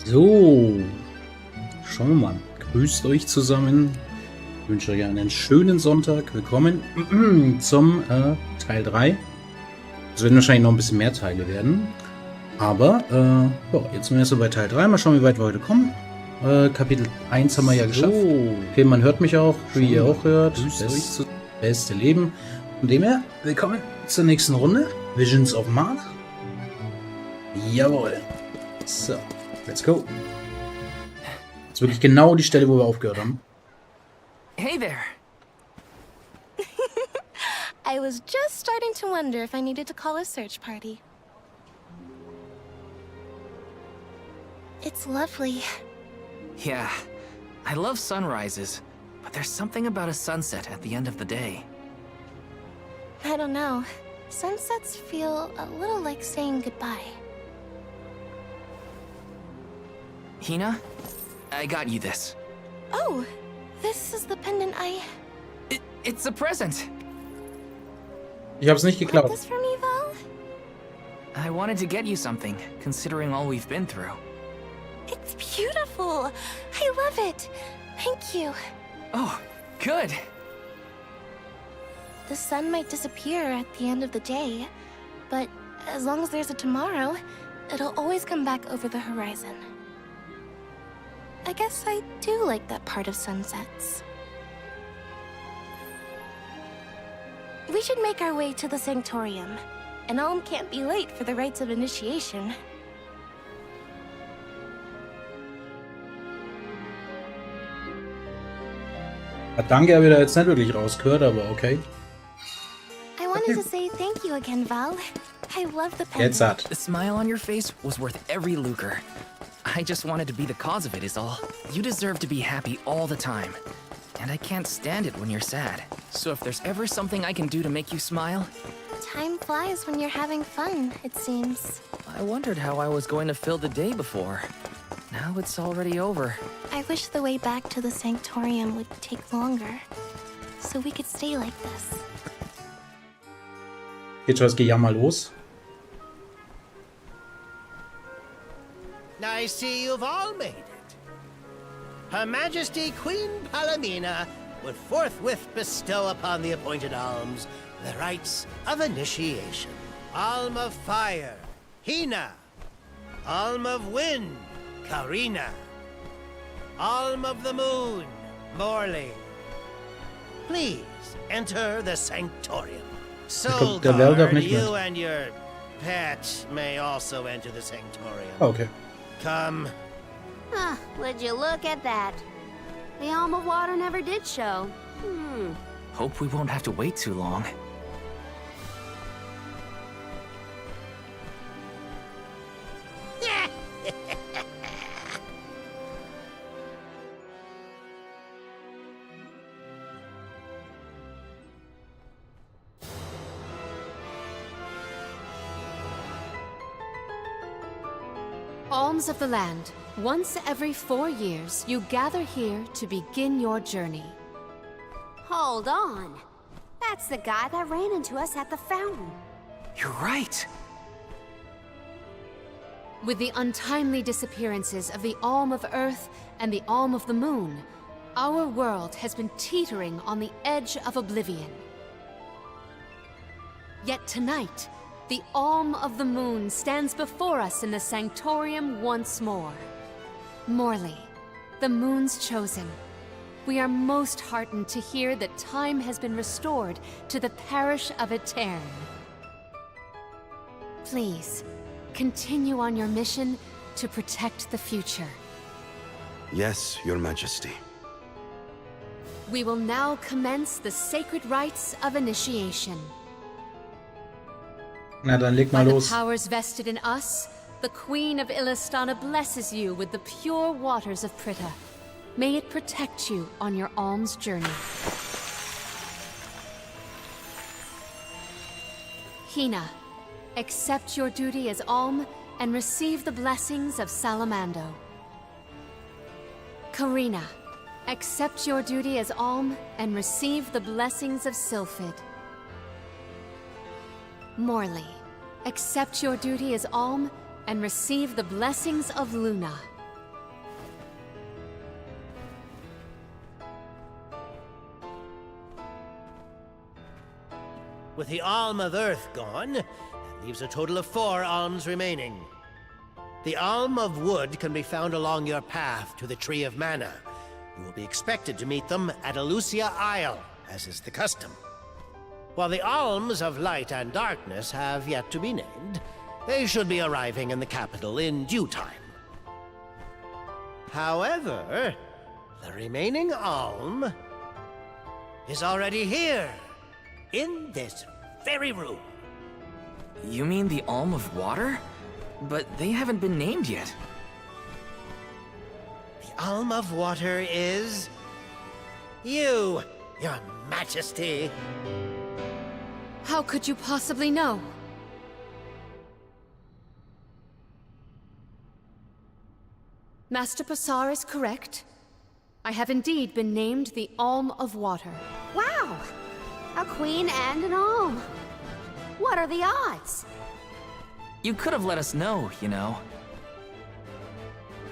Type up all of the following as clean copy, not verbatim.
So, schauen wir mal. Grüßt euch zusammen. Ich wünsche euch einen schönen Sonntag. Willkommen zum Teil 3. Es werden wahrscheinlich noch ein bisschen mehr Teile werden. Aber ja, jetzt sind wir so bei Teil 3. Mal schauen, wie weit wir heute kommen. Kapitel 1 haben wir ja geschafft. Okay, man hört mich auch, wie ihr auch hört. Das beste Leben. Von dem her, willkommen zur nächsten Runde. Visions of Mana. Jawohl. So, let's go. Das ist wirklich genau die Stelle, wo wir aufgehört haben. Hey there. I was just starting to wonder if I needed to call a search party. It's lovely. Yeah, I love sunrises, but there's something about a sunset at the end of the day. I don't know. Sunsets feel a little like saying goodbye. Hina, I got you this. Oh, this is the pendant It's a present. Ich hab's nicht Got geklaut. this from you, Val? I wanted to get you something, considering all we've been through. It's beautiful. I love it. Thank you. Oh, good. The sun might disappear at the end of the day, but as long as there's a tomorrow, it'll always come back over the horizon. I guess I do like that part of sunsets. We should make our way to the Sanctorium. And Alm can't be late for the rites of initiation. Danke, habe ich da jetzt nicht wirklich rausgehört, aber okay. I wanted to say thank you again, Val. I love the pendant. Jetzt hat. The smile on your face was worth every lucre. I just wanted to be the cause of it is all. You deserve to be happy all the time. And I can't stand it when you're sad. So if there's ever something I can do to make you smile... Time flies when you're having fun, it seems. I wondered how I was going to fill the day before. Now it's already over. I wish the way back to the Sanctorium would take longer, so we could stay like this. Geht schon das Gejammer los? I see you've all made it. Her Majesty Queen Palamina would forthwith bestow upon the appointed alms the rites of initiation. Alm of Fire, Hina. Alm of Wind, Karina. Alm of the Moon, Morley. Please enter the Sanctorium. Soulguard, you and your pet may also enter the Sanctorium. Okay. Come. Huh, would you look at that? The Alm of Water never did show. Hope we won't have to wait too long. Alms of the land. Once every 4 years, you gather here to begin your journey. Hold on. That's the guy that ran into us at the fountain. You're right. With the untimely disappearances of the Alm of Earth and the Alm of the Moon, our world has been teetering on the edge of oblivion. Yet tonight, the Alm of the Moon stands before us in the Sanctorium once more. Morley, the Moon's chosen. We are most heartened to hear that time has been restored to the parish of Etern. Please, continue on your mission to protect the future. Yes, Your Majesty. We will now commence the sacred rites of initiation. Na, dann leg mal By the los. powers vested in us, the Queen of Illistana blesses you with the pure waters of Prita. May it protect you on your alms journey. Hina, accept your duty as alm and receive the blessings of Salamando. Karina, accept your duty as alm and receive the blessings of Sylphid. Morley, accept your duty as alm and receive the blessings of Luna. With the alm of earth gone, that leaves a total of 4 alms remaining. The alm of wood can be found along your path to the Tree of Mana. You will be expected to meet them at Elusia Isle, as is the custom. While the alms of light and darkness have yet to be named, they should be arriving in the capital in due time. However, the remaining alm is already here, in this very room. You mean the Alm of Water? But they haven't been named yet. The alm of water is you, Your Majesty. How could you possibly know? Master Passar is correct. I have indeed been named the Alm of Water. Wow! A queen and an alm. What are the odds? You could have let us know, you know.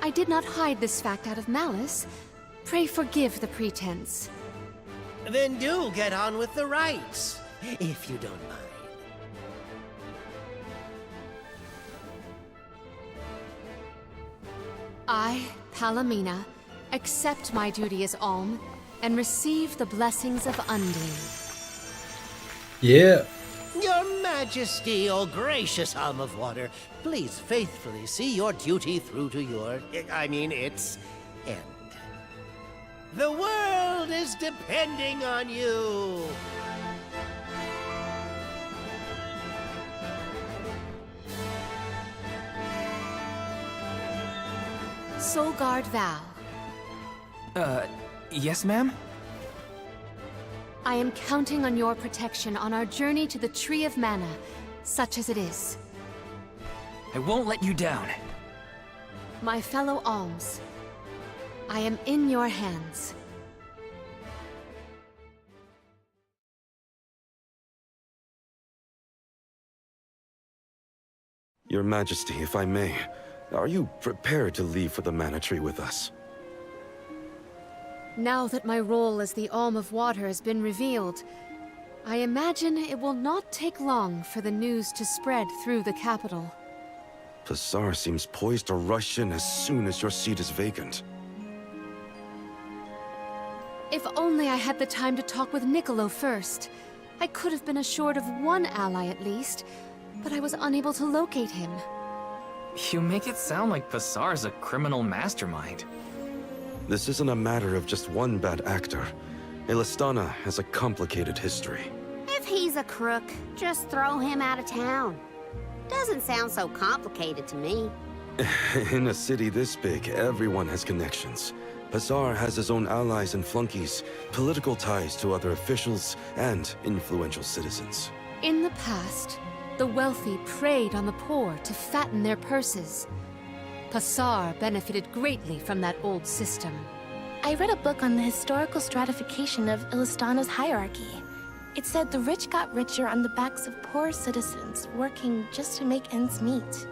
I did not hide this fact out of malice. Pray forgive the pretense. Then do get on with the rites, if you don't mind. I, Palamina, accept my duty as Alm and receive the blessings of Undine. Yeah. Your Majesty, O gracious alm of water, please faithfully see your duty through to its end. The world is depending on you. Solgard Val, Yes, ma'am? I am counting on your protection on our journey to the Tree of Mana, such as it is. I won't let you down. My fellow alms, I am in your hands. Your Majesty, if I may, are you prepared to leave for the Mana Tree with us? Now that my role as the Alm of Water has been revealed, I imagine it will not take long for the news to spread through the capital. Passar seems poised to rush in as soon as your seat is vacant. If only I had the time to talk with Niccolo first. I could have been assured of one ally at least, but I was unable to locate him. You make it sound like Passar's a criminal mastermind. This isn't a matter of just one bad actor. Elistana has a complicated history. If he's a crook, just throw him out of town. Doesn't sound so complicated to me. In a city this big, everyone has connections. Passar has his own allies and flunkies, political ties to other officials, and influential citizens. In the past, the wealthy preyed on the poor to fatten their purses. Passar benefited greatly from that old system. I read a book on the historical stratification of Ilistana's hierarchy. It said the rich got richer on the backs of poor citizens, working just to make ends meet.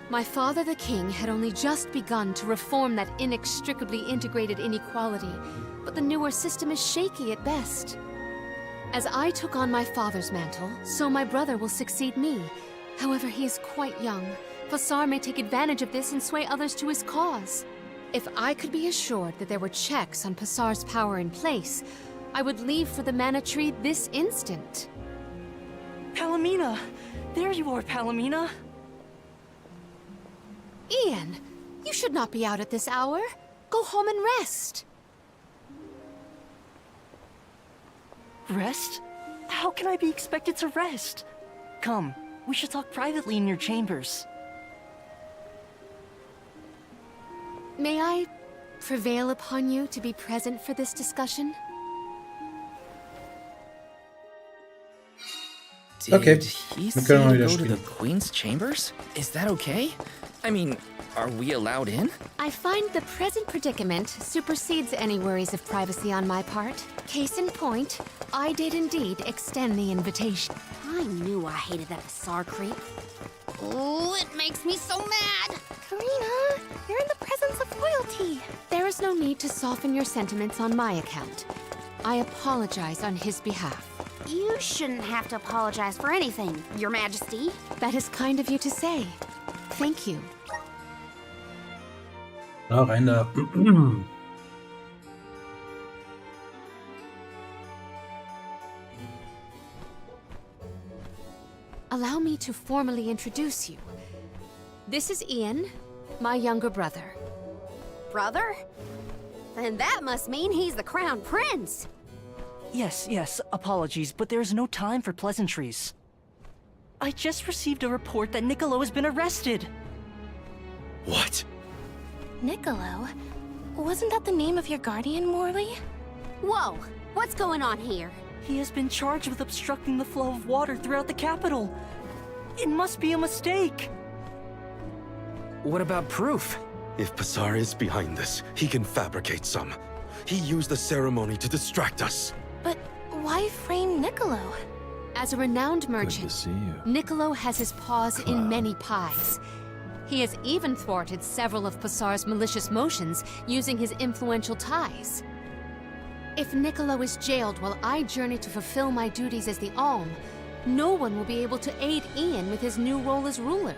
My father the king had only just begun to reform that inextricably integrated inequality, but the newer system is shaky at best. As I took on my father's mantle, so my brother will succeed me. However, he is quite young. Passar may take advantage of this and sway others to his cause. If I could be assured that there were checks on Passar's power in place, I would leave for the Mana Tree this instant. Palamina! There you are, Palamina! Ian, you should not be out at this hour. Go home and rest. Rest? How can I be expected to rest? Come, we should talk privately in your chambers. May I prevail upon you to be present for this discussion? Okay. Did he Wir say können mal to wieder go to the spielen. Queen's chambers? Is that okay? I mean, are we allowed in? I find the present predicament supersedes any worries of privacy on my part. Case in point, I did indeed extend the invitation. I knew I hated that Passar creep. Oh, it makes me so mad! Karina, you're in the presence of royalty. There is no need to soften your sentiments on my account. I apologize on his behalf. You shouldn't have to apologize for anything, Your Majesty. That is kind of you to say. Thank you. Da, rein da. Allow me to formally introduce you. This is Ian, my younger brother. Brother? Then that must mean he's the crown prince. Yes, apologies, but there's no time for pleasantries. I just received a report that Niccolo has been arrested. What? Niccolo? Wasn't that the name of your guardian, Morley? Whoa, what's going on here? He has been charged with obstructing the flow of water throughout the capital. It must be a mistake. What about proof? If Passar is behind this, he can fabricate some. He used the ceremony to distract us. But why frame Niccolo? As a renowned merchant, Niccolo has his paws in many pies. He has even thwarted several of Passar's malicious motions using his influential ties. If Niccolo is jailed while I journey to fulfill my duties as the Alm, no one will be able to aid Ian with his new role as ruler.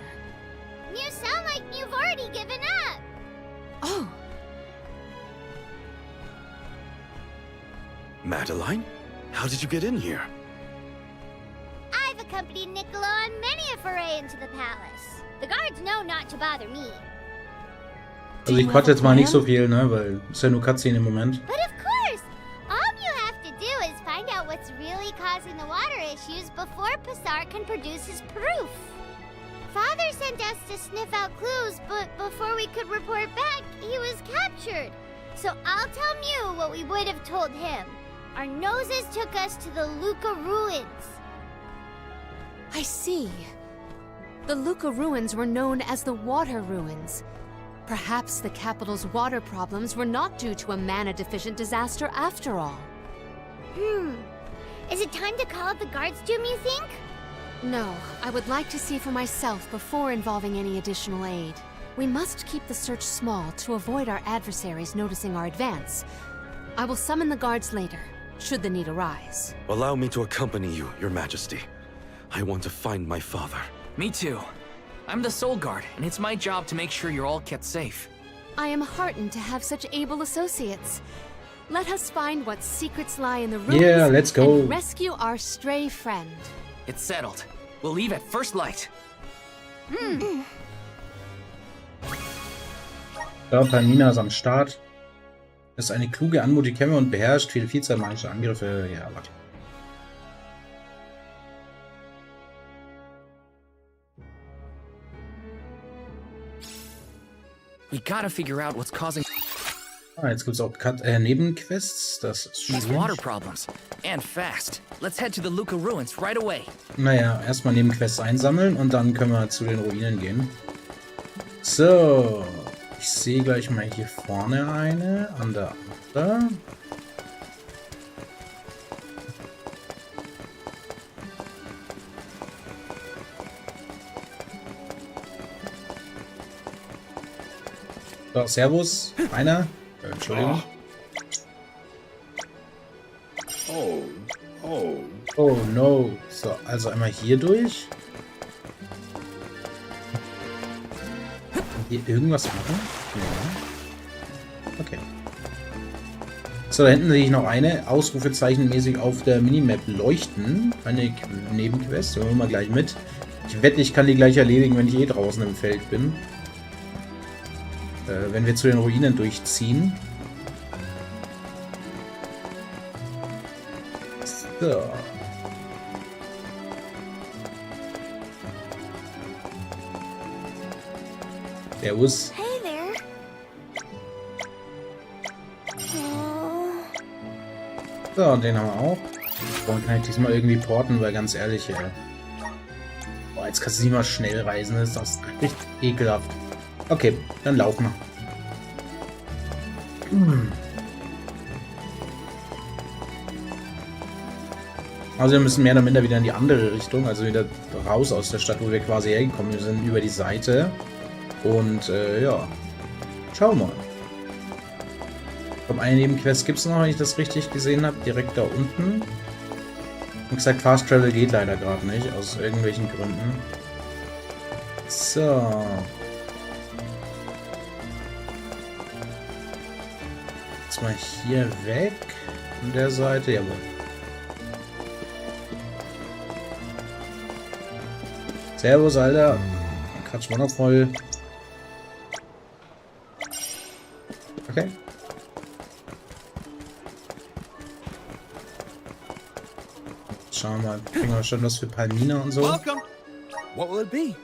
You sound like you've already given up. Oh, Madeline? How did you get in here? I've accompanied Niccolo on many a foray into the palace. The guards know not to bother me. Also ich quatsch jetzt mal nicht so viel, ne, weil ist ja nur Cutscene im Moment. But of course, all you have to do is find out what's really causing the water issues before Passar can produce his proof. Father sent us to sniff out clues, but before we could report back, he was captured. So I'll tell Mew what we would have told him. Our noses took us to the Luca ruins. I see. The Luca ruins were known as the Water Ruins. Perhaps the capital's water problems were not due to a mana-deficient disaster after all. Is it time to call up the guards, Doom, you think? No, I would like to see for myself before involving any additional aid. We must keep the search small to avoid our adversaries noticing our advance. I will summon the guards later, should the need arise. Allow me to accompany you, Your Majesty. I want to find my father. Me too. I'm the Soul Guard, and it's my job to make sure you're all kept safe. I am heartened to have such able associates. Let us find what secrets lie in the ruins Let's go. and rescue our stray friend. It's settled. We'll leave at first light. Da, Palmina ist am Start. Ist eine kluge, anmutige Kämme und beherrscht viele Vielzahl magischer Angriffe. Ja, warte. We gotta figure out what's causing Ah, jetzt gibt es auch Nebenquests. Das ist these schön. water problems. And fast. Let's head to the Luca ruins right away. Naja, erstmal Nebenquests einsammeln und dann können wir zu den Ruinen gehen. So. Ich sehe gleich mal hier vorne eine. An der anderen. So, Servus. Einer. Entschuldigung. Oh no. So, also einmal hier durch. Hier irgendwas machen? Ja. Okay. So, da hinten sehe ich noch eine. Ausrufezeichenmäßig auf der Minimap leuchten. Eine Nebenquest. Nehmen wir mal gleich mit. Ich wette, ich kann die gleich erledigen, wenn ich eh draußen im Feld bin. Wenn wir zu den Ruinen durchziehen. So. Servus. Hey there. Oh. So, und den haben wir auch. Und kann ich diesmal irgendwie porten, weil ganz ehrlich, boah, jetzt kannst du nicht mal schnell reisen, das ist das echt ekelhaft. Okay, dann laufen wir. Also wir müssen mehr oder minder wieder in die andere Richtung, also wieder raus aus der Stadt, wo wir quasi hergekommen sind, über die Seite. Und ja, schauen wir mal. Ich glaube, eine Nebenquest gibt es noch, wenn ich das richtig gesehen habe, direkt da unten. Wie gesagt, Fast Travel geht leider gerade nicht, aus irgendwelchen Gründen. So. Jetzt mal hier weg. Von der Seite, jawohl. Servus, Alter. Quatsch mal noch voll. Okay. Schauen wir mal, kriegen wir schon was für Palmina und so. Welcome. What will it be?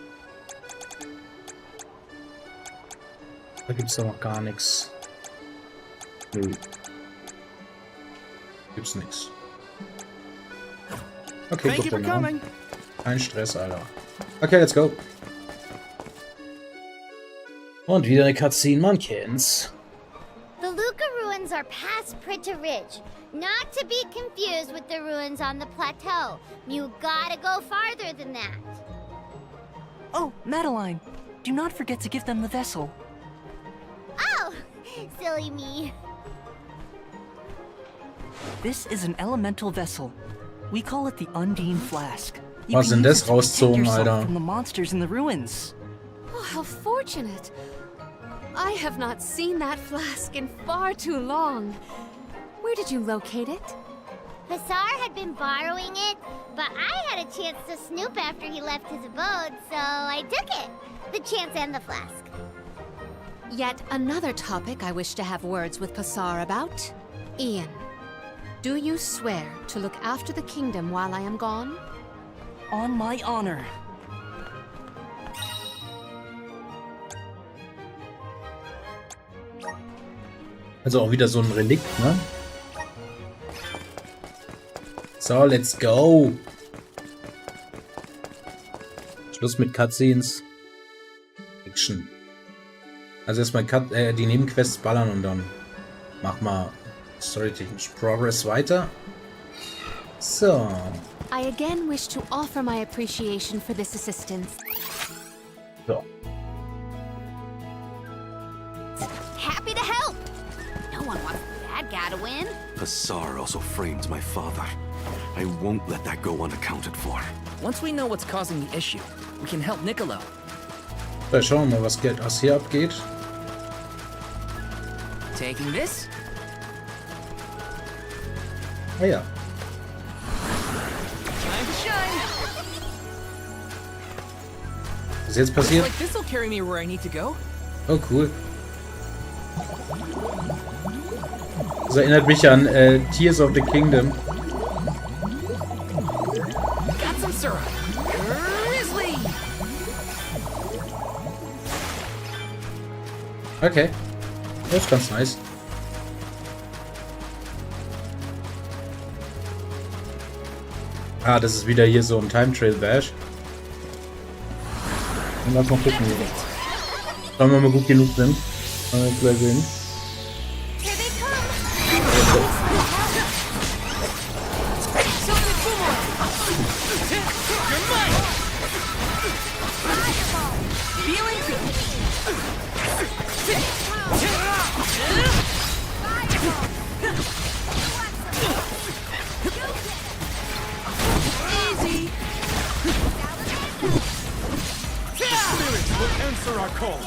Da gibt's doch noch gar nichts. Nö. Gibt's nichts. Okay, Thank you for gut, coming. kein Stress, Alter. Okay, let's go. Und wieder eine Cutscene, man kennt's. The Luca ruins are past Prita Ridge, not to be confused with the ruins on the plateau. You gotta go farther than that. Oh, Madeline, do not forget to give them the vessel. Oh, silly me. This is an elemental vessel. We call it the Undine Flask. You Was can denn use das it to protect rauszogen, yourself Alter? from the monsters in the ruins. Oh, how fortunate. I have not seen that flask in far too long. Where did you locate it? Passar had been borrowing it, but I had a chance to snoop after he left his abode, so I took it. The chance and the flask. Yet another topic I wish to have words with Passar about. Ian, do you swear to look after the kingdom while I am gone? On my honor. Also auch wieder so ein Relikt, ne? So, let's go. Schluss mit Cutscenes. Action. Also erstmal die Nebenquests ballern und dann mach mal storytechnisch Progress weiter. So. I again wish to offer my appreciation for this assistance. So. Happy to help. No one wants the bad guy to win. Passar also framed my father. I won't let that go unaccounted for. Once we know what's causing the issue, we can help Niccolo. So, schauen wir mal, was hier abgeht. Taking this? Ah ja. Time to shine! Was ist jetzt passiert? Like this'll carry me where I need to go. Oh, cool. Das erinnert mich an Tears of the Kingdom. Got some syrup. Grizzly! Okay. Das ist ganz nice. Ah, das ist wieder hier so ein Time Trail Bash. Und lass mal gucken. Schauen wir mal gut genug sind. Gleich sehen. Answer our call.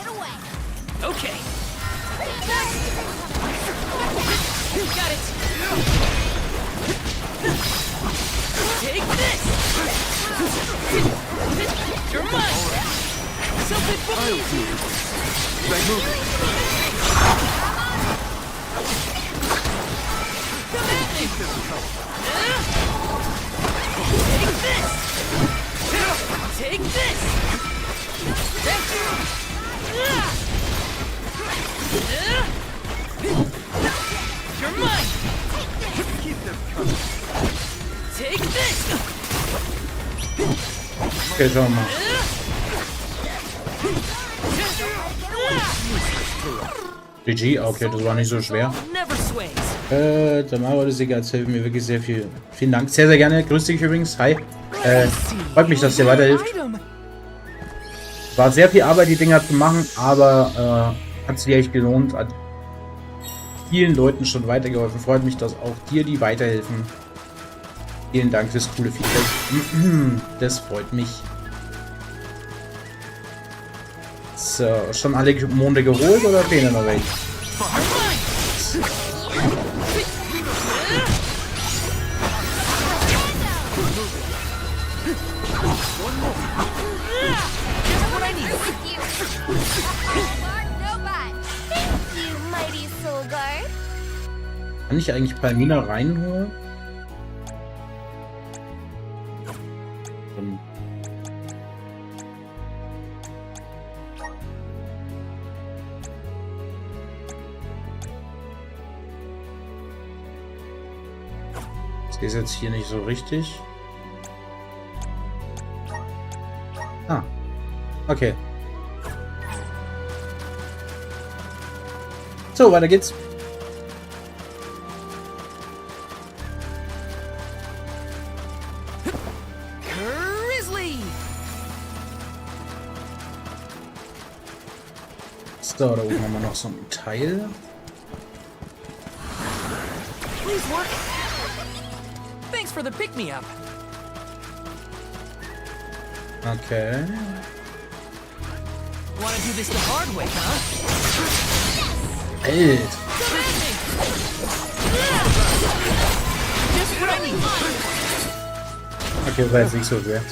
Okay. Got it. Take this. You're mine. Something for me. Right move. Come at me. Take this. Take this. You're mine. Keep them coming. Take this. Okay, schauen wir mal. GG, okay, das war nicht so schwer. Never sways. Dann war das egal, das hilft mir wirklich sehr viel. Vielen Dank, sehr, sehr gerne. Grüß dich übrigens, hi. Freut mich, dass dir weiterhilft. War sehr viel Arbeit, die Dinger zu machen, aber hat sich echt gelohnt. Hat vielen Leuten schon weitergeholfen. Freut mich, dass auch dir die weiterhelfen. Vielen Dank fürs coole Feedback. Das freut mich. So, schon alle Monde geholt oder fehlen noch welche? Kann ich eigentlich Palmina reinholen? Das ist jetzt hier nicht so richtig. Ah. Okay. So, weiter geht's. So, da oben haben wir noch so ein Teil. Please work. Thanks for the pick-me-up. Okay. Wanna do this the hard way, huh? Alter. Just what I need. Okay, war jetzt nicht so schwer.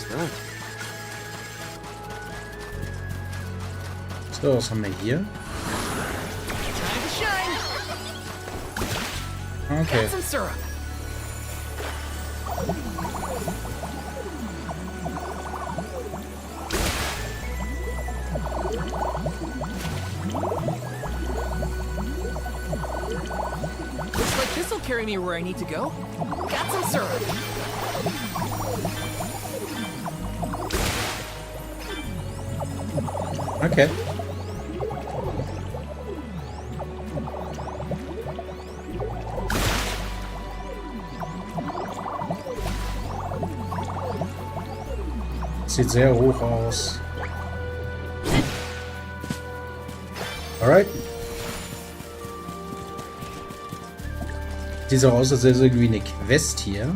So, was haben wir hier? Time to shine. Okay. Got some syrup. Looks like this'll carry me where I need to go. Got some syrup. Okay. Sieht sehr hoch aus. Alright. Sieht so aus, als wäre es irgendwie eine Quest hier.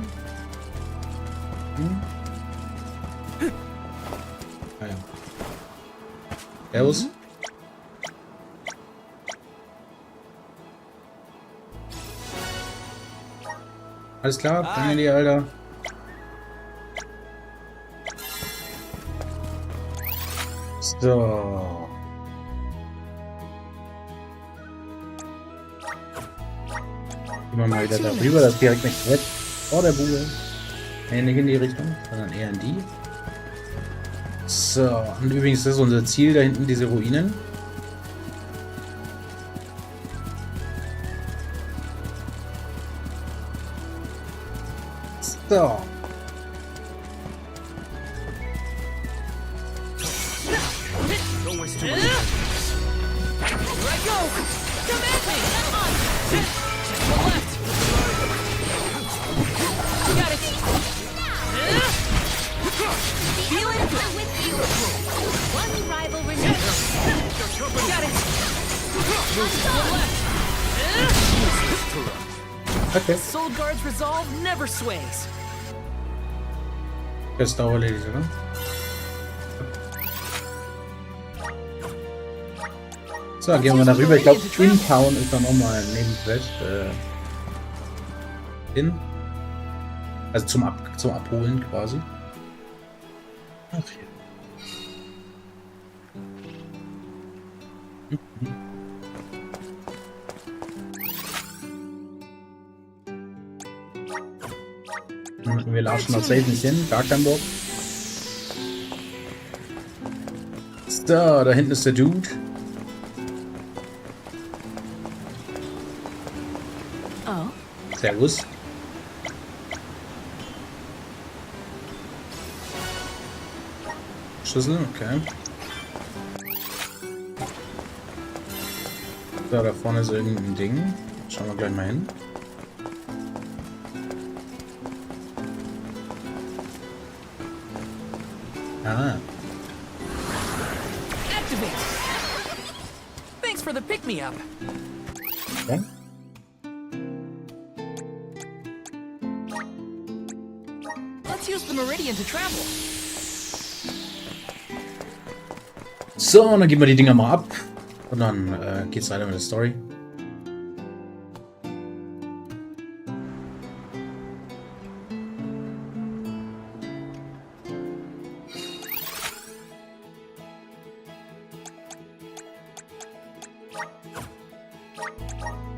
Ah ja. Servus. Alles klar, danke dir, Alter. So. Gehen wir mal wieder darüber, das ist direkt nicht Quest vor der Bude. Nee, nicht in die Richtung, sondern eher in die. So, und übrigens das ist unser Ziel, da hinten diese Ruinen. So. Don't waste too much. Here I go! Come at me! To the left! Got it! Feel it? With you. One rival remains. Got it! To the left! Okay. Soul Guard's resolve never sways. Das ist auch erledigt, oder? So, gehen wir darüber. Ich glaube, Twin Town ist dann auch mal ein Nebenquest. Hin. Also zum Abholen quasi. Ach, hier. Wir laufen noch safe nicht hin, gar kein Bock. So, da hinten ist der Dude. Oh. Servus. Schlüssel, okay. So, da vorne ist irgendein Ding. Schauen wir gleich mal hin. Ah. Activate! Thanks for the pick-me-up. Okay. use the meridian to travel. So, und dann geben wir die Dinger mal ab. Und dann geht's weiter mit der Story.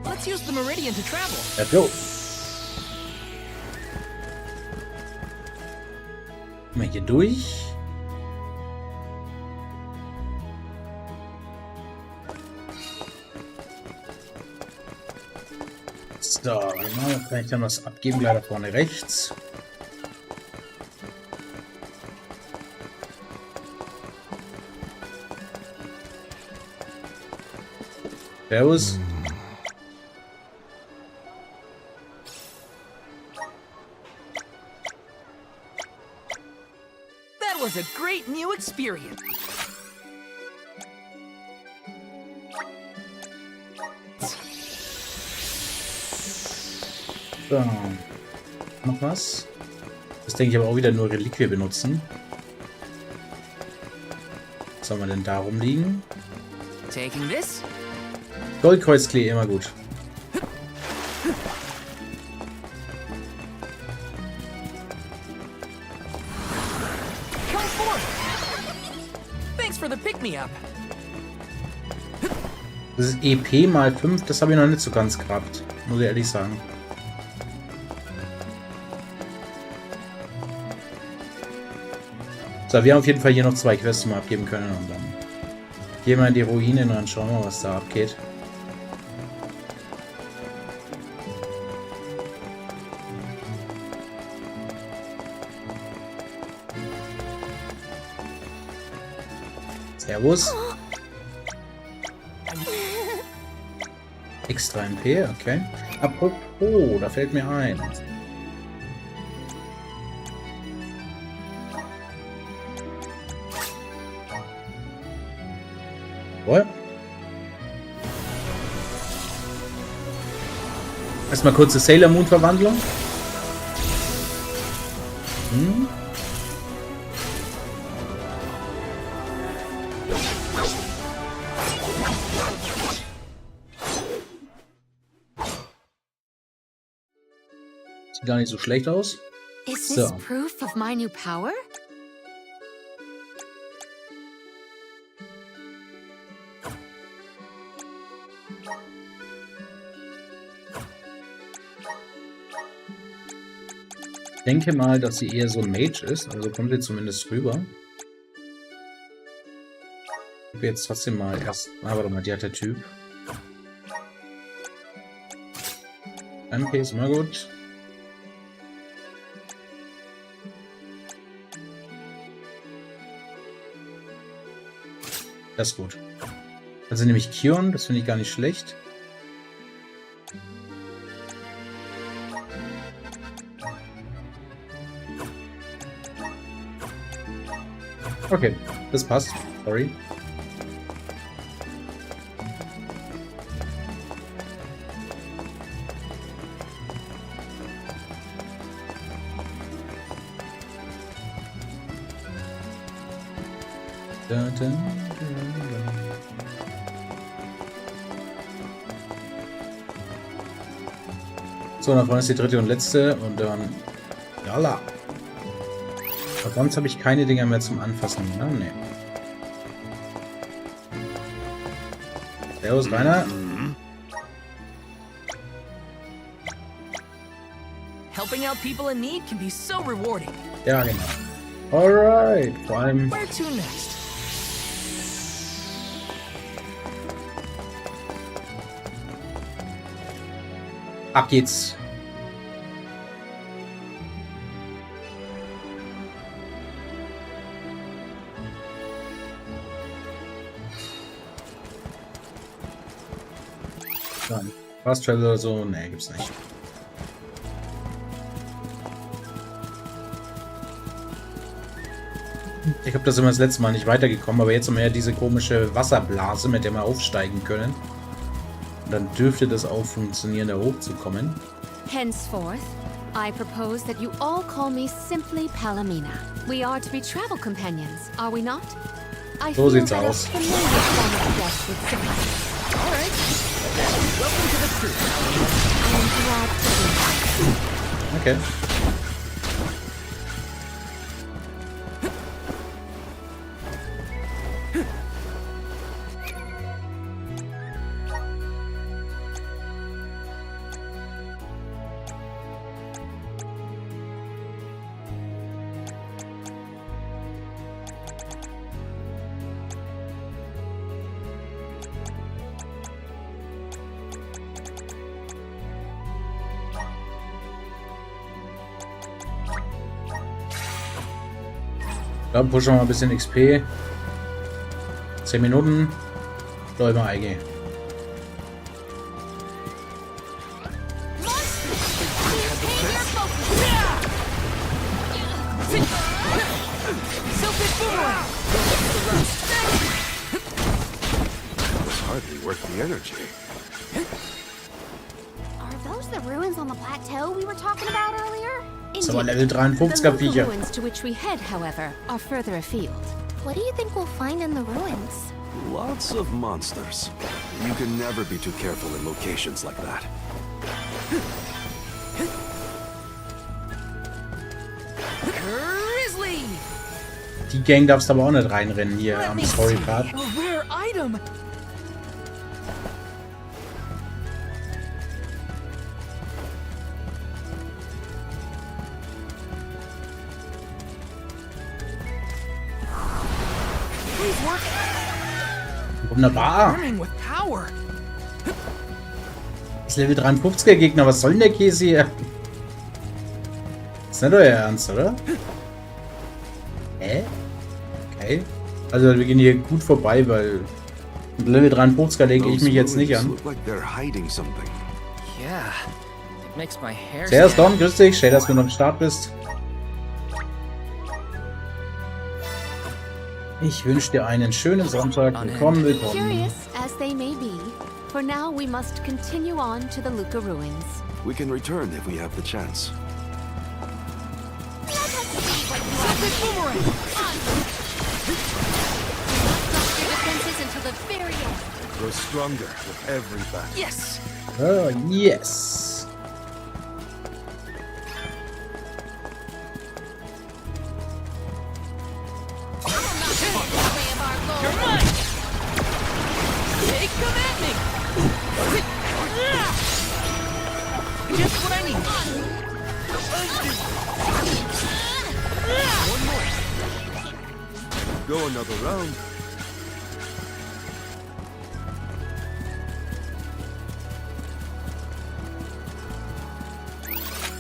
Let's use the meridian to travel. Let's go. Mal hier durch. So, genau, da kann ich dann was abgeben, leider vorne rechts. Servus. That was a great new experience. So. Noch was? Das denke ich aber auch wieder nur Reliquie benutzen. Was soll man denn da rumliegen? Taking this. Goldkreuzklee, immer gut. Come forth. Thanks for the pick-me-up. Das ist EP mal 5, das habe ich noch nicht so ganz gehabt, muss ich ehrlich sagen. So, wir haben auf jeden Fall hier noch 2 Quests mal abgeben können und dann gehen wir in die Ruinen und dann schauen wir, was da abgeht. Servus. Extra MP, okay. Apropos, da fällt mir ein. Erstmal kurze Sailor Moon Verwandlung. Sieht gar nicht so schlecht aus. Is this proof of my new power? Ich denke mal, dass sie eher so ein Mage ist, also kommt sie zumindest rüber. Ich will jetzt trotzdem mal erst. Ah, warte mal, die hat der Typ. MP ist immer gut. Das ist gut. Also nämlich Kion, das finde ich gar nicht schlecht. Okay, das passt. Sorry. So, da vorne ist die dritte und letzte und dann. Jalla. Aber sonst habe ich keine Dinger mehr zum Anfassen. Ne? Nee. Servus, Rainer. Helping out people in need can be so rewarding. Ja, genau. Alright. Vor allem. Where to next? Ab geht's. Nein. Fast Travel oder so? Nee, gibt's nicht. Ich glaube, da sind wir das letzte Mal nicht weitergekommen, aber jetzt haben wir ja diese komische Wasserblase, mit der wir aufsteigen können. Und dann dürfte das auch funktionieren, da hochzukommen. Henceforth, I propose that you all call me simply Palomina. We are to be travel companions, are we not? I So feel sieht's that a aus. familiar form of guest would suffice. All right. Welcome to the crew. I am glad to be here. Okay. Dann pushen wir mal ein bisschen XP. 10 Minuten. Läuft mal eigentlich. It's hardly worth the energy. Are those the ruins on the plateau we were talking about earlier? Das ist aber Level The 53er local Viecher. ruins to which we head, however, are further afield. What do you think we'll find in the ruins? Lots of monsters. You can never be too careful in locations like that. Grizzly! Die Gang darfst aber auch nicht reinrennen hier am Story-Part. A rare item! Wunderbar. Burning with power. Das Level 53er Gegner, was soll denn der Käse hier? Ist nicht euer Ernst, oder? Hä? Okay. Also wir gehen hier gut vorbei, weil mit Level 53er lege ich mich jetzt nicht an. Look like they're hiding something. Yeah. It makes my hair Servus stand. Don, grüß dich. Schön, dass du noch am Start bist. Ich wünsche dir einen schönen Sonntag. Willkommen, willkommen. Curious as they may be, for now we must continue on to the Luca ruins. We can return if we have the chance. Grow stronger with every battle. Yes! Oh, yes. You're mine! Take them at me! Just what I need! One more! Go another round.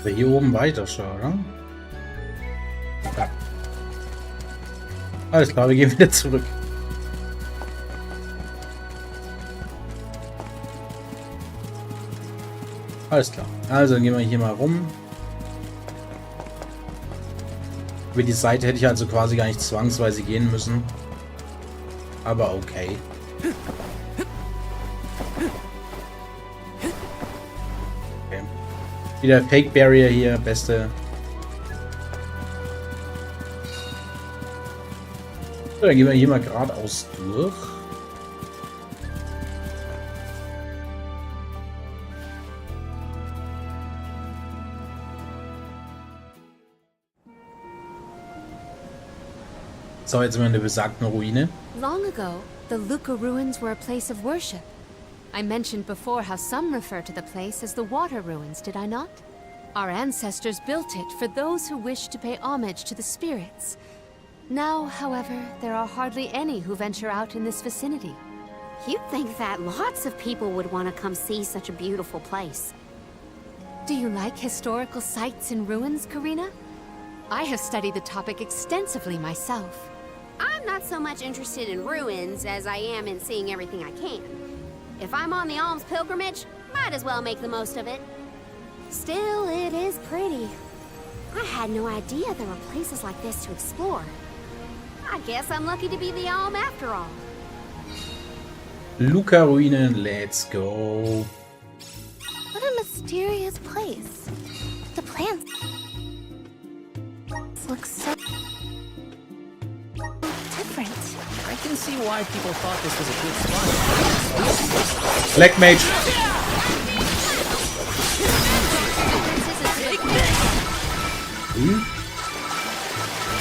Hier oben weiter schon, oder? Ja. Alles klar, wir gehen wieder zurück. Alles klar. Also, dann gehen wir hier mal rum. Über die Seite hätte ich also quasi gar nicht zwangsweise gehen müssen. Aber okay. Okay. Wieder Fake Barrier hier, beste. So, dann gehen wir hier mal geradeaus durch. So, jetzt sind wir in der besagten Ruine. Long ago, the Luca ruins were a place of worship. I mentioned before how some refer to the place as the Water Ruins, did I not? Our ancestors built it for those who wished to pay homage to the spirits. Now, however, there are hardly any who venture out in this vicinity. You'd think that lots of people would want to come see such a beautiful place. Do you like historical sites and ruins, Karina? I have studied the topic extensively myself. I'm not so much interested in ruins as I am in seeing everything I can. If I'm on the alms pilgrimage, might as well make the most of it. Still, it is pretty. I had no idea there were places like this to explore. I guess I'm lucky to be the alm after all. Luca Ruinen, let's go. What a mysterious place. The plants look so different. I can see why people thought this was a good spot. Black Mage.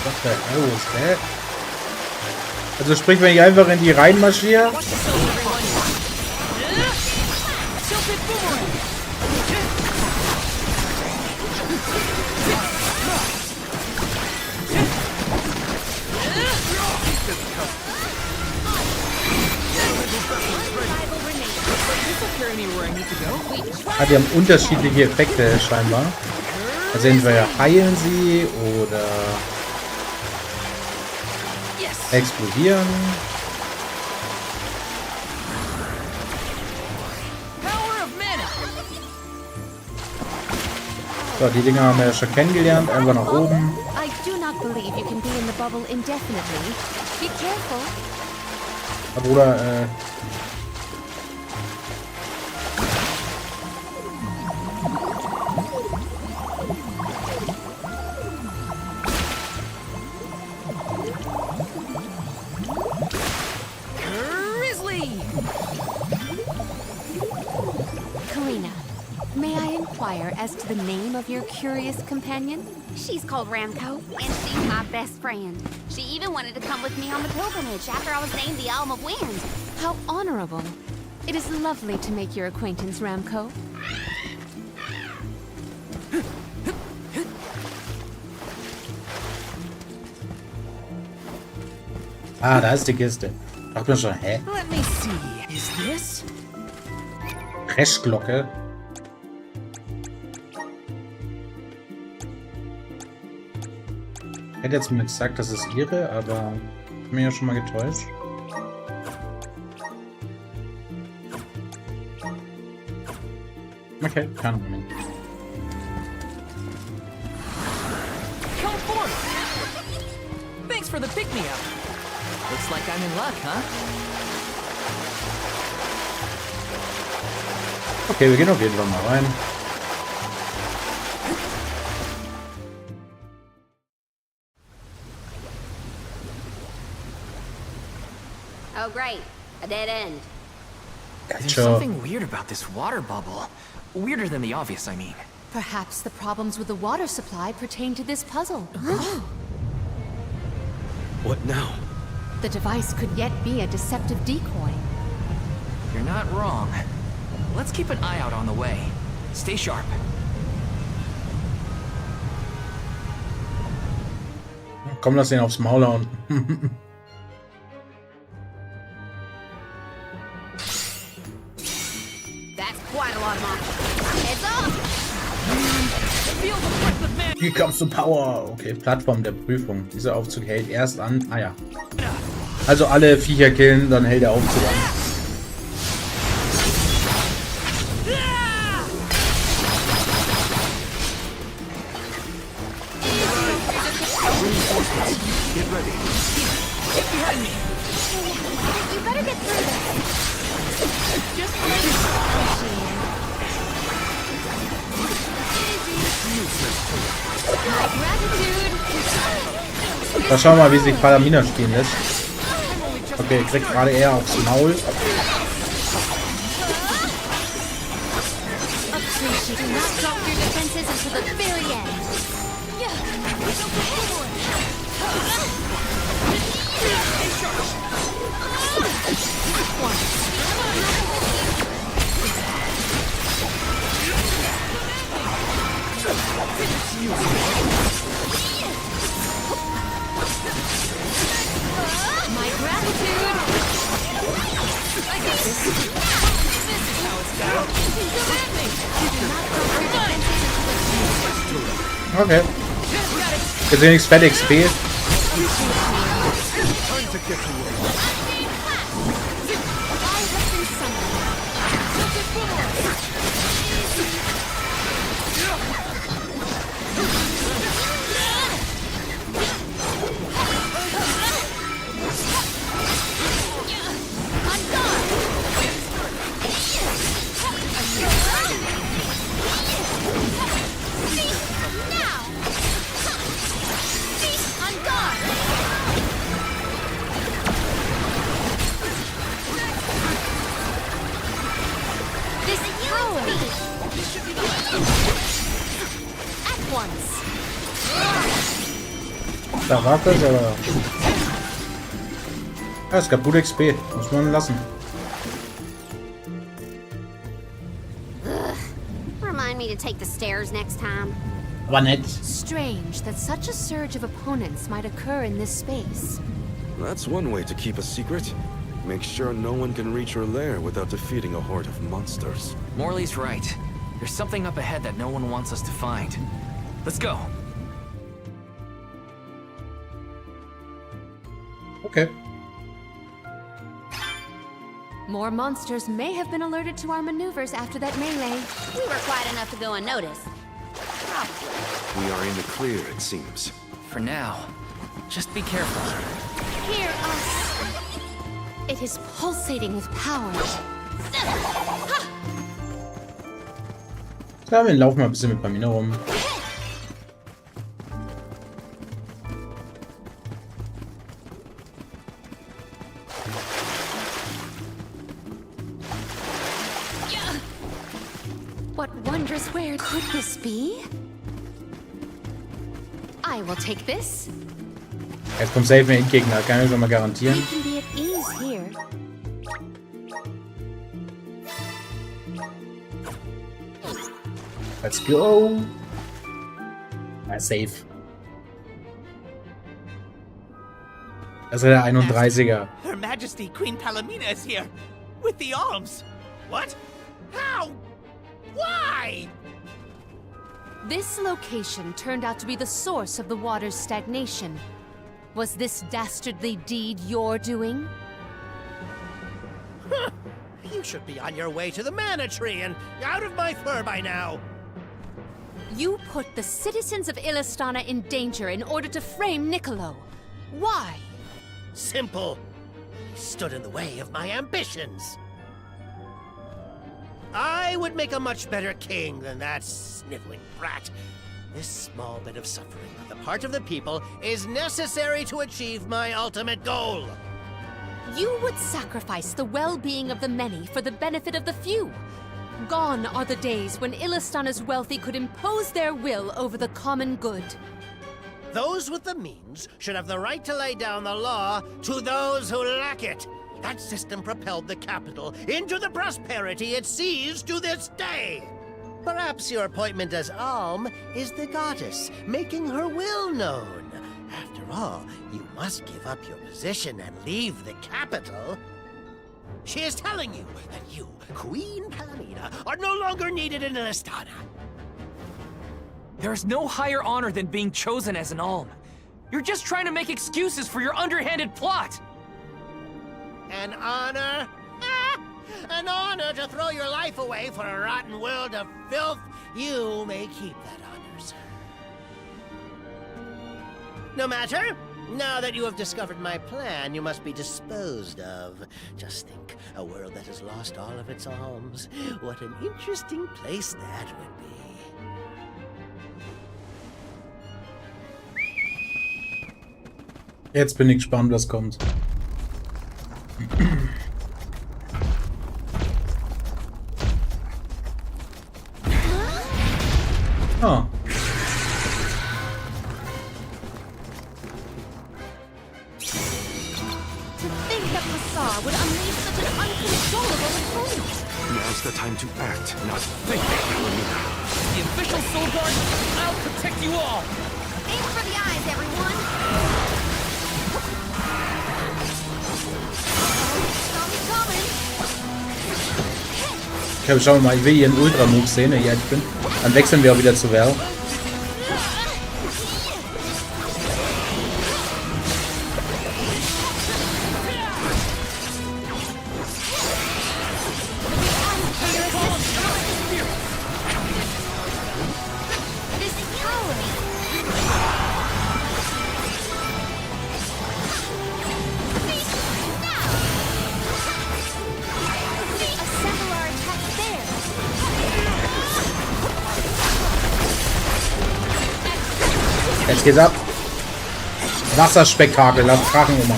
What the hell is that? Also sprich, wenn ich einfach in die reinmarschiere. Ah, die haben unterschiedliche Effekte scheinbar. Also entweder heilen sie oder explodieren. So, die Dinger haben wir ja schon kennengelernt. Einfach nach oben. I do not believe you can be in the bubble indefinitely. Be careful. Ja, Bruder, Karina, may I inquire as to the name of your curious companion? She's called Ramco, and she's my best friend. She even wanted to come with me on the pilgrimage after I was named the Elm of Wind. How honorable. It is lovely to make your acquaintance, Ramco. ah, da ist die Kiste. Dachte mir schon, hä? Let me see. Is this? Crashglocke. Ich hätte jetzt mal gesagt, das ist ihre, aber ich bin mir ja schon mal getäuscht. Okay, keine Ahnung. Come forth. Thanks for the pick-me-up. Looks like I'm in luck, huh? Okay, wir gehen auf jeden Fall mal rein. Oh, great. A dead end. There's Sure. something weird about this water bubble. Weirder than the obvious, I mean. Perhaps the problems with the water supply pertain to this puzzle. What now? The device could yet be a deceptive decoy. You're not wrong. Let's keep an eye out on the way. Stay sharp. Komm, lass ihn aufs Maul hauen. That's quite a lot of monsters. Heads off! Feel the breath of man. Hier kommst du Power. Okay, Plattform der Prüfung. Dieser Aufzug hält erst an. Ah ja. Also alle Viecher killen, dann hält der Aufzug an. Get ready. Get behind me. You better get through this. Just Da schauen wir mal, wie sich Palamina spielen lässt. Okay, kriegt gerade eher aufs Maul. Do not drop your defenses until the very end. My gratitude. I got this. This is how it's done. Okay. Jetzt wenigstens Fett XP. once. Da war das, aber... Ja, es gab gute XP. Muss man lassen. Remind me to take the stairs next time. Aber nett. Strange that such a surge of opponents might occur in this space. That's one way to keep a secret. Make sure no one can reach her lair without defeating a horde of monsters. Morley's right. There's something up ahead that no one wants us to find. Let's go. Okay. More monsters may have been alerted to our maneuvers after that melee. We were quiet enough to go unnoticed. We are in the clear, it seems. For now, just be careful. Hear us. It is pulsating with power. Ja, wir laufen mal ein bisschen mit Pamina rum. What wondrous where could this be? I will take this. Jetzt kommt safe mehr Endgegner, kann ich schon mal garantieren. We can be at ease here. Let's go. Na, safe. Das ist der 31er. Her Majesty Queen Palamina is here with the alms. What? How? Why? This location turned out to be the source of the water's stagnation. Was this dastardly deed your doing? You should be on your way to the Mana Tree and out of my fur by now. You put the citizens of Illistana in danger in order to frame Niccolo. Why? Simple. He stood in the way of my ambitions. I would make a much better king than that sniveling brat. This small bit of suffering on the part of the people is necessary to achieve my ultimate goal. You would sacrifice the well-being of the many for the benefit of the few. Gone are the days when Illistana's wealthy could impose their will over the common good. Those with the means should have the right to lay down the law to those who lack it. That system propelled the capital into the prosperity it sees to this day. Perhaps your appointment as Alm is the goddess, making her will known. After all, you must give up your position and leave the capital. She is telling you that you, Queen Palamina, are no longer needed in Illistana. There is no higher honor than being chosen as an alm. You're just trying to make excuses for your underhanded plot. An honor? Ah! An honor to throw your life away for a rotten world of filth? You may keep that honor, sir. No matter. Now that you have discovered my plan, you must be disposed of. Just think, a world that has lost all of its alms. What an interesting place that would be. Jetzt bin ich gespannt, was kommt. Oh. To think that Passar would unleash such an uncontrollable opponent. Now's the time to act, not think, Palamina. The official soul guard, I'll protect you all. Aim for the eyes, everyone. Okay, schauen wir mal, ich will hier einen Ultra-Move sehen, wenn ich ehrlich bin. Dann wechseln wir auch wieder zu Val. Jetzt geht's ab. Wasserspektakel, das Krachen immer.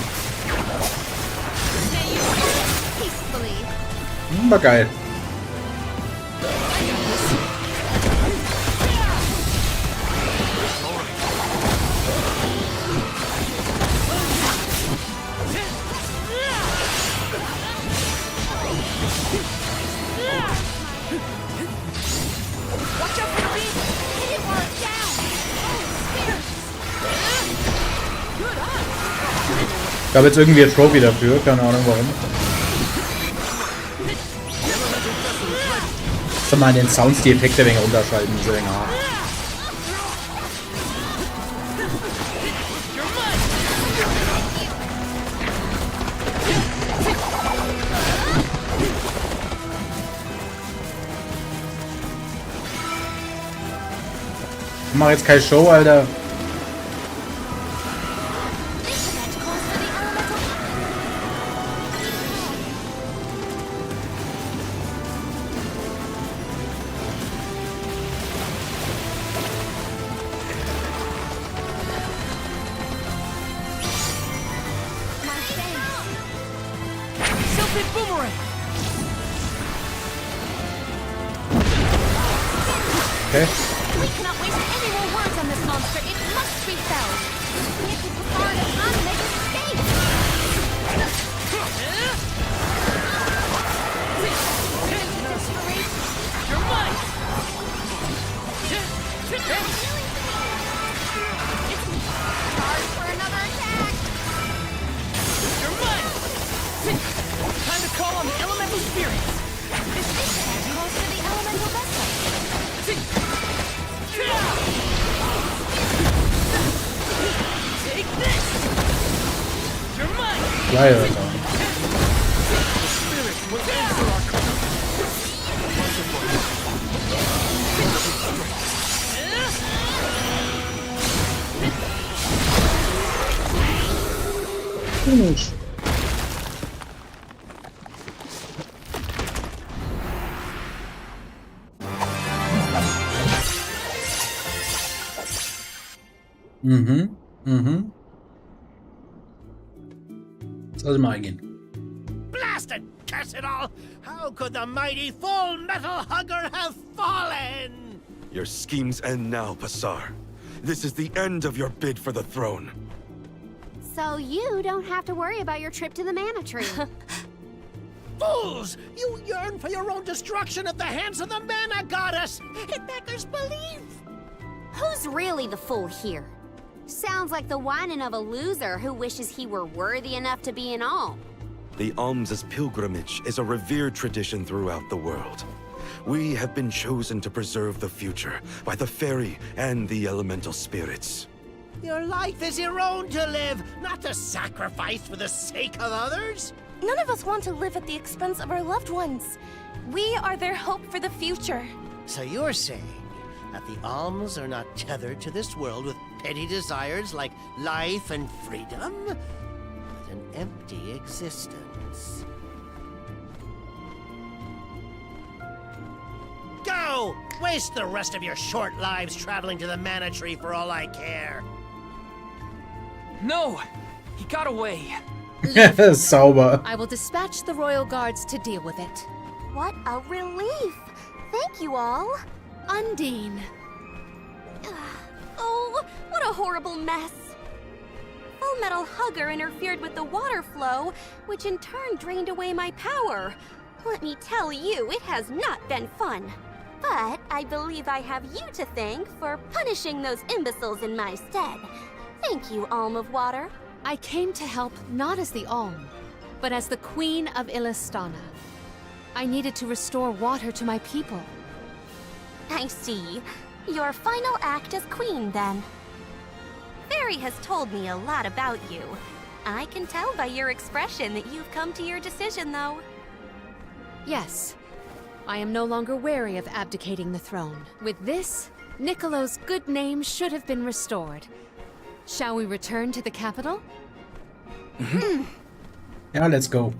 War geil. gab jetzt irgendwie ein Trophy dafür, keine Ahnung warum. Soll mal in den Sounds die Effekte ein wenig runterschalten, so länger. Ich mach jetzt keine Show, Alter. Okay. We cannot waste any more words on this monster. It must be felled. We have to prepare it how to make escape. You're mine. Charge for another attack! You're mine! Time to call on the elemental spirits! This attack calls for the elemental vessel. Take this! You're mine! Leider, Alter. The spirits will answer our call. Finish. Lass mal eingehen. Blast it, curse it all! How could the mighty full metal hugger have fallen? Your schemes end now, Passar. This is the end of your bid for the throne. So you don't have to worry about your trip to the Mana Tree. Fools! You yearn for your own destruction at the hands of the Mana Goddess! It beggars belief! Who's really the fool here? Sounds like the whining of a loser who wishes he were worthy enough to be an alm. The alms' pilgrimage is a revered tradition throughout the world. We have been chosen to preserve the future by the fairy and the elemental spirits. Your life is your own to live, not to sacrifice for the sake of others! None of us want to live at the expense of our loved ones. We are their hope for the future. So you're saying that the alms are not tethered to this world with petty desires like life and freedom, but an empty existence. Go! Waste the rest of your short lives traveling to the Mana Tree for all I care. No! He got away! Sauber. I will dispatch the royal guards to deal with it. What a relief! Thank you all. Undine. Oh, what a horrible mess. Full Metal Hugger interfered with the water flow, which in turn drained away my power. Let me tell you, it has not been fun. But I believe I have you to thank for punishing those imbeciles in my stead. Thank you, Alm of Water. I came to help not as the Alm, but as the Queen of Illistana. I needed to restore water to my people. I see. Your final act as queen, then. Fairy has told me a lot about you. I can tell by your expression that you've come to your decision, though. Yes. I am no longer wary of abdicating the throne. With this, Niccolo's good name should have been restored. Shall we return to the capital? Ja, let's go.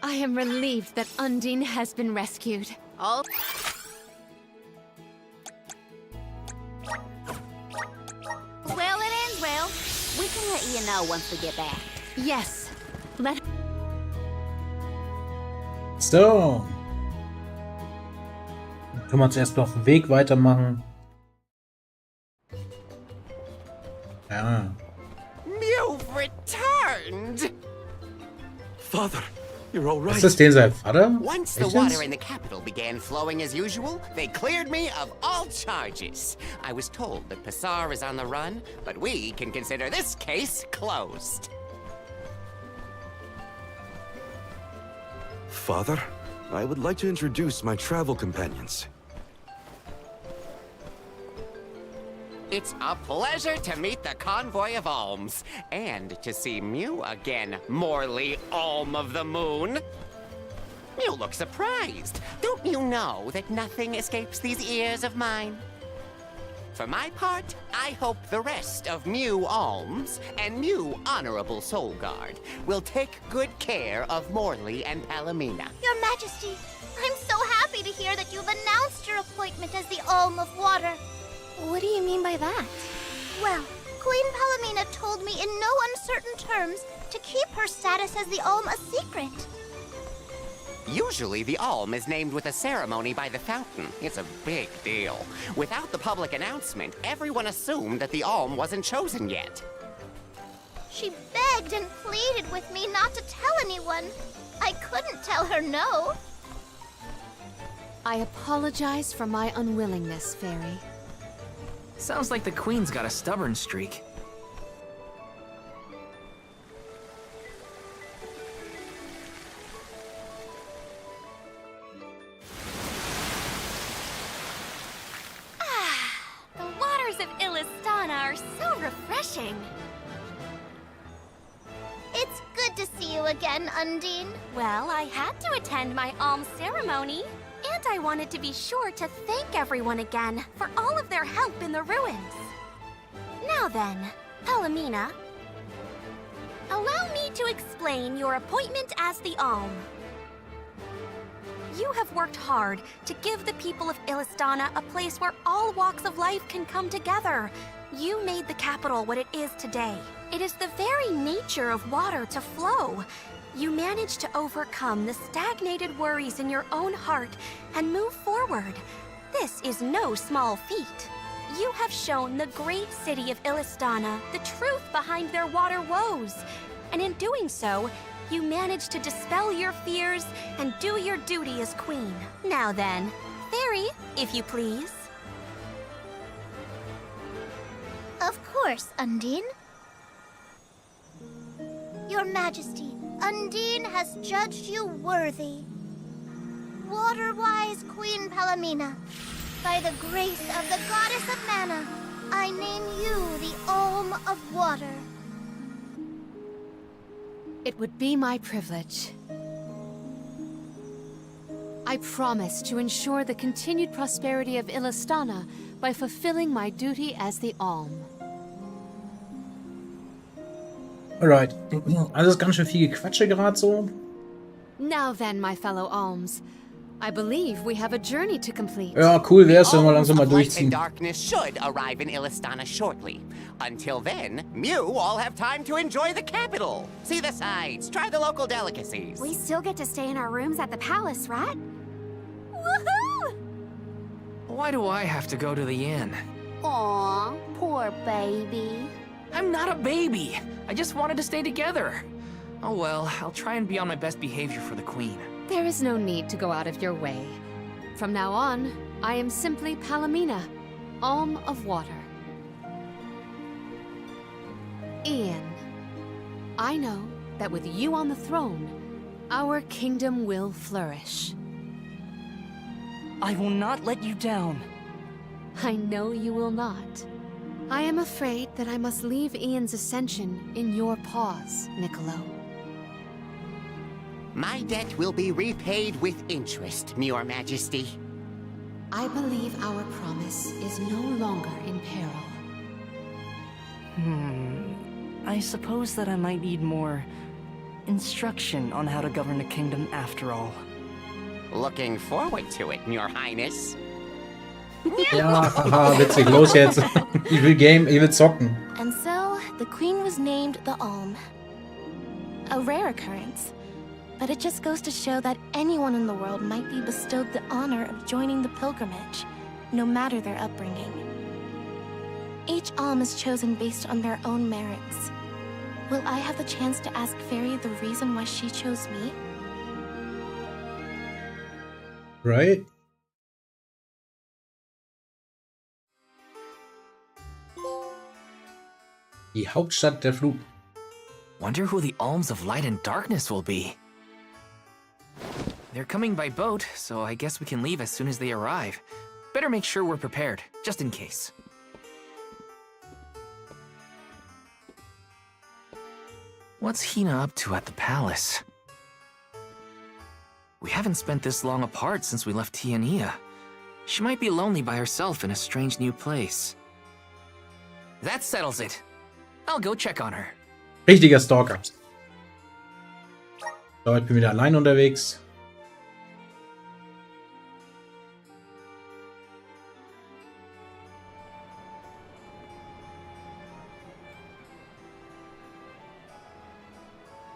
I am relieved that Undine has been rescued. Oh. Well, it ends well. We can let you know once we get back. Yes. Let So. Dann können wir uns erst noch auf den Weg weitermachen. Ja. You've returned! Father, You're all right. Ist das den sein Vater? Once the Echt water jetzt? in the capital began flowing as usual, they cleared me of all charges. I was told that Passar is on the run, but we can consider this case closed. Father, I would like to introduce my travel companions. It's a pleasure to meet the convoy of alms, and to see Mew again, Morley, Alm of the Moon. You look surprised. Don't you know that nothing escapes these ears of mine? For my part, I hope the rest of Mew Alms and Mew Honorable Soul Guard will take good care of Morley and Palomina. Your Majesty, I'm so happy to hear that you've announced your appointment as the Alm of Water. What do you mean by that? Well, Queen Palomina told me in no uncertain terms to keep her status as the Alm a secret. Usually, the Alm is named with a ceremony by the fountain. It's a big deal. Without the public announcement, everyone assumed that the Alm wasn't chosen yet. She begged and pleaded with me not to tell anyone. I couldn't tell her no. I apologize for my unwillingness, Fairy. Sounds like the Queen's got a stubborn streak. The waters of Illistana are so refreshing. It's good to see you again, Undine. Well, I had to attend my alms ceremony. And I wanted to be sure to thank everyone again for all of their help in the ruins. Now then, Palomina, allow me to explain your appointment as the Alm. You have worked hard to give the people of Illistana a place where all walks of life can come together. You made the capital what it is today. It is the very nature of water to flow. You managed to overcome the stagnated worries in your own heart and move forward. This is no small feat. You have shown the great city of Illistana the truth behind their water woes. And in doing so, you managed to dispel your fears and do your duty as queen. Now then, Fairy, if you please. Of course, Undine. Your Majesty, Undine has judged you worthy. Water-wise Queen Palomina, by the grace of the Goddess of Mana, I name you the Alm of Water. It would be my privilege. I promise to ensure the continued prosperity of Illistana by fulfilling my duty as the Alm. Alright. Also ist ganz schön viel Gequatsche gerade so. Now then, my fellow Alms, I believe we have a journey to complete. Ja, cool wär's, wenn wir Alms langsam mal of Light durchziehen. and Darkness should arrive in Illistana shortly. Until then, Mew all have time to enjoy the capital. See the sights, try the local delicacies. We still get to stay in our rooms at the palace, right? Woohoo! Why do I have to go to the inn? Aw, poor baby. I'm not a baby. I just wanted to stay together. Oh well, I'll try and be on my best behavior for the Queen. There is no need to go out of your way. From now on, I am simply Palomina, Alm of Water. Ian, I know that with you on the throne, our kingdom will flourish. I will not let you down. I know you will not. I am afraid that I must leave Ian's ascension in your paws, Niccolo. My debt will be repaid with interest, Your Majesty. I believe our promise is no longer in peril. I suppose that I might need more instruction on how to govern a kingdom after all. Looking forward to it, Your Highness. Ja, haha, witzig. Los jetzt. Ich will Game, ich will zocken. And so, the Queen was named the Alm. A rare occurrence. But it just goes to show that anyone in the world might be bestowed the honor of joining the pilgrimage, no matter their upbringing. Each Alm is chosen based on their own merits. Will I have the chance to ask Fairy the reason why she chose me? Right? Die Hauptstadt der Flut. Wonder who the Alms of Light and Darkness will be. They're coming by boat, so I guess we can leave as soon as they arrive. Better make sure we're prepared, just in case. What's Hina up to at the palace? We haven't spent this long apart since we left Tiania. She might be lonely by herself in a strange new place. That settles it. I'll go check on her. Richtiger Stalker. So, ich bin wieder allein unterwegs.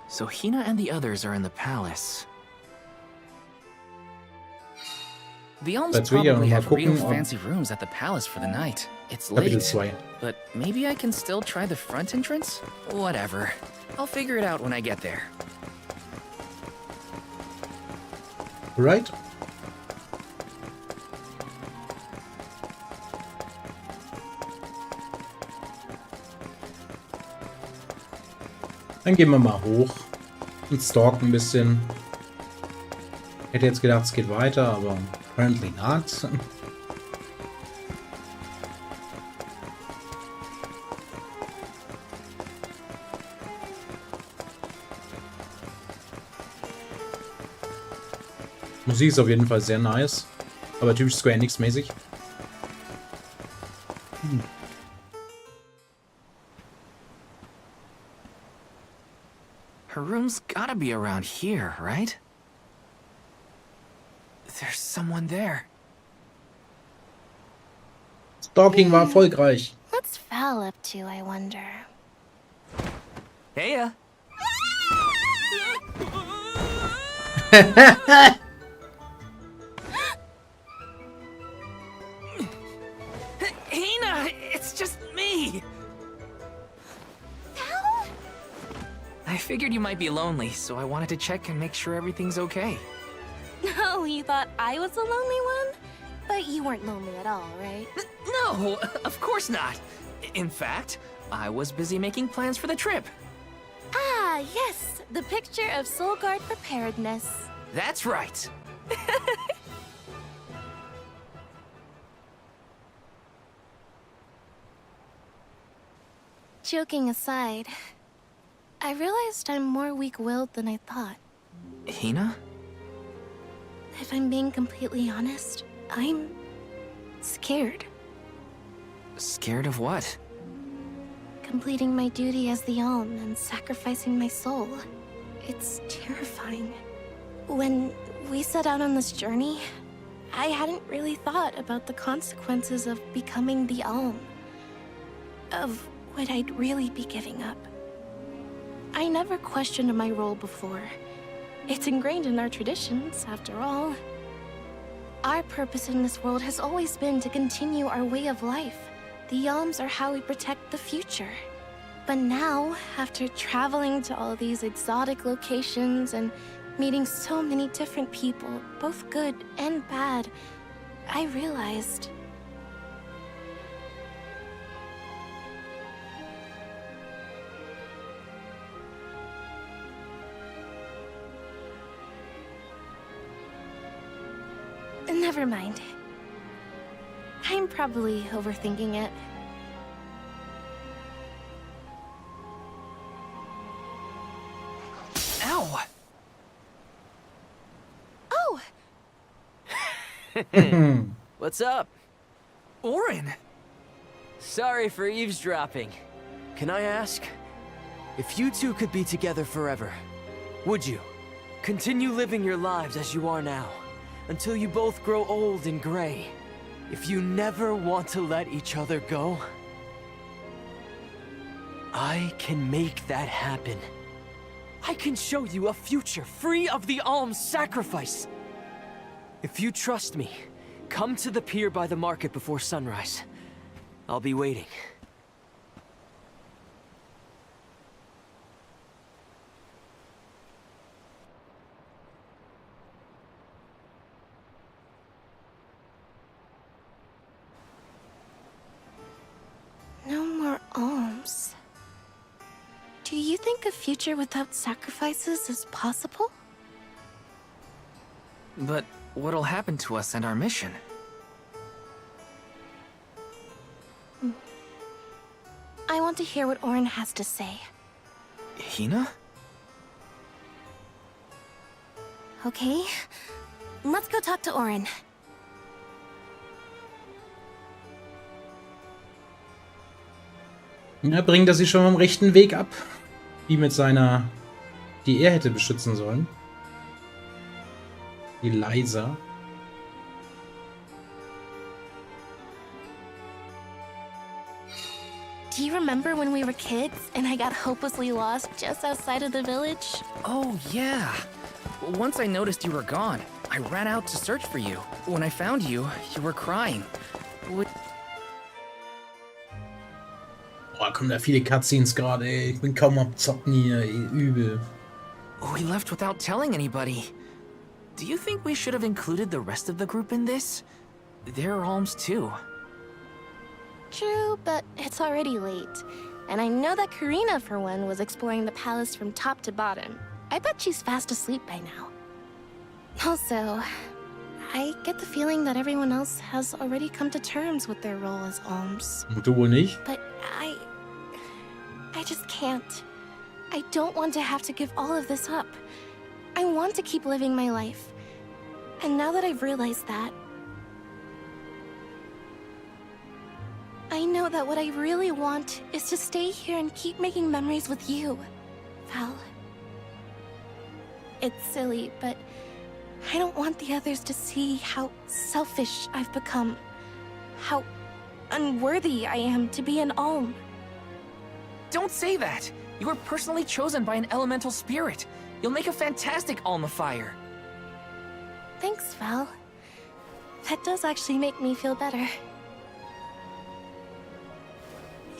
So Hina and the others are in the palace. The Alms Jetzt will ich ja noch probably mal have real gucken, ob fancy rooms at the palace for the night. It's Kapitel late, 2. but maybe I can still try the front entrance? Whatever. I'll figure it out when I get there. Right? Dann gehen wir mal hoch und stalken ein bisschen. Hätte jetzt gedacht, es geht weiter, aber apparently not. Musik ist auf jeden Fall sehr nice, aber typisch Square Enix mäßig. Her room's gotta be around here, right? There's someone there. Stalking war erfolgreich. What's Val up to, I wonder? Heya! Hina, it's just me. Val? I figured you might be lonely, so I wanted to check and make sure everything's okay. No, you thought I was the lonely one? But you weren't lonely at all, right? No, of course not. In fact, I was busy making plans for the trip. Ah, yes, the picture of Soul Guard preparedness. That's right. Joking aside, I realized I'm more weak-willed than I thought. Hina? If I'm being completely honest, I'm scared. Scared of what? Completing my duty as the Alm and sacrificing my soul. It's terrifying. When we set out on this journey, I hadn't really thought about the consequences of becoming the Alm. Of what I'd really be giving up. I never questioned my role before. It's ingrained in our traditions, after all. Our purpose in this world has always been to continue our way of life. The Alms are how we protect the future. But now, after traveling to all these exotic locations and meeting so many different people, both good and bad, I realized... Never mind. I'm probably overthinking it. Ow! Oh! What's up? Orin! Sorry for eavesdropping. Can I ask? If you two could be together forever, would you? Continue living your lives as you are now, until you both grow old and gray. If you never want to let each other go, I can make that happen. I can show you a future free of the Alm's sacrifice. If you trust me, come to the pier by the market before sunrise. I'll be waiting. think a future without sacrifices is possible? But what'll happen to us and our mission? I want to hear what Orin has to say. Hina? Okay, let's go talk to Orin. Ja, bringt er sie schon vom rechten Weg ab. Die mit seiner... die er hätte beschützen sollen. Die Liza. Do you remember when we were kids and I got hopelessly lost just outside of the village? Oh, yeah. Once I noticed you were gone, I ran out to search for you. When I found you, you were crying. Boah, kommen da viele Cutscenes gerade, ey. Ich bin kaum am Zocken hier, ey. Übel. We left without telling anybody. Do you think we should have included the rest of the group in this? They're alms too. True, but it's already late. And I know that Karina, for one, was exploring the palace from top to bottom. I bet she's fast asleep by now. Also, I get the feeling that everyone else has already come to terms with their role as alms. Du wohl nicht? But I just can't. I don't want to have to give all of this up. I want to keep living my life. And now that I've realized that, I know that what I really want is to stay here and keep making memories with you, Val. It's silly, but I don't want the others to see how selfish I've become. How unworthy I am to be an alm. Don't say that! You were personally chosen by an elemental spirit. You'll make a fantastic alma fire. Thanks, Val. That does actually make me feel better.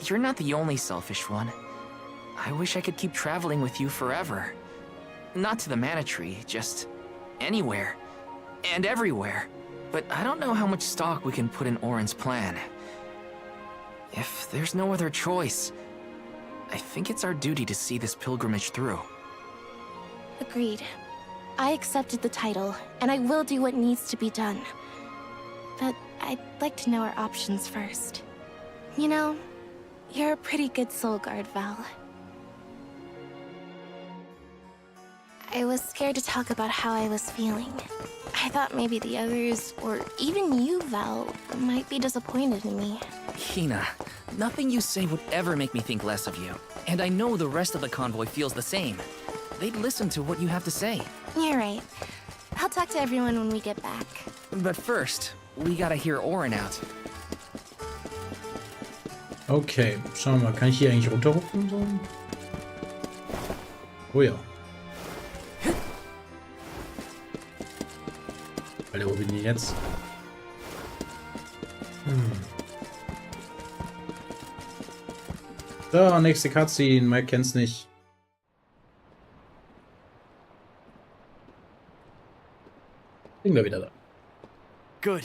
You're not the only selfish one. I wish I could keep traveling with you forever. Not to the Mana Tree, just anywhere. And everywhere. But I don't know how much stock we can put in Orin's plan. If there's no other choice, I think it's our duty to see this pilgrimage through. Agreed. I accepted the title, and I will do what needs to be done. But I'd like to know our options first. You know, you're a pretty good soul guard, Val. I was scared to talk about how I was feeling. I thought maybe the others, or even you, Val, might be disappointed in me. Hina, nothing you say would ever make me think less of you. And I know the rest of the convoy feels the same. They'd listen to what you have to say. You're right. I'll talk to everyone when we get back. But first, we gotta hear Orin out. Okay, schauen wir mal. Kann ich hier eigentlich runterrufen? So? Oh ja. Alter, wo bin ich jetzt? So, nächste Cutscene. Mike kennt's nicht. Bin wir wieder da. Good.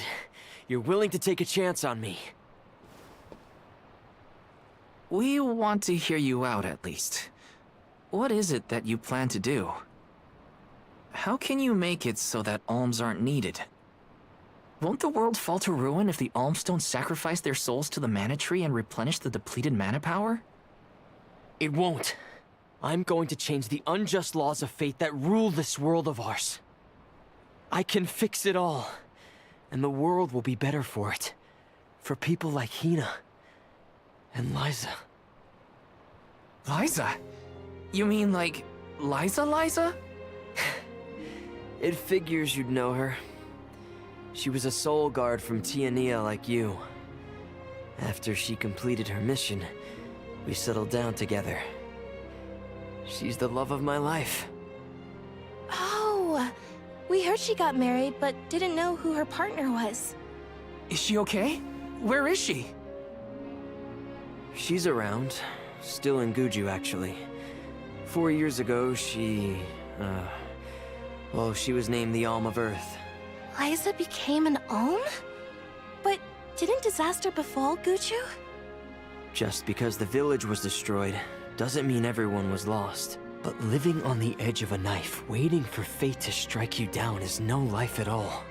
You're willing to take a chance on me. We want to hear you out, at least. What is it that you plan to do? How can you make it so that alms aren't needed? Won't the world fall to ruin if the alms don't sacrifice their souls to the Mana Tree and replenish the depleted mana power? It won't. I'm going to change the unjust laws of fate that rule this world of ours. I can fix it all, and the world will be better for it. For people like Hina and Liza. Liza? You mean like Liza? It figures you'd know her. She was a soul guard from Tiania like you. After she completed her mission, we settled down together. She's the love of my life. Oh, we heard she got married, but didn't know who her partner was. Is she okay? Where is she? She's around. Still in Guju, actually. 4 years ago, she was named the Alm of Earth. Liza became an alm? But didn't disaster befall Guju? Just because the village was destroyed doesn't mean everyone was lost. But living on the edge of a knife, waiting for fate to strike you down is no life at all.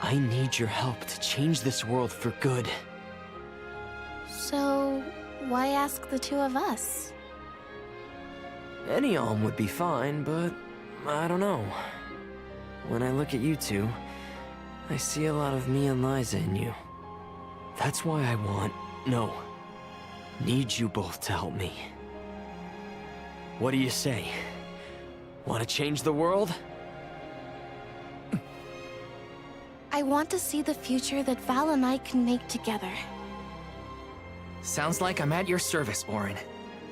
I need your help to change this world for good. So, why ask the two of us? Any alm would be fine, but I don't know. When I look at you two, I see a lot of me and Liza in you. That's why I need you both to help me. What do you say? Want to change the world? I want to see the future that Val and I can make together. Sounds like I'm at your service, Orin.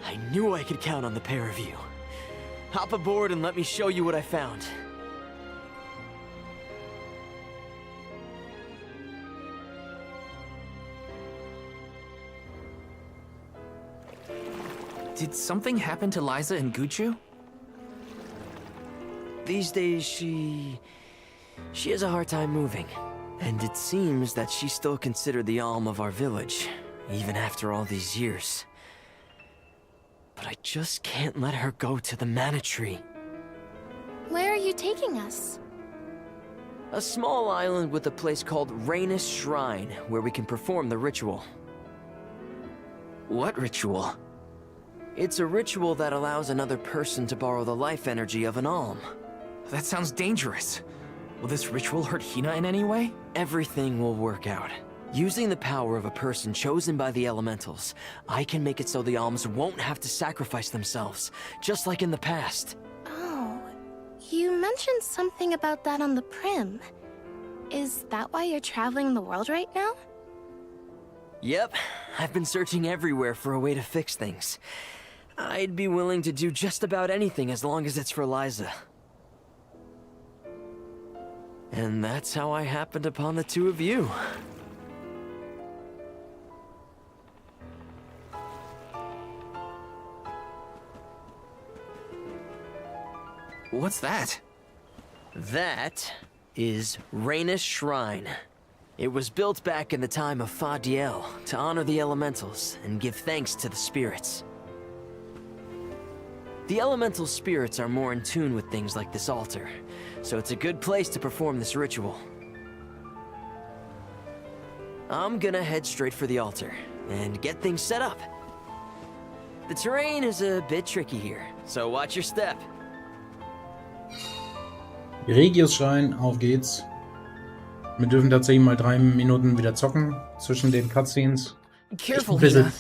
I knew I could count on the pair of you. Hop aboard and let me show you what I found. Did something happen to Liza and Guchu? These days, she has a hard time moving. And it seems that she's still considered the alm of our village, even after all these years. But I just can't let her go to the Mana Tree. Where are you taking us? A small island with a place called Rhaenys Shrine, where we can perform the ritual. What ritual? It's a ritual that allows another person to borrow the life energy of an alm. That sounds dangerous. Will this ritual hurt Hina in any way? Everything will work out. Using the power of a person chosen by the elementals, I can make it so the alms won't have to sacrifice themselves, just like in the past. Oh, you mentioned something about that on the Prim. Is that why you're traveling the world right now? Yep, I've been searching everywhere for a way to fix things. I'd be willing to do just about anything as long as it's for Liza. And that's how I happened upon the two of you. What's that? That is Rhaenys Shrine. It was built back in the time of Fadiel to honor the elementals and give thanks to the spirits. The elemental spirits are more in tune with things like this altar, so it's a good place to perform this ritual. I'm gonna head straight for the altar and get things set up. The terrain is a bit tricky here, so watch your step. Regius-Schrein, auf geht's. Wir dürfen tatsächlich mal 3 Minuten wieder zocken zwischen den Cutscenes. Careful, Das Hina.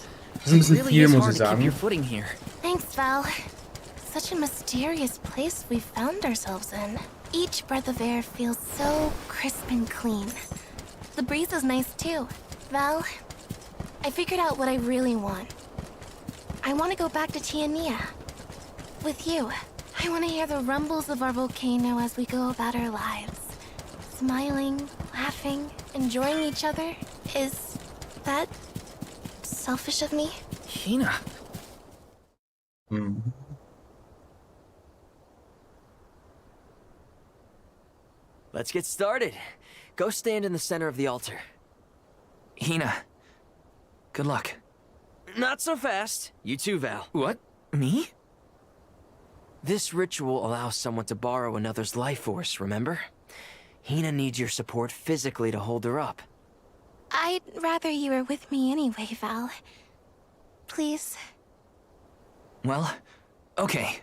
ist ein bisschen viel, muss ich sagen. Thanks, Val. Such a mysterious place we've found ourselves in. Each breath of air feels so crisp and clean. The breeze is nice too. Val, I figured out what I really want. I want to go back to Tiania. With you. I want to hear the rumbles of our volcano as we go about our lives. Smiling, laughing, enjoying each other. Is that selfish of me? Hina. Let's get started. Go stand in the center of the altar. Hina. Good luck. Not so fast. You too, Val. What? Me? This ritual allows someone to borrow another's life force, remember? Hina needs your support physically to hold her up. I'd rather you were with me anyway, Val. Please. Well, okay.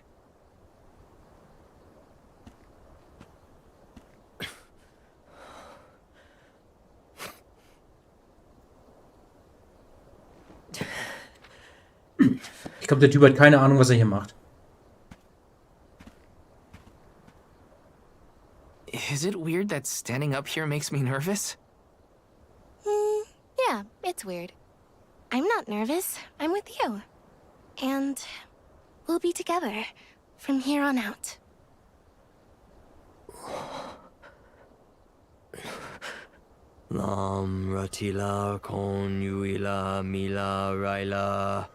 Ich glaube, der Typ hat keine Ahnung, was er hier macht. Is it weird that standing up here makes me nervous? Yeah, it's weird. I'm not nervous. I'm with you. And we'll be together from here on out. Lam ratila kon yuila mila raila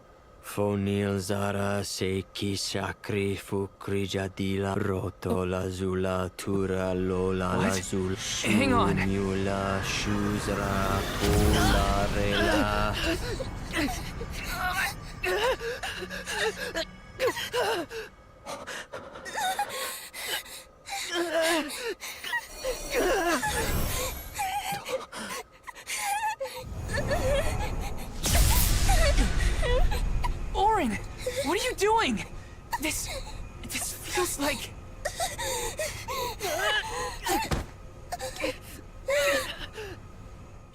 fonil zara seki shakri fukri jadila roto lazula tura lola lazul Hang on. Mula shuzra pula rela. Orin, what are you doing? This feels like...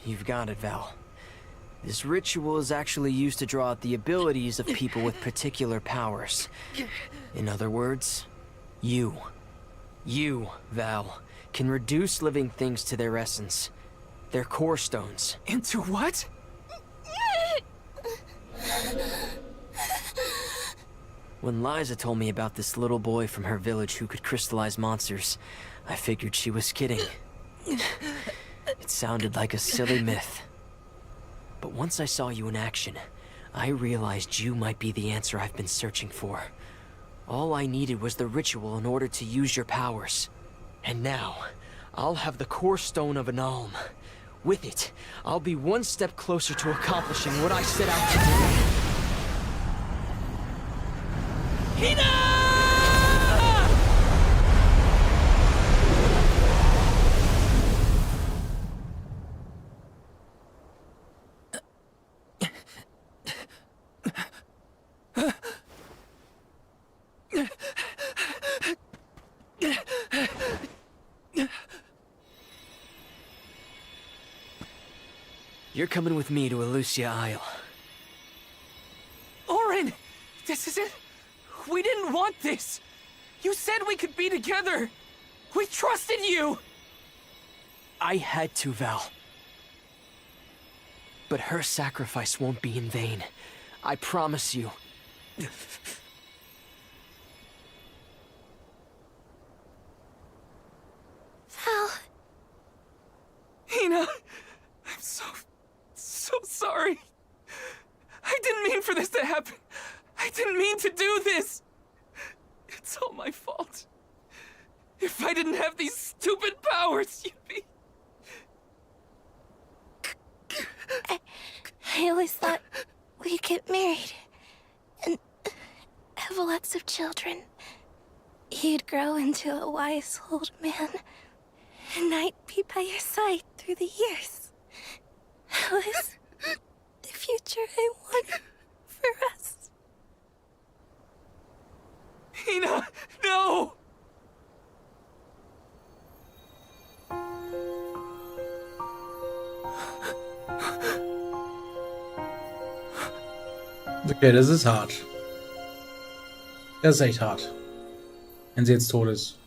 You've got it, Val. This ritual is actually used to draw out the abilities of people with particular powers. In other words, you, Val, can reduce living things to their essence, their core stones. Into what? When Liza told me about this little boy from her village who could crystallize monsters, I figured she was kidding. It sounded like a silly myth. But once I saw you in action, I realized you might be the answer I've been searching for. All I needed was the ritual in order to use your powers. And now, I'll have the core stone of an alm. With it, I'll be one step closer to accomplishing what I set out to do. Hina! You're coming with me to Elusia Isle. Orin! This isn't... We didn't want this! You said we could be together! We trusted you! I had to, Val. But her sacrifice won't be in vain. I promise you. Val. Hina, I'm so sorry. I didn't mean for this to happen. I didn't mean to do this. It's all my fault. If I didn't have these stupid powers, you'd be... I always thought we'd get married and have lots of children. You'd grow into a wise old man, and I'd be by your side through the years. That was the future I wanted for us. Hina, no! Okay, das ist hart. Das ist echt hart. Wenn sie jetzt tot ist.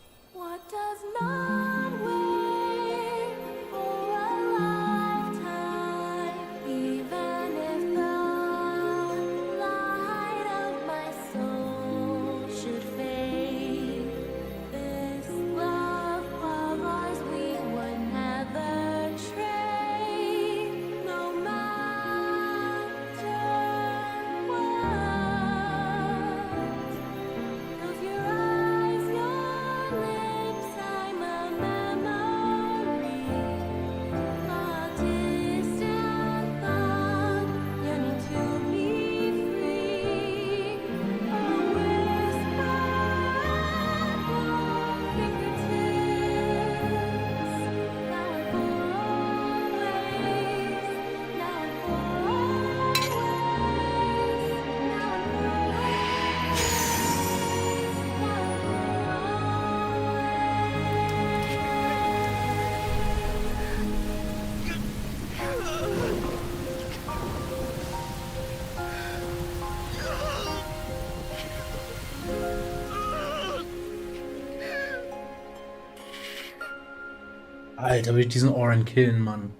Alter, will ich diesen Oren killen, Mann.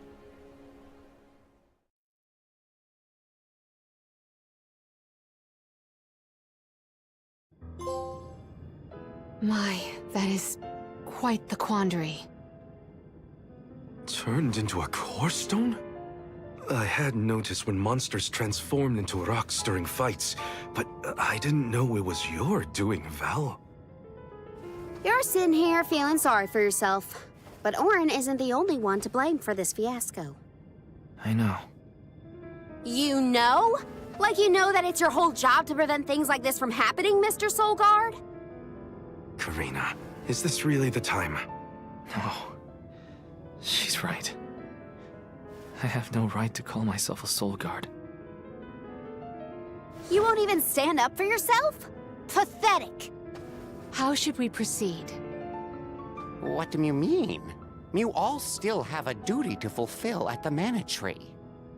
My, that is quite the quandary. Turned into a core stone? I had noticed when monsters transformed into rocks during fights, but I didn't know it was your doing, Val. You're sitting here feeling sorry for yourself. But Orin isn't the only one to blame for this fiasco. I know. You know? Like you know that it's your whole job to prevent things like this from happening, Mr. Soulguard? Karina, is this really the time? No. She's right. I have no right to call myself a soul guard. You won't even stand up for yourself? Pathetic. How should we proceed? What do you mean? You all still have a duty to fulfill at the Mana Tree.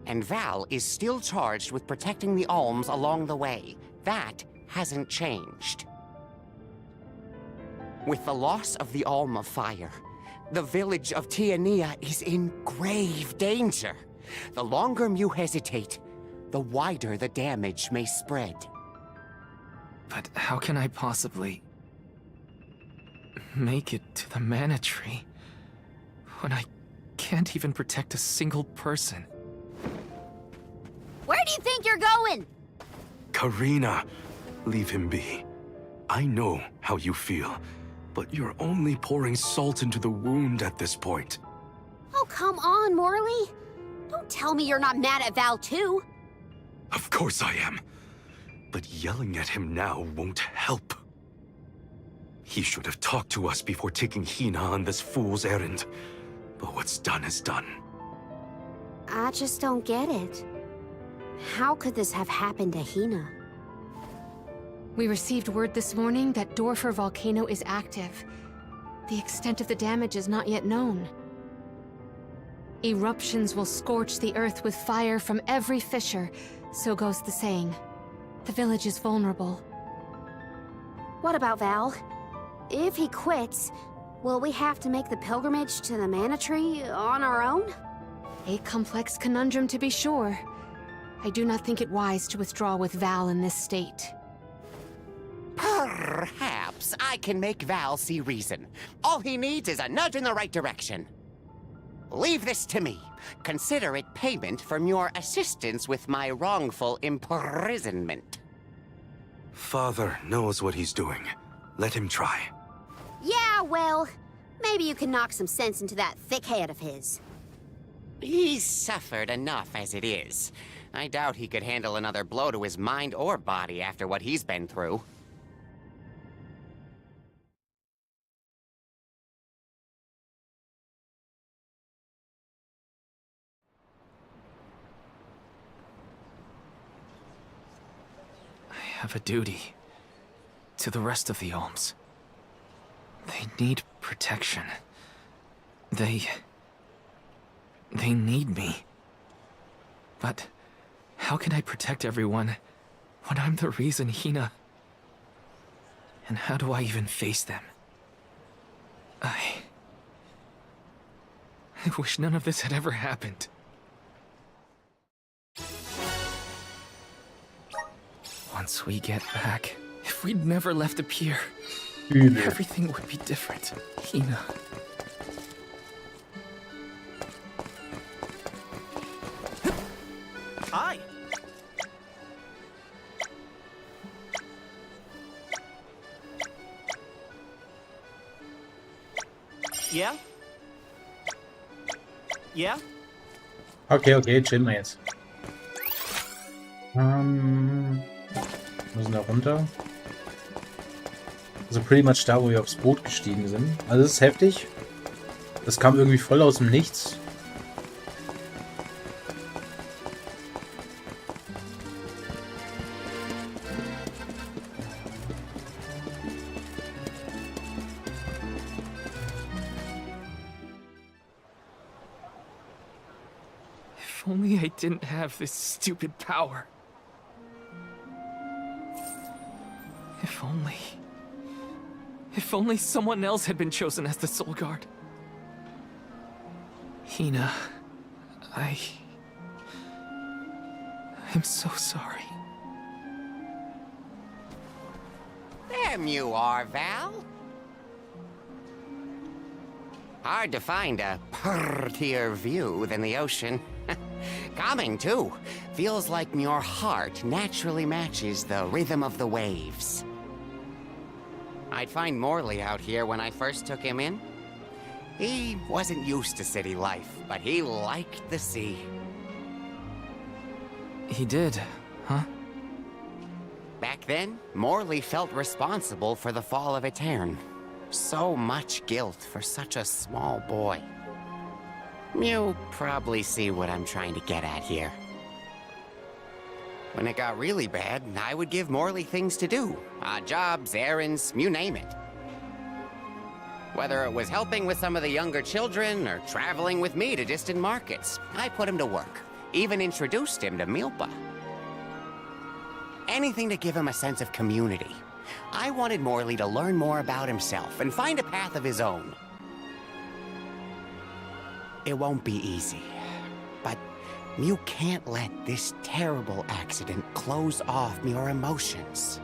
And Val is still charged with protecting the alms along the way. That hasn't changed. With the loss of the Alm of Fire, the village of Tiania is in grave danger. The longer you hesitate, the wider the damage may spread. But how can I possibly make it to the Mana Tree when I can't even protect a single person? Where do you think you're going? Karina, leave him be. I know how you feel, but you're only pouring salt into the wound at this point. Oh, come on, Morley. Don't tell me you're not mad at Val, too. Of course I am. But yelling at him now won't help. He should have talked to us before taking Hina on this fool's errand. But what's done is done. I just don't get it. How could this have happened to Hina? We received word this morning that Dorfer volcano is active. The extent of the damage is not yet known. Eruptions will scorch the earth with fire from every fissure, so goes the saying. The village is vulnerable. What about Val? If he quits, will we have to make the pilgrimage to the Mana Tree on our own? A complex conundrum to be sure. I do not think it wise to withdraw with Val in this state. Perhaps I can make Val see reason. All he needs is a nudge in the right direction. Leave this to me. Consider it payment from your assistance with my wrongful imprisonment. Father knows what he's doing. Let him try. Yeah, well, maybe you can knock some sense into that thick head of his. He's suffered enough as it is. I doubt he could handle another blow to his mind or body after what he's been through. I have a duty to the rest of the alms. They need protection. They need me. But how can I protect everyone when I'm the reason Hina... And how do I even face them? I wish none of this had ever happened. Once we get back, if we'd never left the pier, everything would be different. Hina. Hi. Yeah? Yeah? Okay, chillen wir jetzt. Müssen da runter. Also pretty much da, wo wir aufs Boot gestiegen sind. Also das ist heftig. Das kam irgendwie voll aus dem Nichts. If only I didn't have this stupid power. If only someone else had been chosen as the Soul Guard. Hina, I'm so sorry. There you are, Val. Hard to find a prettier view than the ocean. Calming, too. Feels like your heart naturally matches the rhythm of the waves. I'd find Morley out here when I first took him in. He wasn't used to city life, but he liked the sea. He did, huh? Back then, Morley felt responsible for the fall of Etern. So much guilt for such a small boy. You probably see what I'm trying to get at here. When it got really bad, I would give Morley things to do. Jobs, errands, you name it. Whether it was helping with some of the younger children or traveling with me to distant markets, I put him to work. Even introduced him to Milpa. Anything to give him a sense of community. I wanted Morley to learn more about himself and find a path of his own. It won't be easy, but you can't let this terrible accident close off your emotions.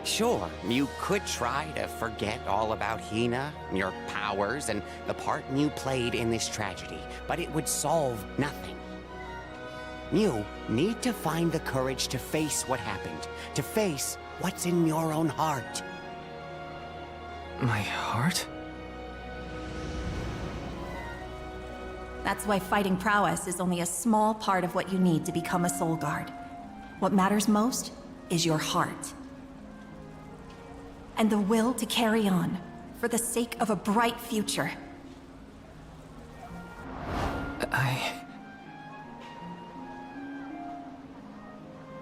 Sure, you could try to forget all about Hina, your powers, and the part you played in this tragedy, but it would solve nothing. You need to find the courage to face what happened, to face what's in your own heart. My heart? That's why fighting prowess is only a small part of what you need to become a soul guard. What matters most is your heart. And the will to carry on, for the sake of a bright future.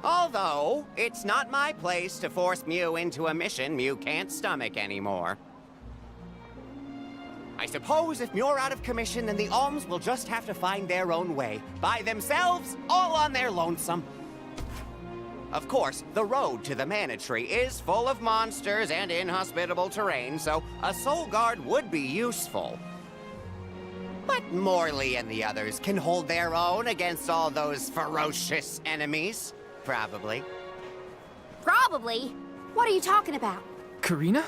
Although, it's not my place to force Mew into a mission Mew can't stomach anymore. I suppose if Muir out of commission, then the Alms will just have to find their own way. By themselves, all on their lonesome. Of course, the road to the Mana Tree is full of monsters and inhospitable terrain, so a soul guard would be useful. But Morley and the others can hold their own against all those ferocious enemies. Probably. Probably? What are you talking about? Karina?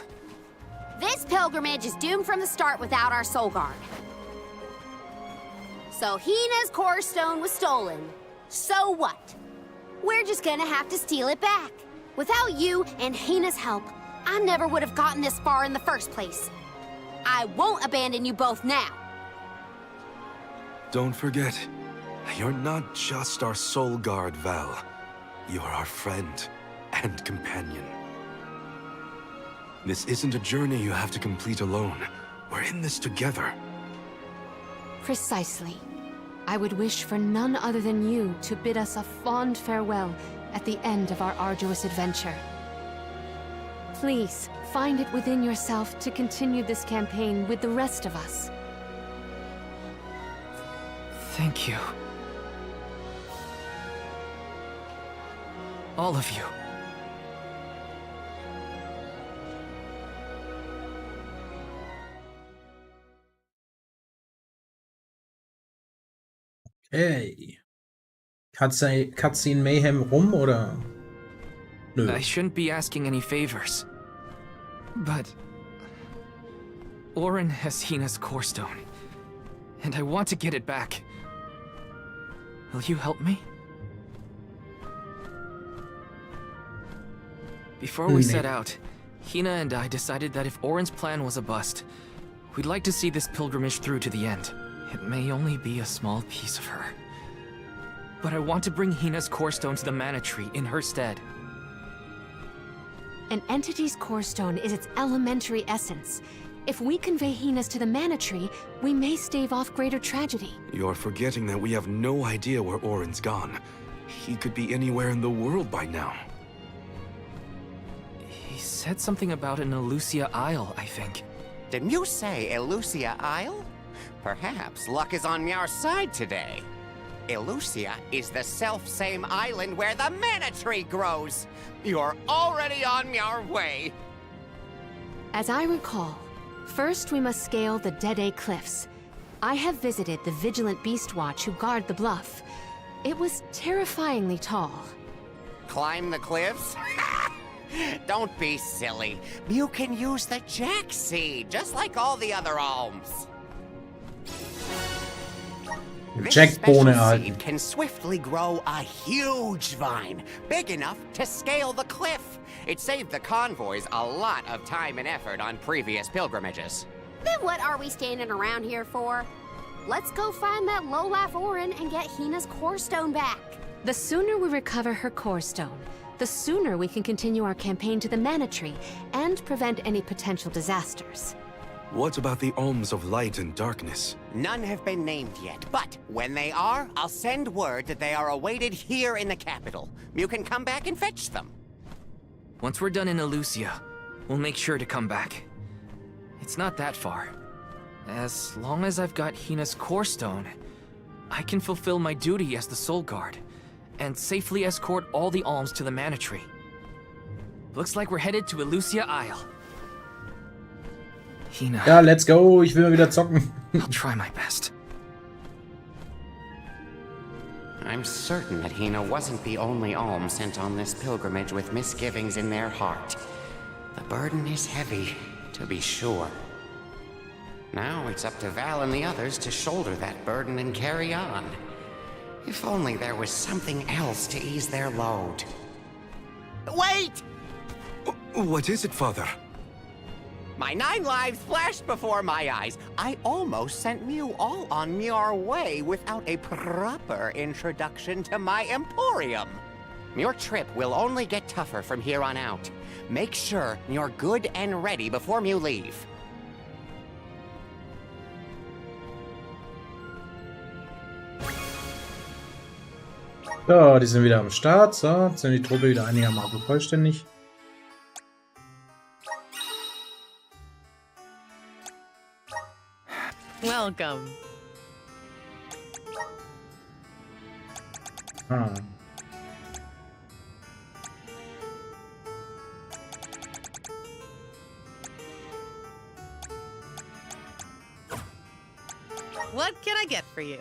This pilgrimage is doomed from the start without our soul guard. So Hina's core stone was stolen. So what? We're just gonna have to steal it back. Without you and Hina's help, I never would have gotten this far in the first place. I won't abandon you both now. Don't forget, you're not just our soul guard, Val. You're our friend and companion. This isn't a journey you have to complete alone. We're in this together. Precisely. I would wish for none other than you to bid us a fond farewell at the end of our arduous adventure. Please, find it within yourself to continue this campaign with the rest of us. Thank you. All of you. Okay. Cutscene Mayhem rum, oder? Nö. I shouldn't be asking any favors. But Orin has Hina's core stone, and I want to get it back. Will you help me? Before we set out, Hina and I decided that if Orin's plan was a bust, we'd like to see this pilgrimage through to the end. It may only be a small piece of her, but I want to bring Hina's core stone to the Mana Tree in her stead. An entity's core stone is its elementary essence. If we convey Hina's to the Mana Tree, we may stave off greater tragedy. You're forgetting that we have no idea where Orin's gone. He could be anywhere in the world by now. He said something about an Elusia Isle, I think. Didn't you say Elusia Isle? Perhaps luck is on our side today. Elusia is the self-same island where the Mana Tree grows. You're already on your way. As I recall, first we must scale the Dead Cliffs. I have visited the Vigilant Beast Watch who guard the bluff. It was terrifyingly tall. Climb the cliffs? Don't be silly. You can use the Jack Seed, just like all the other alms. This Jackbohne special erhalten. seed can swiftly grow a huge vine, big enough to scale the cliff. It saved the convoys a lot of time and effort on previous pilgrimages. Then what are we standing around here for? Let's go find that lowlife Orin and get Hina's core stone back. The sooner we recover her core stone, the sooner we can continue our campaign to the Mana Tree and prevent any potential disasters. What about the alms of light and darkness? None have been named yet, but when they are, I'll send word that they are awaited here in the capital. You can come back and fetch them. Once we're done in Elusia, we'll make sure to come back. It's not that far. As long as I've got Hina's core stone, I can fulfill my duty as the Soul Guard, and safely escort all the alms to the Mana Tree. Looks like we're headed to Elusia Isle. Hina. Ja, let's go. Ich will mal wieder zocken. I'll try my best. I'm certain that Hina wasn't the only alm sent on this pilgrimage with misgivings in their heart. The burden is heavy, to be sure. Now it's up to Val and the others to shoulder that burden and carry on. If only there was something else to ease their load. Wait! What is it, Father? My 9 lives flashed before my eyes. I almost sent Mew all on your way without a proper introduction to my emporium. Your trip will only get tougher from here on out. Make sure you're good and ready before you leave. So, die sind wieder am Start. So, jetzt sind die Truppe wieder einigermaßen vollständig. Welcome. Ah. What can I get for you?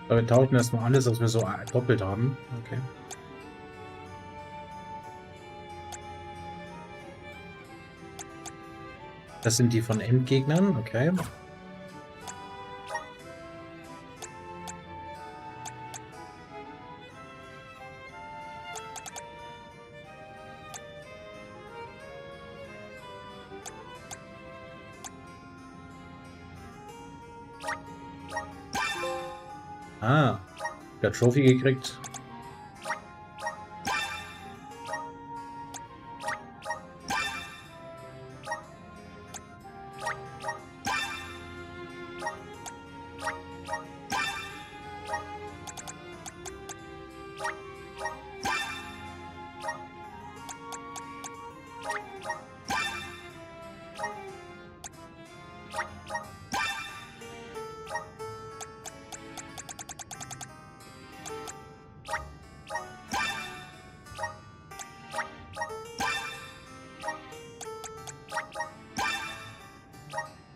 Aber wir tauschen erstmal alles, was wir so doppelt haben. Okay. Das sind die von Endgegnern, okay. Ah, der Trophy gekriegt.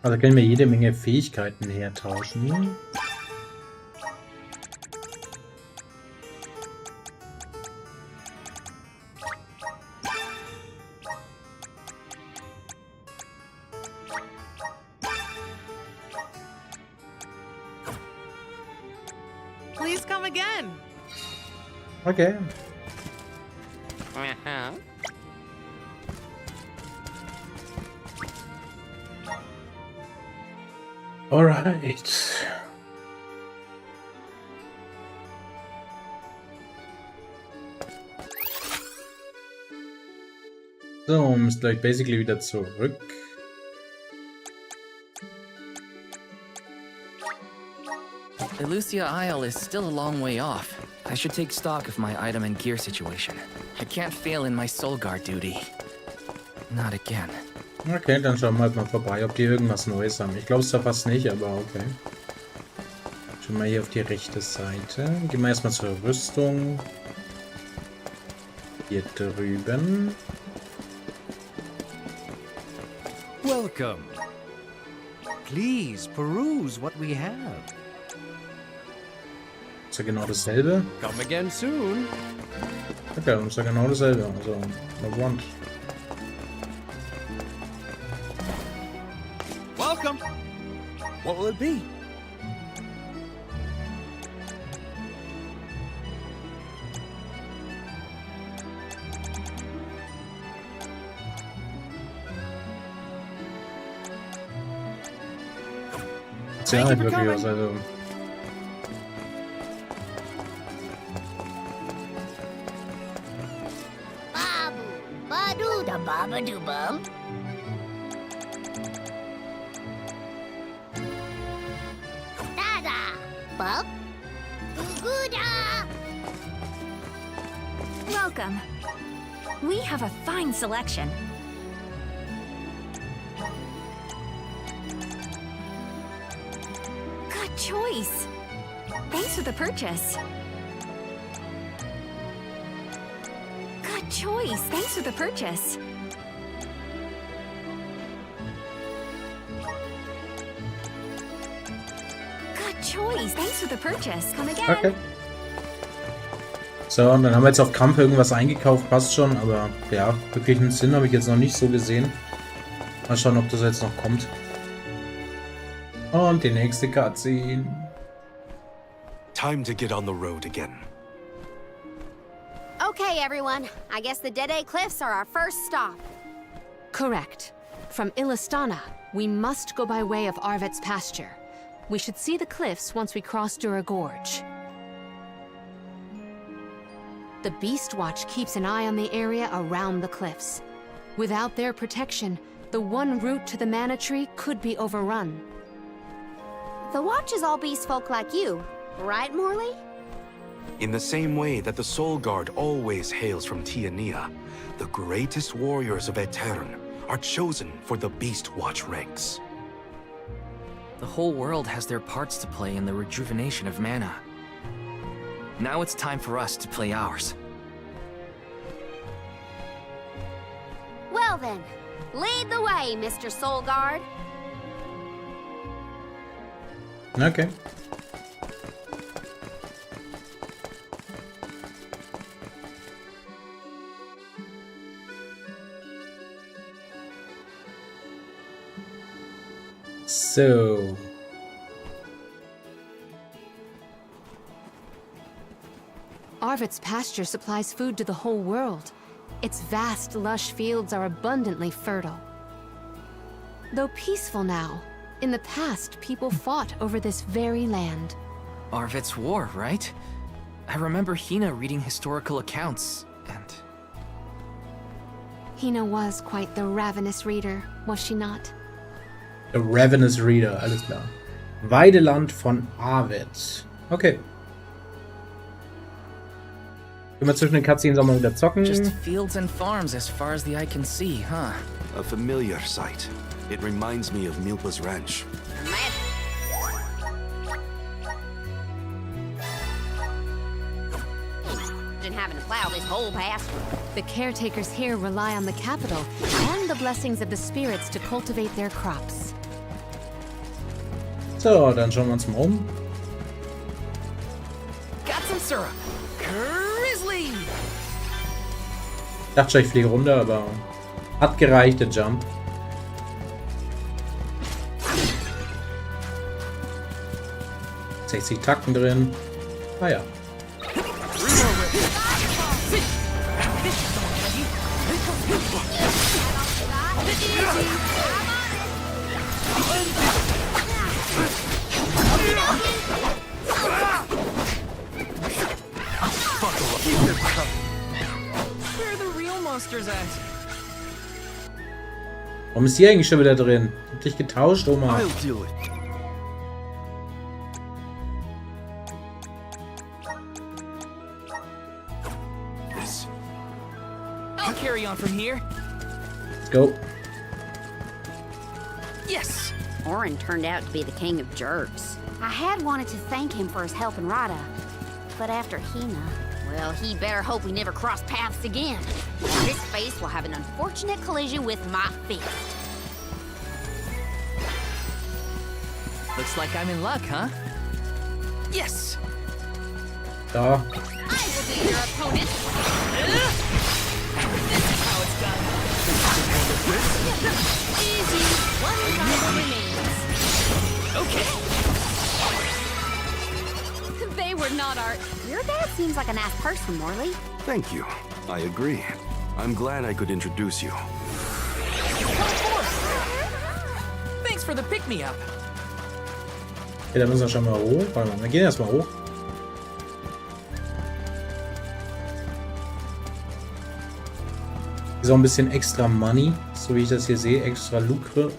Also können wir jede Menge Fähigkeiten hertauschen. Please come again. Okay. Alright. So, müsst gleich basically wieder zurück. Elusia Isle is still a long way off. I should take stock of my item and gear situation. I can't fail in my Soul Guard duty. Not again. Okay, dann schauen wir halt mal vorbei, ob die irgendwas Neues haben. Ich glaube es da fast nicht, aber okay. Schauen wir hier auf die rechte Seite. Gehen wir erstmal zur Rüstung. Hier drüben. Welcome. Please peruse what we have. Ist ja genau dasselbe. Come again soon. Okay, ist ja genau dasselbe. Also, no want. Welcome. What will it be? ja halt wirklich was, also. Babu, badu da babadu bum. Dada, bub, guguda. Welcome. We have a fine selection. Good choice. Thanks for the purchase. Good choice. Thanks for the purchase. Good choice. Thanks for the purchase. Come again. Okay. So, und dann haben wir jetzt auf Kampf irgendwas eingekauft, passt schon, aber ja, wirklich einen Sinn habe ich jetzt noch nicht so gesehen. Mal schauen, ob das jetzt noch kommt. Und die nächste Cutscene. Time to get on the road again. Okay, everyone. I guess the Dede Cliffs are our first stop. Correct. From Illistana, we must go by way of Arvet's pasture. We should see the cliffs once we cross Dura Gorge. The Beast Watch keeps an eye on the area around the cliffs. Without their protection, the one route to the Mana Tree could be overrun. The Watch is all beast folk like you, right, Morley? In the same way that the Soul Guard always hails from Tiania, the greatest warriors of Aetern are chosen for the Beast Watch ranks. The whole world has their parts to play in the rejuvenation of mana. Now it's time for us to play ours. Well then, lead the way, Mr. Soul Guard. Okay. So. Arvet's pasture supplies food to the whole world. Its vast, lush fields are abundantly fertile. Though peaceful now, in the past people fought over this very land. Arvet's war, right? I remember Hina reading historical accounts, and... Hina was quite the ravenous reader, was she not? The Ravenous Reader, alles klar. Weideland von Arvet. Okay. Immer zwischen den Cutscenes auch mal wieder zocken. Just fields and farms as far as the eye can see, huh? A familiar sight. It reminds me of Milpa's ranch. Imagine having to plow this whole pasture. The caretakers here rely on the capital and the blessings of the spirits to cultivate their crops. So, dann schauen wir uns mal um. Got some syrup. Grizzly! Ich dachte schon, ich fliege runter, aber hat gereicht, der Jump. – 60 Takten drin. Ah ja. Where are the real monsters at? Warum ist hier eigentlich schon wieder drin? Hab dich getauscht, Oma. I'll carry on from here. Let's go. Yes! Orin turned out to be the king of jerks. I had wanted to thank him for his help in Rada, but after Hina, well, he better hope we never cross paths again. Or his face will have an unfortunate collision with my fist. Looks like I'm in luck, huh? Yes! Da. I will be your opponent. This is how it's done. Easy. One rival remains. Okay. They were not our... Your dad seems like a nice person, Morley. Thank you. I agree. I'm glad I could introduce you. Thanks for the pick-me-up. Okay, dann müssen wir schon mal hoch. Warte mal, wir gehen erstmal hoch. Ist auch ein bisschen extra Money, so wie ich das hier sehe. Extra Lucre.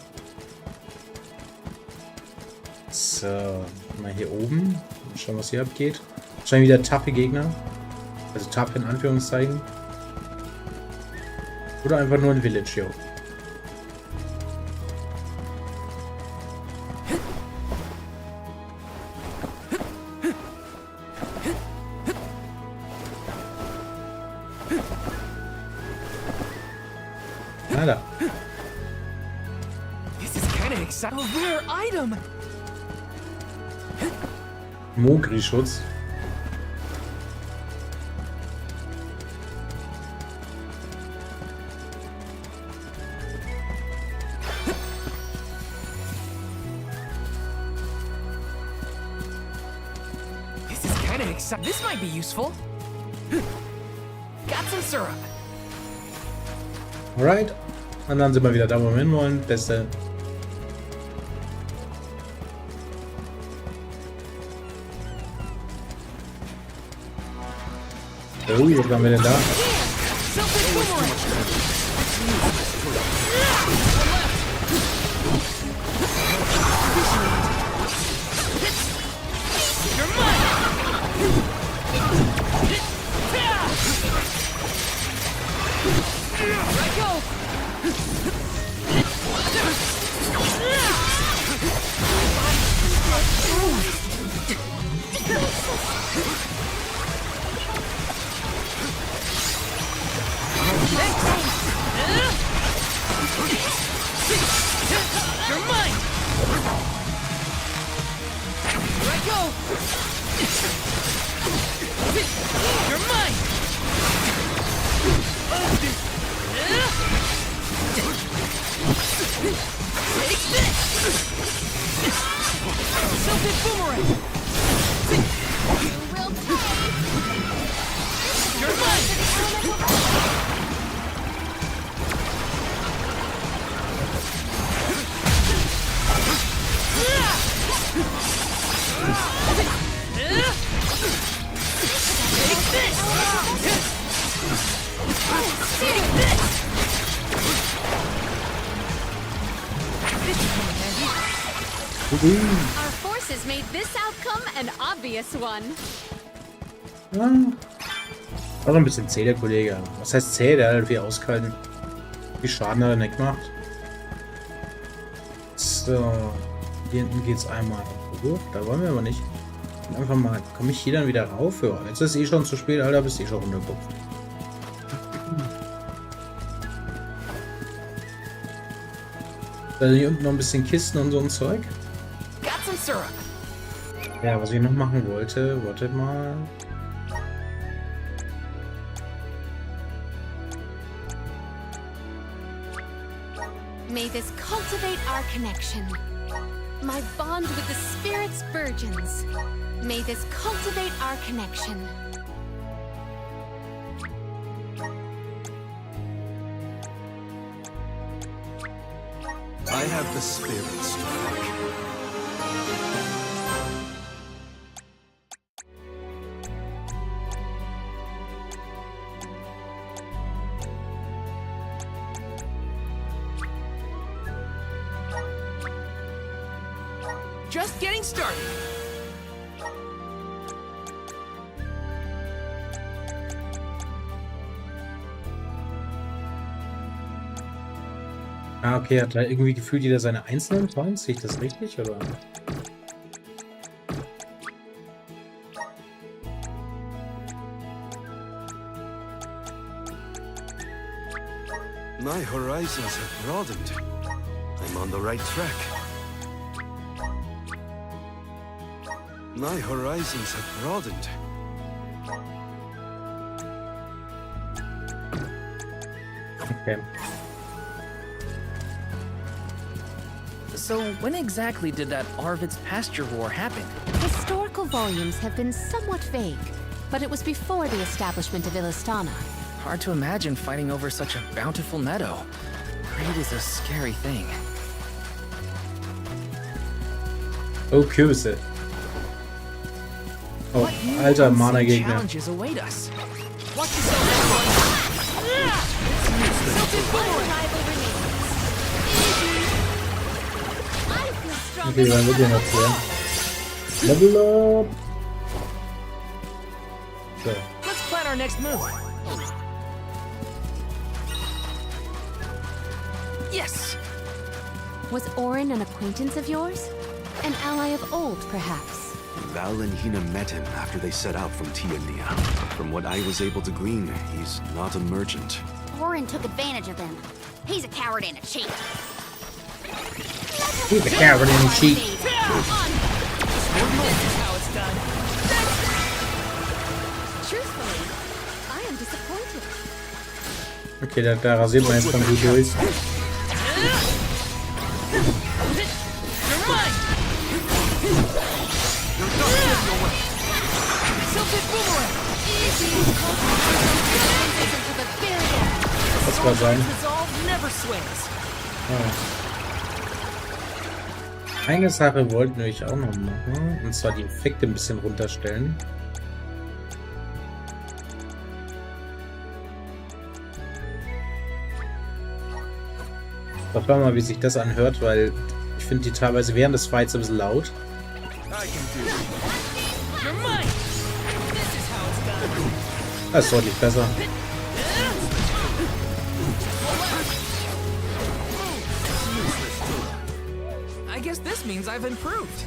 So, mal hier oben. Mal schauen, was hier abgeht. Wahrscheinlich wieder tappe Gegner. Also tappe in Anführungszeichen. Oder einfach nur ein Village, yo. Da. This is kind of exciting. A rare item. Mogri-Schutz. This is kind of exciting. This might be useful. Got some syrup. Alright. Und dann sind wir wieder da, wo wir hinwollen. Beste. Oh, was haben wir denn da? You're mine! Here I go! You're mine! Take this! Tilted boomerang! You will pay! You're mine! Our forces made this outcome an obvious one. Ja. Auch ein bisschen zäh, der Kollege. Was heißt zäh? Der hat halt viel ausgehalten. Wie Schaden hat er nicht gemacht. So. Hier hinten geht's einmal hoch. Da wollen wir aber nicht. Und einfach mal. Komme ich hier dann wieder rauf? Ja, jetzt ist eh schon zu spät, Alter. Bist eh schon runtergeguckt. Da sind hier unten noch ein bisschen Kisten und so ein Zeug. Ja, was ich noch machen wollte, wartet mal. May this cultivate our connection. My bond with the spirit's virgins. May this cultivate our connection. I have the spirits to thank. Just getting started. Ah, okay, hat da irgendwie gefühlt jeder seine einzelnen Points? Sehe ich das richtig, oder? My horizons have broadened. I'm on the right track. My horizons have broadened. Okay. So, when exactly did that Arvid's pasture war happen? Historical volumes have been somewhat vague, but it was before the establishment of Illistana. Hard to imagine fighting over such a bountiful meadow. Greed is a scary thing. Oh, Kürbisse. Oh, alter Mana-Gegner. Challenges await us. Watch Okay, dann wird ja noch schwer. Level up! So. Let's plan our next move. Yes! Was Orin an acquaintance of yours? An ally of old, perhaps? Val and Hina met him after they set out from Tiania. From what I was able to glean, he's not a merchant. Orin took advantage of them. He's a coward and a cheat. He's a coward and a cheat. This is how it's done. Truthfully, I am disappointed. Okay, da rasiert man jetzt mal gut durch. Das war sein. Eine Sache wollten wir euch auch noch machen, und zwar die Effekte ein bisschen runterstellen. Schauen wir mal, wie sich das anhört, weil ich finde die teilweise während des Fights ein bisschen laut. Das ist deutlich besser. I guess this means I've improved.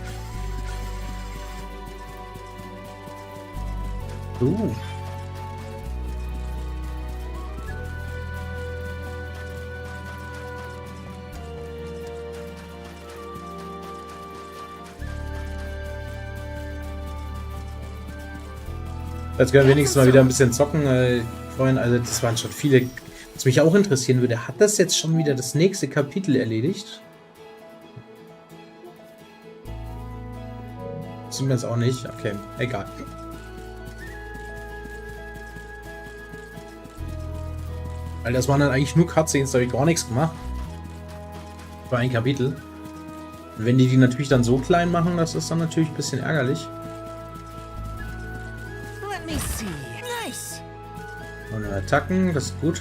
Jetzt können wir wenigstens mal wieder ein bisschen zocken, Freunde. Also das waren schon viele. Was mich auch interessieren würde, hat das jetzt schon wieder das nächste Kapitel erledigt? Sieht man es auch nicht? Okay, egal. Weil das waren dann eigentlich nur Cutscenes, da habe ich gar nichts gemacht. Für ein Kapitel. Und wenn die natürlich dann so klein machen, das ist dann natürlich ein bisschen ärgerlich. Let me see. Nice. Und Attacken, das ist gut.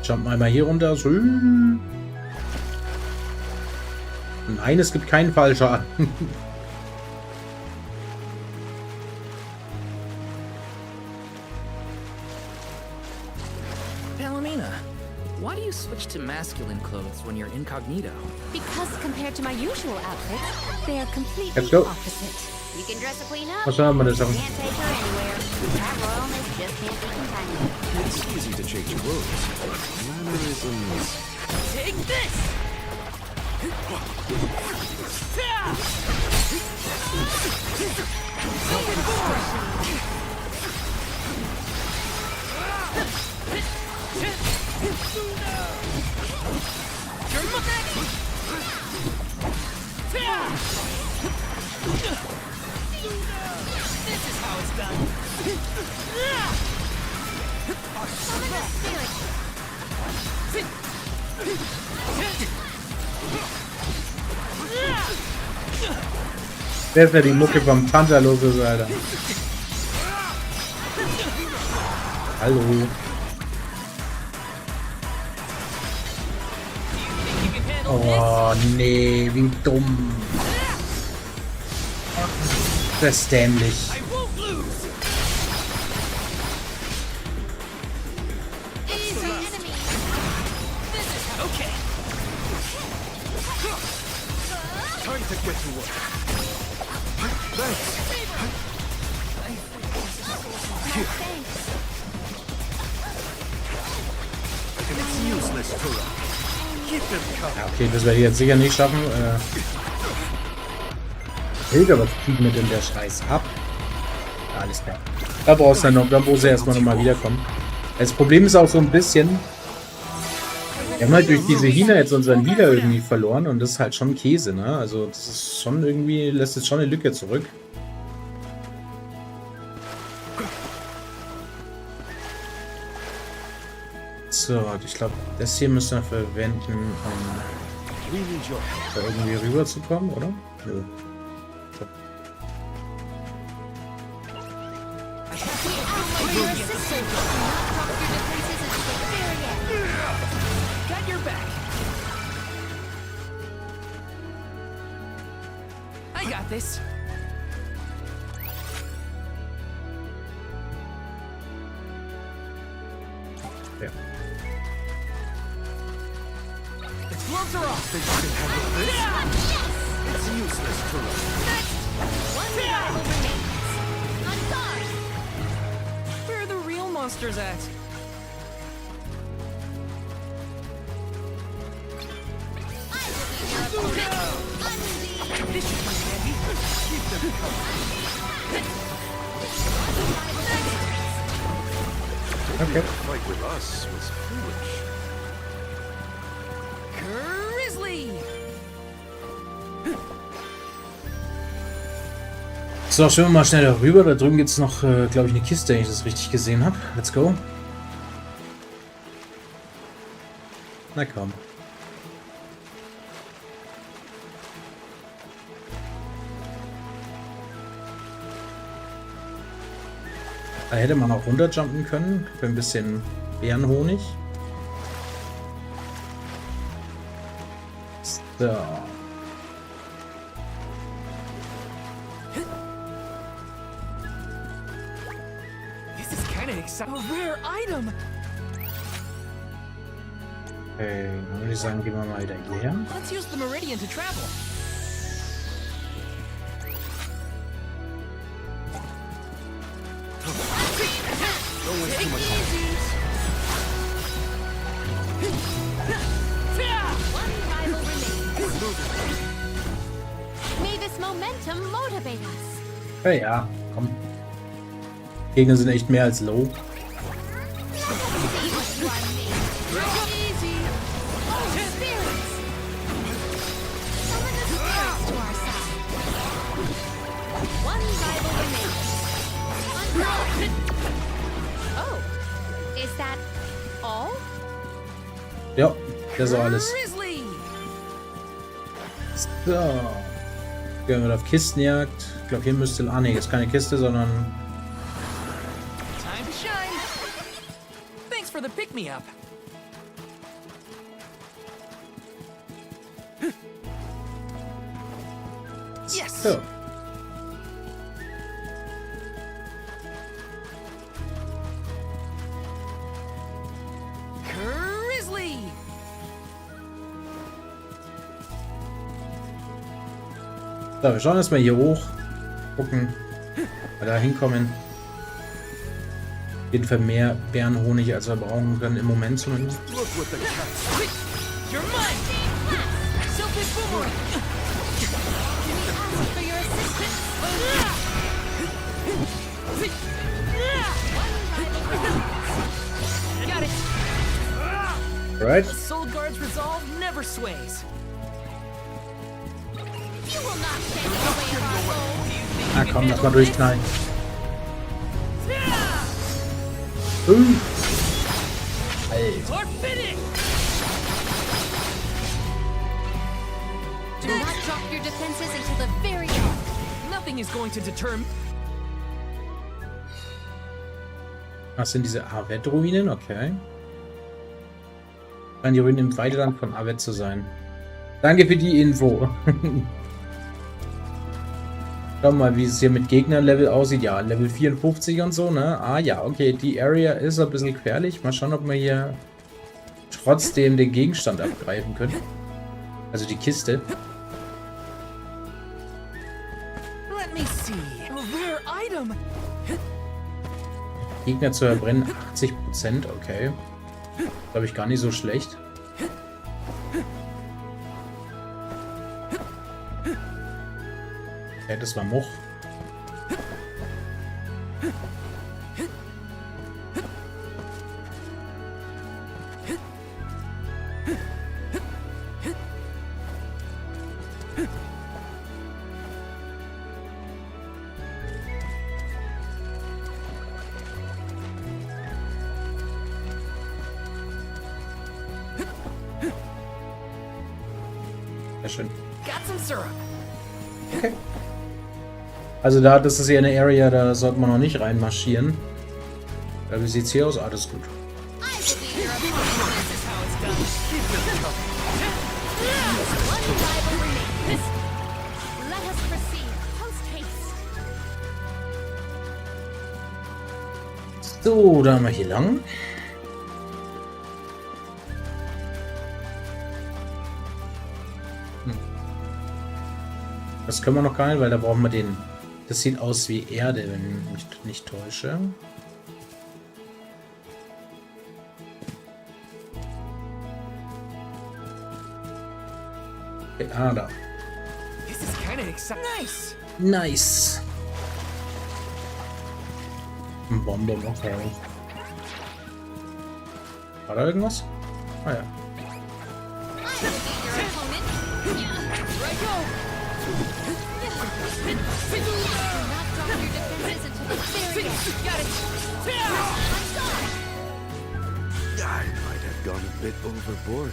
Jump einmal hier runter. So. Und eines gibt keinen Fallschaden. Palomina, why do you switch to masculine clothes when you're incognito? Because compared to my usual outfits, they are completely Let's go. opposite. You can dress a queen up. Was haben wir denn sagen? Can't take her anywhere. That royalness just can't be contained. It's easy to change clothes, but mannerisms... Take this! This is how it's done. Wer ist ja die Mucke vom Panther los ist, Alter? Hallo. Oh nee, wie dumm. Das ist dämlich. Ja, okay, das werde ich jetzt sicher nicht schaffen. Hilfe, was zieht mir denn der Scheiß ab? Ja, alles klar. Da brauchst du dann noch, da muss er erstmal nochmal wiederkommen. Das Problem ist auch so ein bisschen, Wir haben halt durch diese Hina jetzt unseren Leader irgendwie verloren und das ist halt schon Käse, ne? Also das ist schon irgendwie, lässt jetzt schon eine Lücke zurück. So, ich glaube, das hier müssen wir verwenden, um da irgendwie rüber zu kommen, oder? Nö. So. Got your back. I got this. Ja. Its gloves are off. It's useless to run. One rival remains. On guard. Where are the real monsters at? This should be handy. Keep them Okay. Fight with us was foolish. Grizzly! So, schwimmen wir mal schnell darüber. Da drüben gibt es noch, glaube ich, eine Kiste, wenn ich das richtig gesehen habe. Let's go. Na komm. Da hätte man auch runterjumpen können. Für ein bisschen Bärenhonig. So. This is kind of exciting. A rare item. Okay, dann würde ich sagen, gehen wir mal wieder hierher. Let's use the meridian to travel. One rival remains. May this momentum motivate us. Hey, ja, komm. Gegner sind echt mehr als low. Oh, is that all? Ja, das ist alles. Grizzly! So. Gehen wir auf Kistenjagd. Ich glaube, hier müsste... Ah, nee, ist keine Kiste, sondern... Time to shine. Thanks for the pick-me-up. Yes. So. Grizzly! So, wir schauen erstmal hier hoch. Gucken, ob wir da hinkommen. Auf jeden Fall mehr Bärenhonig, als wir brauchen können im Moment zumindest. You're mine! Silky boomerang! For your assistance. Got it! Right? The Soul Guard's resolve never sways. You will not stand in the way of our goal. Ah, komm, lass mal durchknallen. Alter. Or fitting! Do not drop your defenses until the very end. Nothing is going to deter me. Was sind diese Avet-Ruinen? Okay. Scheinen die Ruinen im Weideland von Avet zu sein. Danke für die Info. Schauen wir mal, wie es hier mit Gegnerlevel aussieht. Ja, Level 54 und so, ne? Ah ja, okay, die Area ist ein bisschen gefährlich. Mal schauen, ob wir hier trotzdem den Gegenstand abgreifen können. Also die Kiste. Let me see. A rare item. Gegner zu verbrennen, 80%, okay. Glaube ich gar nicht so schlecht. Okay, das war Moch. Sehr schön. Got some syrup. Okay. Also das ist ja eine Area, da sollte man noch nicht reinmarschieren. Wie sieht's hier aus? Alles gut. So, da haben wir hier lang. Das können wir noch gar nicht, weil da brauchen wir den. Das sieht aus wie Erde, wenn ich mich nicht täusche. Okay, da. This is kind of nice. Nice. Ein Bonbon, okay. War da irgendwas? Ah ja. I might have gone a bit overboard.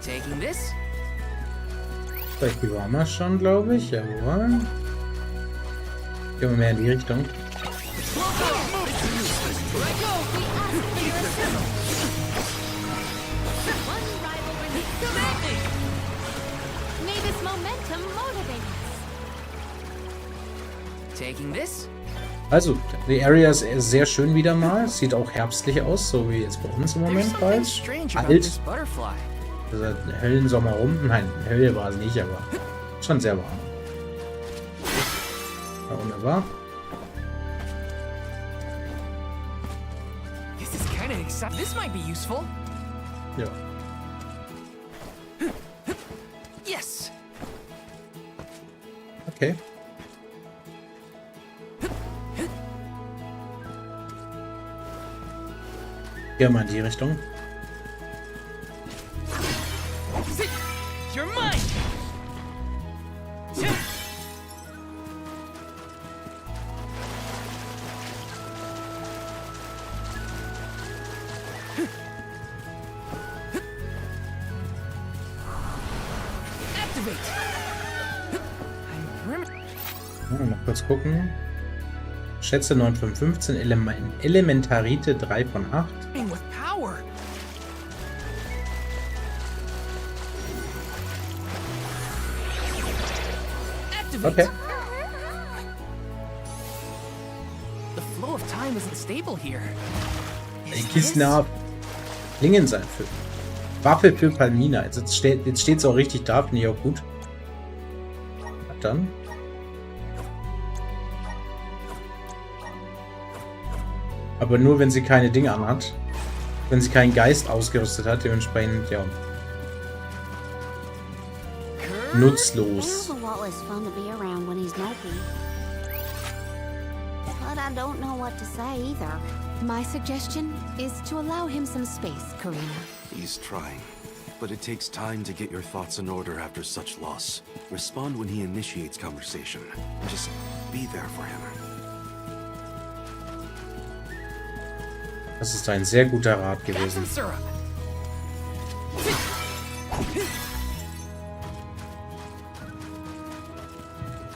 Taking this? Vielleicht die waren wir schon, glaube ich. Jawohl. Gehen wir mehr in die Richtung. Taking this? Also, die Area ist sehr schön wieder mal. Sieht auch herbstlich aus, so wie jetzt bei uns im Moment bald. Alt. Also hellen Sommer rum. Nein, Hölle war es nicht, aber schon sehr warm. Ja, wunderbar. This might be useful. Ja. Yes. Okay. Gehen wir mal in die Richtung. You're mine. Activate. Mal kurz gucken. Schätze 9,15, Elementarite 3 von 8. With power. Okay. The flow of time isn't stable here. Die Kisten ab. Klingenseilfilm. Waffe für Palmina. Jetzt steht es auch richtig da, finde ich auch gut. Und dann. Aber nur, wenn sie keine Dinge anhat. Wenn sie keinen Geist ausgerüstet hat, dementsprechend, ja. Nutzlos. But I don't know what to say either. My suggestion is to allow him some space, Karina. He's trying, but it takes time to get your thoughts in order after such loss. Respond when he initiates conversation. Just be there for him. Das ist ein sehr guter Rat gewesen.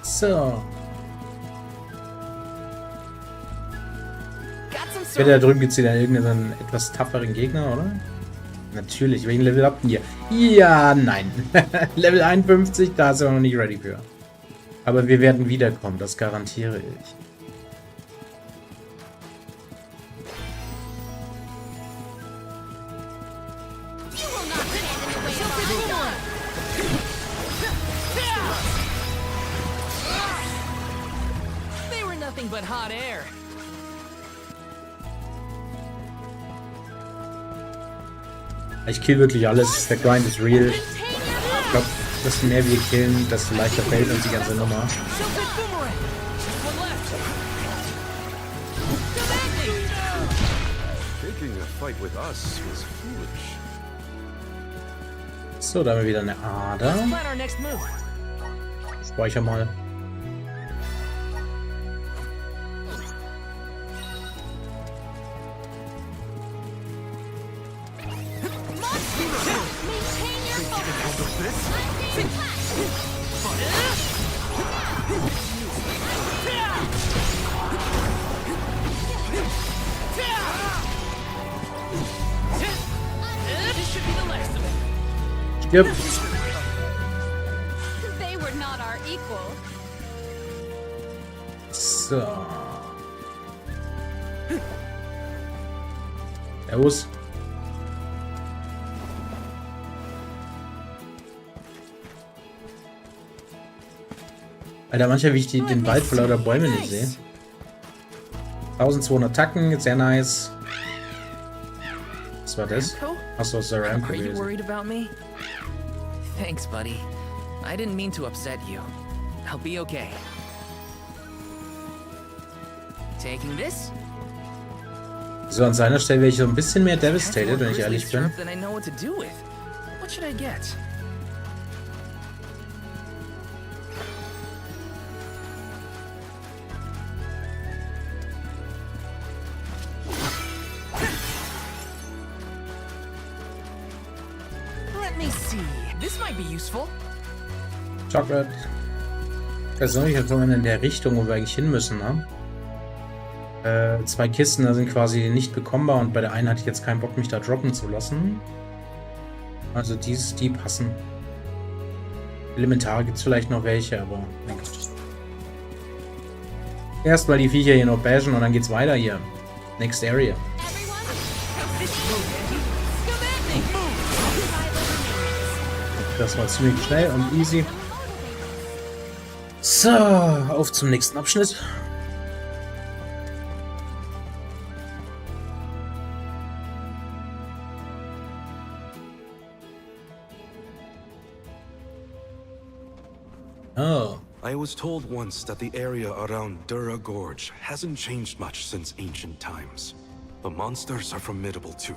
So. Da drüben gibt es wieder irgendeinen etwas tougheren Gegner, oder? Natürlich. Welchen Level habt ihr? Ja, nein. Level 51, da sind wir noch nicht ready für. Aber wir werden wiederkommen, das garantiere ich. But hot air. Ich kill wirklich alles. Der Grind ist real. Ich glaube, desto mehr wir killen, desto leichter fällt uns die ganze Nummer. So, da haben wir wieder eine Ader. Speicher mal. Yep. They were not our equal. So. Servus. Alter, manchmal, wie ich den Wald vor lauter Bäume nicht sehe. 1200 Tacken, sehr nice. Was war das? Achso, das ist der Ramp Are you gewesen. worried about me? Thanks, buddy. I didn't mean to upset you. I'll be okay. Taking this? So, an seiner Stelle wäre ich so ein bisschen mehr devastated, wenn ich ehrlich bin. Then I know what to do with. What should I get? Let me see. This might be useful. Chocolate. Persönlich jetzt in der Richtung, wo wir eigentlich hin müssen, ne? 2 Kisten, da sind quasi nicht bekommbar und bei der einen hatte ich jetzt keinen Bock, mich da droppen zu lassen. Also die passen. Elementare gibt es vielleicht noch welche, aber erstmal die Viecher hier noch bashen und dann geht's weiter hier. Next Area. Das war ziemlich schnell und easy. So, auf zum nächsten Abschnitt. Oh. I was told once that the area around Dura Gorge hasn't changed much since ancient times. The monsters are formidable too.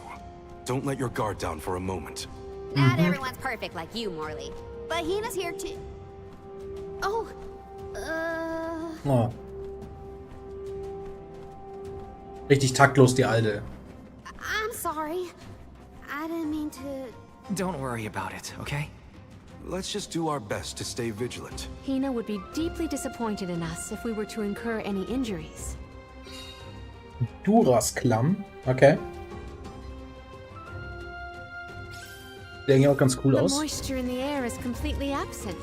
Don't let your guard down for a moment. Not everyone's perfect like you, Morley. But Hina's here too. Oh, Oh. Richtig taktlos, die Alte. I'm sorry. I didn't mean to... Don't worry about it, okay? Let's just do our best to stay vigilant. Hina would be deeply disappointed in us if we were to incur any injuries. Durasklamm. Okay. Der ging auch ganz cool The aus. moisture in the air is completely absent,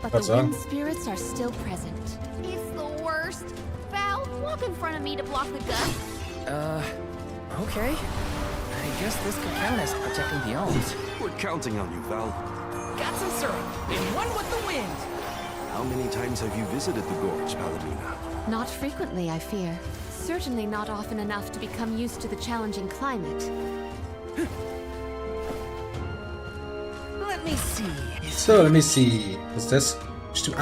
but What's the that? wind spirits are still present. It's the worst. Val, walk in front of me to block the gust. Okay. I guess this could count as protecting the elms. We're counting on you, Val. Got some syrup, and one with the wind. How many times have you visited the gorge, Palomina? Not frequently, I fear. Certainly not often enough to become used to the challenging climate. Let me see. So, let me see. Was ist das? Stimmt.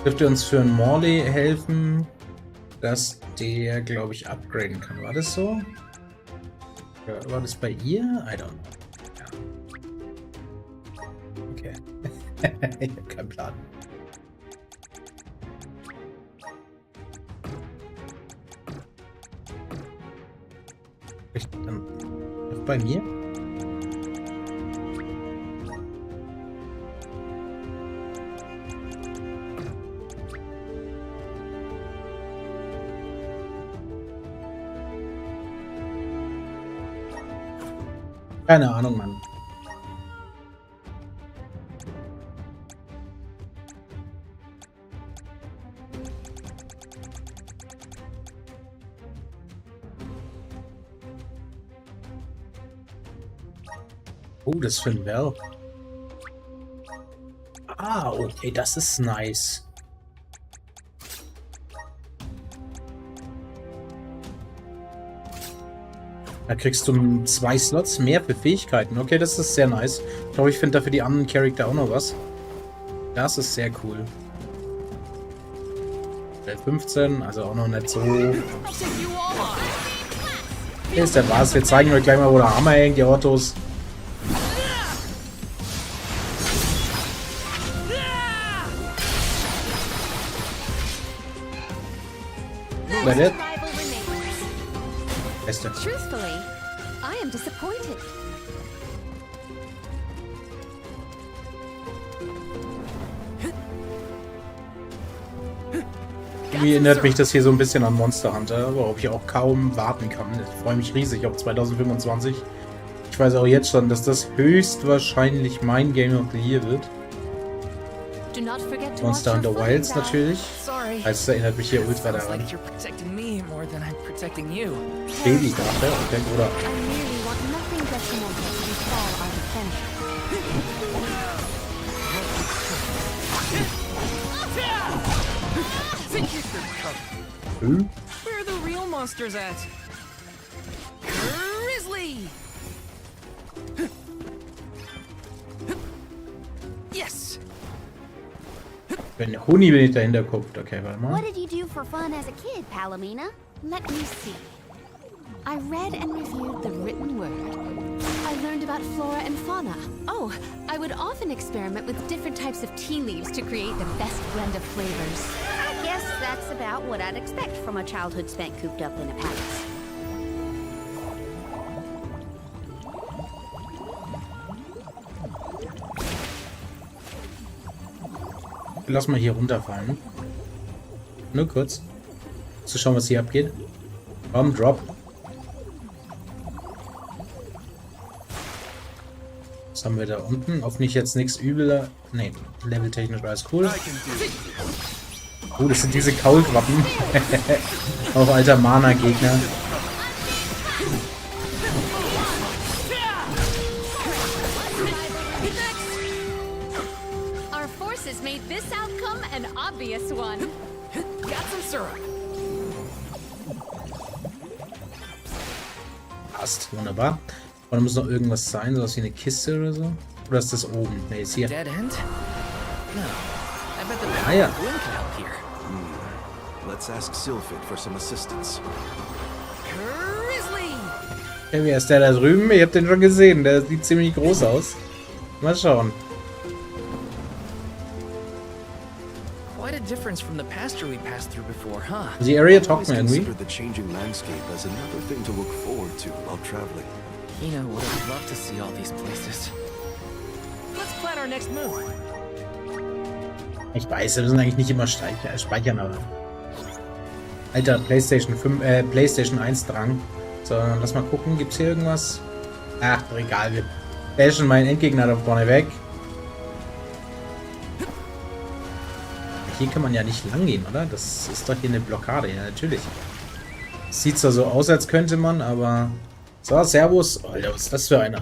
Dürfte uns für einen Morley helfen, dass der, glaube ich, upgraden kann. War das so? Ja, war das bei ihr? I don't know. Okay. Ich habe keinen Plan. Dann noch bei mir? Keine Ahnung, Mann. Oh, das ist für ein Bell. Ah, okay, das ist nice. Da kriegst du 2 Slots mehr für Fähigkeiten. Okay, das ist sehr nice. Ich glaube, ich finde da für die anderen Charakter auch noch was. Das ist sehr cool. Level 15, also auch noch nicht so. Hier ist der Bass. Wir zeigen euch gleich mal, wo der Hammer hängt, die Autos. Beste. Truthfully, I am disappointed. Irgendwie erinnert mich das hier so ein bisschen an Monster Hunter, worauf ich auch kaum warten kann. Ich freue mich riesig auf 2025. Ich weiß auch jetzt schon, dass das höchstwahrscheinlich mein Game of the Year wird. Monster Hunter Wilds natürlich. Also das erinnert mich hier ultra daran. Babykarte, okay, oder? Where are the real monsters at? Grizzly! Yes! Wenn der Huni bin ich dahinter guckt. Okay, warte mal. What did you do for fun as a kid, Palomina? Let me see. I read and reviewed the written word. I learned about flora and fauna. Oh, I would often experiment with different types of tea leaves to create the best blend of flavors. I guess that's about what I'd expect from a childhood spent cooped up in a palace. Lass mal hier runterfallen. Nur kurz. Zu schauen, was hier abgeht. Komm, drop. Was haben wir da unten? Hoffentlich jetzt nichts übler. Ne, leveltechnisch war es cool. Oh, das sind diese Kaulquappen. Auch alter Mana-Gegner. Our forces made this outcome an obvious one. Got some syrup. Passt, wunderbar. Oder muss noch irgendwas sein, sowas wie eine Kiste oder so? Oder ist das oben? Ne, ist hier. Dead end? No. I bet the Ah ja. wind can help here. Let's ask Sylphid for some assistance. Grizzly! Hey, wer ist der da drüben? Ich hab den schon gesehen. Der sieht ziemlich groß aus. Mal schauen. Quite a difference from the pasture we passed through before, huh? The area taugt mir irgendwie. Consider the changing landscape as another thing to look forward to while traveling. Hina would have loved to see all these places. Let's plan our next move. Ich weiß, wir müssen eigentlich nicht immer speichern, aber... Alter, PlayStation 1 Drang. So, lass mal gucken, gibt's hier irgendwas? Ach, doch egal, wir bashen meinen Endgegner da vorne weg. Hier kann man ja nicht lang gehen, oder? Das ist doch hier eine Blockade, ja natürlich. Sieht zwar so aus, als könnte man, aber... So, Servus. Alter, was ist das für einer?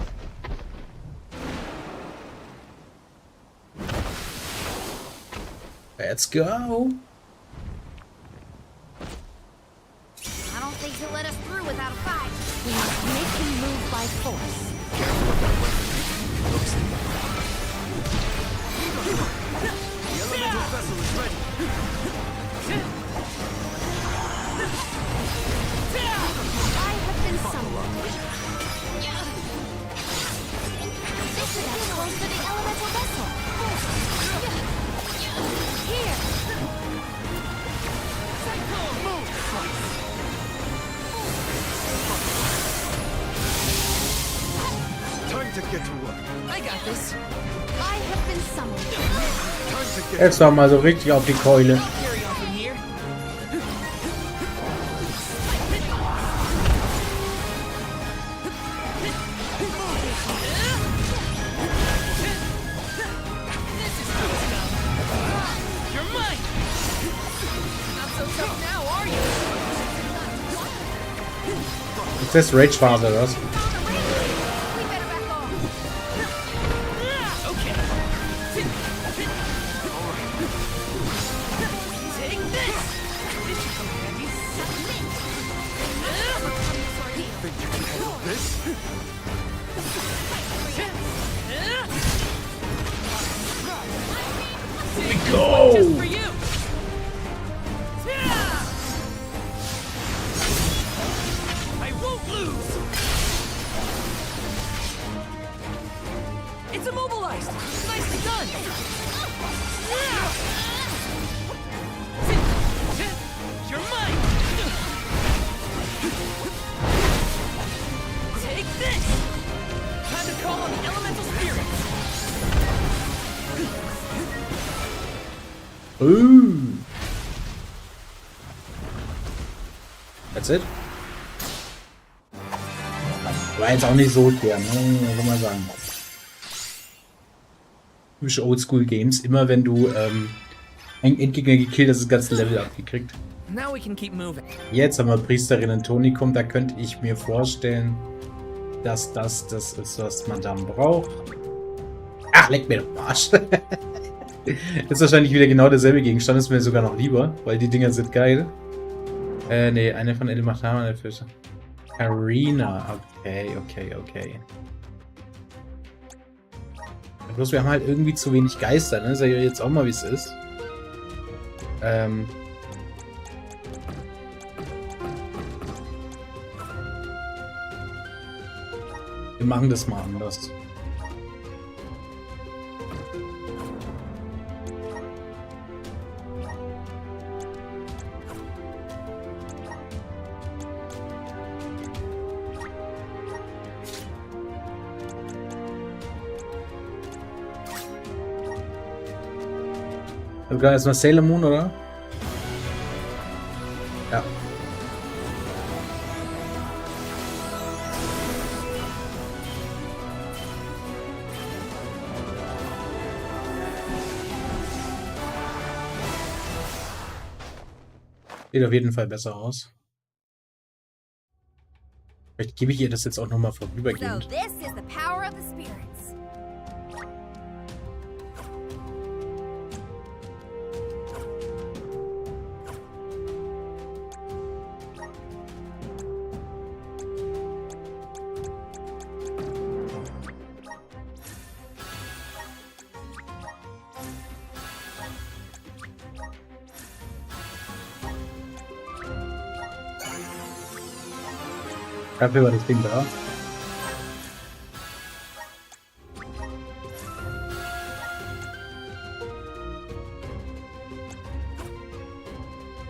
Let's go. I don't think he'll let us through without a fight. We must make him move by force. I have been summoned. This is as close to the elemental vessel. Here! Time to get to work. I got this. I have been summoned. Time to get Jetzt war mal so richtig auf die Keule. Carry on from here. You're mine. Not so tough now, are you? Ist das Rage-Phase oder was? Okay. Take this. This should come handy. Here we go. Just for you. I won't lose. It's immobilized. Nicely done. You're mine. Take this. Time to call on the elemental spirits. That's it. War jetzt auch nicht so schwer, ne? Soll man sagen. Typische Oldschool-Games. Immer wenn du einen Endgegner gekillt hast, das ganze Level abgekriegt. Now we can keep moving. Jetzt haben wir Priesterin Tonikum. Da könnte ich mir vorstellen, dass das ist, was Madame braucht. Ach, leck mir doch Arsch. Das ist wahrscheinlich wieder genau derselbe Gegenstand. Ist mir sogar noch lieber, weil die Dinger sind geil. Ne, eine von Elementar der Fische. Arena. Okay. Bloß wir haben halt irgendwie zu wenig Geister, ne? Sag ich jetzt auch mal, wie es ist. Wir machen das mal anders. Sogar erstmal Sailor Moon, oder? Ja. Sieht auf jeden Fall besser aus. Vielleicht gebe ich ihr das jetzt auch nochmal vorübergehend. So this is the power of the spirits. Dafür war das Ding da.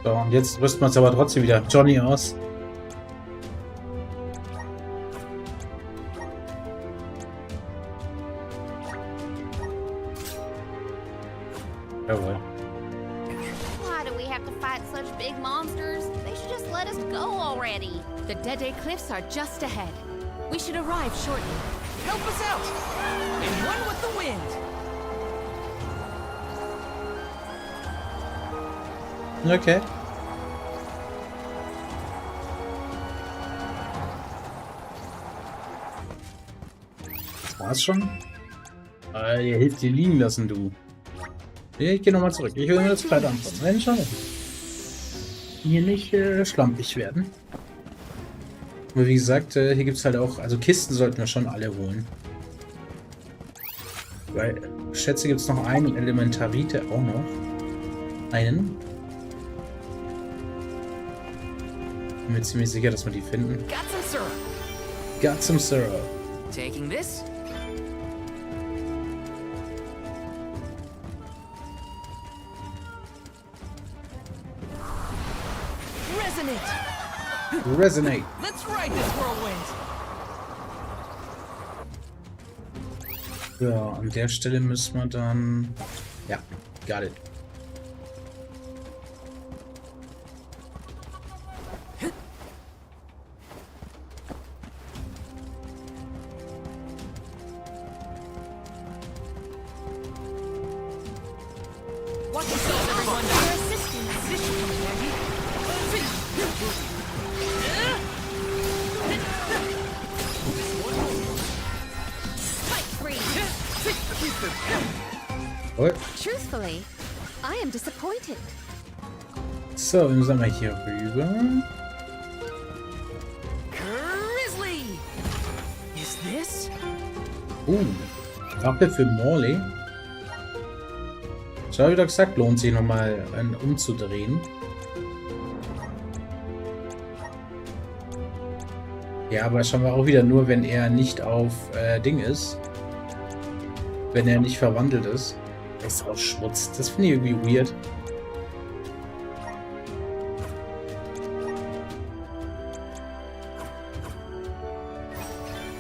So, und jetzt rüsten wir uns aber trotzdem wieder Johnny aus. Jawohl. Why do we have to fight such big monsters? They should just let us go already. The Dede Cliffs are just ahead. We should arrive shortly. Help us out! And one with the wind! Okay. Das war's schon? Ihr hilft dir liegen lassen, du. Ich gehe nochmal zurück. Ich will mir das Kleid anfangen. Nein, schau. Hier nicht schlampig werden. Aber wie gesagt, hier gibt es halt auch, also Kisten sollten wir schon alle holen. Weil, ich schätze, gibt es noch einen Elementarite auch noch. Einen. Bin mir ziemlich sicher, dass wir die finden. Got some syrup. Got some syrup. Taking this. Resonate. Let's ride this whirlwind! Ja, an der Stelle müssen wir dann... Ja, got it. Watch yourselves, everyone! Your assistance. This should come in handy. What? Truthfully, I am disappointed. So, wir müssen mal hier rüber. Grizzly! Is this? Waffe für Morley. Ich habe wieder gesagt, lohnt sich nochmal umzudrehen. Ja, aber schauen wir auch wieder nur, wenn er nicht auf Ding ist. Wenn er nicht verwandelt ist. Das ist auch Schmutz. Das finde ich irgendwie weird.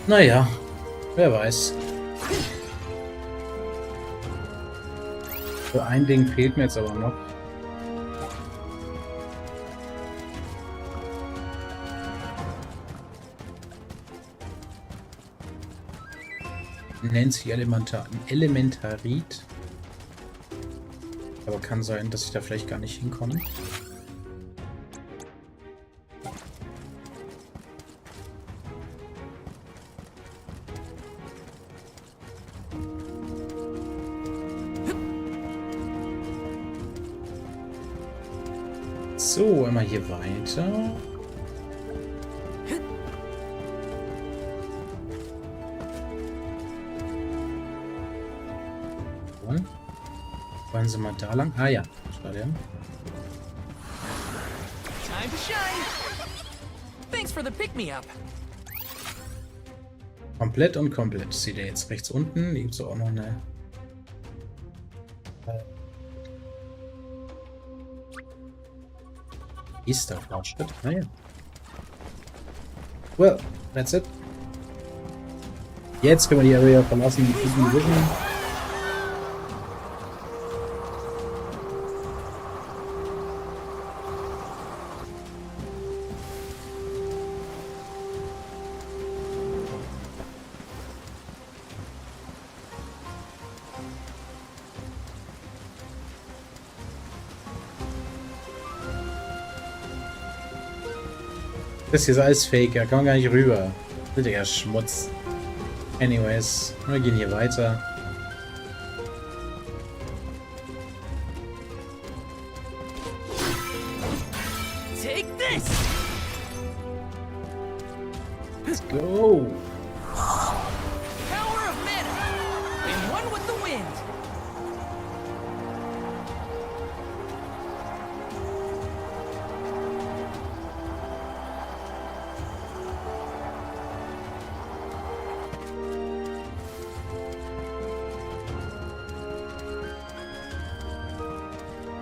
Naja, wer weiß. Für ein Ding fehlt mir jetzt aber noch. nennt sich Elementarit. Aber kann sein, dass ich da vielleicht gar nicht hinkomme. So, immer hier weiter. Und? Wollen Sie mal da lang? Ah ja, schade. Time to shine. Thanks for the pick-me-up. Komplett und komplett. Seht ihr jetzt rechts unten? Hier gibt es auch noch eine... Ist der Fortschritt? Naja. Well, that's it. Jetzt können wir die Area verlassen. Das hier ist alles fake, da kann man gar nicht rüber. Richtiger Schmutz. Anyways, wir gehen hier weiter. Take this. Let's go. Power of Mana. In one with the wind.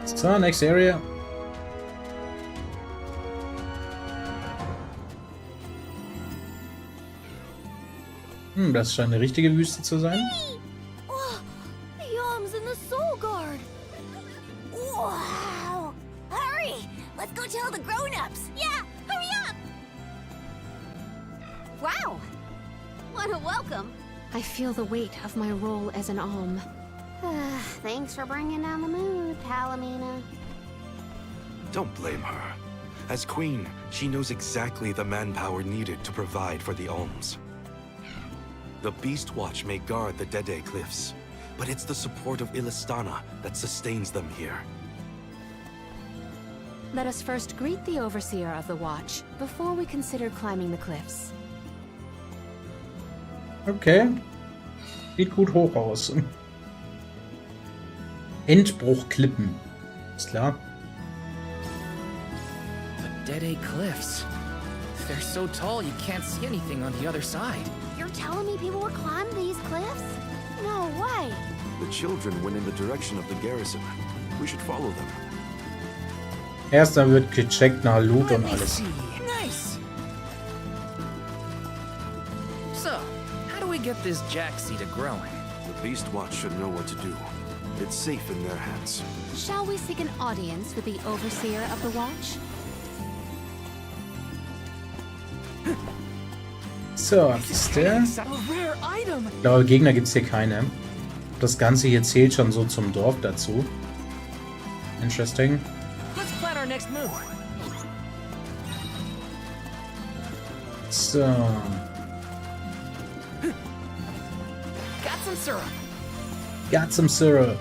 So, next area. Das scheint eine richtige Wüste zu sein. Oh, the arms and the soul guard. Wow! Hurry! Let's go tell the grown-ups. Yeah, hurry up! Wow! What a welcome. I feel the weight of my role as an alm. Thanks for bringing down the mood, Palomina. Don't blame her. As queen, she knows exactly the manpower needed to provide for the alms. The Beast Watch may guard the Dede Cliffs, but it's the support of Illistana that sustains them here. Let us first greet the Overseer of the Watch before we consider climbing the cliffs. Okay. Sieht gut hoch aus. Endbruchklippen. Ist klar. The Dede Cliffs. They're so tall you can't see anything on the other side. You're telling me people would climb these cliffs? No way. The children went in the direction of the garrison. We should follow them. Erst dann wird gecheckt nach Loot und alles. Nice. So, how do we get this jackseed to growing? The Beast Watch should know what to do. It's safe in their hands. Shall we seek an audience with the Overseer of the Watch? So, was ist der? Ich glaube, Gegner gibt es hier keine. Das Ganze hier zählt schon so zum Dorf dazu. Interesting. Let's plan our next move. So. Got some syrup. Got some syrup.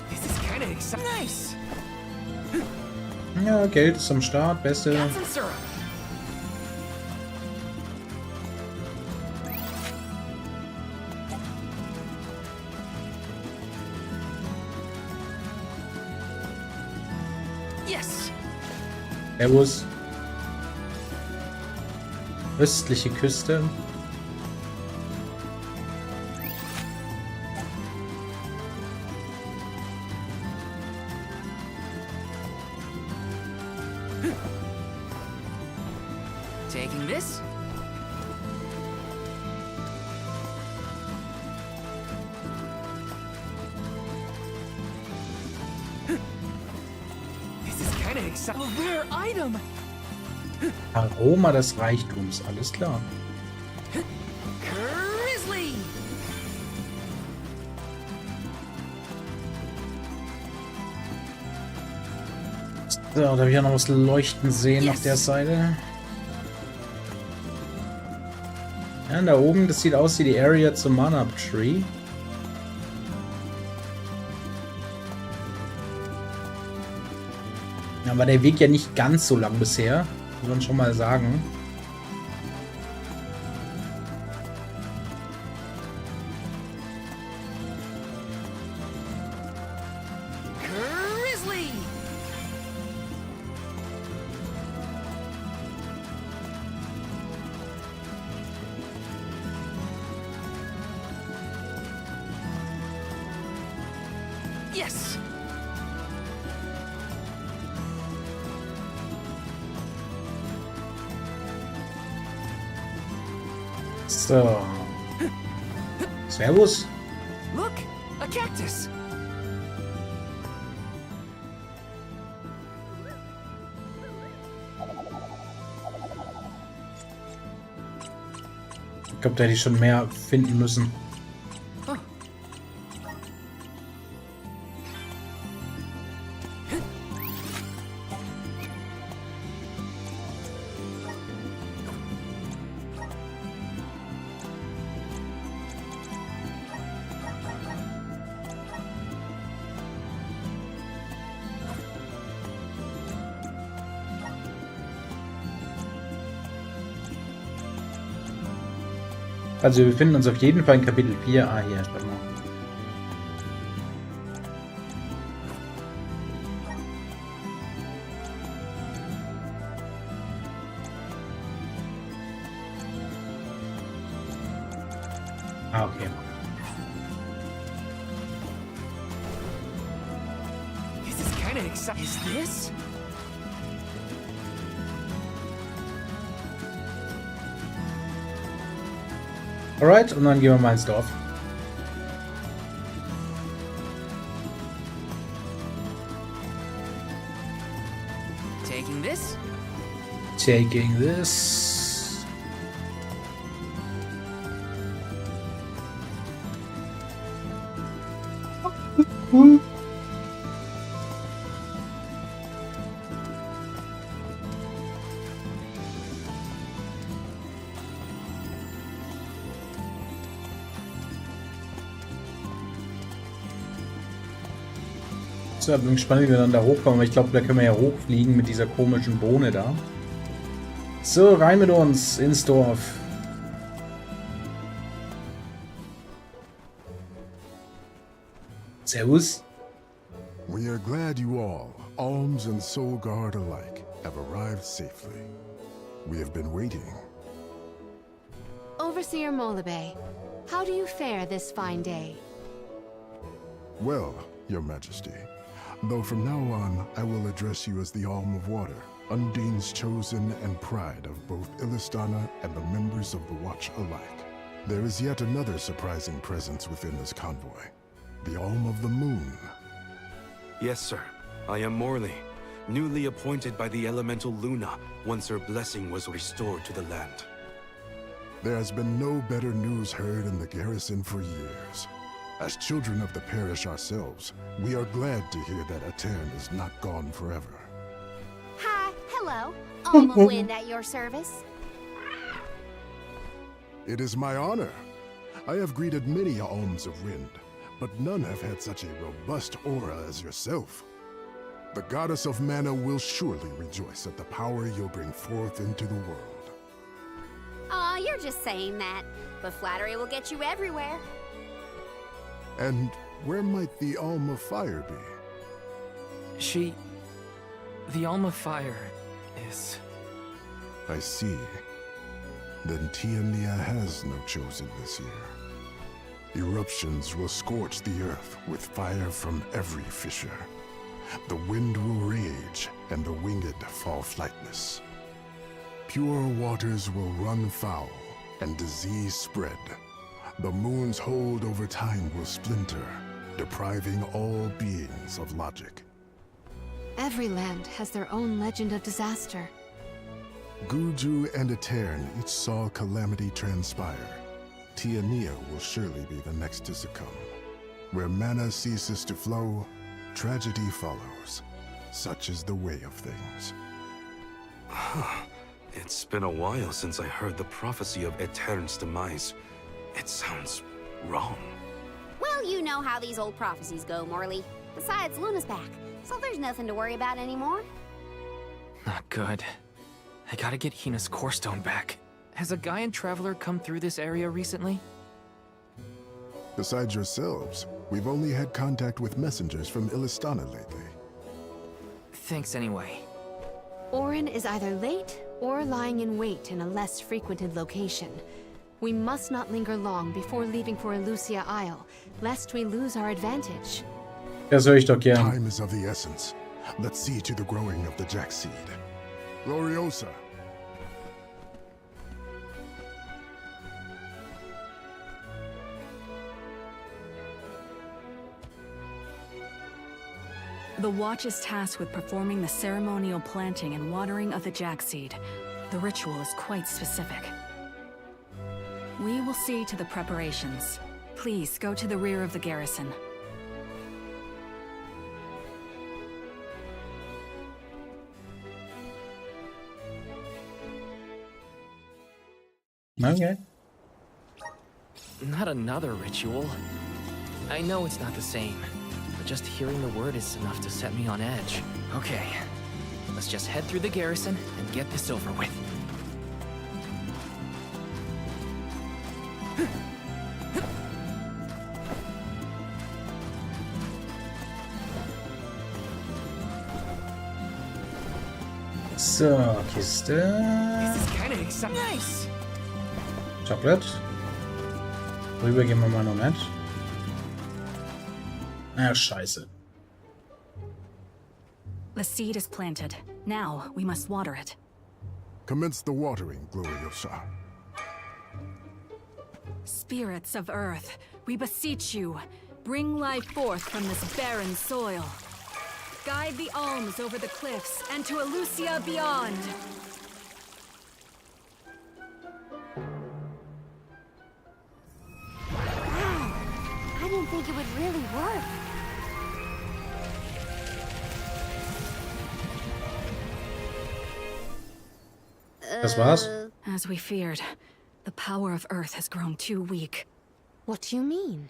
This is kind of exciting. Nice. Ja, Geld ist am Start. Beste. Got some syrup. Yes. Servus. Östliche Küste. Taking this. rare item. Aroma des Reichtums, alles klar. Grizzly. So, da habe ich ja noch was leuchten sehen auf der Seite. Ja, da oben, das sieht aus wie die Area zum Mana-Tree. Aber der Weg ja nicht ganz so lang bisher, muss man schon mal sagen. Grizzly. Yes. So. Servus. Look, a cactus. Ich glaube, da hätte ich schon mehr finden müssen. Also wir befinden uns auf jeden Fall in Kapitel 4. Ah, hier, warte mal. Ah, okay. This is kind of exciting. Is this? Alright, und dann gehen wir mal ins Dorf. Taking this? Taking this. So, ich bin gespannt, wie wir dann da hochkommen. Ich glaube, da können wir ja hochfliegen mit dieser komischen Bohne da. So, rein mit uns ins Dorf. Servus. We are glad you all, Alms and Soul Guard alike, have arrived safely. We have been waiting. Overseer Molabe, how do you fare this fine day? Well, Your Majesty, though from now on I will address you as the Alm of Water, Undine's chosen and pride of both Illistana and the members of the Watch alike. There is yet another surprising presence within this convoy, the Alm of the Moon. Yes, sir. I am Morley, newly appointed by the elemental Luna once her blessing was restored to the land. There has been no better news heard in the garrison for years. As children of the parish ourselves, we are glad to hear that Aetern is not gone forever. Hi, hello. Alm of Wind at your service. It is my honor. I have greeted many Alms of Wind, but none have had such a robust aura as yourself. The goddess of mana will surely rejoice at the power you'll bring forth into the world. Aw, you're just saying that. But flattery will get you everywhere. And where might the Alm of Fire be? The Alm of Fire is... I see. Then Tiania has no chosen this year. Eruptions will scorch the earth with fire from every fissure. The wind will rage, and the winged fall flightless. Pure waters will run foul, and disease spread. The moon's hold over time will splinter, depriving all beings of logic. Every land has their own legend of disaster. Guju and Etern each saw calamity transpire. Tiania will surely be the next to succumb. Where mana ceases to flow, tragedy follows. Such is the way of things. It's been a while since I heard the prophecy of Etern's demise. It sounds wrong. Well, you know how these old prophecies go, Morley. Besides, Luna's back, so there's nothing to worry about anymore. Not good. I gotta get Hina's core stone back. Has a Gaian traveler come through this area recently? Besides yourselves, we've only had contact with messengers from Illistana lately. Thanks anyway. Orin is either late or lying in wait in a less frequented location. We must not linger long before leaving for Elusia Isle, lest we lose our advantage. Das höre ich doch gern. Time is of the essence. Let's see to the growing of the Jack seed. Gloriosa. The Watch is tasked with performing the ceremonial planting and watering of the Jack seed. The ritual is quite specific. We will see to the preparations. Please go to the rear of the garrison. Okay. Not another ritual. I know it's not the same, but just hearing the word is enough to set me on edge. Okay, let's just head through the garrison and get this over with. So, Kiste. This is kind of exciting. Nice. Chocolate. Rüber gehen wir mal noch nicht. Ah, scheiße. The seed is planted. Now, we must water it. Commence the watering, Gloriosa. Spirits of Earth, we beseech you, bring life forth from this barren soil. Guide the alms over the cliffs and to Elusia beyond. Wow, I didn't think it would really work. Das war's? As we feared, the power of Earth has grown too weak. What do you mean?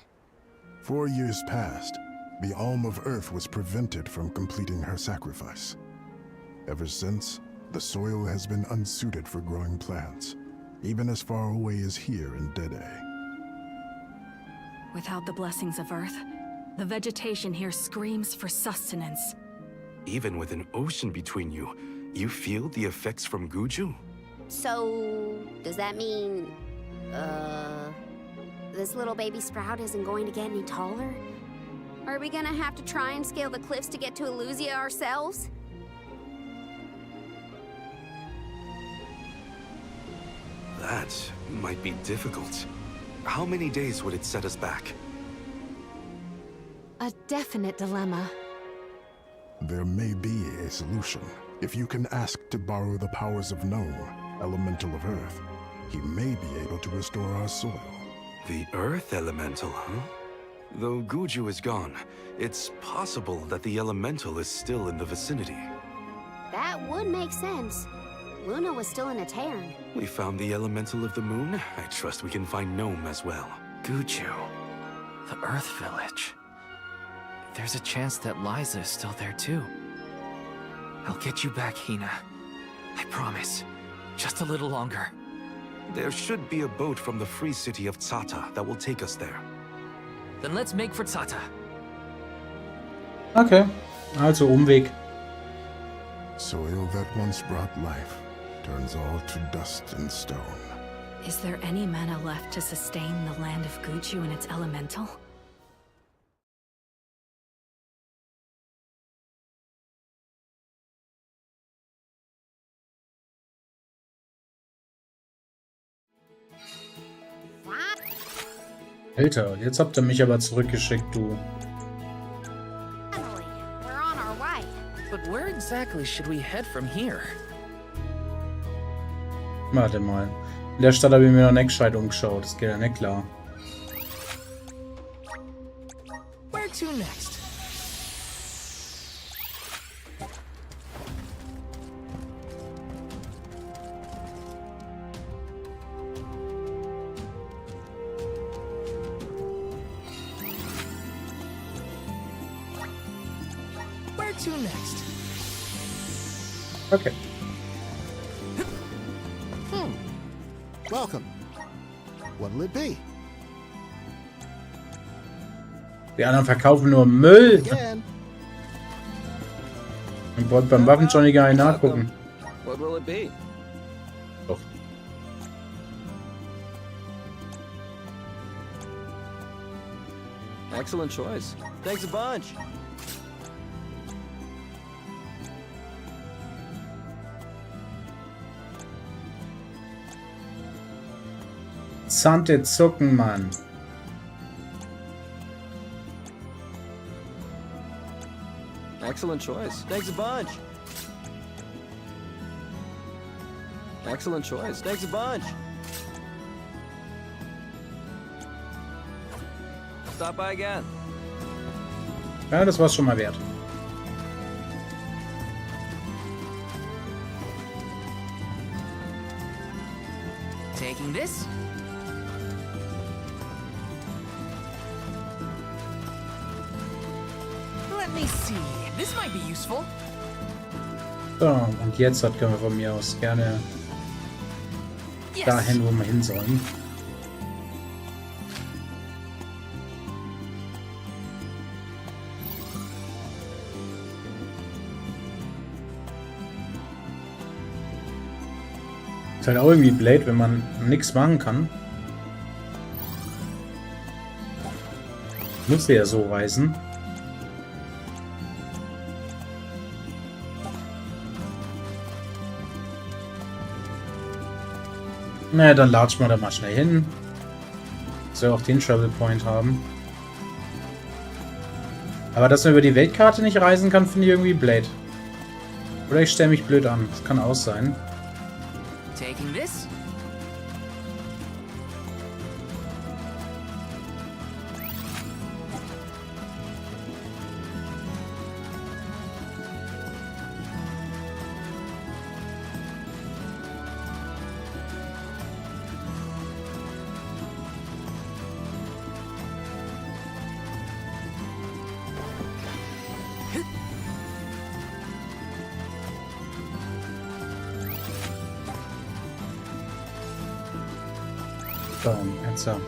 4 years passed. The Alm of Earth was prevented from completing her sacrifice. Ever since, the soil has been unsuited for growing plants, even as far away as here in Dede. Without the blessings of Earth, the vegetation here screams for sustenance. Even with an ocean between you, you feel the effects from Guju? So, does that mean, this little baby sprout isn't going to get any taller? Are we gonna have to try and scale the cliffs to get to Elusia ourselves? That might be difficult. How many days would it set us back? A definite dilemma. There may be a solution. If you can ask to borrow the powers of Gnome, Elemental of Earth, he may be able to restore our soil. The Earth Elemental, huh? Though Guju is gone, it's possible that the Elemental is still in the vicinity. That would make sense. Luna was still in a Etern. We found the Elemental of the Moon. I trust we can find Gnome as well. Guju. The Earth Village. There's a chance that Liza is still there too. I'll get you back, Hina. I promise. Just a little longer. There should be a boat from the free city of Tsata that will take us there. Then let's make for Tsata. Okay, also Umweg. Soil that once brought life turns all to dust and stone. Is there any mana left to sustain the land of Guju and its elemental? Alter, jetzt habt ihr mich aber zurückgeschickt, du. We're on our way. But where exactly should we head from here? Warte mal. In der Stadt habe ich mir noch nicht gescheit umgeschaut. Das geht ja nicht klar. Where to next? Where to next? Okay. Welcome. What'll it be? Die anderen verkaufen nur Müll. Again. Und wollte beim Waffenjohnny gar nicht nachgucken. What will it be? Doch. Excellent choice. Thanks a bunch. Zocken, Mann. Excellent choice. Thanks a bunch. Excellent choice. Thanks a bunch. Stop by again. Ja, das war's schon mal wert. Taking this? Let me see. This might be useful. So, und jetzt können wir von mir aus gerne dahin, wo wir hin sollen. Ist halt auch irgendwie blöd, wenn man nichts machen kann. Muss ja so reisen. Naja, dann latschen wir da mal schnell hin. Soll auch den Travel Point haben. Aber dass man über die Weltkarte nicht reisen kann, finde ich irgendwie blöd. Oder ich stelle mich blöd an. Das kann auch sein. Taking this? So, jetzt so.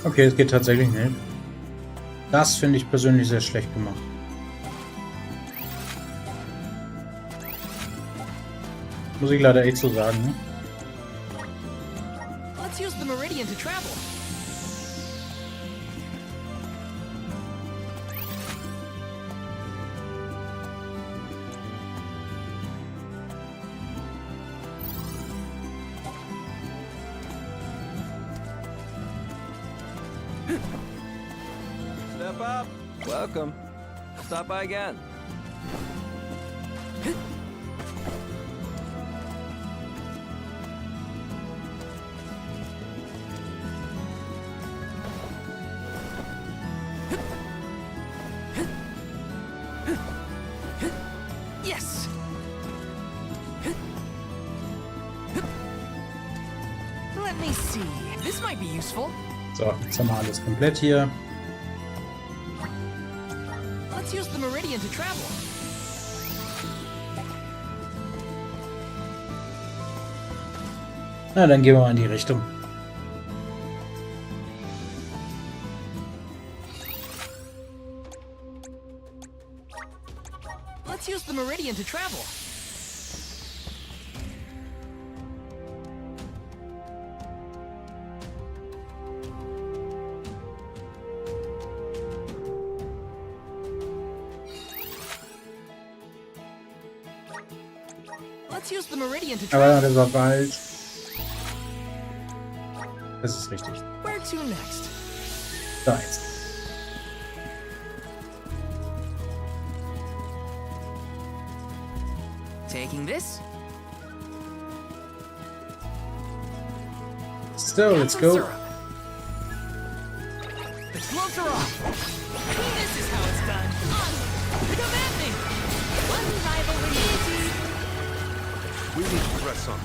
Okay, es geht tatsächlich nicht. Das finde ich persönlich sehr schlecht gemacht. Muss ich leider echt so sagen. Ne? Let's use the meridian to travel. Step up. Welcome. Stop by again. Yes. Let me see. This might be useful. So, jetzt haben wir alles komplett hier. Let's use the meridian to travel. Na, dann gehen wir mal in die Richtung. Let's use the meridian to travel. Let's use the meridian to Aber travel. das war falsch. Das ist richtig. Where to next? Da jetzt. Taking this. So, let's go. Syrup. The gloves are off. This is how it's done. Come at me. Unrivaled easy. We need to press on.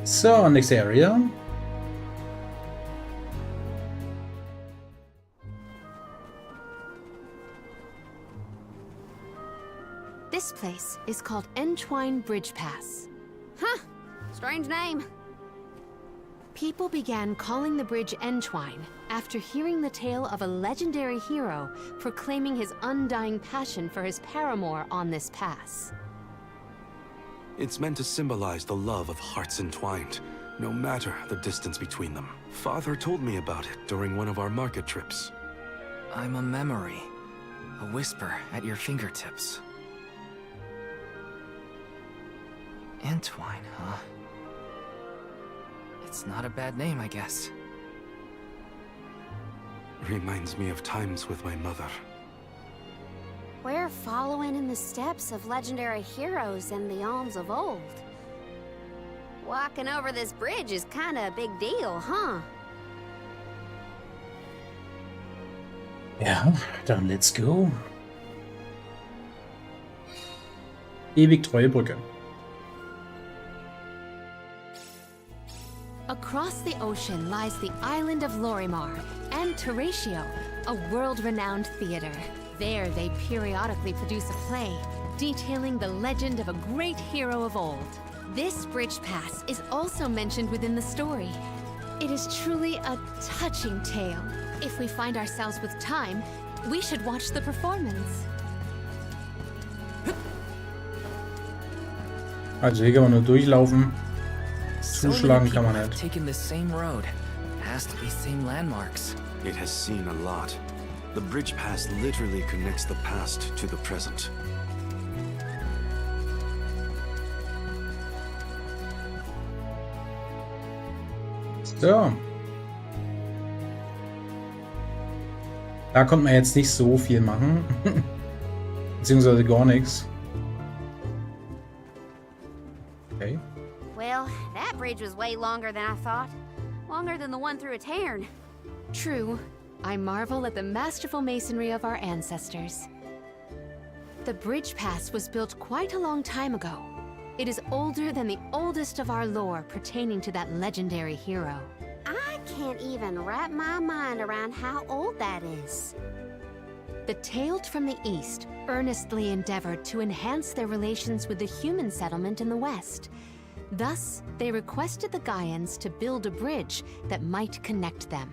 So, next area. This place is called Entwine Bridge Pass. Huh. Strange name. People began calling the bridge Entwine after hearing the tale of a legendary hero proclaiming his undying passion for his paramour on this pass. It's meant to symbolize the love of hearts entwined, no matter the distance between them. Father told me about it during one of our market trips. I'm a memory. A whisper at your fingertips. Entwine, huh? It's not a bad name, I guess. Reminds me of times with my mother. We're following in the steps of legendary heroes and the alms of old. Walking over this bridge is kinda a big deal, huh? Ja, dann let's go. Ewig treue Brücke. Across the ocean lies the island of Lorimar and Teratio, a world-renowned theater. There they periodically produce a play, detailing the legend of a great hero of old. This bridge pass is also mentioned within the story. It is truly a touching tale. If we find ourselves with time, we should watch the performance. Also hier kann man nur durchlaufen. So Zuschlagen many kann man people have nicht. taken the same road. Has to be same landmarks. It has seen a lot. The bridge pass literally connects the past to the present. So. Da konnte man jetzt nicht so viel machen. Beziehungsweise gar nichts. Okay. Well, that bridge was way longer than I thought. Longer than the one through a cairn. True. I marvel at the masterful masonry of our ancestors. The bridge pass was built quite a long time ago. It is older than the oldest of our lore pertaining to that legendary hero. I can't even wrap my mind around how old that is. The Tales from the East earnestly endeavored to enhance their relations with the human settlement in the West. Thus, they requested the Gaians to build a bridge that might connect them.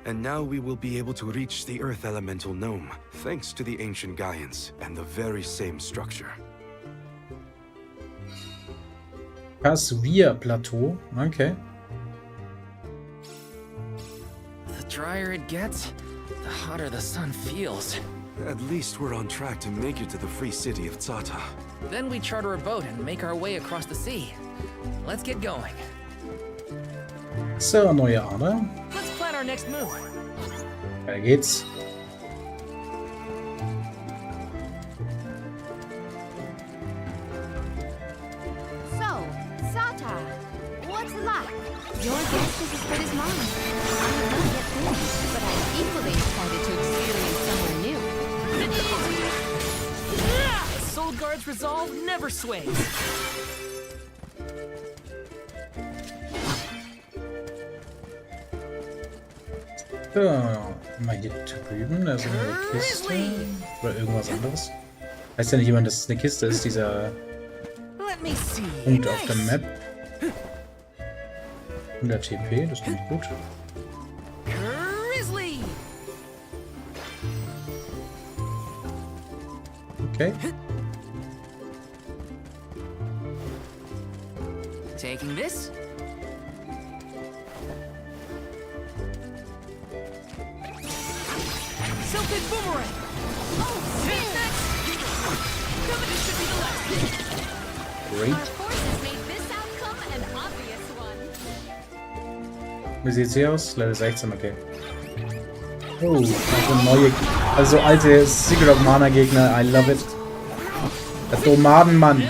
And now we will be able to reach the Earth Elemental Gnome, thanks to the ancient Gaians and the very same structure. Pasvir-Plateau. Okay. The drier it gets, the hotter the sun feels. At least we're on track to make it to the free city of Tsata. Then we charter a boat and make our way across the sea. Let's get going. So, neue Ader. Let's plan our next move. Weiter geht's. So, Sata, what's it like? Your guess is as good as mine. I have not yet been, but I'm equally excited to experience somewhere new. Soulguard's resolve never sways. So, mal hier drüben, da ist eine Kiste. Oder irgendwas anderes. Weiß ja nicht jemand, dass es eine Kiste ist, dieser Punkt auf der Map. 100 TP, das finde ich gut. Okay. Taking this. Silken boomerang. Oh, next. This should be the last. Great. Our forces made this outcome an obvious one. Wie sieht's hier aus? Level 16, okay. Oh, also neue, also alte Secret of Mana Gegner, I love it. Der Domadenmann.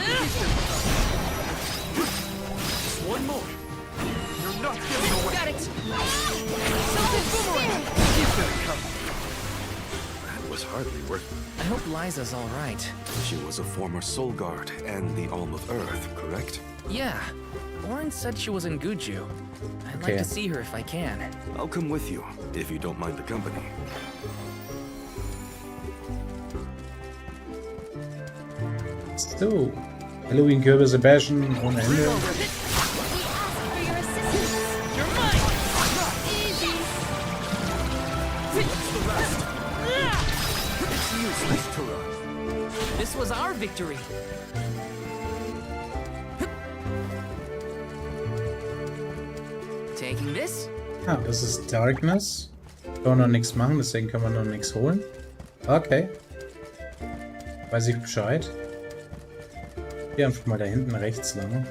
I hope Liza's all right. She was a former soul guard and the Alm of Earth, correct? Yeah. Oren said she was in Guju. I'd like to see her if I can. I'll come with you, if you don't mind the company. So. Halloween-Kürbisse bashen ohne Ende. This was our victory. Taking this. Ah, das ist Darkness. Kann man noch nichts machen, deswegen kann man noch nichts holen. Okay. Weiß ich Bescheid. Hier einfach mal da hinten rechts lang.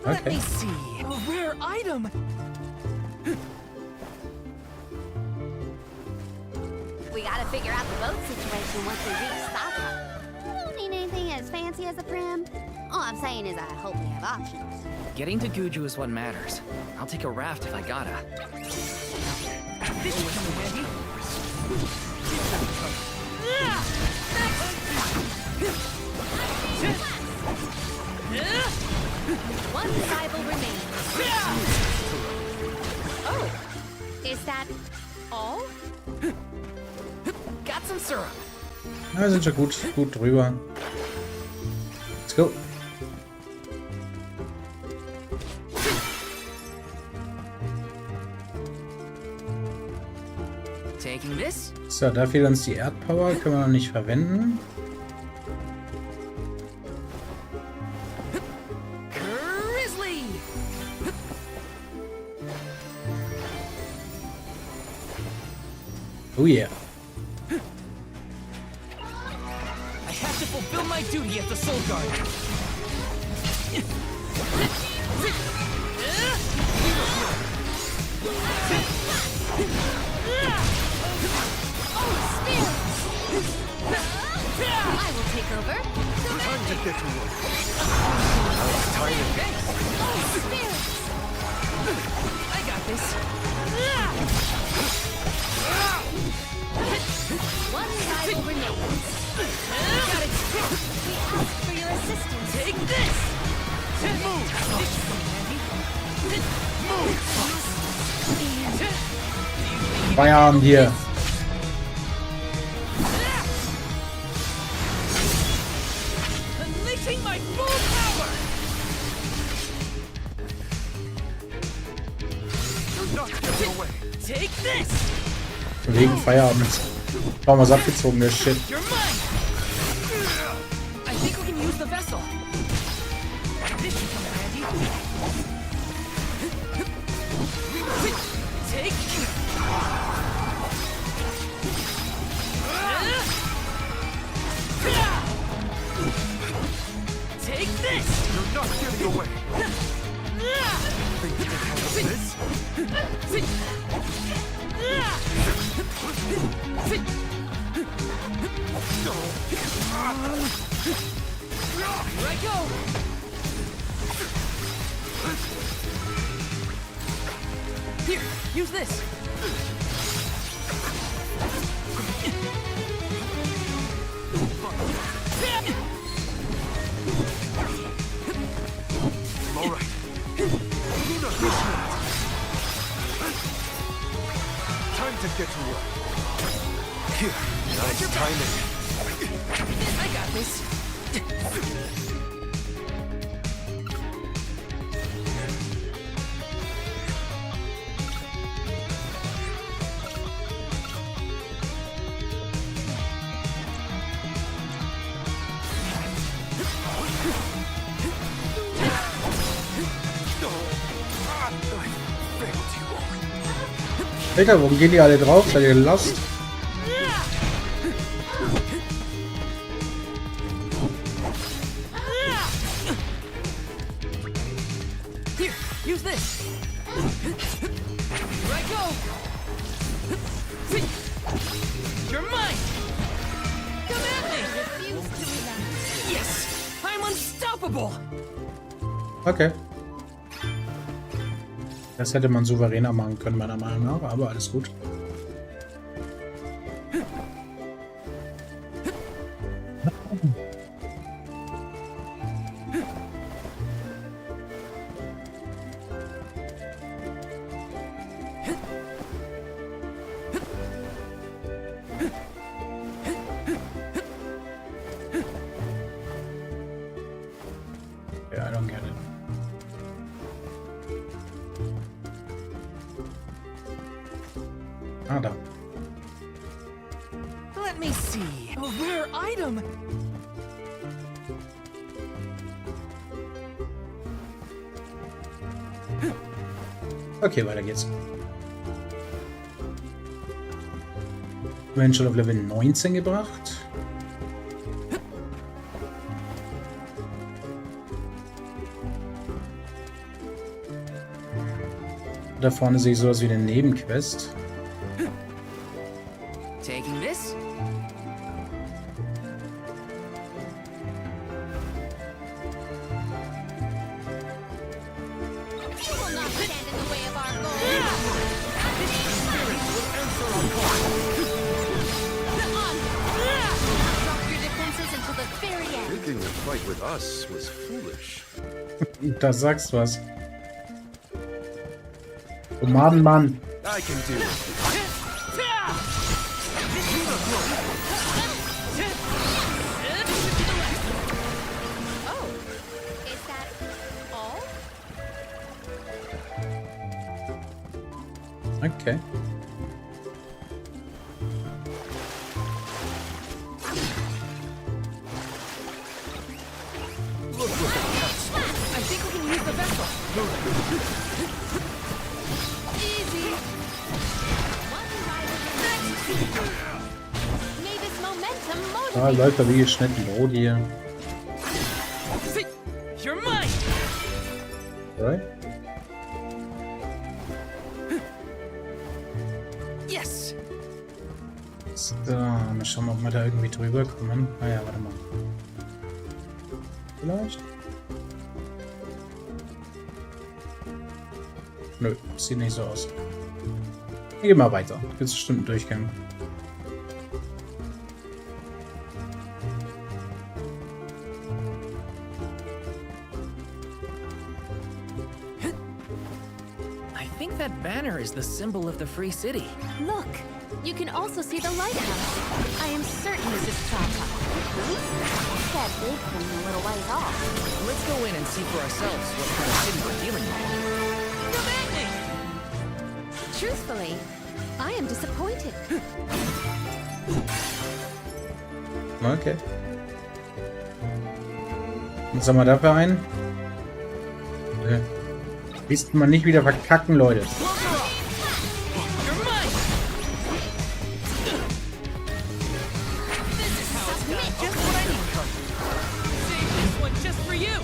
Let me see. A rare item. We gotta figure out the boat situation once we reach Saka. I don't need anything as fancy as a prim. All I'm saying is I hope we have options. Getting to Guju is what matters. I'll take a raft if I gotta. This should come in handy. One rival remains. Oh, is that all? Got some syrup. Ja, wir sind schon gut drüber. Let's go. Taking this. So, da fehlt uns die Erdpower, können wir noch nicht verwenden. Oh yeah. I have to fulfill my duty as the Soul Guard. I will take over. Time to get to work. I got this. One rival remains. Got it. We ask for your assistance. Take this. Move! Feierabend hier. Unleashing my full power. You're not getting away. Take this. Wegen Feierabend. Warum was abgezogen, der Shit. You're mine. I think we can use the vessel. This should come in handy. Take. Take this. You're not getting away. Think you can handle this? Here I go! Here, use this! All right. Time to get to work. Here, now it's time timing. I got this. Alter, warum gehen die alle drauf? Seid ihr lost? Here, use this. Here I go. You're mine. Come at me. Yes, I'm unstoppable. Okay. Das hätte man souveräner machen können, meiner Meinung nach, aber alles gut. Yeah, I don't get it. Ah, da. Let me see. A rare item. Okay, weiter geht's. Wir werden schon auf Level 19 gebracht. Da vorne sehe ich sowas wie eine Nebenquest. Taking this. You will not stand in the way of our goal. Come on. Drop your defenses until the very end. Picking a fight with us was foolish. Da sagst du was. Oh Mann, Mann. I can do it. Oh, is that all? Okay. I think we can use the vessel. Easy. May this momentum Da motivate. läuft er wie geschnitten Brot hier. You're mine. Right? Yes. So, mal schauen, ob wir da irgendwie drüber kommen. Ah ja, warte mal. Vielleicht? Nö, sieht nicht so aus. Ich geh mal weiter. Jetzt bestimmt ein Durchgang. I think that banner is the symbol of the free city. Look, you can also see the lighthouse. I am certain this is Chapa. That big thing a little ways off. Let's go in and see for ourselves what kind of city we're dealing with. Come at me! Truthfully, I am disappointed. Okay. Was haben wir dafür einen? Wisst man nicht wieder verkacken, Leute. You're mine! This is how it's done. Just what I need. Save this one just for you!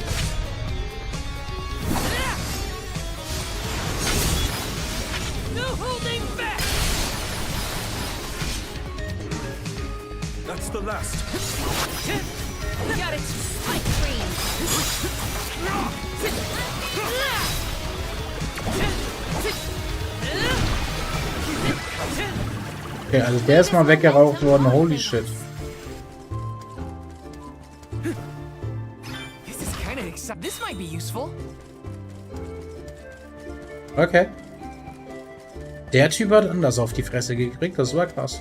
No holding back! That's the last. Got it! Spike green! Okay, also der ist mal weggeraucht worden. Holy shit. This is kind of exciting. This might be useful. Okay. Der Typ hat anders auf die Fresse gekriegt. Das war krass.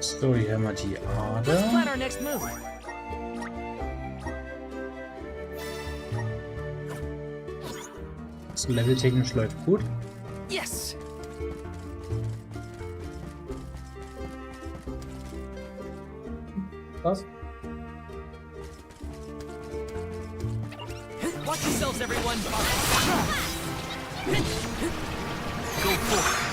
So, hier haben wir die Let's Ader. plan our next move. Das leveltechnisch läuft gut. Yes. Was? Watch yourselves, everyone. Go forward.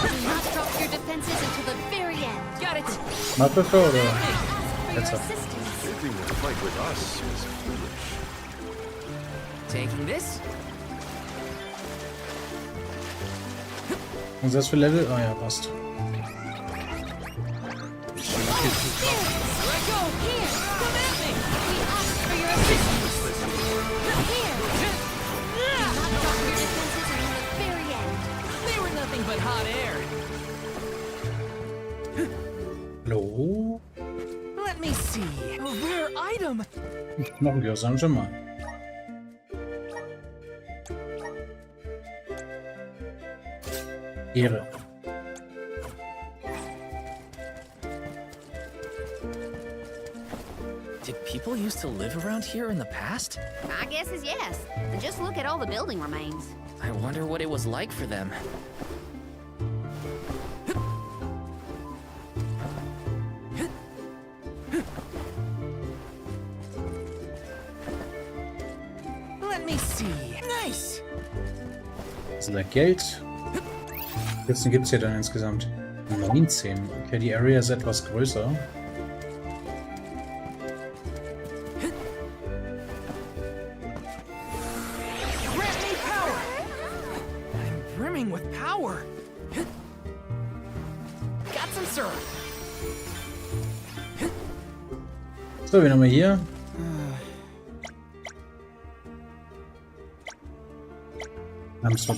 Do not drop your defenses until the very end. Got it. Macht oder? Jetzt. Taking the fight with us is foolish. Taking this. Was ist das für Level? Ah ja, passt. But hot air. Hallo? Let me see. A rare item. Noch ein Gehörsamen schon mal. Ehre. Did people used to live around here in the past? My guess is yes. And just look at all the building remains. I wonder what it was like for them. Let me see. Nice. Also da Geld. Jetzt gibt es hier dann insgesamt 19. Okay, die Area ist etwas größer. Brimming with power. Got some syrup. So, wen haben wir hier? Haben so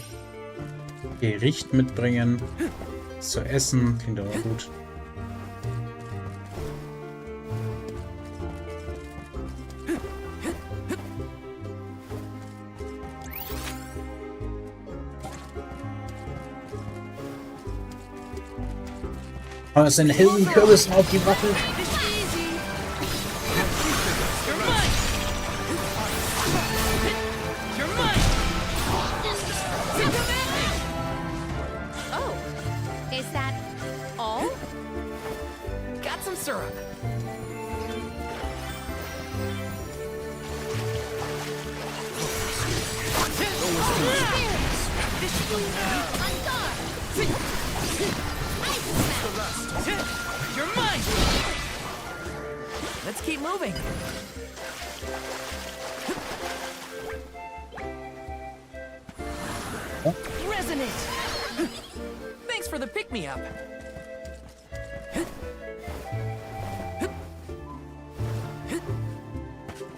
Gericht mitbringen. Zu essen. Klingt aber gut. Aber es sind hellen Kürbis auf die Waffe. Oh, is that all? Got some syrup. You're mine! Let's keep moving. Resonate! Thanks for the pick-me-up.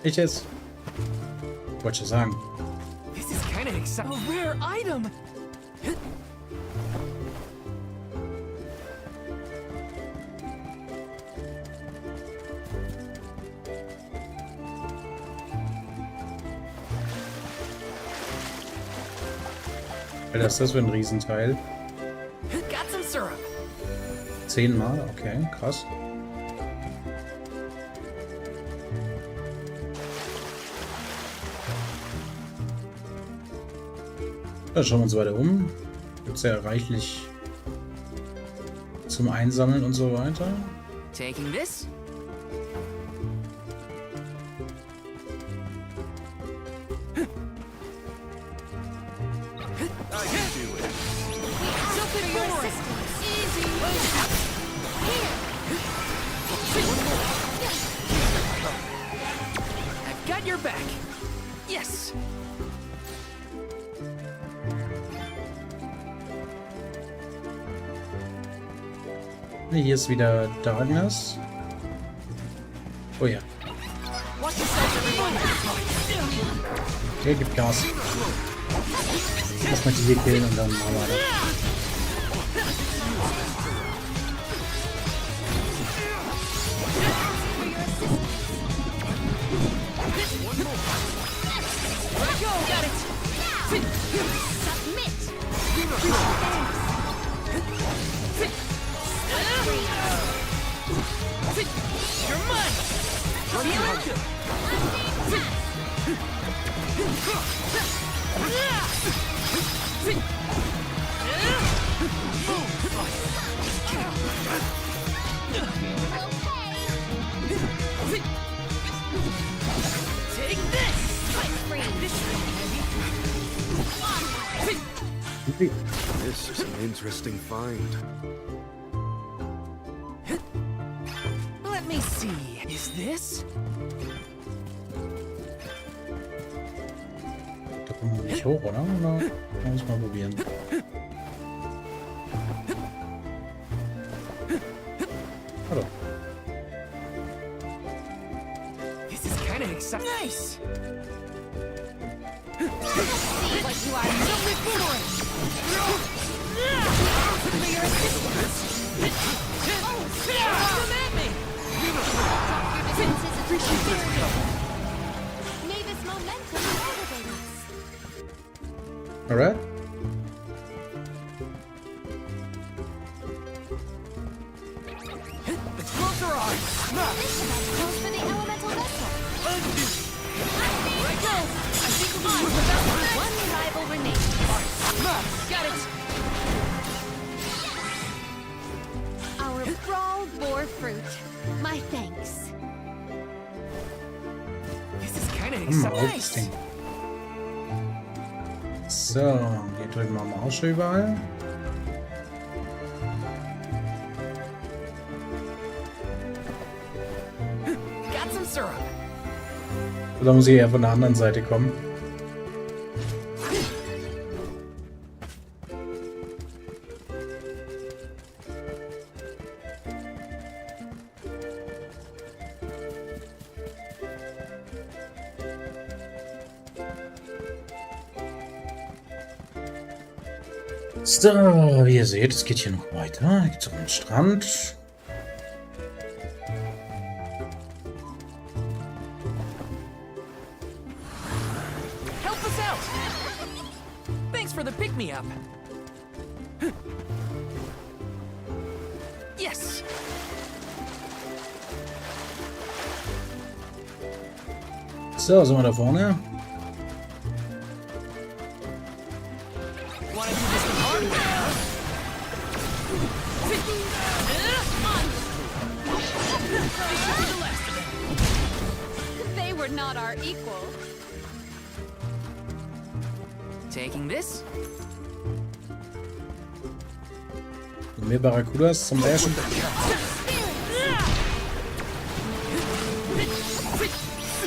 Ich jetzt. Wollte ich sagen. This is kind of exciting. A rare item! Was ist das für ein Riesenteil? Got some syrup. 10 Mal? Okay, krass. Da schauen wir uns weiter um. Gibt es ja reichlich zum Einsammeln und so weiter. Taking this. I've got your back. Yes. Hier ist wieder Darkness. Oh ja. Okay, gibt Gas. Erstmal die hier killen und dann mal weiter. This is an interesting find. Let me see. Is this? Da kommen wir nicht hoch, oder? Oder? Muss mal probieren. Hallo. This is kind of exciting. Nice. What you are simply boomerang! For your assistance! Come at me! Drop your defenses and superior. May this momentum motivate us. Alright. The clothes are on. This is as close for the elemental vessel. Here I go. I think we'll be without One rival remains. Got it. Our brawl bore fruit. My thanks. This is kind of Auf das exciting. Ding. So, hier drüben haben wir auch schon überall. Got some syrup. Oder muss ich eher von der anderen Seite kommen? So, wie ihr seht, es geht hier noch weiter. Hier geht's um den Strand. Help us out. Thanks for the pick-me-up. Yes. So, sind wir da vorne? Want to do this the hard way, huh? They were not our equal. Taking this. Mehr Barracudas zum Bashen.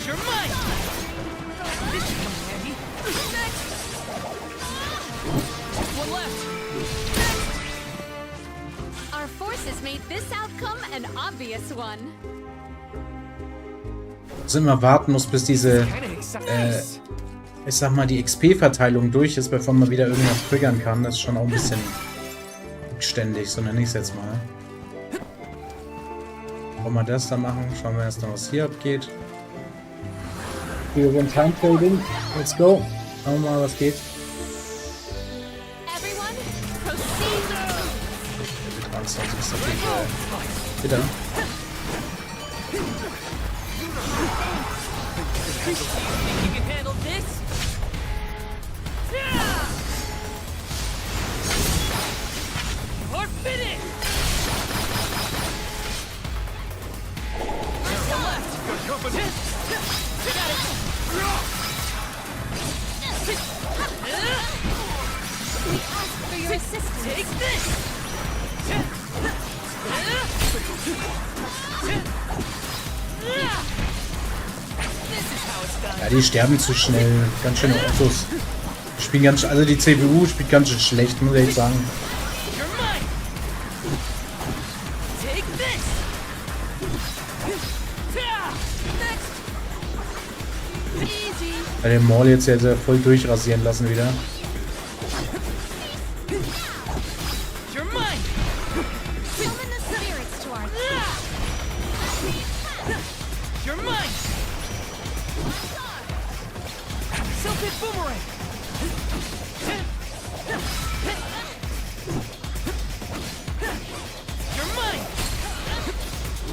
You're mine. This should come in handy. Next. One left. Our forces made this outcome an obvious one. Sind wir warten muss, bis diese, Kind of exciting. ich sag mal, die XP-Verteilung durch ist, bevor man wieder irgendwas triggern kann. Das ist schon auch ein bisschen rückständig, so nenne ich es jetzt mal. Wollen wir das da machen? Schauen wir erst mal, was hier abgeht. Wir wollen Time Trading. Let's go. Schauen wir mal, was geht. Everyone, proceed. Die 23 ist natürlich bitter. You can handle this. Or finish. One left. Good company. Got it. We ask for your assistance. Take this. Ja, die sterben zu schnell. Ganz schöne Autos. Die spielen ganz, also die CPU spielt ganz schön schlecht, muss ich echt sagen. You're mine. Take this. Next. Easy. Bei dem Maul jetzt ja voll durchrasieren lassen wieder. You're mine. Summon the spirits to our You're mine. Silk-hit boomerang. You're mine.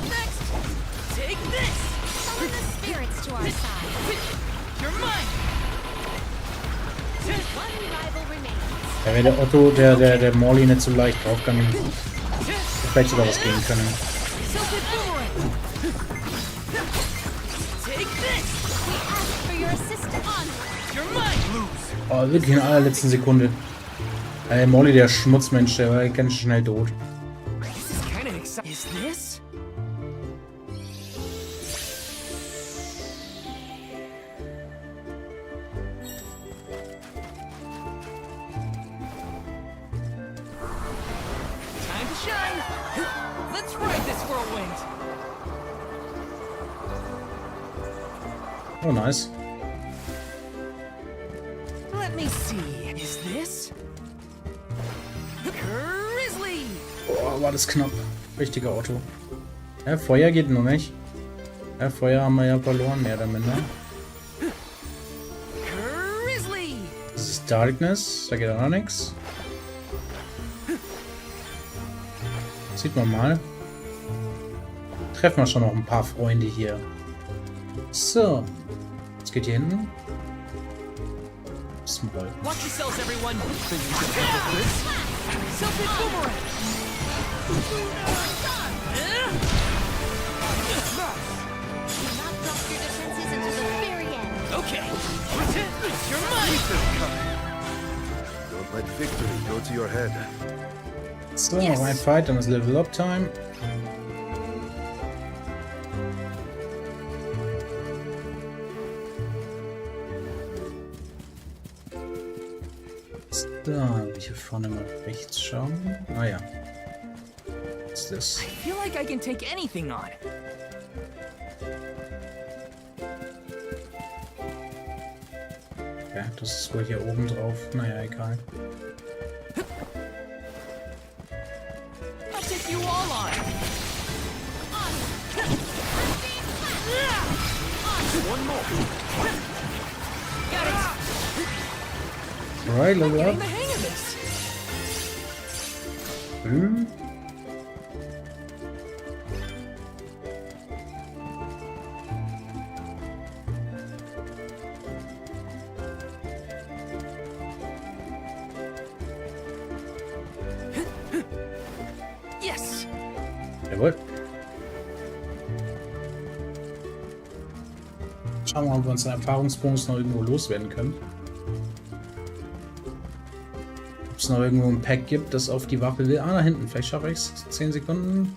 Next. Take this. summon the spirits to our side. You're mine. Ja, wäre der Otto, der Morley nicht so leicht drauf kann, vielleicht sogar was gehen können. Oh, wirklich in allerletzten Sekunde. Morley, der Schmutzmensch, der war ganz schnell tot. Is this? Time to shine. Let's ride this whirlwind. Oh, nice. Let me see. Is this? Grizzly. Oh, war das knapp. Richtiger Otto. Ja, Feuer geht nur nicht. Ja, Feuer haben wir ja verloren, mehr oder minder. Grizzly. Das ist Darkness, da geht auch noch nichts. Sieht man mal. Treffen wir schon noch ein paar Freunde hier. So. Was geht hier hinten? Small. Watch yourselves, everyone. Selfie boomerang. Okay. You're mine. Don't let victory go to your head. So, noch ein Fight, dann ist Level Up Time. Da, hier vorne mal rechts schauen. Ah ja. Was ist das? I feel like I can take anything on. Ja, das ist wohl hier oben drauf. Naja, egal. I'll take you all on. One more. Got it. Alright, level up. Getting the hang of this. Yes. Jawohl. Schauen wir mal, ob wir uns einen Erfahrungsbonus noch irgendwo loswerden können. Ob es noch irgendwo ein Pack gibt, das auf die Waffe will. Ah, da hinten. Vielleicht schaffe ich es. 10 Sekunden.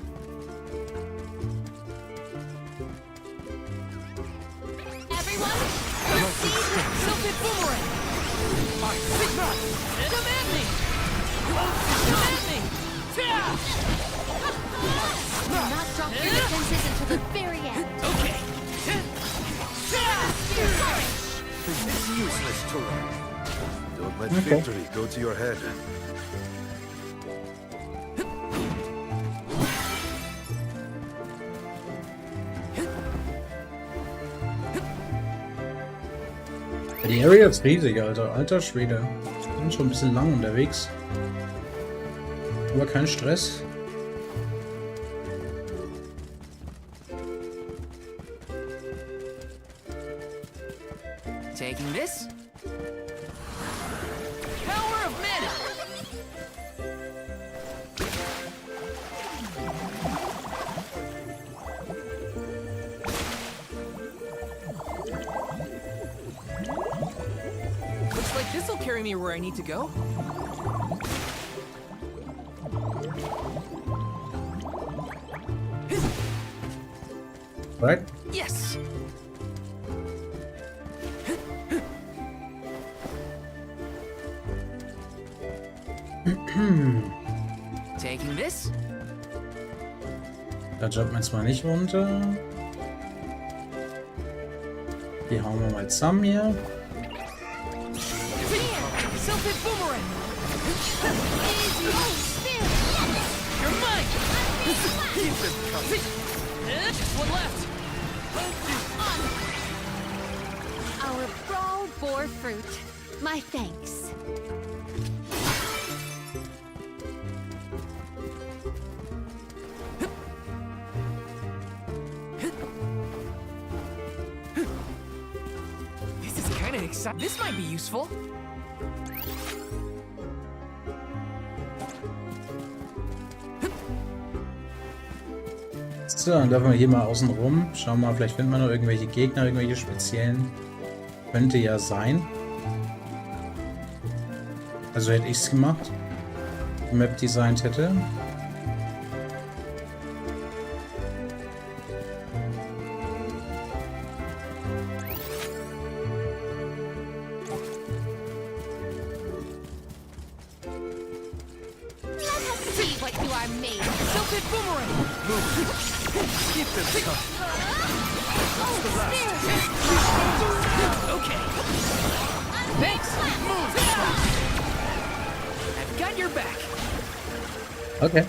Don't let victory go to your head. Die Area ist riesig, Alter. Alter Schwede. Wir sind schon ein bisschen lang unterwegs. Aber kein Stress. Taking this. Power of Mana. Looks like this'll carry me where I need to go. Right? Yes. Taking this. Da jumpt man jetzt mal nicht runter. Die hauen wir mal zusammen hier. Self-hit boomerang. You're mine. Just one left. Our brawl bore fruit. My thanks. This is kind of exciting. This might be useful. So, dann laufen wir hier mal außen rum. Schauen wir mal, vielleicht finden wir noch irgendwelche Gegner, irgendwelche speziellen. Könnte ja sein. Also hätte ich es gemacht. Die Map designt hätte. See what you are made. Tilted boomerang. Okay. Thanks. Move. I've got your back. Okay.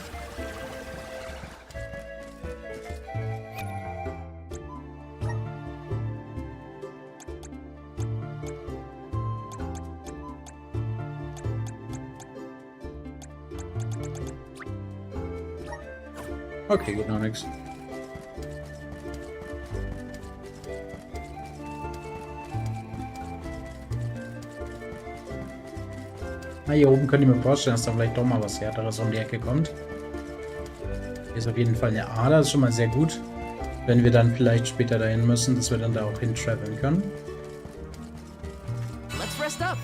Okay, geht noch nichts. Na, hier oben könnte ich mir vorstellen, dass da vielleicht doch mal was Härteres um die Ecke kommt. Hier ist auf jeden Fall eine Ader, das ist schon mal sehr gut. Wenn wir dann vielleicht später dahin müssen, dass wir dann da auch hin traveln können. Let's rest up.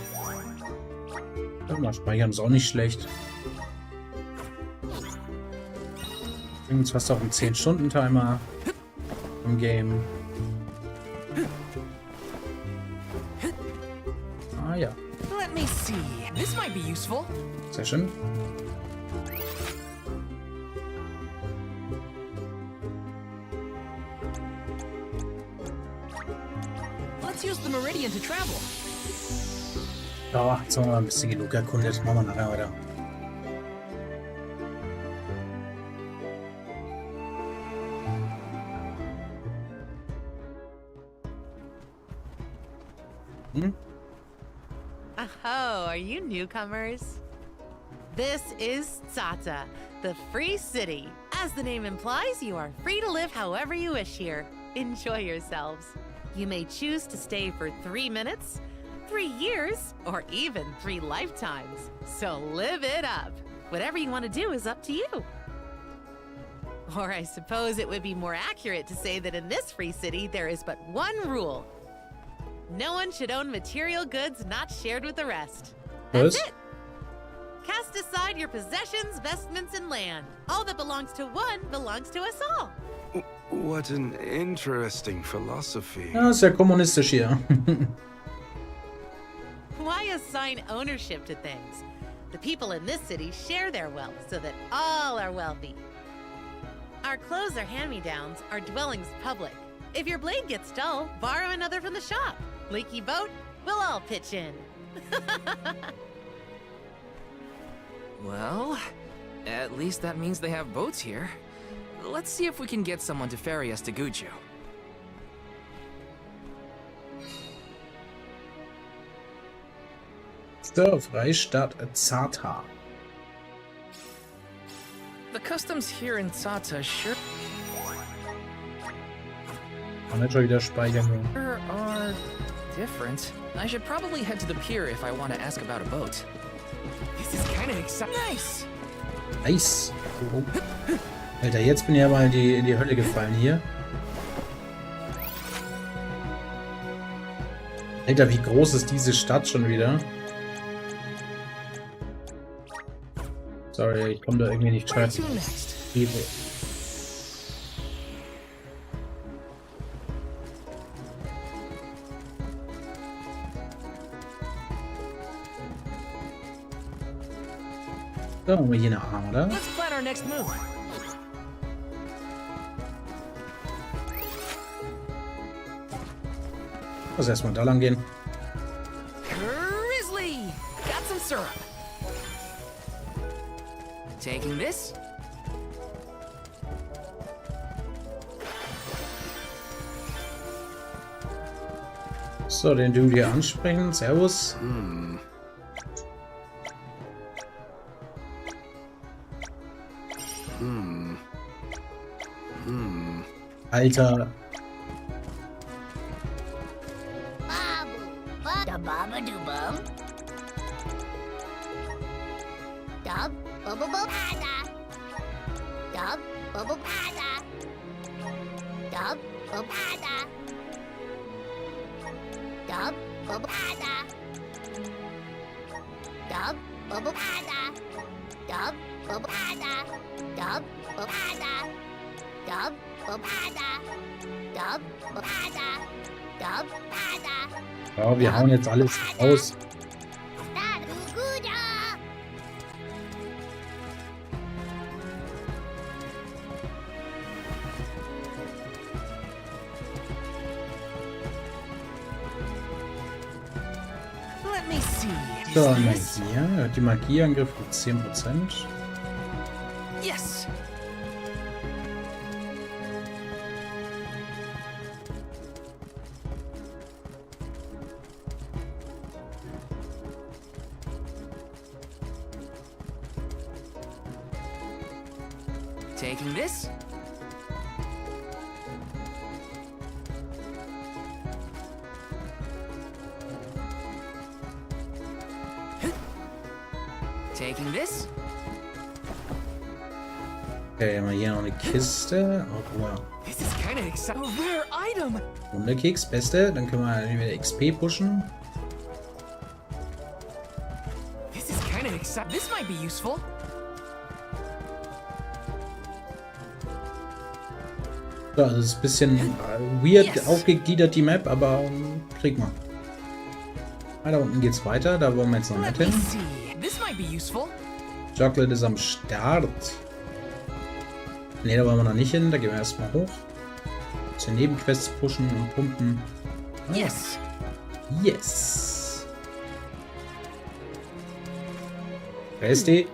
Ja, mal speichern ist auch nicht schlecht. Jetzt hast du auch einen 10-Stunden-Timer im Game. Ah ja. Let me see. This might be useful. Sehr schön. Let's use the meridian to travel. Ja, jetzt haben wir ein bisschen genug erkundet. Machen wir nachher weiter. Oh, are you newcomers? This is Tsata, the free city. As the name implies, you are free to live however you wish here. Enjoy yourselves. You may choose to stay for 3 minutes, 3 years, or even 3 lifetimes. So live it up. Whatever you want to do is up to you. Or I suppose it would be more accurate to say that in this free city, there is but one rule. No one should own material goods not shared with the rest. That's it. Cast aside your possessions, vestments, and land. All that belongs to one belongs to us all. What an interesting philosophy. Ja, ist ja kommunistisch hier. Why assign ownership to things? The people in this city share their wealth so that all are wealthy. Our clothes are hand-me-downs, our dwellings public. If your blade gets dull, borrow another from the shop. Leaky boat, we'll all pitch in. Well, at least that means they have boats here. Let's see if we can get someone to ferry us to Guju. So, Freistaat Tsata. The customs here in Tsata sure Schon wieder speichern. are different. I should probably head to the pier if I want to ask about a boat. This is kind of exciting. Nice. Nice. Oh. Alter, jetzt bin ich aber in die Hölle gefallen hier. Alter, wie groß ist diese Stadt schon wieder? Sorry, ich komme da irgendwie nicht rein. Da haben wir hier eine Ader. Let's plan our next move. Lass erstmal da lang gehen. Grizzly! Got some syrup. Taking this. So, den Dude hier ansprechen. Servus. Alter. Dub, bubble bada. Dub, bubble bada. Dub, bubble bada. Dub, bubble bada. Dub, bubble bada. Dub, bubble bada. Dub, bubble bada. Dub, bubble bada. Dub, bubble bada. Dub, bada. Ja, wir hauen jetzt alles raus. Let me see. So, Magie. Die Magieangriff mit 10%. Yes. Taking this. Taking this. Okay, haben wir hier noch eine Kiste. Oh, guck mal. This is kind of exciting. A rare item. Wunderkeks, beste. Dann können wir wieder XP pushen. This is kind of exciting. This might be useful. So, das ist ein bisschen weird aufgegliedert, die Map, aber krieg mal. Ah, da unten geht's weiter. Da wollen wir jetzt noch nicht hin. This might be useful. Chocolate ist am Start. Ne, da wollen wir noch nicht hin. Da gehen wir erstmal hoch. Zu Nebenquests pushen und pumpen. Ah. Yes. Yes. Wer ist die?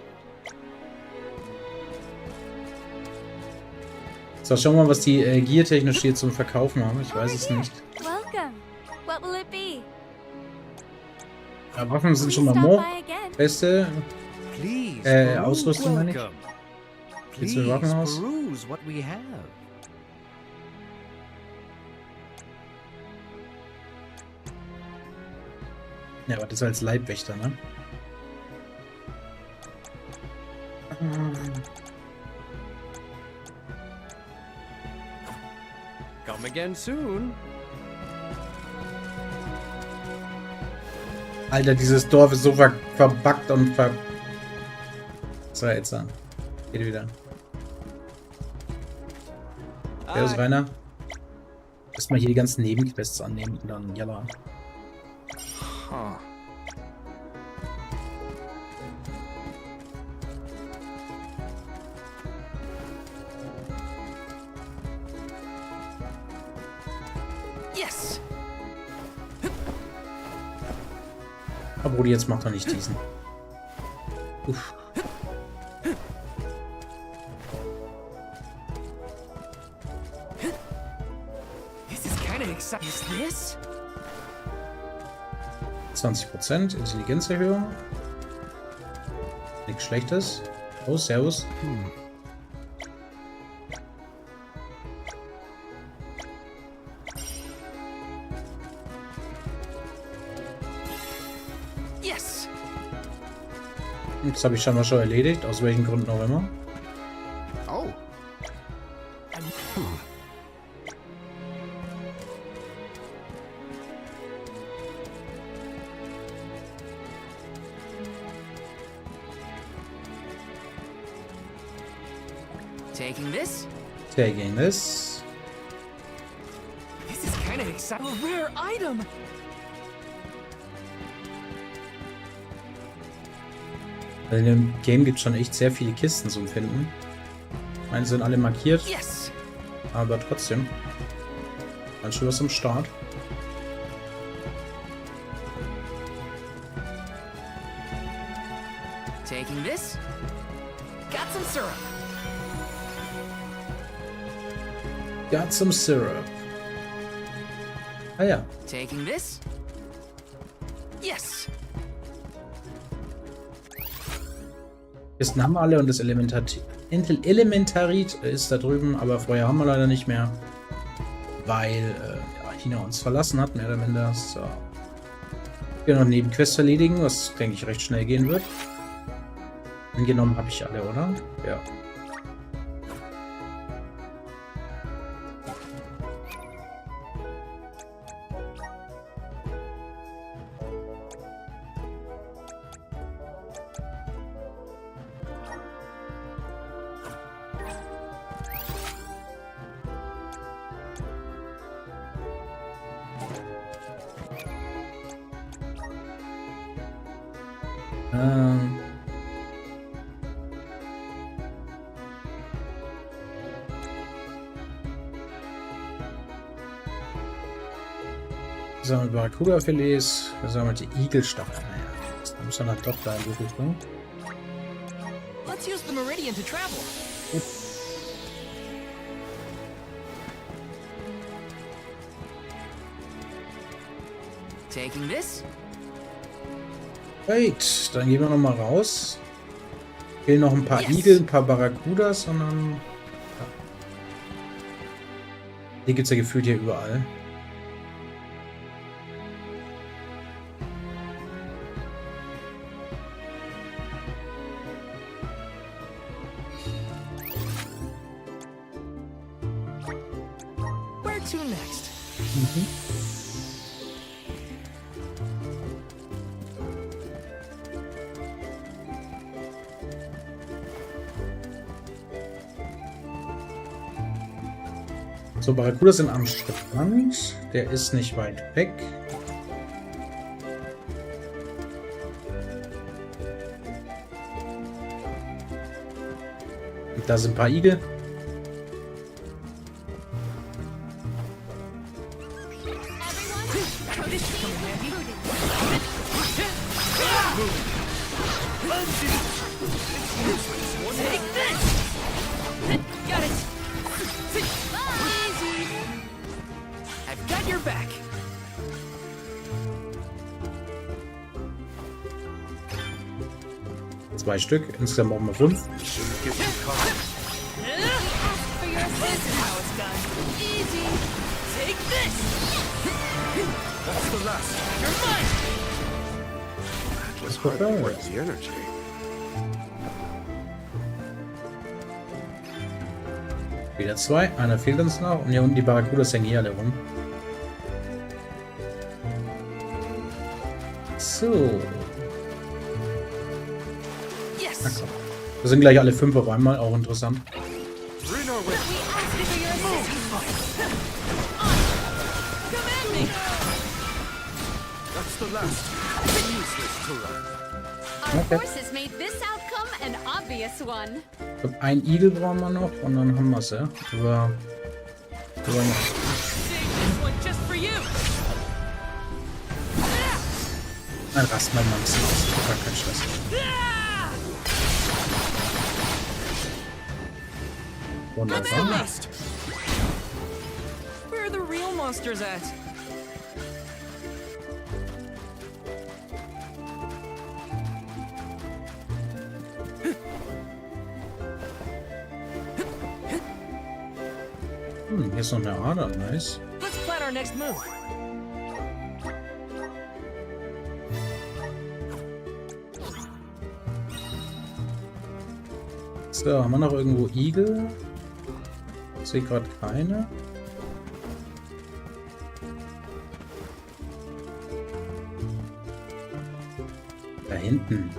So, schauen wir mal, was die Gear-technisch hier zum Verkaufen haben. Ich weiß es nicht. Welcome. What will it be? Ja, Waffen sind schon mal more. Beste Ausrüstung, meine ich. Geht's mit Waffen aus? Ja, aber das war als Leibwächter, ne? Come again soon. Alter, dieses Dorf ist so verbuggt und So, jetzt an. Geht wieder. Wer ist Rainer? Erstmal hier die ganzen Nebenquests annehmen und dann Jalla. Huh. Yes. Aber Brudi, jetzt macht er nicht diesen. Uff. This is kind of exciting. Is this? 20% Intelligenzerhöhung. Nichts Schlechtes. Oh, servus. Yes. Das habe ich schon mal erledigt, aus welchen Gründen auch immer. Oh. Taking this. Taking this. This is kind of exciting. A rare item. Also in dem Game gibt es schon echt sehr viele Kisten zum Finden. Meine sind alle markiert. Yes. Aber trotzdem. Ganz schön was am Start. Taking this. Got some syrup. Got some syrup. Ah ja. Taking this. Yes. Kisten haben wir alle und das Elementarit ist da drüben, aber vorher haben wir leider nicht mehr. Weil ja, China uns verlassen hat, mehr oder weniger. So. Wir noch Nebenquests erledigen, was denke ich recht schnell gehen wird. Angenommen habe ich alle, oder? Ja. Gesammelt Barracuda-Filets, gesammelte Igelstacheln. Naja, da müssen wir dann doch da in die Richtung. Let's use the meridian to travel. Taking this? Right, dann gehen wir noch mal raus. Fehlen noch ein paar Igel, ein paar Barracudas, sondern ja. Die gibt es ja gefühlt hier überall. Where to next? So, Barracuda sind am Strand. Der ist nicht weit weg. Und da sind ein paar Igel. Zwei Stück, insgesamt auch mal 5. Wieder 2, einer fehlt uns noch und hier unten die Barracudas hängen hier alle rum. So. Das sind gleich alle 5 auf einmal, auch interessant. Okay. Ich glaube, ein Igel brauchen wir noch und dann haben wir es, ja. Ein Rast mal ein bisschen aus, gar kein Stress. Wunderbar. Where are the real monsters at? Hier ist noch eine Ader, nice. Let's plan our next move. So, haben wir noch irgendwo Igel? Ich sehe gerade keine. Da hinten.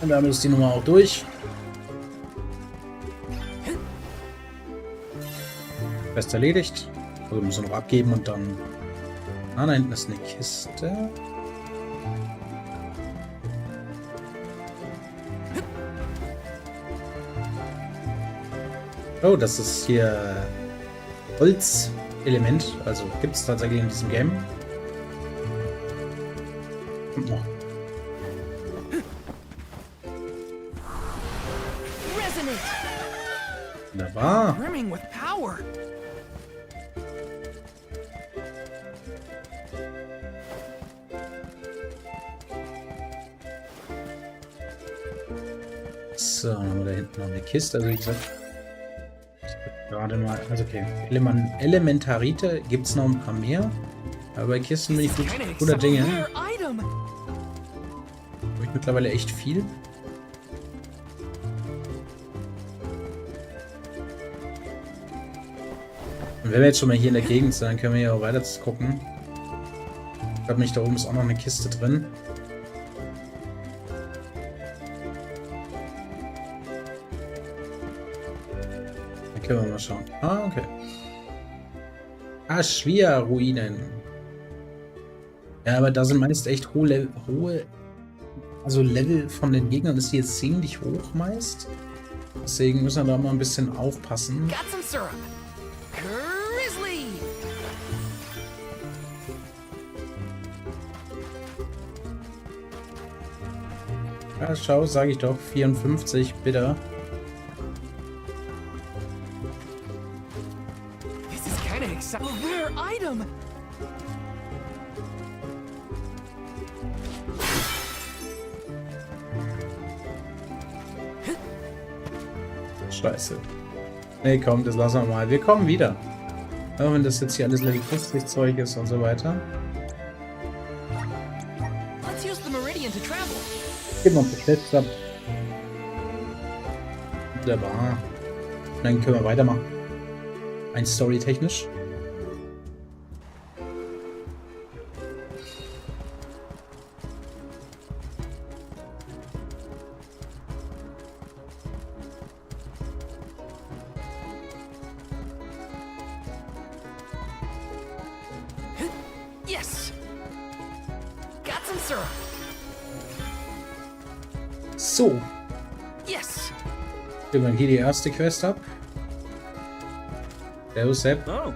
Und damit ist die Nummer auch durch. Fest erledigt. Also müssen wir noch abgeben und dann... Ah, da hinten ist eine Kiste. Oh, das ist hier Holzelement. Also gibt es tatsächlich in diesem Game. Kommt noch. Wunderbar. So, dann haben wir da hinten noch eine Kiste. Also wie gesagt, Gerade mal, also okay. Elementarite gibt es noch ein paar mehr. Aber bei Kisten bin ich guter Dinge. Habe ich mittlerweile echt viel. Und wenn wir jetzt schon mal hier in der Gegend sind, dann können wir ja auch weiter gucken. Ich glaube nicht, da oben ist auch noch eine Kiste drin. Da können wir mal schauen. Ah, okay. Ashvia-Ruinen. Ja, aber da sind meist echt hohe also Level von den Gegnern ist hier ziemlich hoch meist. Deswegen müssen wir da mal ein bisschen aufpassen. Got some syrup. Grizzly. Ja, schau, sage ich doch. 54, bitte. This is kind of exciting. Rare item. Scheiße. Nee, komm, das lassen wir mal. Wir kommen wieder. Auch wenn das jetzt hier alles Level 50 Zeug ist und so weiter. Let's use the meridian to travel. Gib noch ein Quest ab. Wunderbar. Dann können wir weitermachen. Ein Story-technisch. Yes. Got some syrup. So. Yes. Geben wir hier die erste Quest ab. Servus, Sepp. Oh.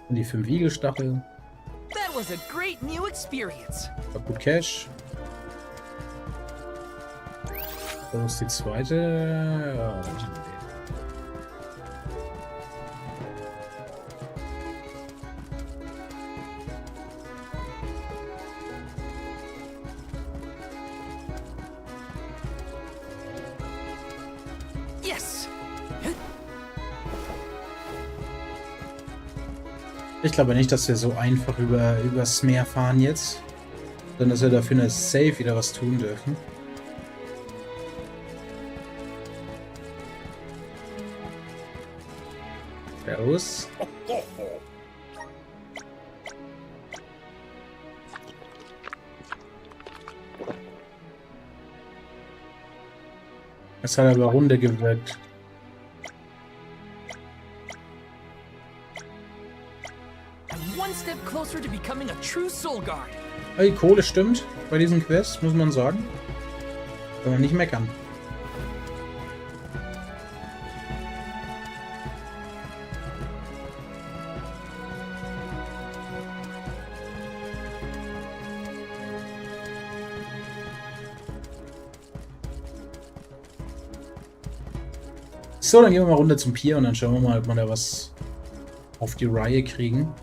Und die 5 Wiegelstacheln. That was a great new experience. Kaputt Cash. Das ist die zweite. Ja. Yes. Ich glaube nicht, dass wir so einfach übers Meer fahren jetzt. Sondern dass wir dafür eine Safe wieder was tun dürfen. Servus. Es hat aber runter gewirkt. I'm one step closer to becoming a true soul guard. Die Kohle stimmt bei diesem Quest, muss man sagen. Kann man nicht meckern. So, dann gehen wir mal runter zum Pier und dann schauen wir mal, ob wir da was auf die Reihe kriegen.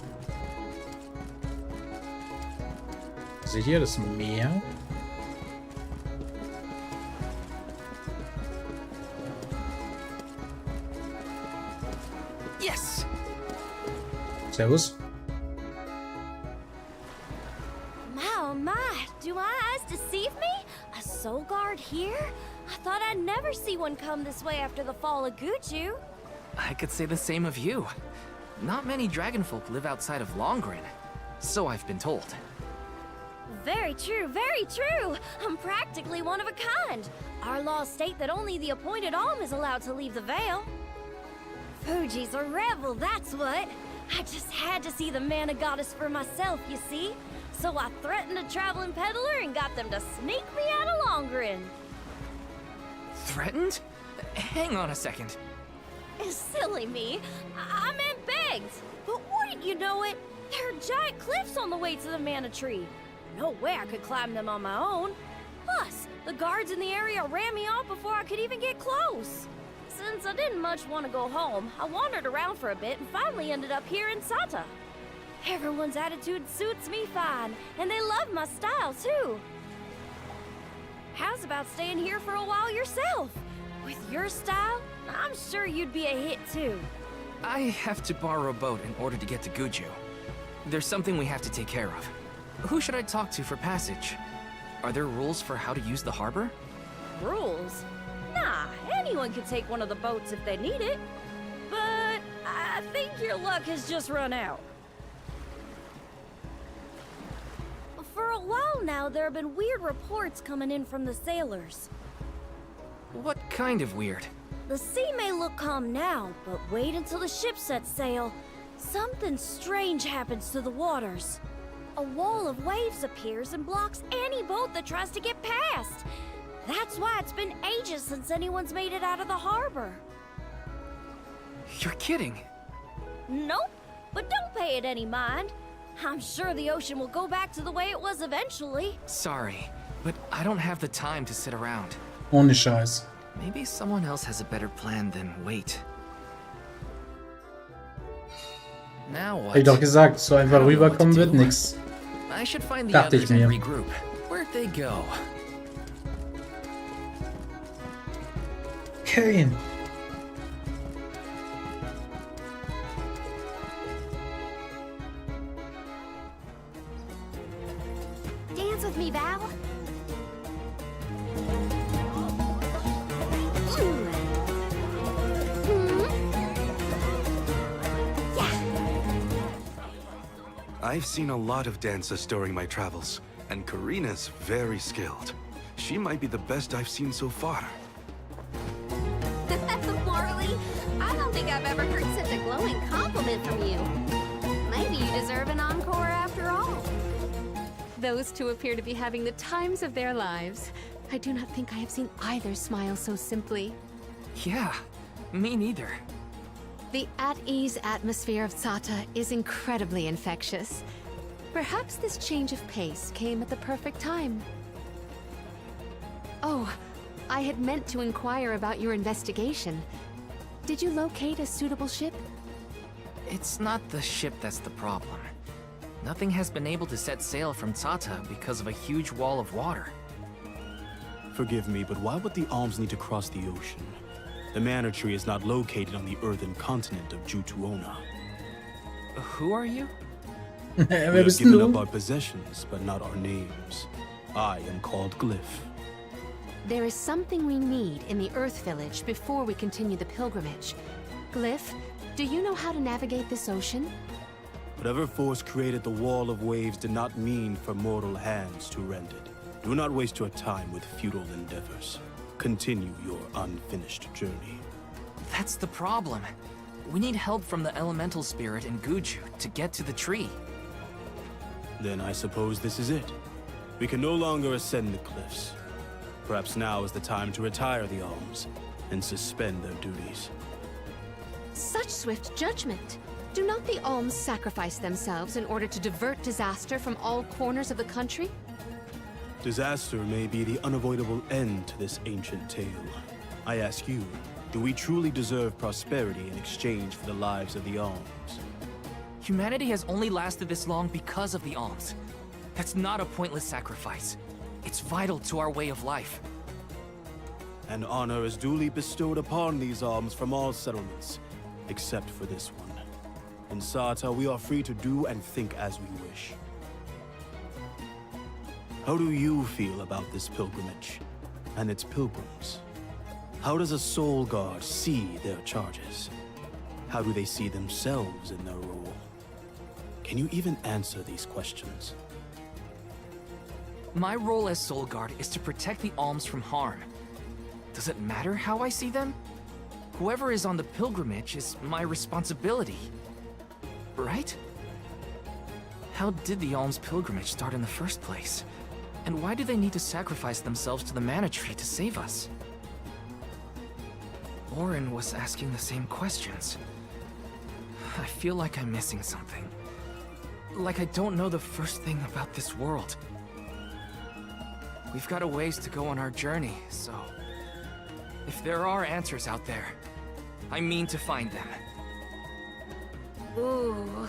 Seht ihr, das Meer. Yes. Servus. Oh my, do my eyes deceive me? A soul guard here? I thought I'd never see one come this way after the fall of Guju. I could say the same of you. Not many dragonfolk live outside of Longren, so I've been told. Very true, very true. I'm practically one of a kind. Our laws state that only the appointed alm is allowed to leave the Vale. Fuji's a rebel, that's what. I just had to see the Mana Goddess for myself, you see. So I threatened a traveling peddler and got them to sneak me out of Longren. Threatened? Hang on a second. Silly me. I meant begged. But wouldn't you know it? There are giant cliffs on the way to the Mana Tree. No way I could climb them on my own. Plus, the guards in the area ran me off before I could even get close. Since I didn't much want to go home, I wandered around for a bit and finally ended up here in Sata. Everyone's attitude suits me fine, and they love my style too. how's about staying here for a while yourself? With your style, I'm sure you'd be a hit too. I have to borrow a boat in order to get to Guju. There's something we have to take care of. Who should I talk to for passage? Are there rules for how to use the harbor? Rules? Nah, anyone can take one of the boats if they need it. But I think your luck has just run out. For a while now, there have been weird reports coming in from the sailors. What kind of weird? The sea may look calm now, but wait until the ship sets sail. Something strange happens to the waters. A wall of waves appears and blocks any boat that tries to get past. That's why it's been ages since anyone's made it out of the harbor. You're kidding. Nope, but don't pay it any mind. I'm sure the ocean will go back to the way it was eventually. Sorry, but I don't have the time to sit around. Ohne Scheiß. Maybe someone else has a better plan than wait. Now what? Hab ich doch gesagt, so einfach rüberkommen wird nix. I should find the Dachte ich others and mir. regroup. Where'd they go? Okay. Dance with me, Val. I've seen a lot of dances during my travels, and Karina's very skilled. She might be the best I've seen so far. Marley, I don't think I've ever heard such a glowing compliment from you. Maybe you deserve an encore after all. Those two appear to be having the times of their lives. I do not think I have seen either smile so simply. Yeah, me neither. The at-ease atmosphere of Sata is incredibly infectious. Perhaps this change of pace came at the perfect time. Oh, I had meant to inquire about your investigation. Did you locate a suitable ship? It's not the ship that's the problem. Nothing has been able to set sail from Tata because of a huge wall of water. Forgive me, but why would the alms need to cross the ocean? The Mana Tree is not located on the earthen continent of Jutuona. Who are you? We have given up our possessions, but not our names. I am called Glyph. There is something we need in the Earth Village before we continue the pilgrimage. Glyph, do you know how to navigate this ocean? Whatever force created the wall of waves did not mean for mortal hands to rend it. Do not waste your time with futile endeavors. Continue your unfinished journey. That's the problem. We need help from the elemental spirit in Guju to get to the tree. Then I suppose this is it. We can no longer ascend the cliffs. Perhaps now is the time to retire the alms and suspend their duties. Such swift judgment. Do not the alms sacrifice themselves in order to divert disaster from all corners of the country? Disaster may be the unavoidable end to this ancient tale. I ask you, do we truly deserve prosperity in exchange for the lives of the alms? Humanity has only lasted this long because of the alms. That's not a pointless sacrifice. It's vital to our way of life. An honor is duly bestowed upon these alms from all settlements, except for this one. In Sata, we are free to do and think as we wish. How do you feel about this pilgrimage and its pilgrims? How does a soul guard see their charges? How do they see themselves in their role? Can you even answer these questions? My role as Soul Guard is to protect the alms from harm. Does it matter how I see them? Whoever is on the pilgrimage is my responsibility. Right? How did the alms pilgrimage start in the first place? And why do they need to sacrifice themselves to the Mana Tree to save us? Orin was asking the same questions. I feel like I'm missing something. Like I don't know the first thing about this world. We've got a ways to go on our journey, so... if there are answers out there, I mean to find them. Ooh.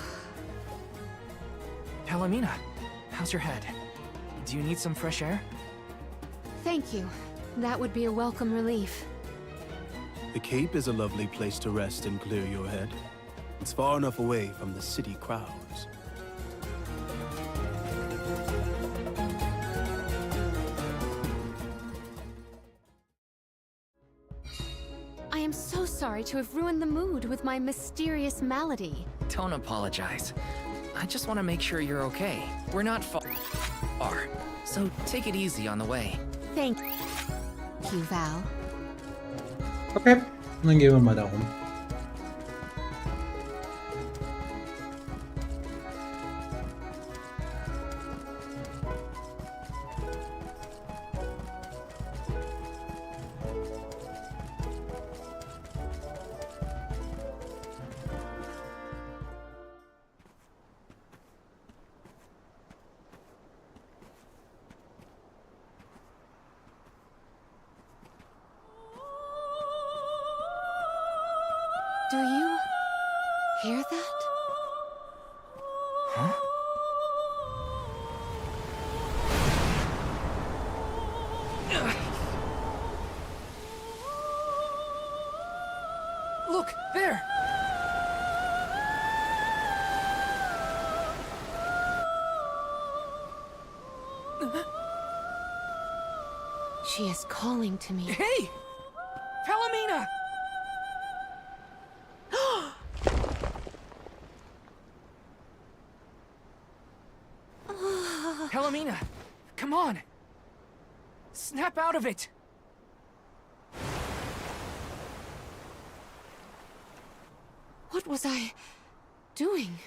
Palomina, how's your head? Do you need some fresh air? Thank you. That would be a welcome relief. The Cape is a lovely place to rest and clear your head. It's far enough away from the city crowds. I am so sorry to have ruined the mood with my mysterious malady. Don't apologize. I just want to make sure you're okay. We're not far, so take it easy on the way. Thank you, Val. Okay, dann gehen wir mal da rum. Do you hear that? Huh? Look, there! She is calling to me. Hey! Palomina! Palomina, come on! Snap out of it! What was I doing?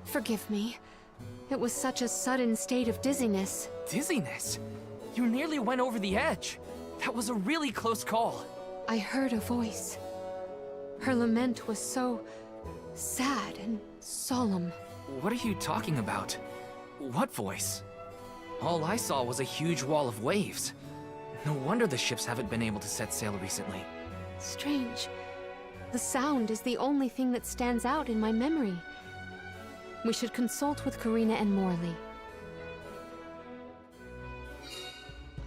Forgive me. It was such a sudden state of dizziness. Dizziness? You nearly went over the edge. That was a really close call. I heard a voice. Her lament was so sad and solemn. What are you talking about? What voice? All I saw was a huge wall of waves. No wonder the ships haven't been able to set sail recently. Strange. The sound is the only thing that stands out in my memory. We should consult with Karina and Morley.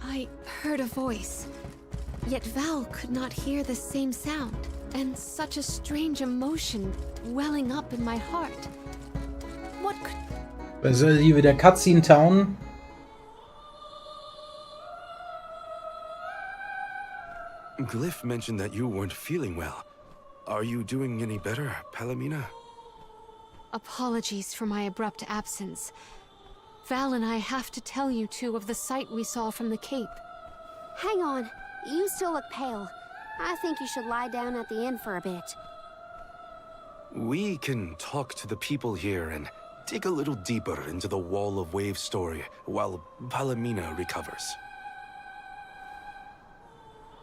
I heard a voice, yet Val could not hear the same sound, and such a strange emotion welling up in my heart. What could... Soll die wieder Cutscene Town? Glyph mentioned that you weren't feeling well. Are you doing any better, Palomina? Apologies for my abrupt absence. Val and I have to tell you two of the sight we saw from the Cape. Hang on. You still look pale. I think you should lie down at the inn for a bit. We can talk to the people here and dig a little deeper into the Wall of Waves story while Palomina recovers.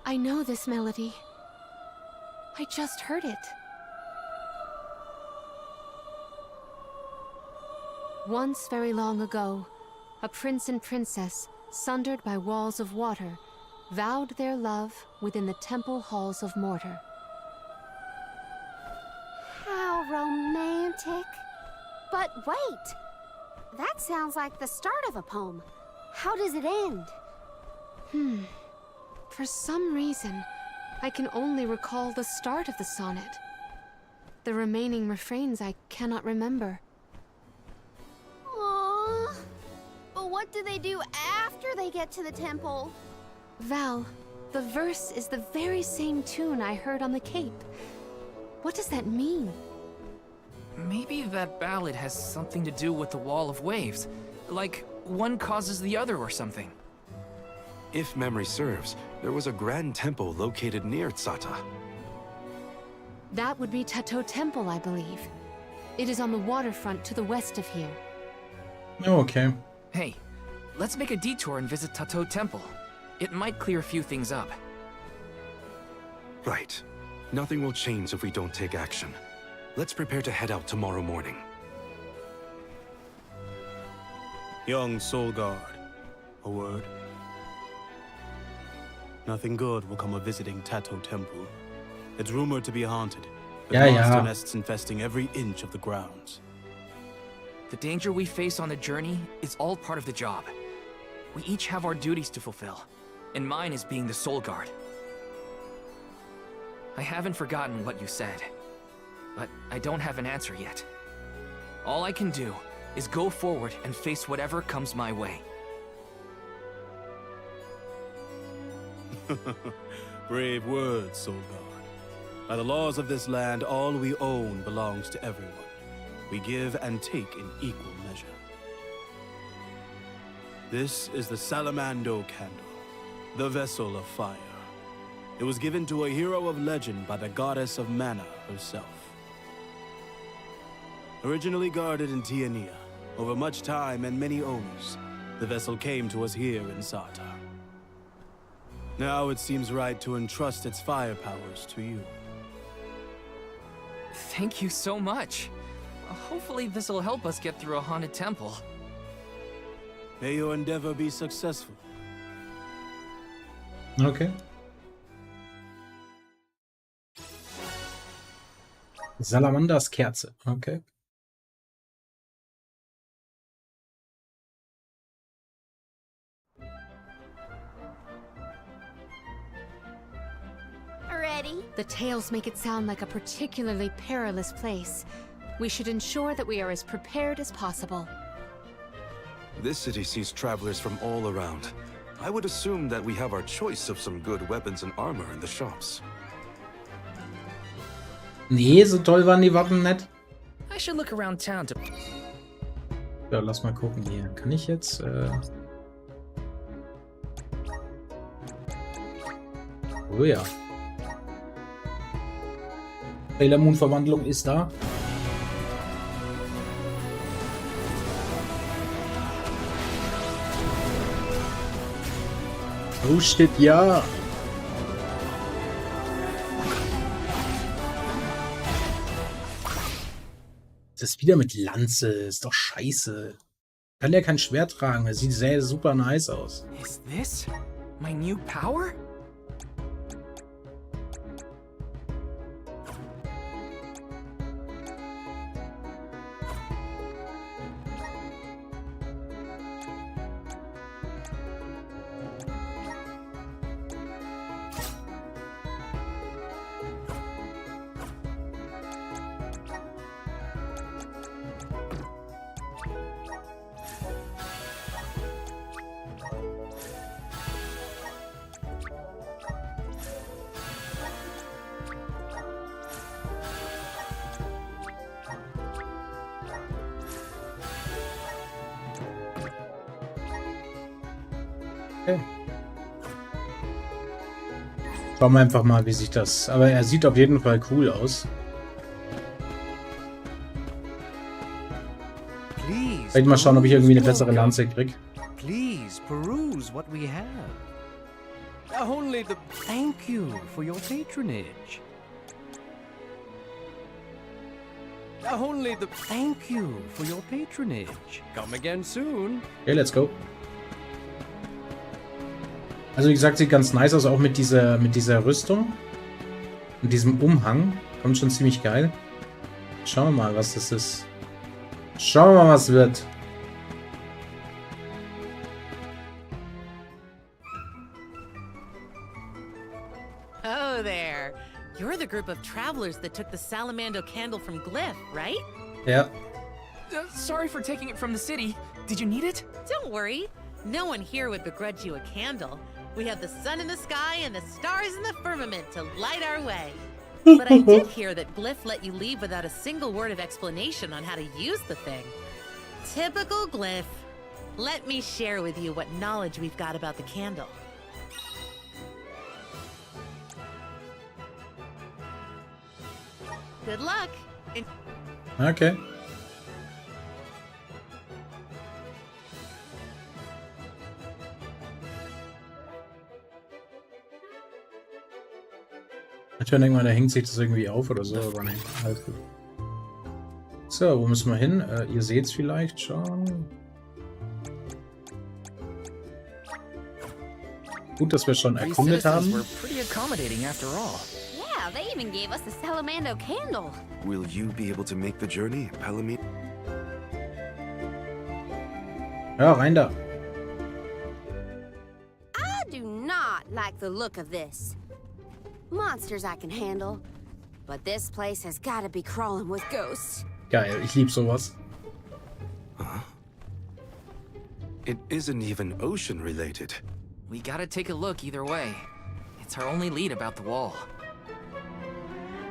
I know this melody. I just heard it. Once very long ago, a prince and princess, sundered by walls of water, vowed their love within the temple halls of mortar. How romantic. But wait! That sounds like the start of a poem. How does it end? For some reason, I can only recall the start of the sonnet. The remaining refrains I cannot remember. Aww. But what do they do after they get to the temple? Val, the verse is the very same tune I heard on the Cape. What does that mean? Maybe that ballad has something to do with the Wall of Waves. Like, one causes the other or something. If memory serves, there was a grand temple located near Tsata. That would be Tato Temple, I believe. It is on the waterfront to the west of here. Oh, okay. Hey, let's make a detour and visit Tato Temple. It might clear a few things up. Right. Nothing will change if we don't take action. Let's prepare to head out tomorrow morning. Young Soul Guard, a word? Nothing good will come of visiting Tato Temple. It's rumored to be haunted, with monster nests infesting every inch of the grounds. The danger we face on the journey is all part of the job. We each have our duties to fulfill, and mine is being the Soul Guard. I haven't forgotten what you said, but I don't have an answer yet. All I can do is go forward and face whatever comes my way. Brave words, Soul Guard. By the laws of this land, all we own belongs to everyone. We give and take in equal measure. This is the Salamando Candle, the vessel of fire. It was given to a hero of legend by the goddess of Mana herself. Originally guarded in Tiania, over much time and many owners, the vessel came to us here in Sarta. Now it seems right to entrust its fire powers to you. Thank you so much. Hopefully this will help us get through a haunted temple. May your endeavor be successful. Okay. Salamanders Kerze. Okay. Ready? The tales make it sound like a particularly perilous place. We should ensure that we are as prepared as possible. This city sees travelers from all around. I would assume that we have our choice of some good weapons and armor in the shops. Nee, so toll waren die Waffen nicht. I should look around town to... Ja, lass mal gucken hier. Kann ich jetzt... Oh ja. Sailor Moon Verwandlung ist da. Oh shit, ja. Das ist wieder mit Lanze. Ist doch scheiße. Kann der kein Schwert tragen? Das sieht sehr super nice aus. Is this my new power? Okay. Schauen wir einfach mal, wie sich das... Aber er sieht auf jeden Fall cool aus. Vielleicht mal schauen, ob ich irgendwie eine bessere Lanze kriege. Please peruse what we have. Only the thank you for your patronage. Only the thank you for your patronage. Come again soon. Okay, let's go. Also wie gesagt, sieht ganz nice aus, auch mit dieser Rüstung. Und diesem Umhang. Kommt schon ziemlich geil. Schauen wir mal, was das ist. Schauen wir mal, was wird. Oh there. You're the group of travelers that took the Salamando candle from Glyph, right? Ja. Sorry for taking it from the city. Did you need it? Don't worry. No one here would begrudge you a candle. We have the sun in the sky and the stars in the firmament to light our way. But I did hear that Glyph let you leave without a single word of explanation on how to use the thing. Typical Glyph. Let me share with you what knowledge we've got about the candle. Good luck. Okay. Ich denke mal, da hängt sich das irgendwie auf oder so, aber nicht. Alles gut. So, wo müssen wir hin? Ihr seht es vielleicht schon. Gut, dass wir schon erkundet haben. We're pretty accommodating after all. Yeah, they even gave us the Salamando candle. Will you be able to make the journey, Palomino? Ja, rein da. I do not like the look of this. Monsters I can handle, but this place has got to be crawling with ghosts. Geil, ich lieb sowas. It isn't even ocean related. We gotta take a look either way. It's our only lead about the wall.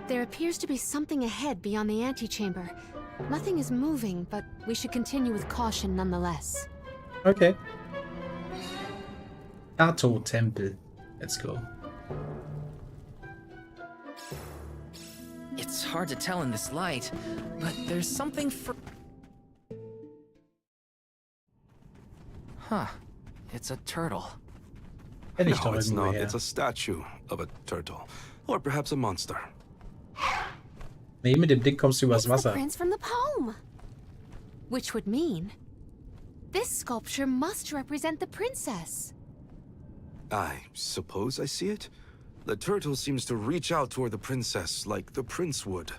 There appears to be something ahead beyond the antechamber. Nothing is moving, but we should continue with caution nonetheless. Okay. Kato-Tempel. Let's go. It's hard to tell in this light, but there's something for... Huh. It's a turtle. Kenn ich No, doch it's irgendwo not. her. It's a statue of a turtle. Or perhaps a monster. Nee, mit dem Ding kommst du übers The Wasser. prince from the poem. Which would mean this sculpture must represent the princess. I suppose I see it. The turtle seems to reach out toward the princess like the prince would.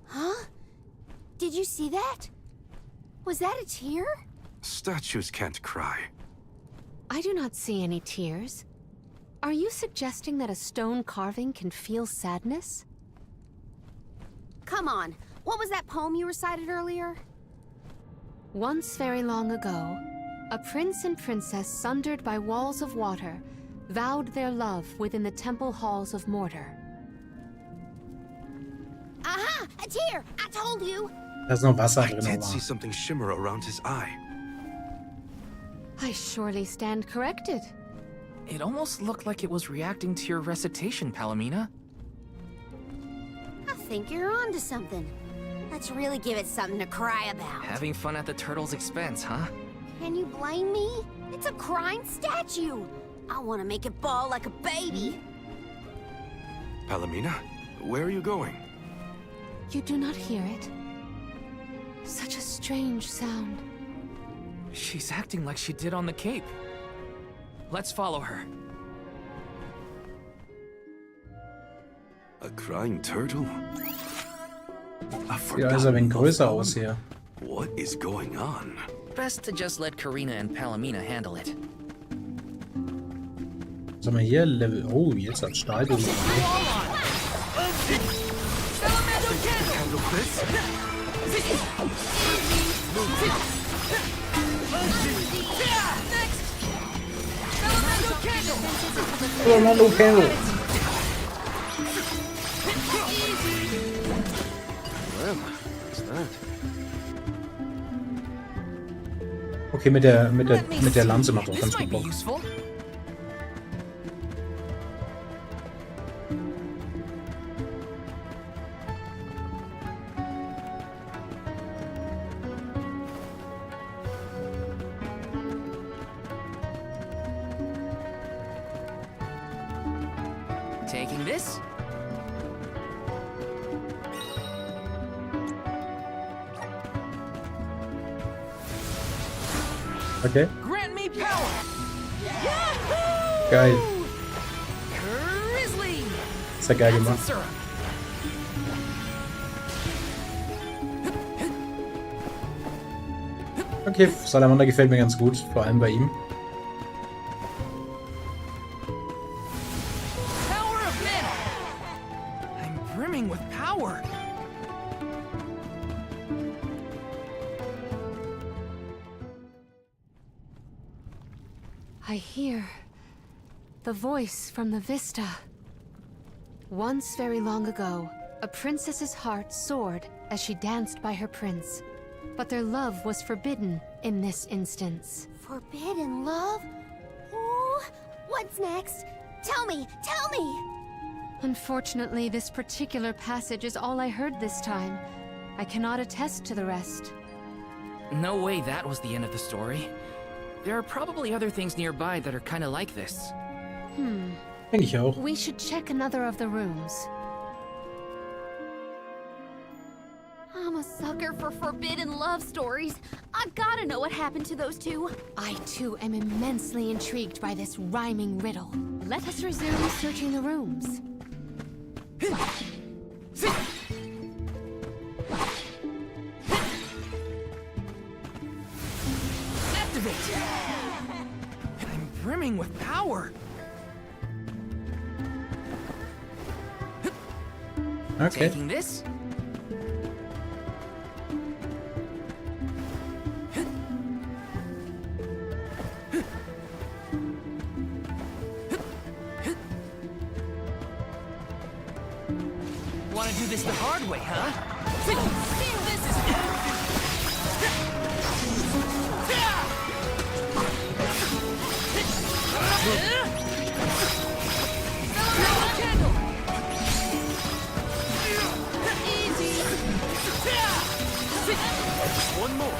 Huh? Did you see that? Was that a tear? Statues can't cry. I do not see any tears. Are you suggesting that a stone carving can feel sadness? Come on. What was that poem you recited earlier? Once very long ago, a prince and princess sundered by walls of water vowed their love within the temple halls of mortar. Aha! A tear! I told you! Da ist noch Wasser I drin. did aber- see something shimmer around his eye. I surely stand corrected. It almost looked like it was reacting to your recitation, Palomina. I think you're onto something. Let's really give it something to cry about. Having fun at the turtle's expense, huh? Can you blame me? It's a crying statue. I want to make it bawl like a baby. Palomina, where are you going? You do not hear it? Such a strange sound. She's acting like she did on the Cape. Let's follow her. A crying turtle? A Sieht alles ein wenig größer aus hier. What is going on? Best to just let Karina and Palomina handle it. Was haben wir hier? Level. Oh, jetzt hat Stahlbogen. Salamander Candle. Okay, mit der Lanze macht auch ganz gut Bock. Taking this? Okay. Grant me power! Geil. Grizzly! Ist ja geil gemacht. Syrup. Okay, Salamander gefällt mir ganz gut, vor allem bei ihm. Power of men! I'm brimming with power! I hear the voice from the vista. Once very long ago, a princess's heart soared as she danced by her prince. But their love was forbidden in this instance. Forbidden love? Ooh, what's next? Tell me, tell me! Unfortunately, this particular passage is all I heard this time. I cannot attest to the rest. No way that was the end of the story. There are probably other things nearby that are kinda like this. Denke ich auch. We should check another of the rooms. I'm a sucker for forbidden love stories. I've gotta know what happened to those two. I too am immensely intrigued by this rhyming riddle. Let us resume searching the rooms. Activate! I'm brimming with power. Okay. Taking this. Want to do this the hard way, huh? This is One more.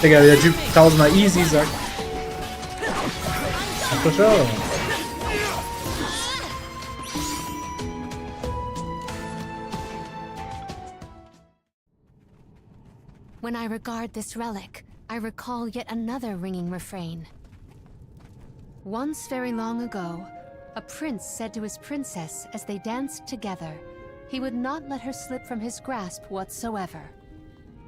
Digga, der Typ tausendmal easy sagt. Ach doch schon. When I regard this relic, I recall yet another ringing refrain. Once very long ago, a prince said to his princess as they danced together, he would not let her slip from his grasp whatsoever.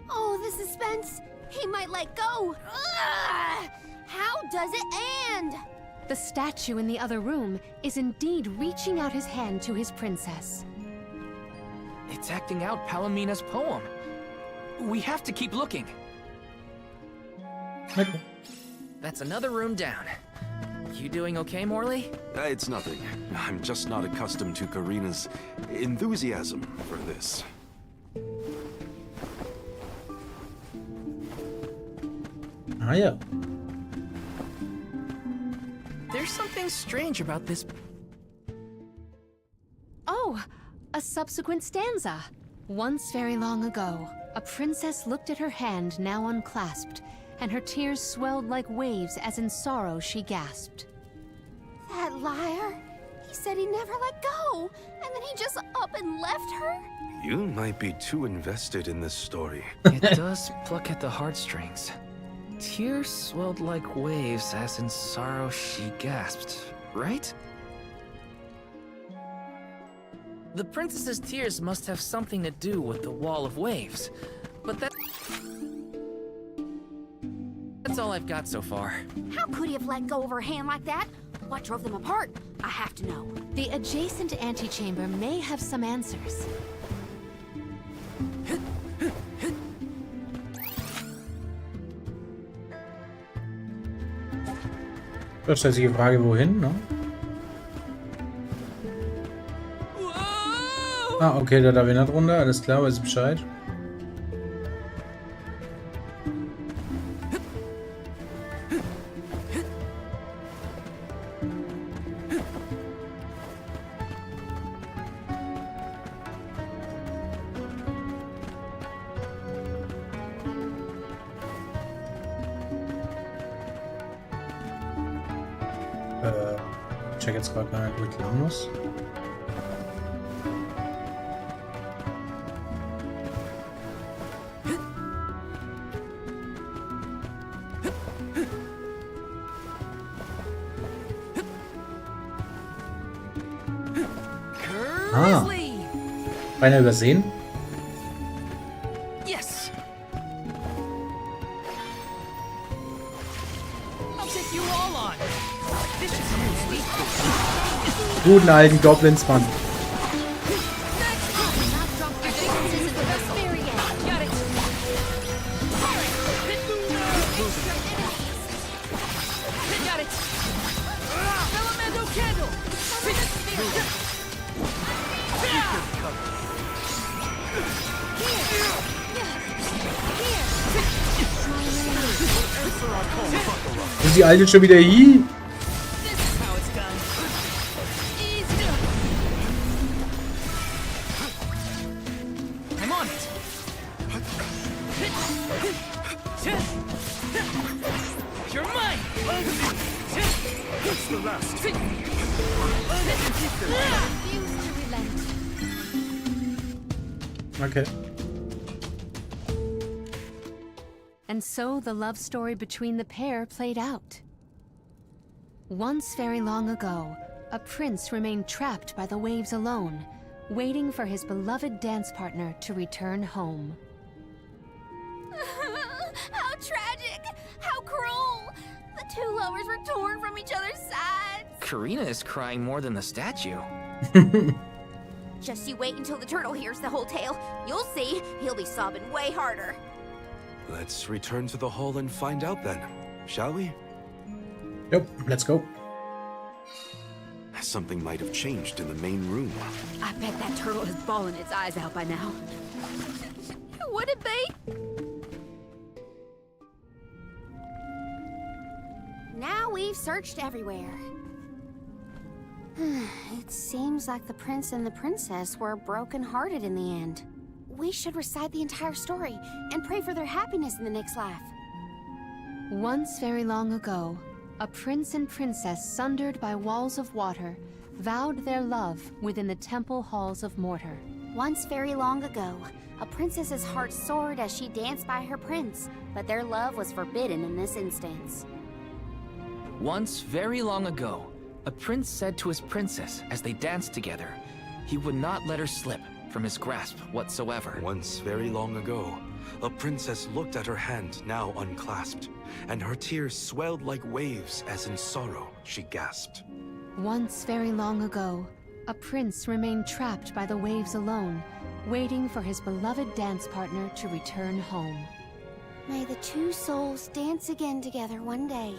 Oh, the suspense! He might let go! Ugh! How does it end? The statue in the other room is indeed reaching out his hand to his princess. It's acting out Palamina's poem. We have to keep looking. Okay. That's another room down. You doing okay, Morley? It's nothing. I'm just not accustomed to Karina's enthusiasm for this. Ah ja. There's something strange about this. Oh, a subsequent stanza. Once very long ago, a princess looked at her hand now unclasped, and her tears swelled like waves as in sorrow she gasped. That liar! He said he never let go, and then he just up and left her? You might be too invested in this story. It does pluck at the heartstrings. Tears swelled like waves as in sorrow she gasped, right? The princess's tears must have something to do with the wall of waves, but that's all I've got so far. How could he have let go of her hand like that? What drove them apart? I have to know. The adjacent antechamber may have some answers. Da stellt sich die Frage, wohin, ne? Ah, okay, da darf ich nicht runter, alles klar, weiß ich Bescheid. Ich check jetzt gerade gar nicht, wo ich lang muss. Ah. Beinahe übersehen. Yes. I'll take you all on. This is Guten alten Goblins, Mann. Ist die alte schon wieder hier? last. Okay. And so the love story between the pair played out. Once very long ago, a prince remained trapped by the waves alone, waiting for his beloved dance partner to return home. How tragic! How cruel! The two lovers were torn from each other's sides. Karina is crying more than the statue. Just you wait until the turtle hears the whole tale. You'll see, he'll be sobbing way harder. Let's return to the hall and find out then, shall we? Yep, let's go. Something might have changed in the main room. I bet that turtle is bawling its eyes out by now. Would it be? Now we've searched everywhere. It seems like the prince and the princess were broken-hearted in the end. We should recite the entire story and pray for their happiness in the next life. Once very long ago, a prince and princess sundered by walls of water vowed their love within the temple halls of mortar. Once very long ago, a princess's heart soared as she danced by her prince, but their love was forbidden in this instance. Once very long ago, a prince said to his princess as they danced together, he would not let her slip from his grasp whatsoever. Once very long ago, a princess looked at her hand now unclasped, and her tears swelled like waves as in sorrow she gasped. Once very long ago, a prince remained trapped by the waves alone, waiting for his beloved dance partner to return home. May the two souls dance again together one day.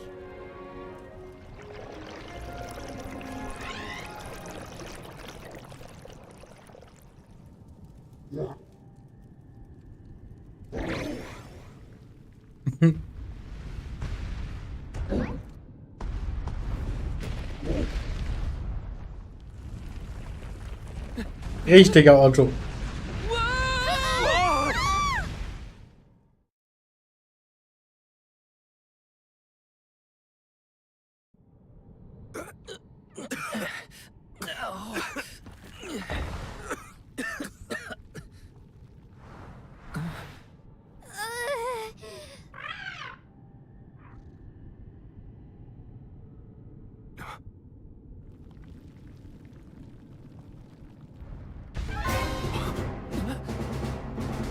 Richtiger Otto.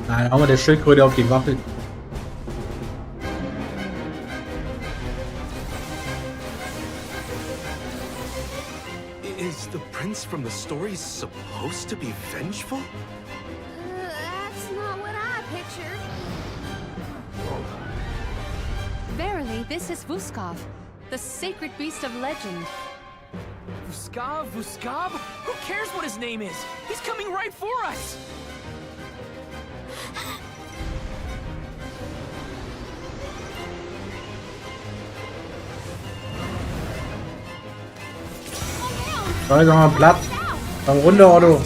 Nein, hauen wir der Schildkröte auf die Waffel. Is the prince from the story supposed to be vengeful? That's not what I pictured. Verily, this is Vuskov, the sacred beast of legend. Vuskov? Who cares what his name is? He's coming right for us! Sei doch mal platt. Komm runter, Otto.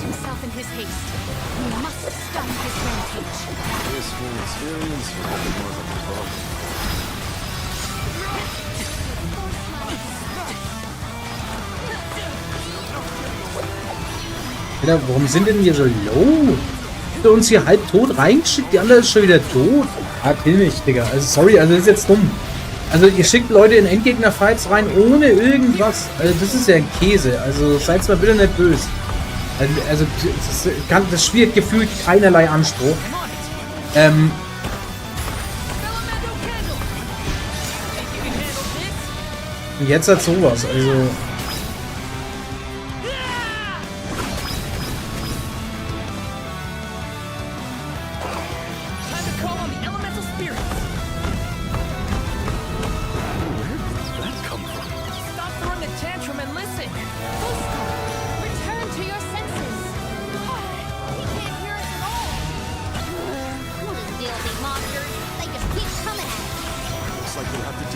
Alter, warum sind denn hier so low? Habt ihr uns hier halb tot reingeschickt? Die andere ist schon wieder tot. Ah, kill mich, Digga. Also sorry, also das ist jetzt dumm. Also ihr schickt Leute in Endgegner-Fights rein ohne irgendwas. Also das ist ja ein Käse. Also seid mal bitte nicht böse. Also das Spiel hat gefühlt keinerlei Anspruch. Und jetzt hat sowas. Also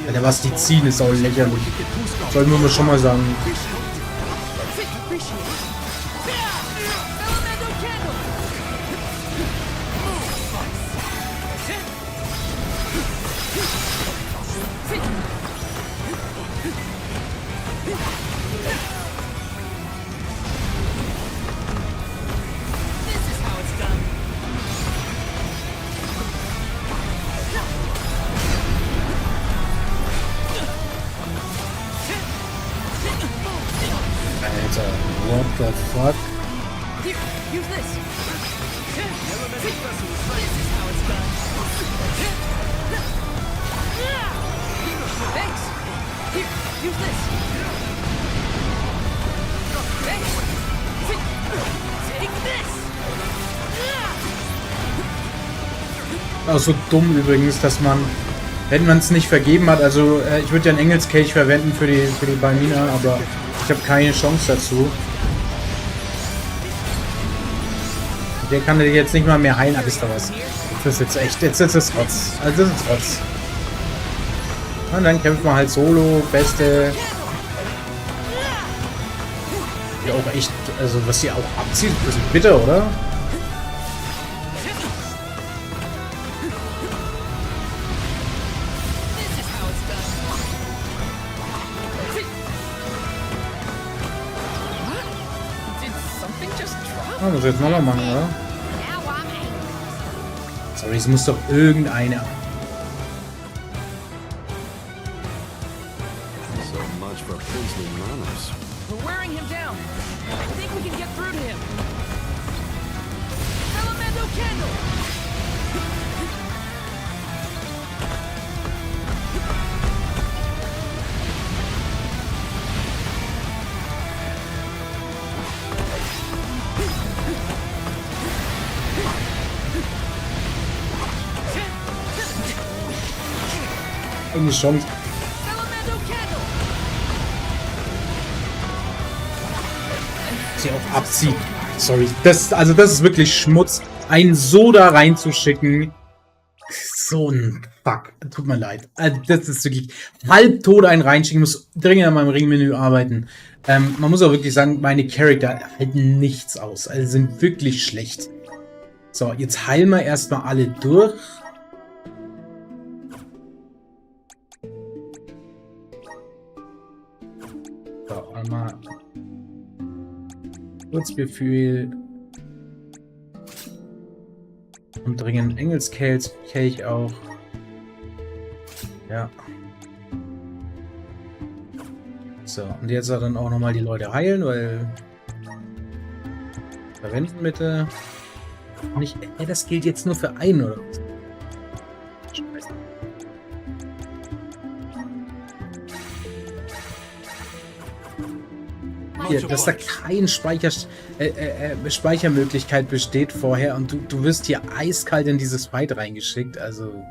Alter, was die ziehen, ist auch lächerlich. Sollten wir mal schon mal sagen. Alter, what the fuck? Here, use this. This is how it's done. Thanks. Here, use this. Thanks. Take this. Auch so dumm übrigens, dass man, wenn man es nicht vergeben hat, also ich würde ja einen Engelskelch verwenden für die Balmina, aber ich habe keine Chance dazu. Der kann dich jetzt nicht mal mehr heilen, aber ist da was. Das ist jetzt echt, jetzt ist es Trotz. Also das ist Trotz. Und dann kämpft man halt solo, beste. Ja auch echt, also was sie auch abzieht, das ist bitter, oder? Oh, muss jetzt nochmal machen, oder? Sorry, es muss doch irgendeine. So much for princely manners. We're wearing him down. I think we can get through to him. Elemento candle. Eine Chance. Sie auch abziehen. Sorry. Das ist wirklich Schmutz. Einen so da reinzuschicken. So ein Fuck. Tut mir leid. Also das ist wirklich halbtot einen reinschicken. Ich muss dringend an meinem Ringmenü arbeiten. Man muss auch wirklich sagen, meine Charakter halten nichts aus. Also sind wirklich schlecht. So, jetzt heilen wir erstmal alle durch. So, einmal Kurzbefehl und dringend Engelskelch auch. Ja. So, und jetzt dann auch nochmal die Leute heilen, weil verwenden bitte. Nicht, das gilt jetzt nur für einen, oder was? Scheiße. Hier, dass da kein Speichermöglichkeit besteht vorher und du wirst hier eiskalt in dieses Fight reingeschickt. Also,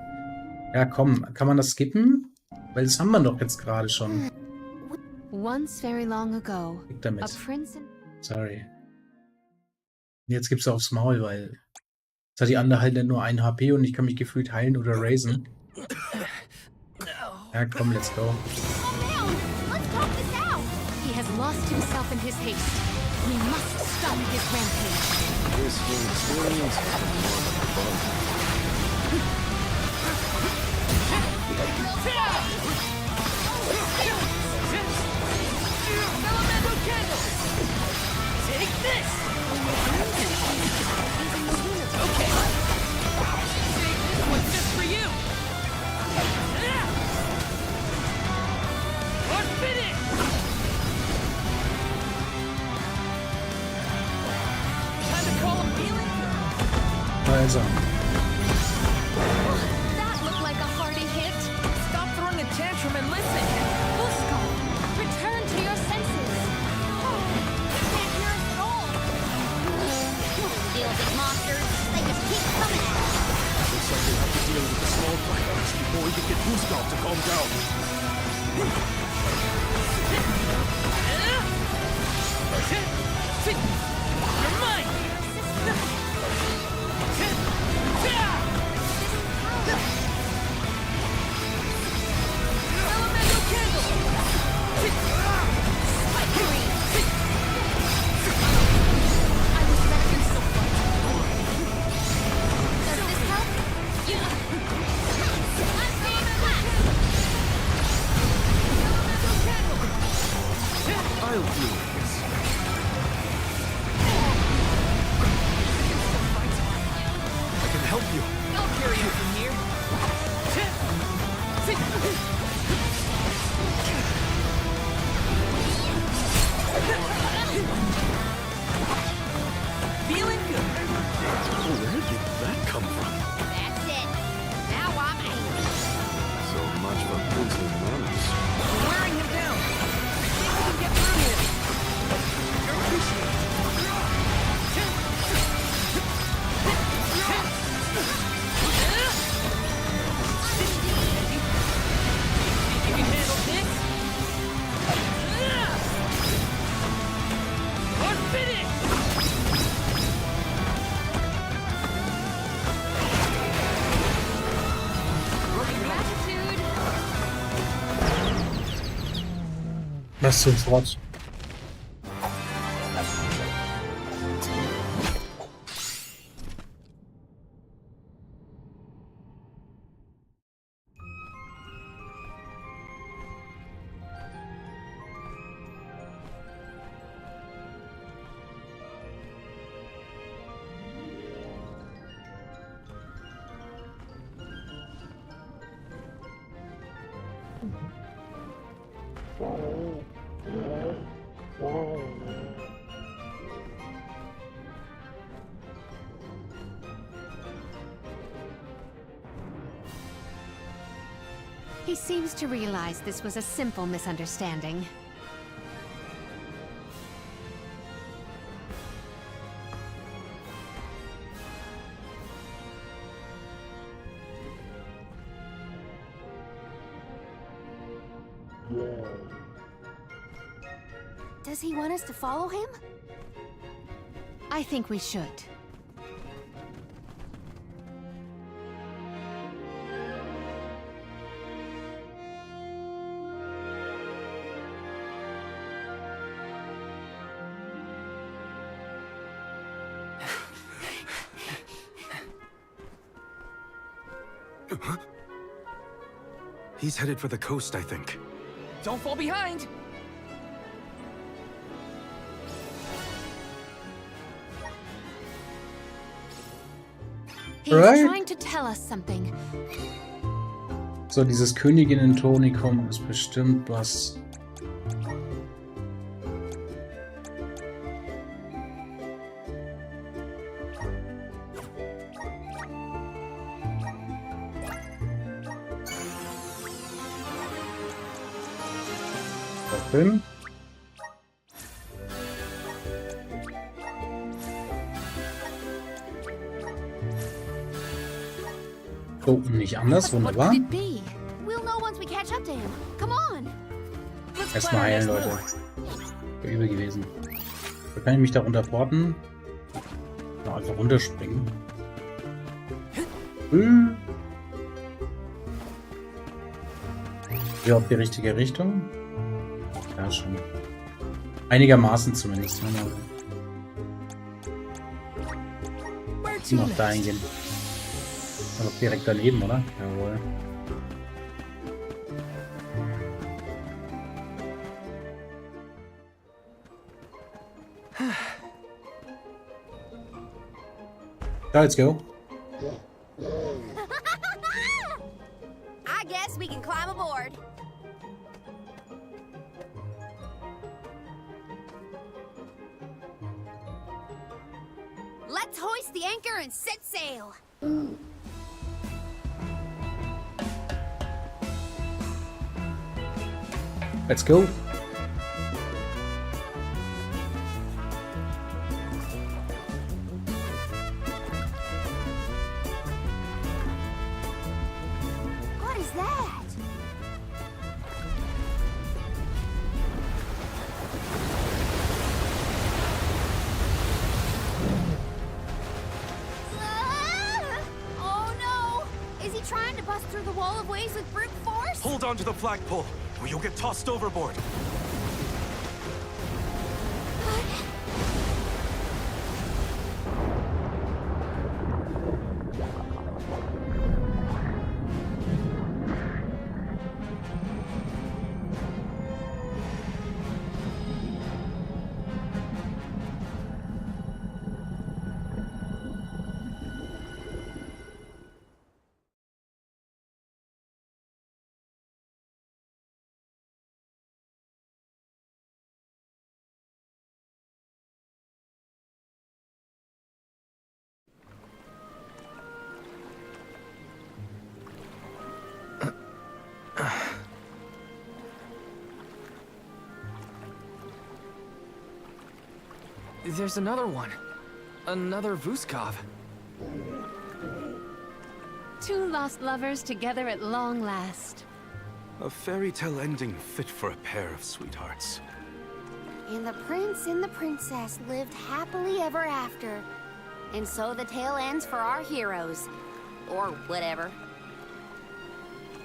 ja komm, kann man das skippen? Weil das haben wir doch jetzt gerade schon. Once very long ago, damit. a prince. Sorry. Jetzt gibt's aufs Maul, weil jetzt hat die andere halt nur 1 HP und ich kann mich gefühlt heilen oder raisen. Ja komm, let's go. He has lost himself in his haste. We must stop his rampage. This will experience Take this. Okay. This one's just for you. Unfitted. Also. That looked like a hearty hit. Stop throwing a tantrum and listen. Busco, return to your senses. Oh, you can't hear us at all. Deal big monsters, they just keep coming at us. Looks like we have to deal with the small fighters before we can get Busco to calm down. You're mine. Das sofort. He seems to realize this was a simple misunderstanding. Does he want us to follow him? I think we should. He's headed for the coast, I think. Don't fall behind! He's Right. trying to tell us something. So, dieses Königinnen-Tonikum ist bestimmt was. Film. So, nicht anders, wunderbar. We'll know once we catch up to him. Come on. Erstmal heilen, Leute. Wäre übel gewesen. Da kann ich mich da runterporten. Ja, einfach runterspringen. Ja, auf die richtige Richtung. Ja, schon. Einigermaßen zumindest. Noch dahin gehen. Aber direkt daneben, oder? Jawohl. So, let's go. I guess we can climb aboard. Let's hoist the anchor and set sail. Let's go. What is that? Oh no! Is he trying to bust through the wall of waves with brute force? Hold on to the flagpole, or you'll get tossed overboard. There's another one. Another Vuskov. Two lost lovers together at long last. A fairy tale ending fit for a pair of sweethearts. And the prince and the princess lived happily ever after. And so the tale ends for our heroes. Or whatever.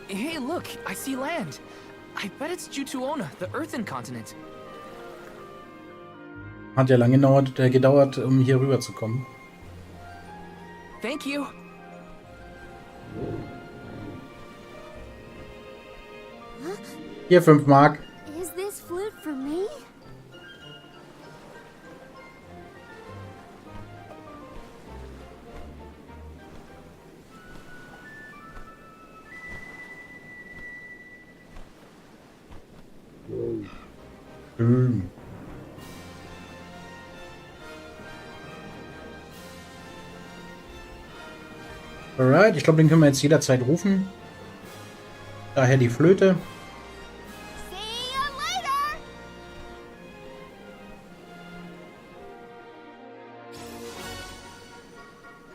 Hey, look! I see land! I bet it's Jutuona, the Earthen continent. Hat ja lange gedauert, um hier rüber zu kommen. Thank you. Hier 5 Mark. Is this flute for me? Alright, ich glaube, den können wir jetzt jederzeit rufen. Daher die Flöte.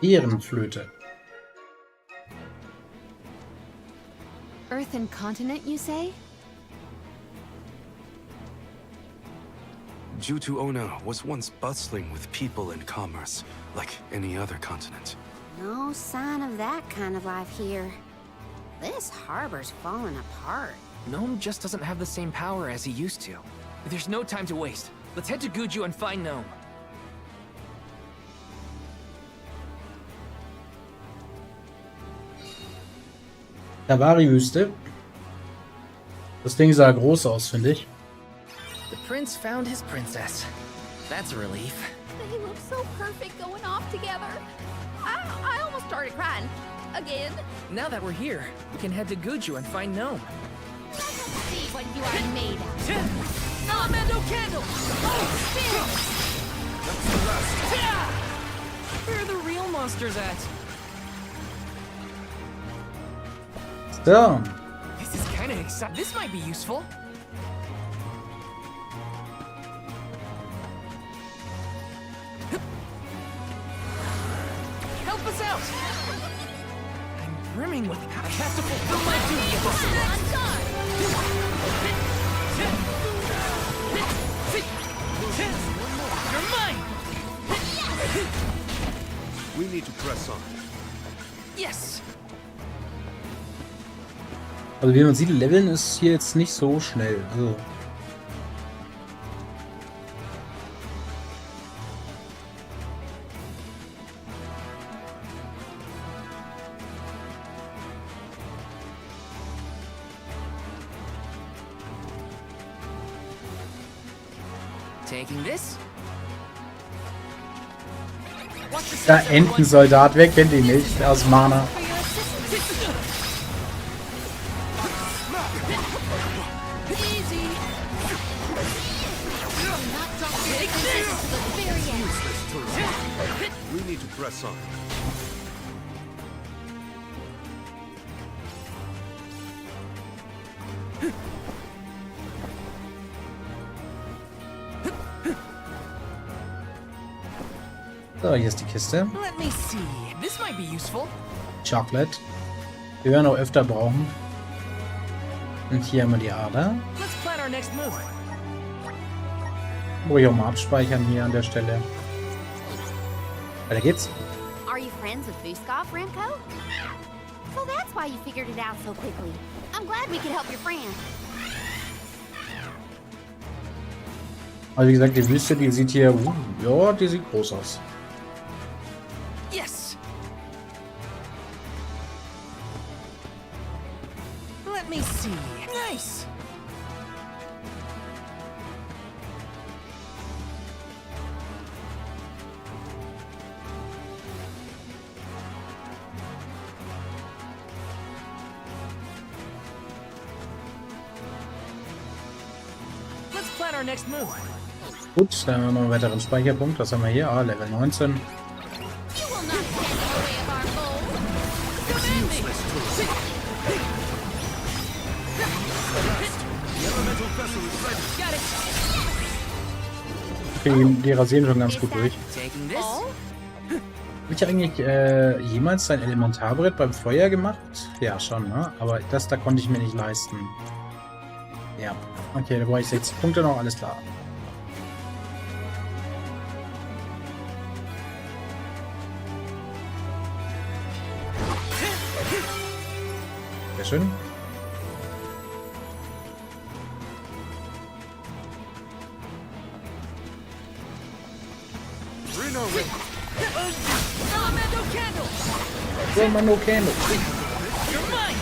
Ehrenflöte. Earthen continent, you say? Jutuona was once bustling with people and commerce, like any other continent. No sign of that kind of life here. This harbor's falling apart. Gnome just doesn't have the same power as he used to. There's no time to waste. Let's head to Guju and find Gnome. Da war die Wüste. Das Ding sah groß aus, finde ich. The prince found his princess. That's a relief. They look so perfect going off together. I almost started crying. Again. Now that we're here, we can head to Guju and find Gnome. See what you are made of. Elemental candle! Where are the real monsters at? So. This is kind of exciting. This might be useful. Help us out! I'm brimming with I have to fulfill my duty You're mine! We need to press on. Yes! Also wie man sieht, Leveln ist hier jetzt nicht so schnell. Also. Taking this? Der Entensoldat, wer kennt ihn nicht? Aus Mana. We need to press on. So, hier ist die Kiste. Let me see. This might be useful. Chocolate. Wir werden auch öfter brauchen. Und hier haben wir die Ader. Let's plan our next move. Muss ich auch mal abspeichern hier an der Stelle. Weiter geht's. Are you friends with Vuskov, Remco? So that's why you figured it out so quickly. I'm glad we could help your friend. Also wie gesagt, die Wüste, die sieht hier, ja, die sieht groß aus. Yes. Let me see. Nice. Let's plan our next move. Gut, dann haben wir noch einen weiteren Speicherpunkt. Was haben wir hier? Ah, Level 19. Okay, die rasieren schon ganz gut durch. Habe ich eigentlich jemals ein Elementarbrett beim Feuer gemacht? Ja, schon, ne? Aber das da konnte ich mir nicht leisten. Ja, okay, da brauche ich 6 Punkte noch, alles klar. Sehr schön. Elemental Candle. You're mine!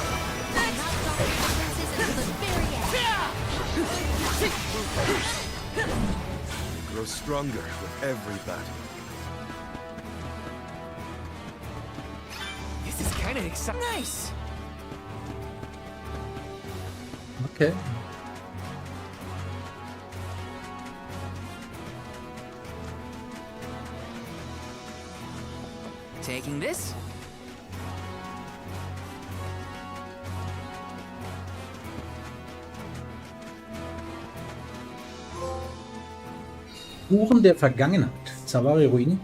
Grow stronger with every battle. This is kind of exciting. Nice! Okay. Taking this? Spuren der Vergangenheit. Zavari Ruinen.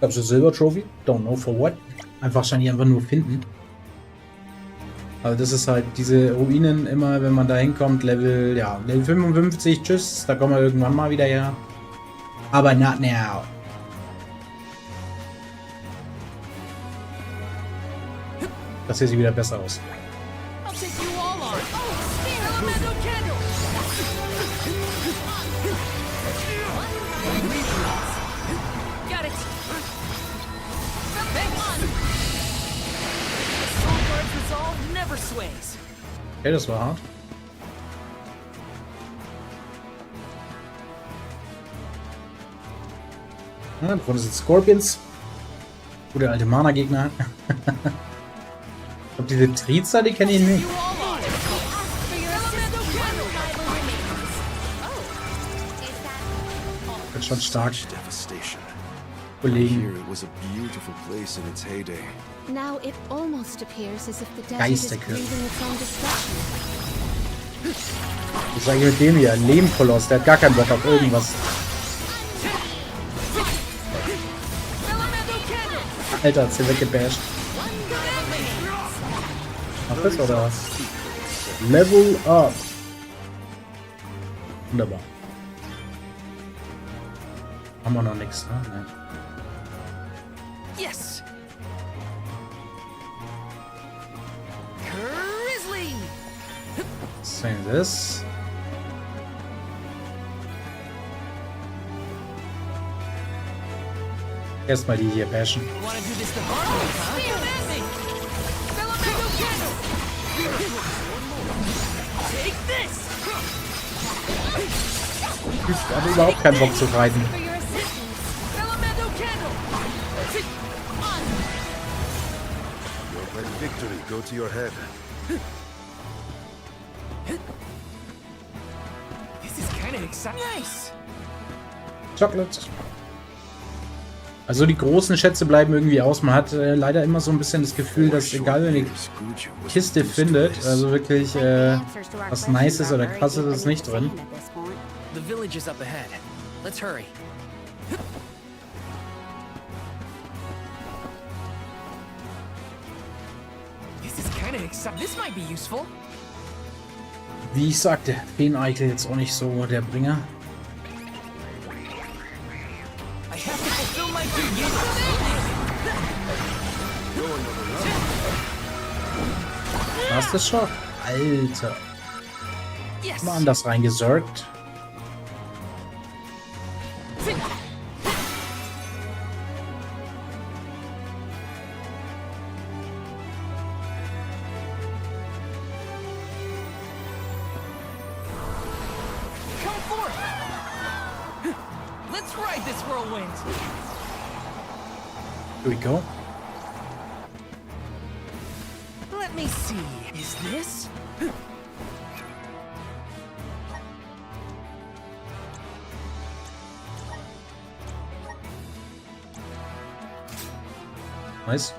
Gab's eine Silber Trophy? Don't know for what. Einfach wahrscheinlich einfach nur finden. Also das ist halt diese Ruinen immer, wenn man da hinkommt, Level 55, tschüss, da kommen wir irgendwann mal wieder her. Aber not now. Das hier sieht wieder besser aus. I'll take you all on. Elemental Candle! Got it! Soul Guard's resolve never sways. Okay, das war hart. Ja, da vorne sind Scorpions. Gute alte Mana-Gegner. Ich glaube, diese Trizer, die kenne ich nicht. Das ist schon stark. Kollegen. Now it almost appears as if the desert is Geisterkirche. breathing its own destruction. Ich sage mit dem hier, Lehmkoloss, der hat gar keinen Bock auf irgendwas. Alter, hat's hier weggebasht. Mach das oder was? Level up. Wunderbar. Haben wir noch nichts, ne? Nein. Yes! Grizzly! Say this. Erstmal die hier bashen. Wanna do this the hard way, huh? Elemental Candle! Take this! Ich habe überhaupt keinen Bock zu reiten. Elemental Candle! Let victory go to your head. This is kind of exciting. Nice! Chocolate. Also die großen Schätze bleiben irgendwie aus. Man hat leider immer so ein bisschen das Gefühl, dass egal wenn die Kiste findet, also wirklich was Nices oder Krasses ist nicht drin. The village is up ahead. Let's hurry. This is kind of exciting. This might be useful. Wie ich sagte, Feeneichel jetzt auch nicht so der Bringer. I have to fulfill my duty. Hast du es schon? Alter. Yes. Mal anders reingesorgt. Come forth. Let's ride this whirlwind. Here we go. Let me see. Is this? Nice.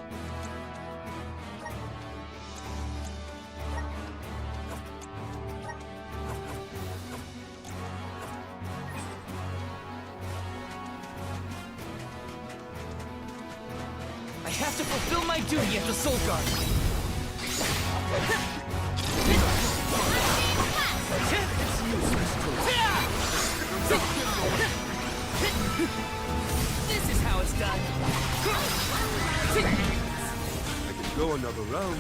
I have to fulfill my duty at the Soul Guard. This is how it's done. I can go another round.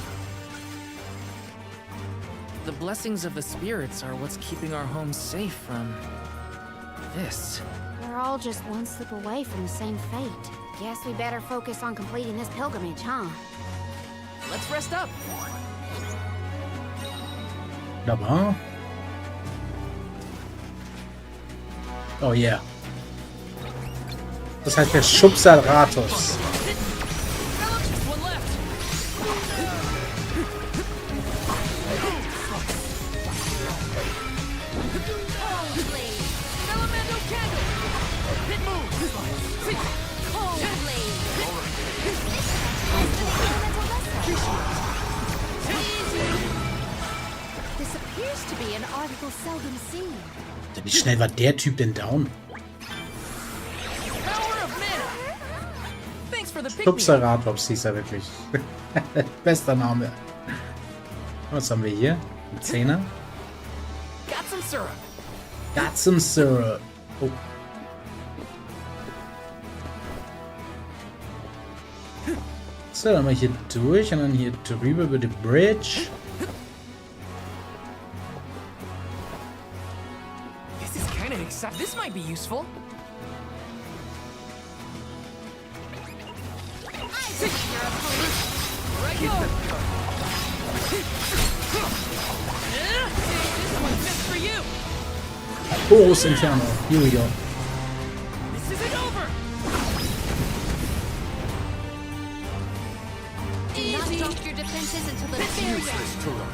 The blessings of the spirits are what's keeping our home safe from this. We're all just one slip away from the same fate. Guess we better focus on completing this pilgrimage, huh? Let's rest up. Wunderbar. Oh yeah. Das heißt der Schubser Ratos. Wie schnell war der Typ denn down? Schubser Ratos hieß er wirklich. Bester Name. Was haben wir hier? Ein Zehner. Got some syrup. Got some syrup. Oh. So, dann mal hier durch und dann hier drüber über die Bridge. This is kind of exciting. This might be useful. Right go. This one's just for you. Boros Inferno. Here we go. This isn't over. Do not drop your defenses until the useless to run.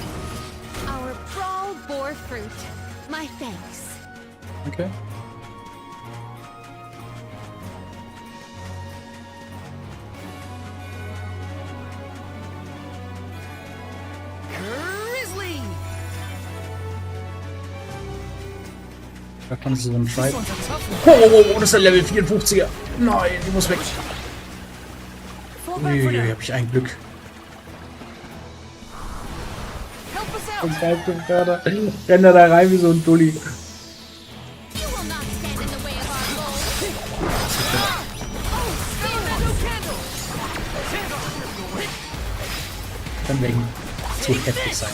Our brawl bore fruit. My thanks. Okay. Da kannst du so einen Fight. Oh, das ist der Level 54er. Nein, die muss weg. Uiuiui, hab ich ein Glück. Und greift den Förder. Rennt er da rein wie so ein Dulli. Kann wegen zu heftig sein.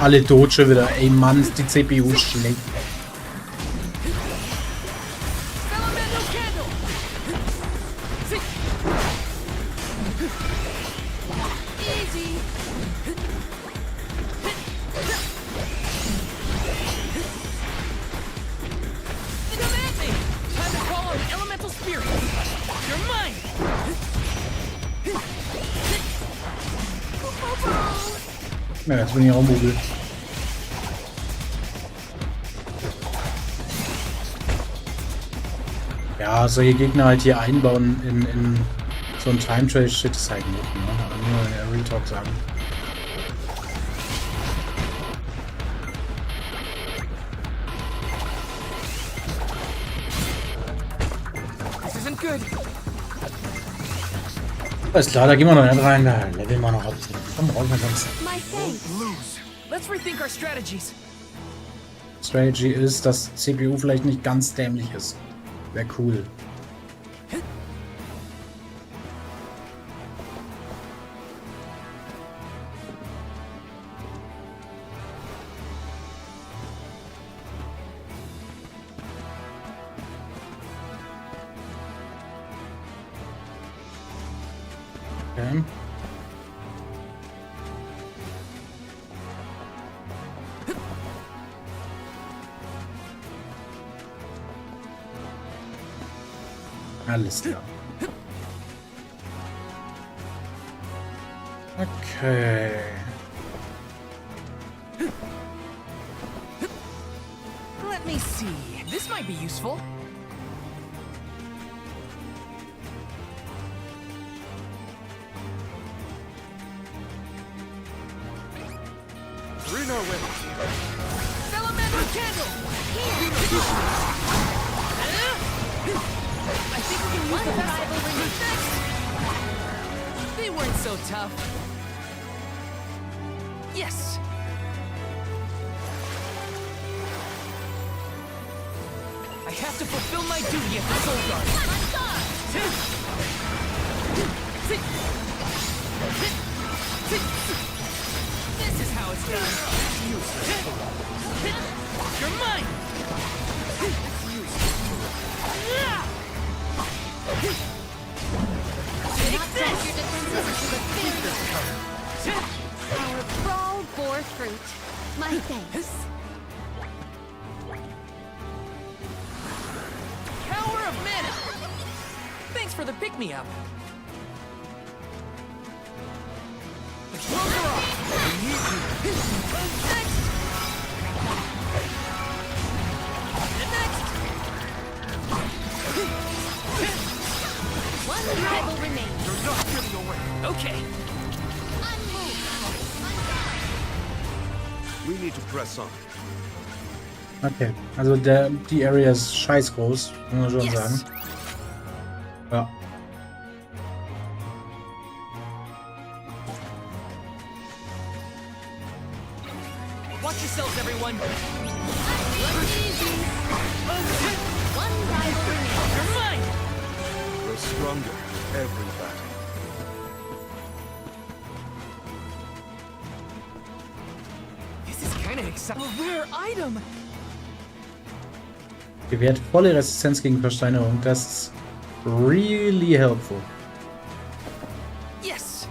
Alle tot schon wieder. Ey Mann, ist die CPU schlecht. Ja, jetzt bin ich auch mobil. Ja, solche Gegner halt hier einbauen in so ein Time-Trace-Shit ist halt nicht, ne? Nur in der Real Talk sagen. This isn't good. Alles klar, da gehen wir noch nicht rein, da leveln wir noch ab. Komm, brauchen wir sonst. Let's rethink our strategies. Strategy ist, dass CPU vielleicht nicht ganz dämlich ist. Wäre cool. Okay. Alles klar. Okay. Let me see. This might be useful. We're not ready. think we can use the rivalry next. They weren't so tough. Yes. I have to fulfill my duty at the Soul Guard. This is how it's done. You're mine. Take this. Your defenses into the field. Our brawl bore fruit. My thanks. Power of Mana! Thanks for the pick-me-up. The clothes are off! Next! Next! One rival remains. You're not getting away. Okay. We need to press on. Okay, also die Area ist scheiß groß, muss man schon sagen. Ja. Watch yourselves, everyone. One rival remains. You're mine. Grow stronger every battle. This is kind of exciting. A rare item. Gewährt volle Resistenz gegen Versteinerung. Das ist really helpful. Yes.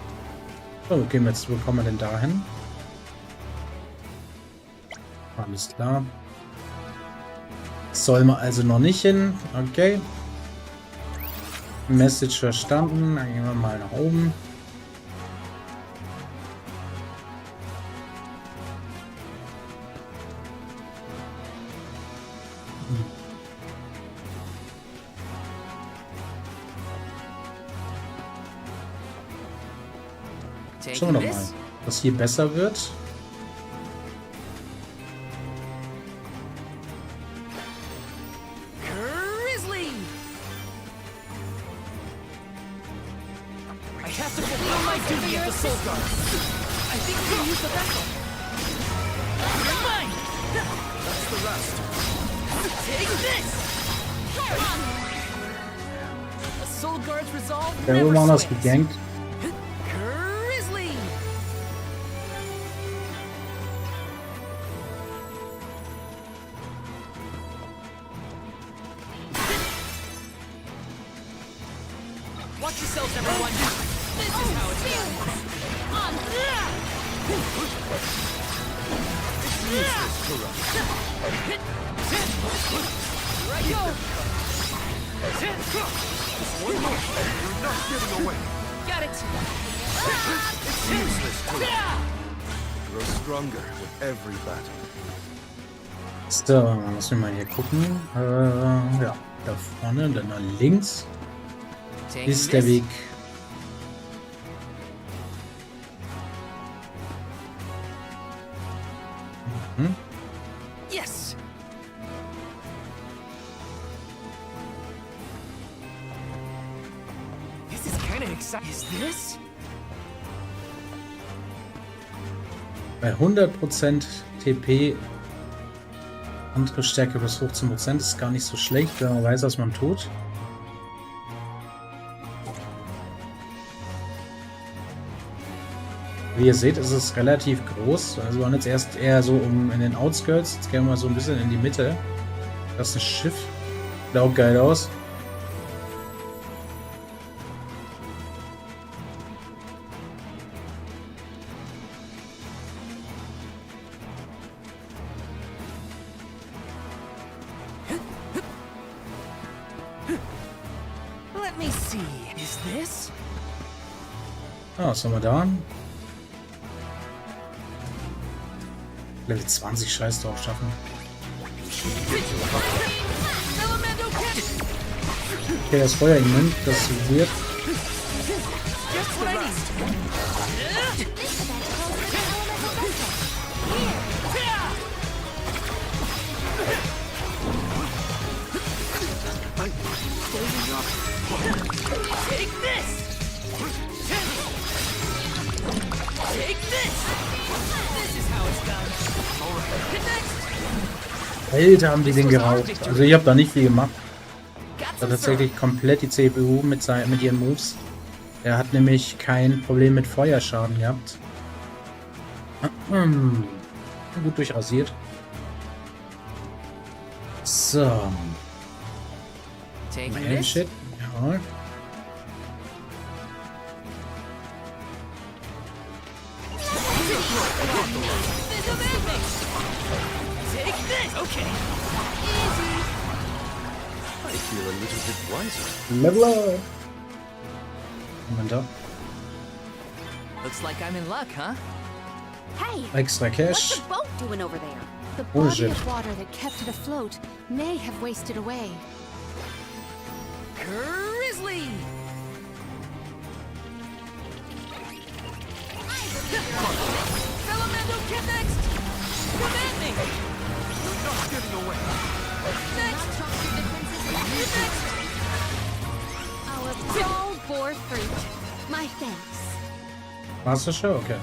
So, gehen wir jetzt, wo kommen wir denn dahin? Alles klar. Soll man also noch nicht hin. Okay. Message verstanden. Dann gehen wir mal nach oben. Schauen wir doch mal, was hier besser wird. Der Roman ist gegankt. Watch yourselves, everyone. This is how it's done. On. Here I go. One more. You're not getting away. Got it. It's useless to grow stronger with every battle. So, müssen wir mal hier gucken. Ja, da vorne, dann nach links ist der Weg. Mhm. Yes. This is kind of exciting. Is this? Bei 100% TP Angriffsstärke bis 15% ist gar nicht so schlecht, wenn man weiß, was man tut. Wie ihr seht, ist es relativ groß. Also wir waren jetzt erst eher so in den Outskirts. Jetzt gehen wir mal so ein bisschen in die Mitte. Das ist ein Schiff. Sieht auch geil aus. Let me see. Is this? Ah, was haben wir da? Level 20, scheiß drauf, schaffen. Okay, das Feuer-Element, das wird. Alter, haben die den geraucht. Also ich habe da nicht viel gemacht. Da tatsächlich komplett die CPU mit ihren Moves. Er hat nämlich kein Problem mit Feuerschaden gehabt. Gut durchrasiert. So. Shit. Ja. I feel a little bit wiser. Level up. Moment da. Looks like I'm in luck, huh? Hey, Extra what's Cash. the boat doing over there? The Oh, body shit. of water that kept it afloat may have wasted away. Grizzly! Elemento kid next! Command me! Not getting away! Next! You next! Our tall bore fruit. My thanks. War's das schon? Okay.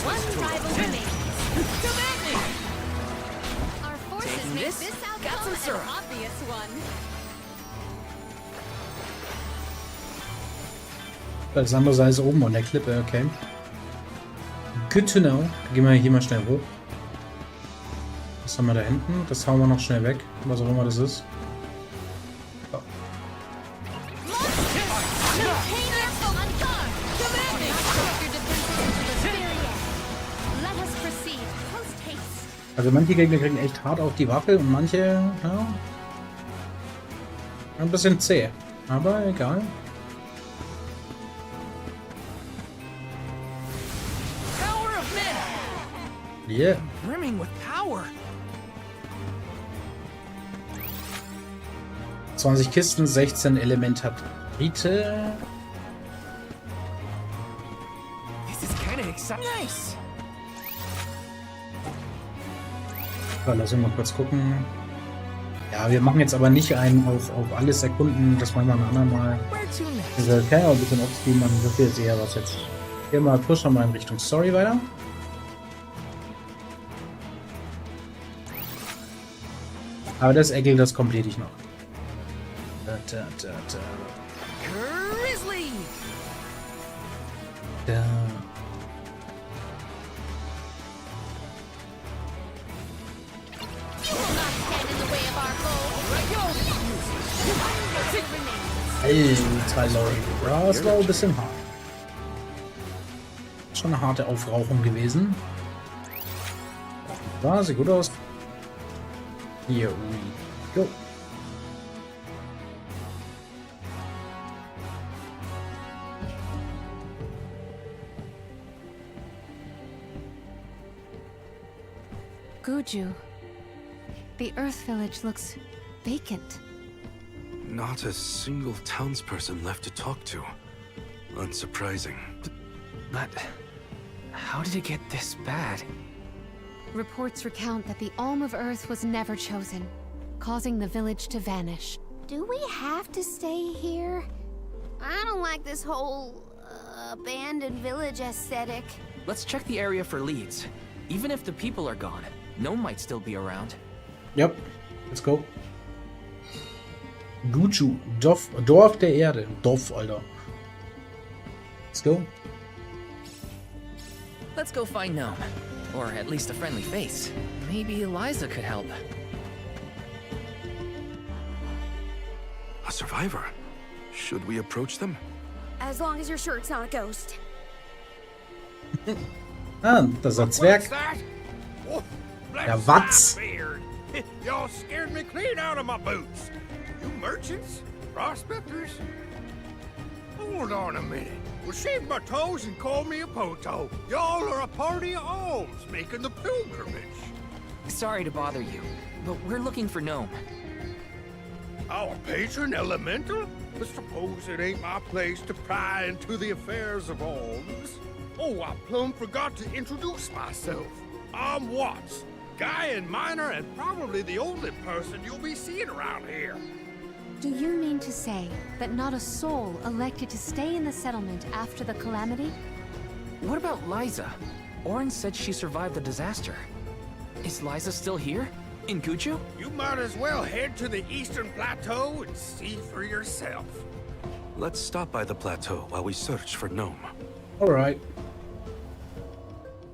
One rival remains. Command me! Our forces Taking make this? this Got some outcome an syrup. obvious one. Das andere Seil ist oben an der Klippe, okay. Good to know. Gehen wir hier mal schnell hoch. Was haben wir da hinten? Das hauen wir noch schnell weg. Was auch immer das ist. So. Let us proceed post haste. Also manche Gegner kriegen echt hart auf die Waffe und manche, ja, ein bisschen zäh. Aber egal. Power of Mana! Yeah. Brimming with power! 20 Kisten, 16 Elementargeister. This is kinda exciting. Nice! So, lass uns mal kurz gucken. Ja, wir machen jetzt aber nicht einen auf alles erkunden. Das machen wir ein andermal. Where to next? Also, kann ja auch ein bisschen offscreen machen. Das wird jetzt eher was jetzt. Gehen wir mal pushen mal in Richtung Story weiter. Aber das Eckel, das komplette ich noch. Grizzly! Da. You will not stand in the way of our goal. Alter Leute. Ja, das war ein bisschen hart. Schon eine harte Aufrauchung gewesen. Ja, sieht gut aus. Here we go. Guju. The Earth Village looks vacant. Not a single townsperson left to talk to. Unsurprising. But how did it get this bad? Reports recount that the Alm of Earth was never chosen, causing the village to vanish. Do we have to stay here? I don't like this whole abandoned village aesthetic. Let's check the area for leads. Even if the people are gone, Gnome might still be around. Yep, let's go. Guju, Dorf der Erde. Dorf, Alter. Let's go. Let's go find Gnome. Or at least a friendly face. Maybe Eliza could help. A survivor? Should we approach them? As long as you're sure it's not a ghost. Ah, das ist ein Zwerg. Der Watz. Y'all scared me clean out of my boots. You merchants? Prospectors? Hold on a minute. Well, shave my toes and call me a poto. Y'all are a party of alms making the pilgrimage. Sorry to bother you, but we're looking for Gnome. Our patron elemental? I suppose it ain't my place to pry into the affairs of alms. Oh, I plumb forgot to introduce myself. I'm Watts, guy and miner and probably the only person you'll be seeing around here. Do you mean to say that not a soul elected to stay in the settlement after the calamity? What about Liza? Orin said she survived the disaster. Is Liza still here? In Guju? You might as well head to the Eastern Plateau and see for yourself. Let's stop by the plateau while we search for Gnome. Alright.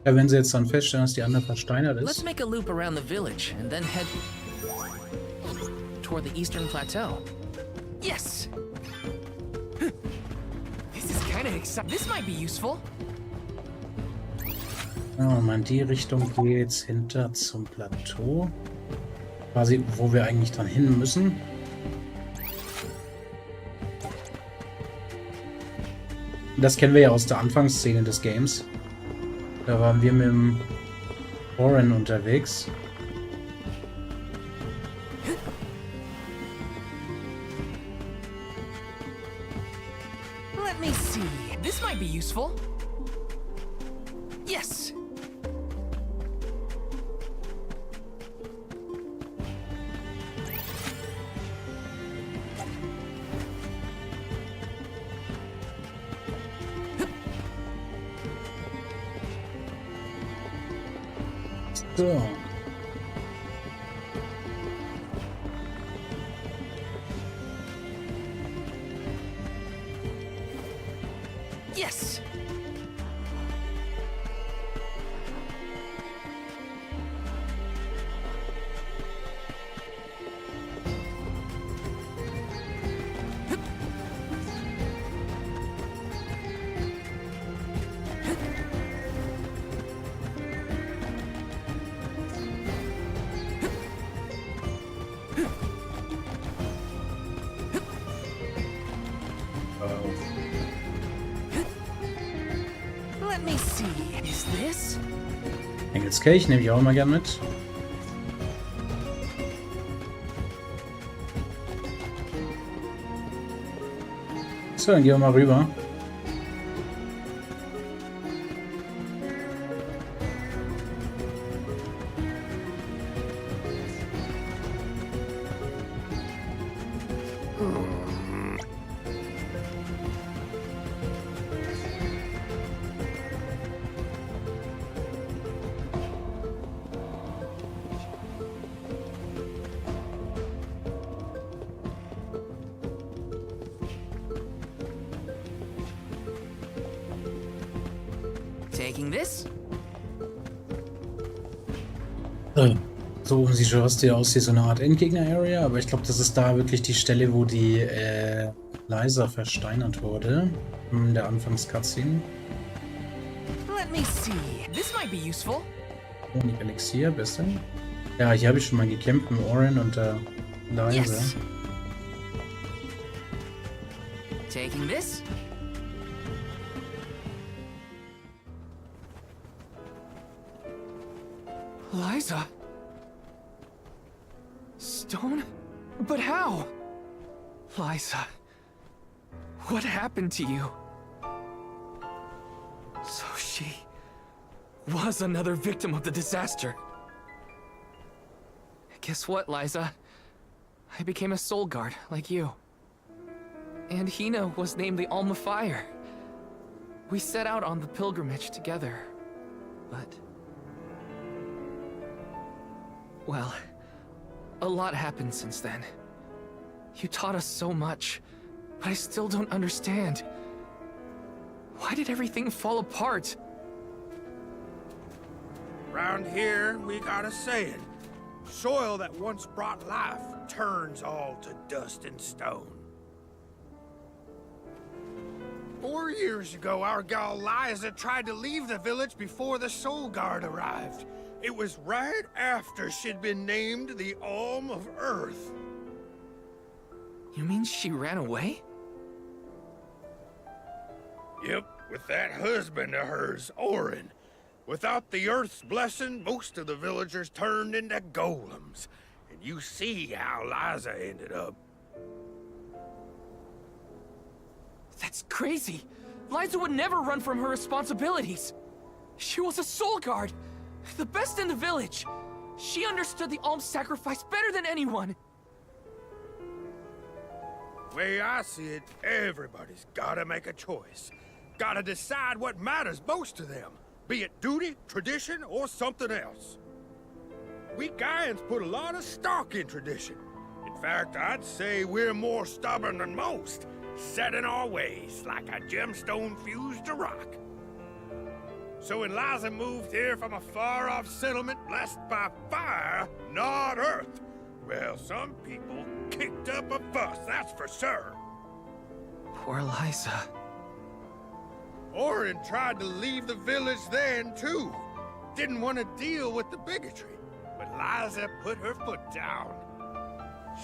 Ja, wenn sie jetzt dann feststellen, dass die andere versteinert Let's ist. make a loop around the village and then head toward the Eastern Plateau. Yes! This is kinda exciting. This might be useful. Ja, mal in die Richtung geht's hinter zum Plateau. Quasi, wo wir eigentlich dann hin müssen. Das kennen wir ja aus der Anfangsszene des Games. Da waren wir mit dem Orin unterwegs. Let me see. This might be useful. Yes! So. Yes! Let me see. Is this? Engelskelch nehme ich auch mal gern mit. So, dann gehen wir mal rüber. Taking this? So sieht schon fast hier aus wie so eine Art Endgegner-Area, aber ich glaube, das ist da wirklich die Stelle, wo die Liza versteinert wurde. In der Anfangs-Cutscene. Let me see. This might be useful. Honig Elixier, besser. Ja, hier habe ich schon mal gekämpft mit Orin und der Liza. Yes. Taking this? Liza? Stone? But how? Liza, what happened to you? So she was another victim of the disaster. Guess what, Liza? I became a soul guard, like you. And Hina was named the Alma Fire. We set out on the pilgrimage together, but... well, a lot happened since then. You taught us so much, but I still don't understand. Why did everything fall apart? Round here, we got a saying. Soil that once brought life turns all to dust and stone. 4 years ago, our gal Liza tried to leave the village before the Soul Guard arrived. It was right after she'd been named the Alm of Earth. You mean she ran away? Yep, with that husband of hers, Orin. Without the Earth's blessing, most of the villagers turned into golems. And you see how Liza ended up. That's crazy! Liza would never run from her responsibilities! She was a soul guard! The best in the village! She understood the alms sacrifice better than anyone! Way I see it, everybody's gotta make a choice. Gotta decide what matters most to them, be it duty, tradition, or something else. We Gaians put a lot of stock in tradition. In fact, I'd say we're more stubborn than most, set in our ways like a gemstone fused to rock. So when Liza moved here from a far-off settlement blessed by fire, not earth, well, some people kicked up a fuss, that's for sure. Poor Liza. Orin tried to leave the village then, too. Didn't want to deal with the bigotry, but Liza put her foot down.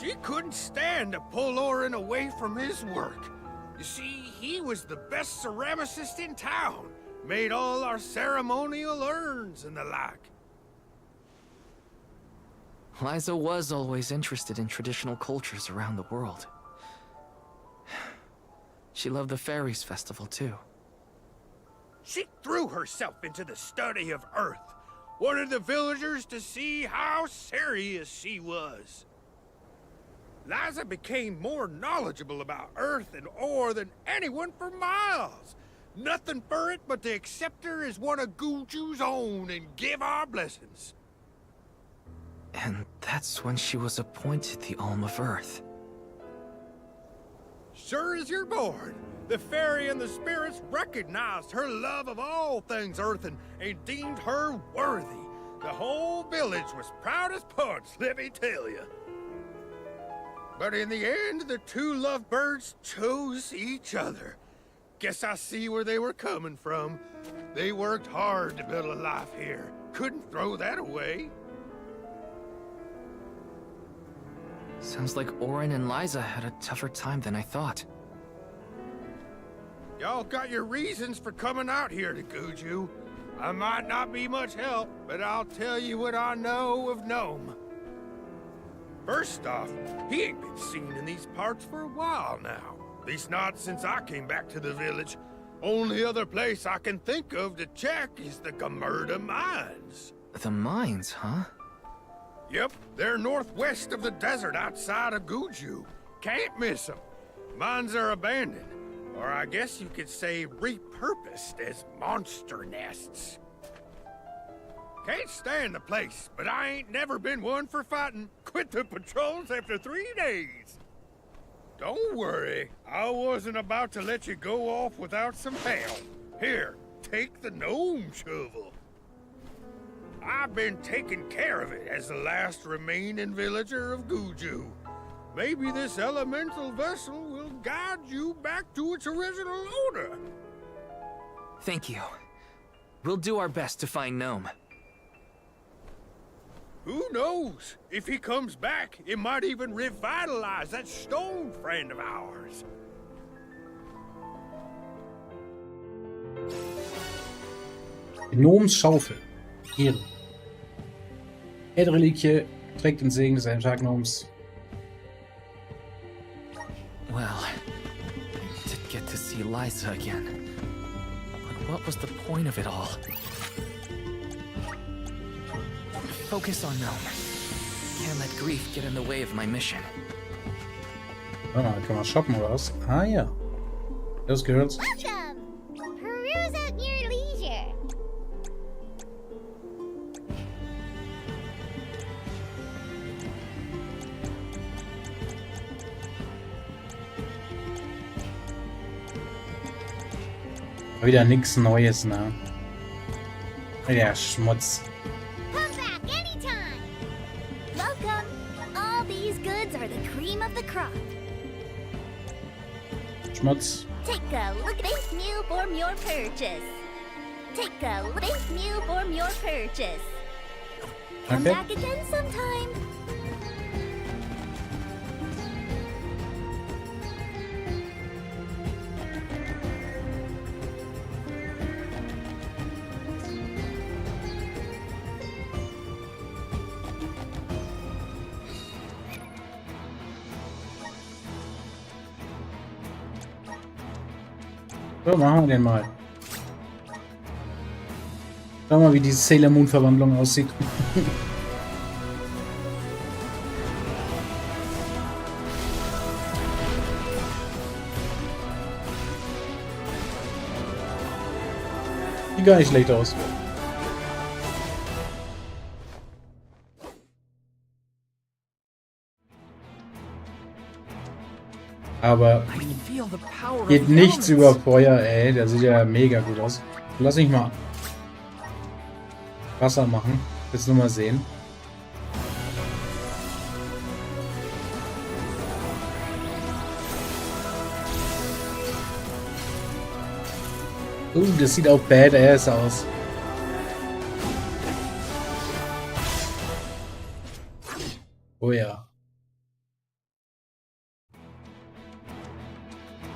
She couldn't stand to pull Orin away from his work. You see, he was the best ceramicist in town. Made all our ceremonial urns and the like. Liza was always interested in traditional cultures around the world. She loved the Fairies Festival, too. She threw herself into the study of Earth. Wanted the villagers to see how serious she was. Liza became more knowledgeable about Earth and ore than anyone for miles. Nothing for it but to accept her as one of Guju's own and give our blessings. And that's when she was appointed the Alm of Earth. Sure as you're born, the fairy and the spirits recognized her love of all things Earth and deemed her worthy. The whole village was proud as punch, let me tell you. But in the end, the two lovebirds chose each other. Guess I see where they were coming from. They worked hard to build a life here. Couldn't throw that away. Sounds like Orin and Liza had a tougher time than I thought. Y'all got your reasons for coming out here to Guju. I might not be much help, but I'll tell you what I know of Gnome. First off, he ain't been seen in these parts for a while now. At least not since I came back to the village. Only other place I can think of to check is the Gamerda Mines. The mines, huh? Yep, they're northwest of the desert outside of Guju. Can't miss them. Mines are abandoned, or I guess you could say repurposed as monster nests. Can't stand the place, but I ain't never been one for fighting. Quit the patrols after 3 days. Don't worry, I wasn't about to let you go off without some help. Here, take the gnome shovel. I've been taking care of it as the last remaining villager of Guju. Maybe this elemental vessel will guide you back to its original owner. Thank you. We'll do our best to find Gnome. Who knows? If he comes back, it might even revitalize that stone friend of ours. Gnoms Schaufel. Ehre. Erdreliquie trägt den Segen des Elementargnoms. Well, I did get to see Liza again. But what was the point of it all? Focus on Gnome. Can't let grief get in the way of my mission. Warte mal, kann man shoppen oder was? Ah ja. Los, Girls. Welcome! Peruse at your leisure. Wieder nix Neues, ne? Der Schmutz. Come back anytime. Welcome. All these goods are the cream of the crop. Schmutz. Take a look. Thank you for your purchase. Take a look. Thank you for your purchase. Come Okay. back again sometime. So, machen wir den mal. Schau mal, wie diese Sailor Moon Verwandlung aussieht. Sieht gar nicht schlecht aus. Aber geht nichts über Feuer, ey. Der sieht ja mega gut aus. Lass mich mal Wasser machen. Jetzt nur mal sehen. Das sieht auch badass aus. Oh ja.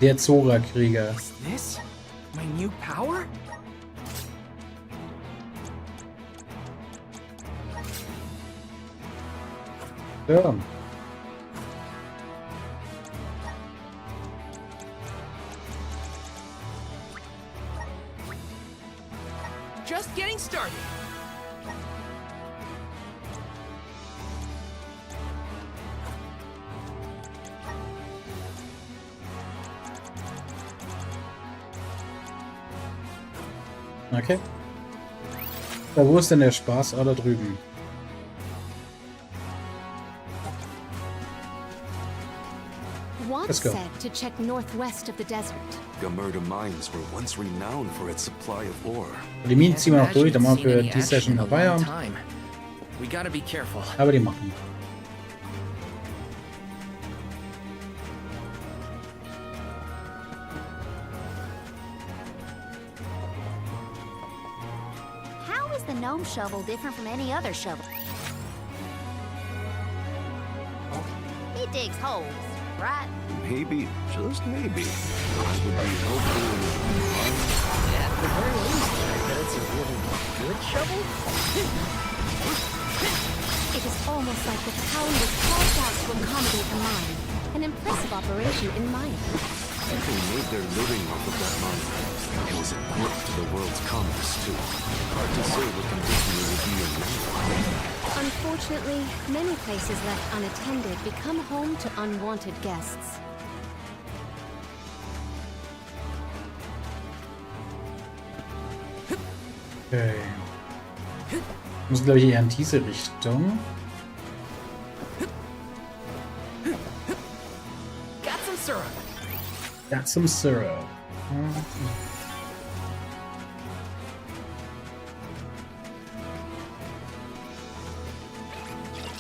Der Zora-Krieger. Is this my new power? Ja. Just getting started. Okay. Da, wo ist denn der Spaß? Ah, da drüben. Once said to check northwest of the desert. Gamerda mines were once renowned for its supply of ore. Die Minen ziehen wir noch durch, dann machen wir für die Session noch Feierabend. We gotta be careful. Aber die machen. How is the gnome shovel different from any other shovel? He digs holes, right? Maybe, just maybe, I would be helpful in At the very least, I bet it's a really good shovel. It is almost like the town was carved out to accommodate the mine. An impressive operation in mining. People made their living off of that mine. It was important to the world's commerce, too. Hard to say what condition it would be in now. Unfortunately, many places left unattended become home to unwanted guests. Okay. Muss, glaube ich, eher in diese Richtung. Got some syrup. Got some syrup.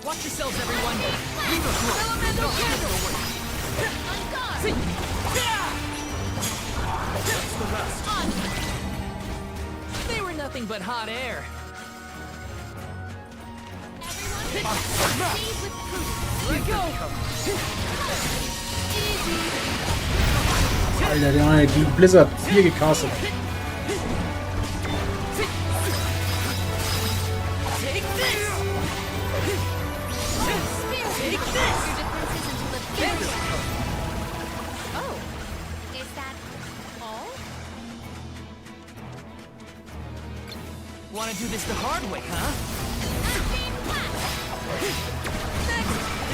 Watch yourselves, everyone. Leave us elemental candle. See. That's the rest. They were nothing but hot air. Let go. Alter, der hat die Blizzard 4 gecastet. Take this. Take this. Oh, is that all? Want to do this the hard way, huh?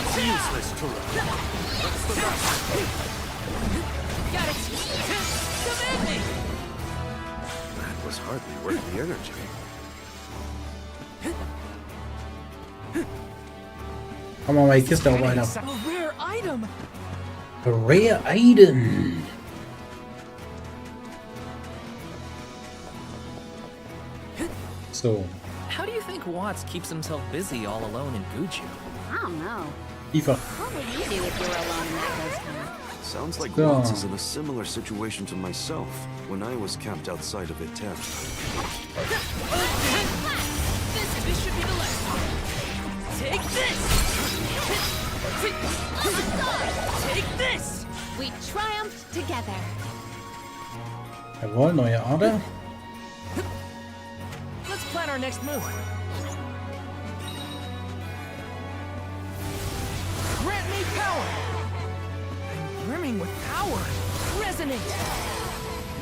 It's useless to run. What's the rest? Got it. Command me. That was hardly worth the energy. Komm mal, die Kiste auf einer. A rare item. A rare item. So. How do you think Watts keeps himself busy all alone in Guju? I don't know. Tiefer. What would you do if you were alone in that ghost town? Sounds like Yeah. Watts is in a similar situation to myself when I was camped outside of it 10. This should be the last one. Take this. Take this. We triumphed together. Jawohl, neue Ader. Let's plan our next move. Grant me power. I'm brimming with power. Resonate.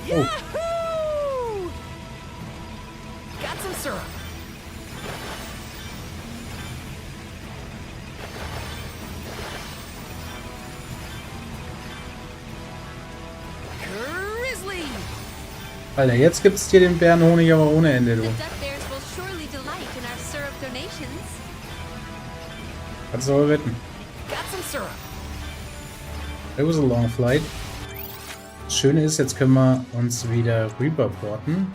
Yahoo! Got some syrup. Grizzly. Alter, jetzt gibt's dir den Bärenhonig aber ohne Ende, du. The duck bears will surely delight in our syrup donations. Kannst du aber wetten. Got some syrup. It was a long flight. Das Schöne ist, jetzt können wir uns wieder rüberporten.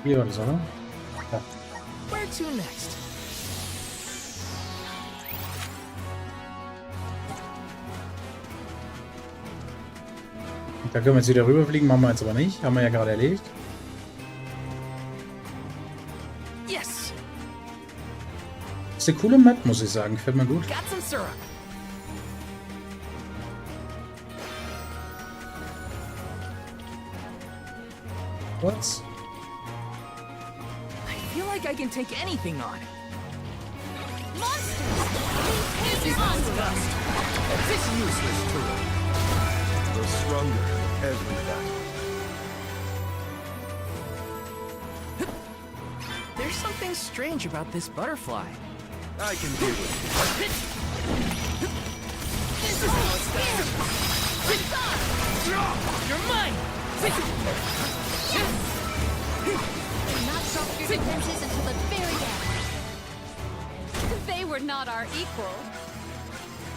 Hier war das, oder? Ja. Where to next? Da können wir jetzt wieder rüberfliegen, machen wir jetzt aber nicht. Haben wir ja gerade erledigt. Yes. Ist eine coole Map, muss ich sagen. Gefällt mir gut. Got some syrup. What's? I feel like I can take anything on. This is disgust. This useless tool. Grows stronger every battle. There's something strange about this butterfly. I can deal with it. This is how it's done. You're mine. Do not drop your defenses until the very end. They were not our equal.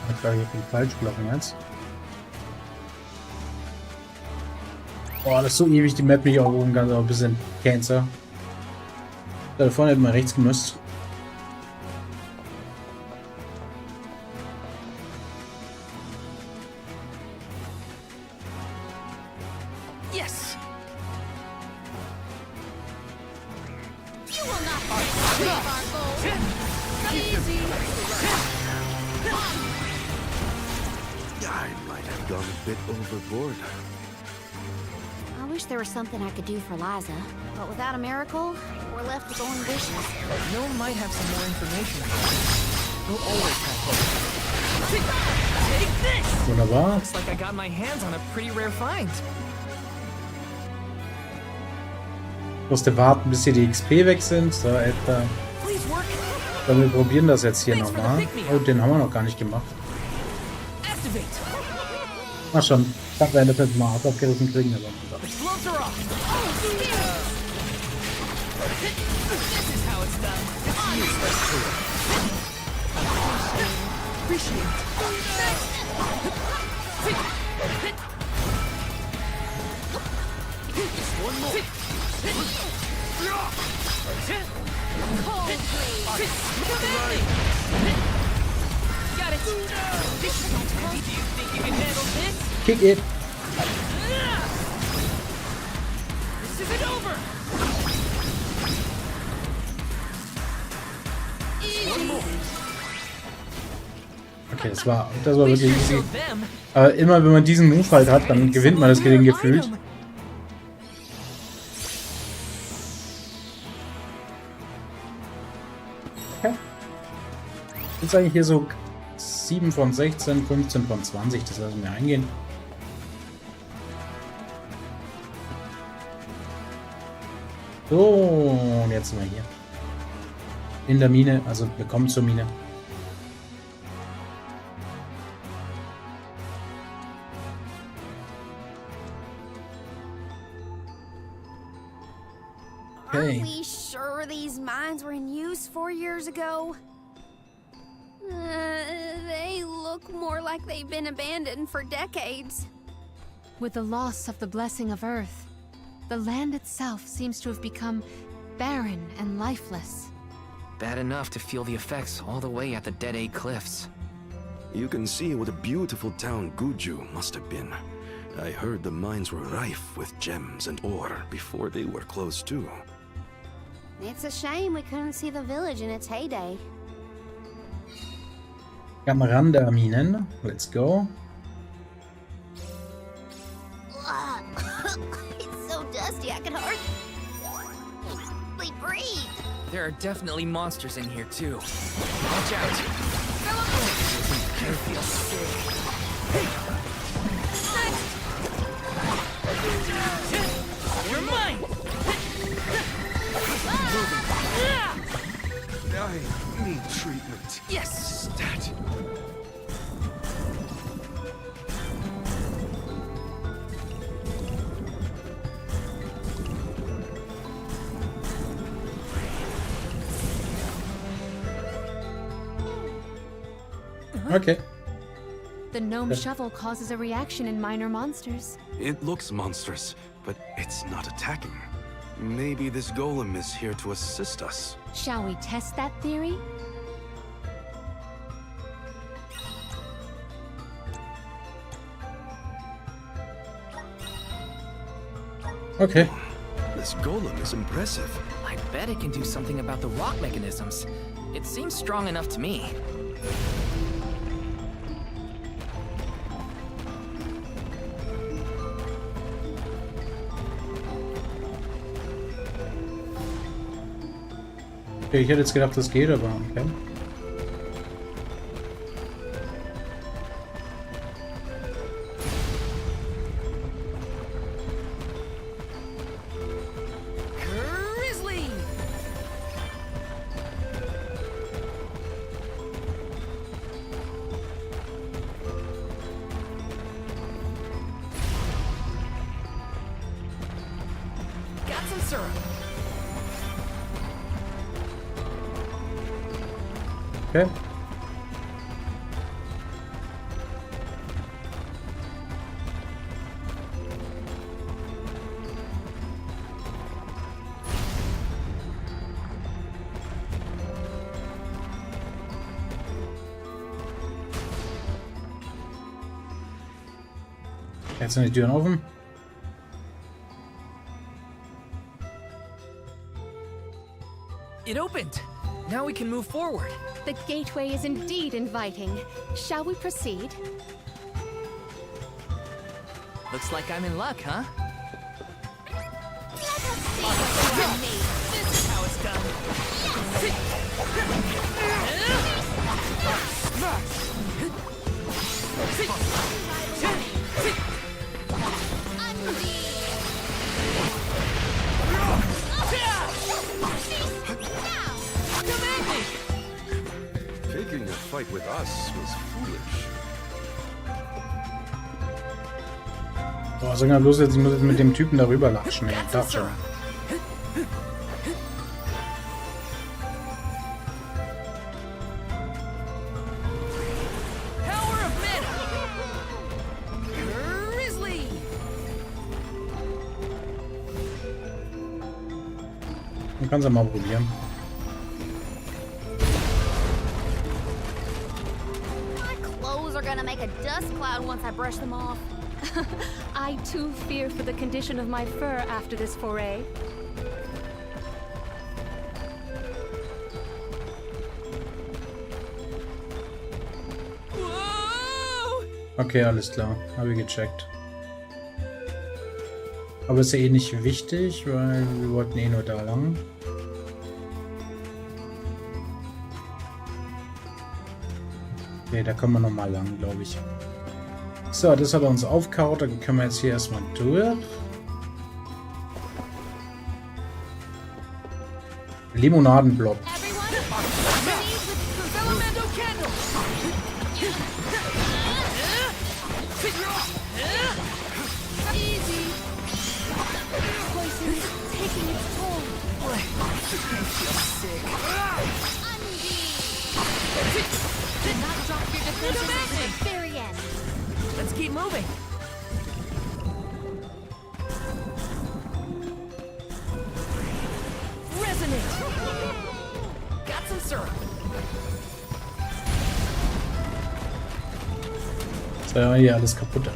Ich glaube, ich bin falsch gelaufen jetzt. Boah, das ist so ewig, die Map nicht aufrufen kann, aber ein bisschen Cancer. Da vorne hätten wir rechts gemüsst. Yes. You will not achieve our goal. Easy. I might have gone a bit overboard. I wish there was something I could do for Liza, but without a miracle, we're left with only wishes. No one might have some more information. We'll always have hope. Take this! Wunderbar. Looks like I got my hands on a pretty rare find. Ich musste warten, bis hier die XP weg sind. So, etwa. Dann wir probieren das jetzt hier nochmal. Oh, den haben wir noch gar nicht gemacht. Ach schon. Ich dachte, wir hätten das mal abgerissen kriegen. Aber kick it. Okay, das war wirklich easy. Aber immer wenn man diesen Move halt hat, dann gewinnt man das Ding gefühlt. Okay. Jetzt eigentlich hier so 7 von 16, 15 von 20, das lassen wir eingehen. So, und jetzt sind wir hier. In der Mine, also wir kommen zur Mine. Are we sure these mines were in use 4 years ago? They look more like they've been abandoned for decades. With the loss of the blessing of Earth, the land itself seems to have become barren and lifeless. Bad enough to feel the effects all the way at the Dead Egg Cliffs. You can see what a beautiful town Guju must have been. I heard the mines were rife with gems and ore before they were closed too. It's a shame we couldn't see the village in its heyday. Am Rand der Minen. Let's go. It's so dusty I can hardly breathe. There are definitely monsters in here too. Watch out. I feel sick. I need treatment. Yes! Stat. Okay. The gnome shovel causes a reaction in minor monsters. It looks monstrous, but it's not attacking. Maybe this golem is here to assist us. Shall we test that theory? Okay. This golem is impressive. I bet it can do something about the rock mechanisms. It seems strong enough to me. Okay, ich hätte jetzt gedacht, das geht, aber okay. Got some syrup. Okay. Jetzt sind die Türen offen. It opened. Now we can move forward. The gateway is indeed inviting. Shall we proceed? Looks like I'm in luck, huh? This is how it's done. Taking a fight with us was foolish. Boah, sag mal bloß jetzt, ich muss jetzt mit dem Typen darüber latschen, ey. Das schon. Man kann es ja mal probieren. My clothes are gonna make a dust cloud once I brush them off. I too fear for the condition of my fur after this foray. Okay, alles klar. Habe ich gecheckt. Aber ist ja eh nicht wichtig, weil wir wollten eh nur da lang. Okay, da kommen wir nochmal lang, glaube ich. So, das hat er uns aufgehauen. Dann können wir jetzt hier erstmal durch. Limonadenblock. Let's keep moving. Resonate. Got some syrup. Das war ja hier alles kaputt.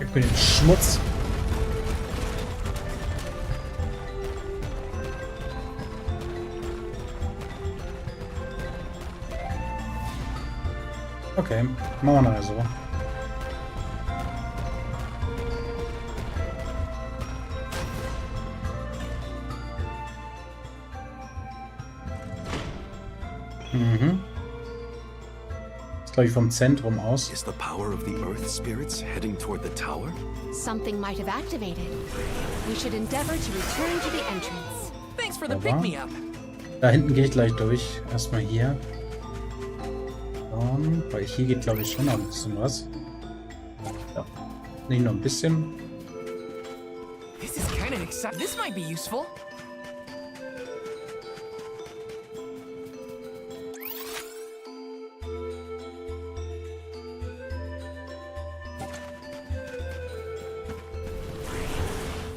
Ich bin den Schmutz. Okay, machen wir nachher so. glaube ich, vom Zentrum aus. Is the power of the Earth spirits heading toward the tower? Something might have activated. We should endeavor to return to the entrance. Thanks for the Aber pick-me-up. da hinten gehe ich gleich durch. Erstmal hier. Weil hier geht, glaube ich, schon noch ein bisschen was. Ja. Nicht nur ein bisschen. This is kind of exciting. This might be useful.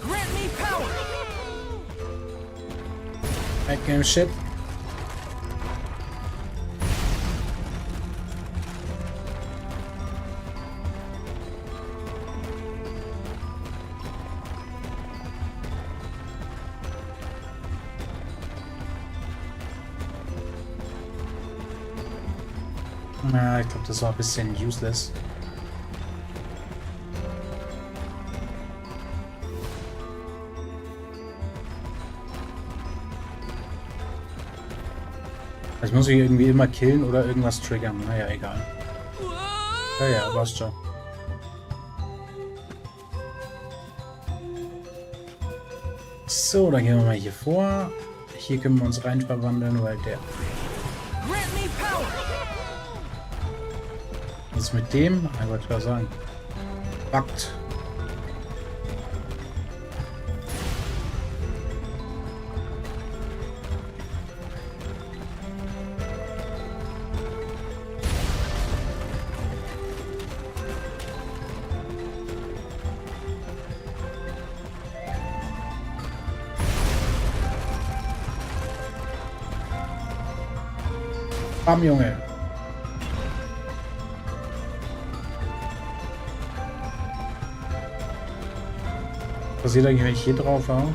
Grant me power. Back game shit. Na, ich glaube, das war ein bisschen useless. Ich muss mich irgendwie immer killen oder irgendwas triggern. Naja, egal. Ja, passt schon. So, dann gehen wir mal hier vor. Hier können wir uns rein verwandeln, weil der... Was mit dem? Ich wollte gerade sagen. Backt. Bam, Junge. Passiert eigentlich, wenn ich hier drauf habe?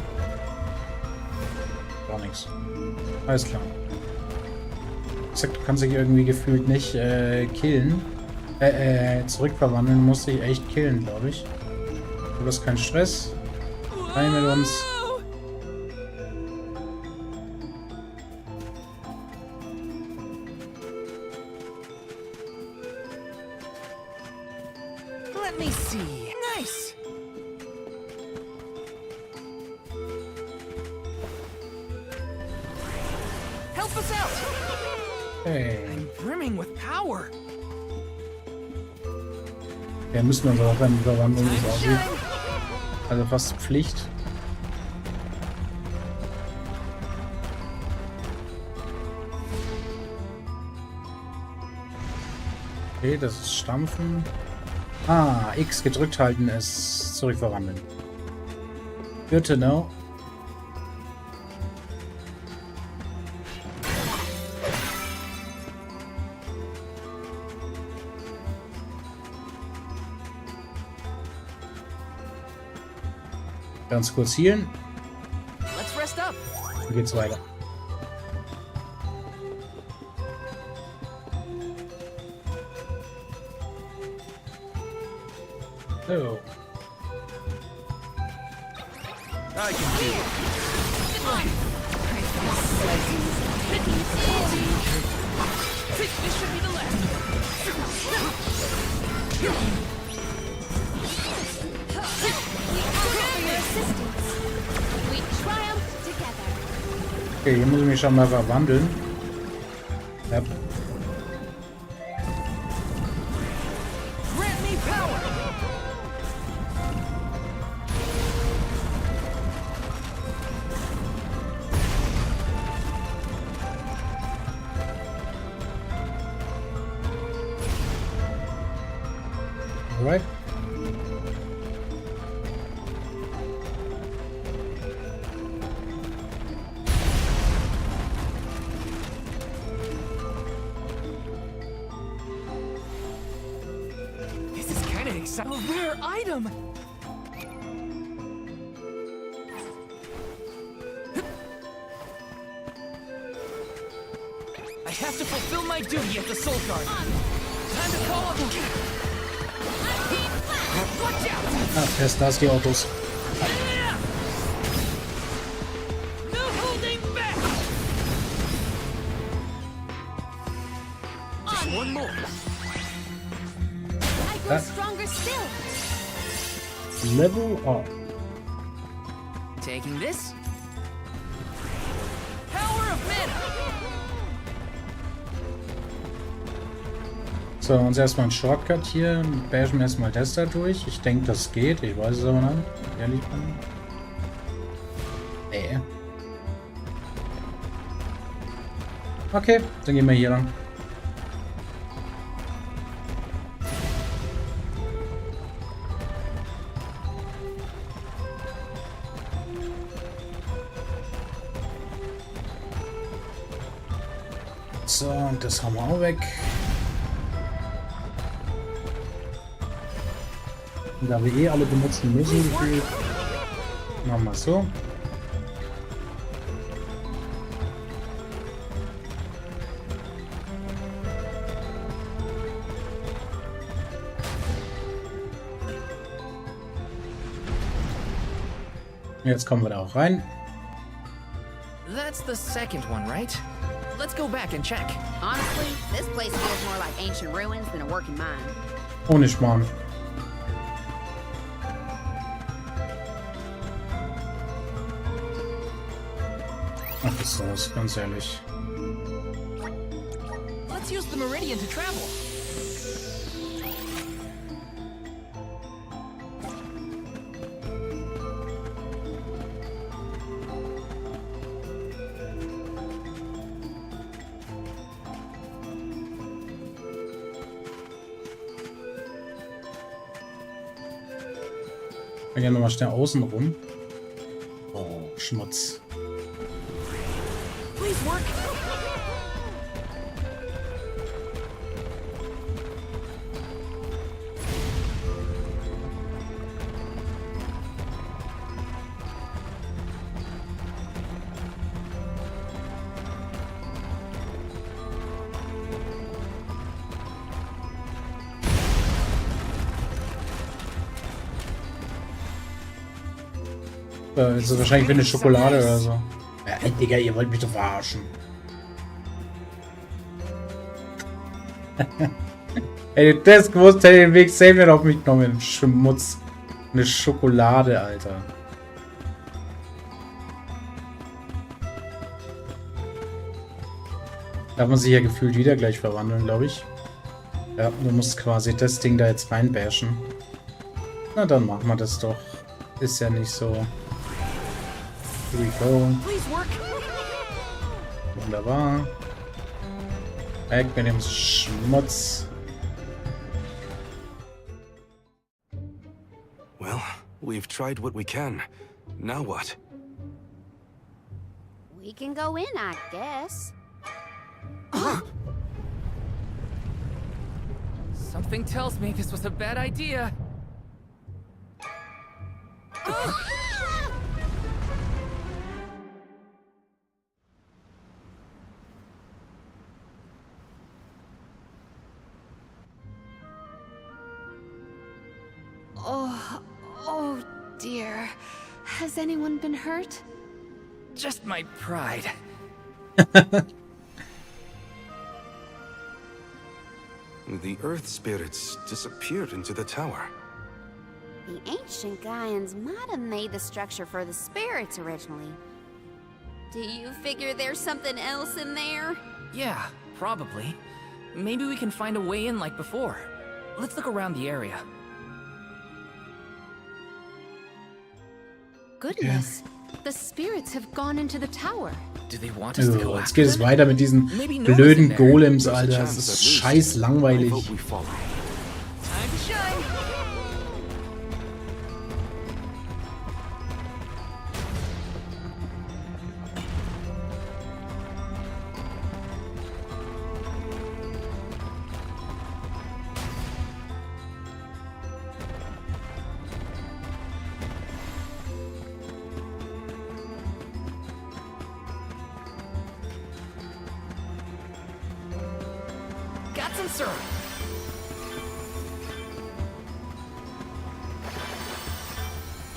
Gar nichts. Alles klar. Du kannst dich irgendwie gefühlt nicht killen. Zurückverwandeln musst dich echt killen, glaube ich. Du hast keinen Stress. Rein mit uns. Let me see. Nice. Help us out. Hey. I'm brimming with power. Ja, müssen wir uns auch dann verwandeln, ist auch gut. Also fast Pflicht. Okay, das ist Stampfen. Ah, X gedrückt halten ist zurückverwandeln. Good to know. Ganz kurz healen. Let's rest up. Dann geht's weiter. So. I can do it. This should be the last. We triumphed together. Okay, hier muss ich mich schon mal verwandeln. Ja. Grant me power. Alright. This is kind of exciting. A rare item. I have to fulfill my duty as the Soul Guard. Time to call up. Watch out! Ah, fest, da ist die Autos. No holding back. Just one more. We're stronger still. Level up. Taking this. Power of Mana. So, uns erstmal ein Shortcut hier. Bashen erstmal das da durch. Ich denke, das geht. Ich weiß es aber nicht. Ehrlich bin. Nee. Okay, dann gehen wir hier lang. So, und das haben wir auch weg. Und da wir eh alle benutzen müssen, gefühlt, machen wir es so. Jetzt kommen wir da auch rein. That's the second one, right? Let's go back and check. Honestly, this place feels more like ancient ruins than a working mine. Ohne Schmarrn. Ach, was ist das? Ganz ehrlich. Let's use the meridian to travel. Ich gehe nochmal schnell außen rum. Oh, Schmutz. Please work. Das ist wahrscheinlich wie eine Schokolade oder so. Ja, Digga, ihr wollt mich doch verarschen. Ey, das gewusst, hätte den Weg safe nicht auf mich genommen. Schmutz. Eine Schokolade, Alter. Darf man sich ja gefühlt wieder gleich verwandeln, glaube ich. Ja, du musst quasi das Ding da jetzt reinbashen. Na, dann machen wir das doch. Ist ja nicht so. Here we go. Wunderbar. Weg mit dem Schmutz. Well, we've tried what we can. Now what? We can go in, I guess. Something tells me this was a bad idea. Oh dear. Has anyone been hurt? Just my pride. The earth spirits disappeared into the tower. The ancient Gaians might have made the structure for the spirits originally. Do you figure there's something else in there? Yeah, probably. Maybe we can find a way in like before. Let's look around the area. Goodness, the spirits have gone into the tower. Do they want us to go jetzt geht es weiter mit diesen blöden Golems, Alter. Das ist scheiß langweilig. Time to shine. Got some syrup.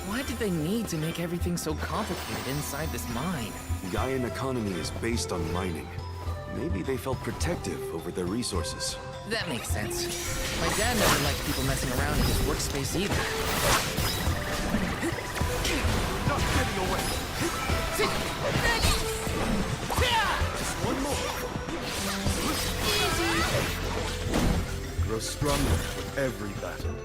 Why did they need to make everything so complicated inside this mine? Gaian economy is based on mining. Maybe they felt protective over their resources. That makes sense. My dad never liked people messing around in his workspace either. Not getting away. Just one more. Grow stronger with every battle.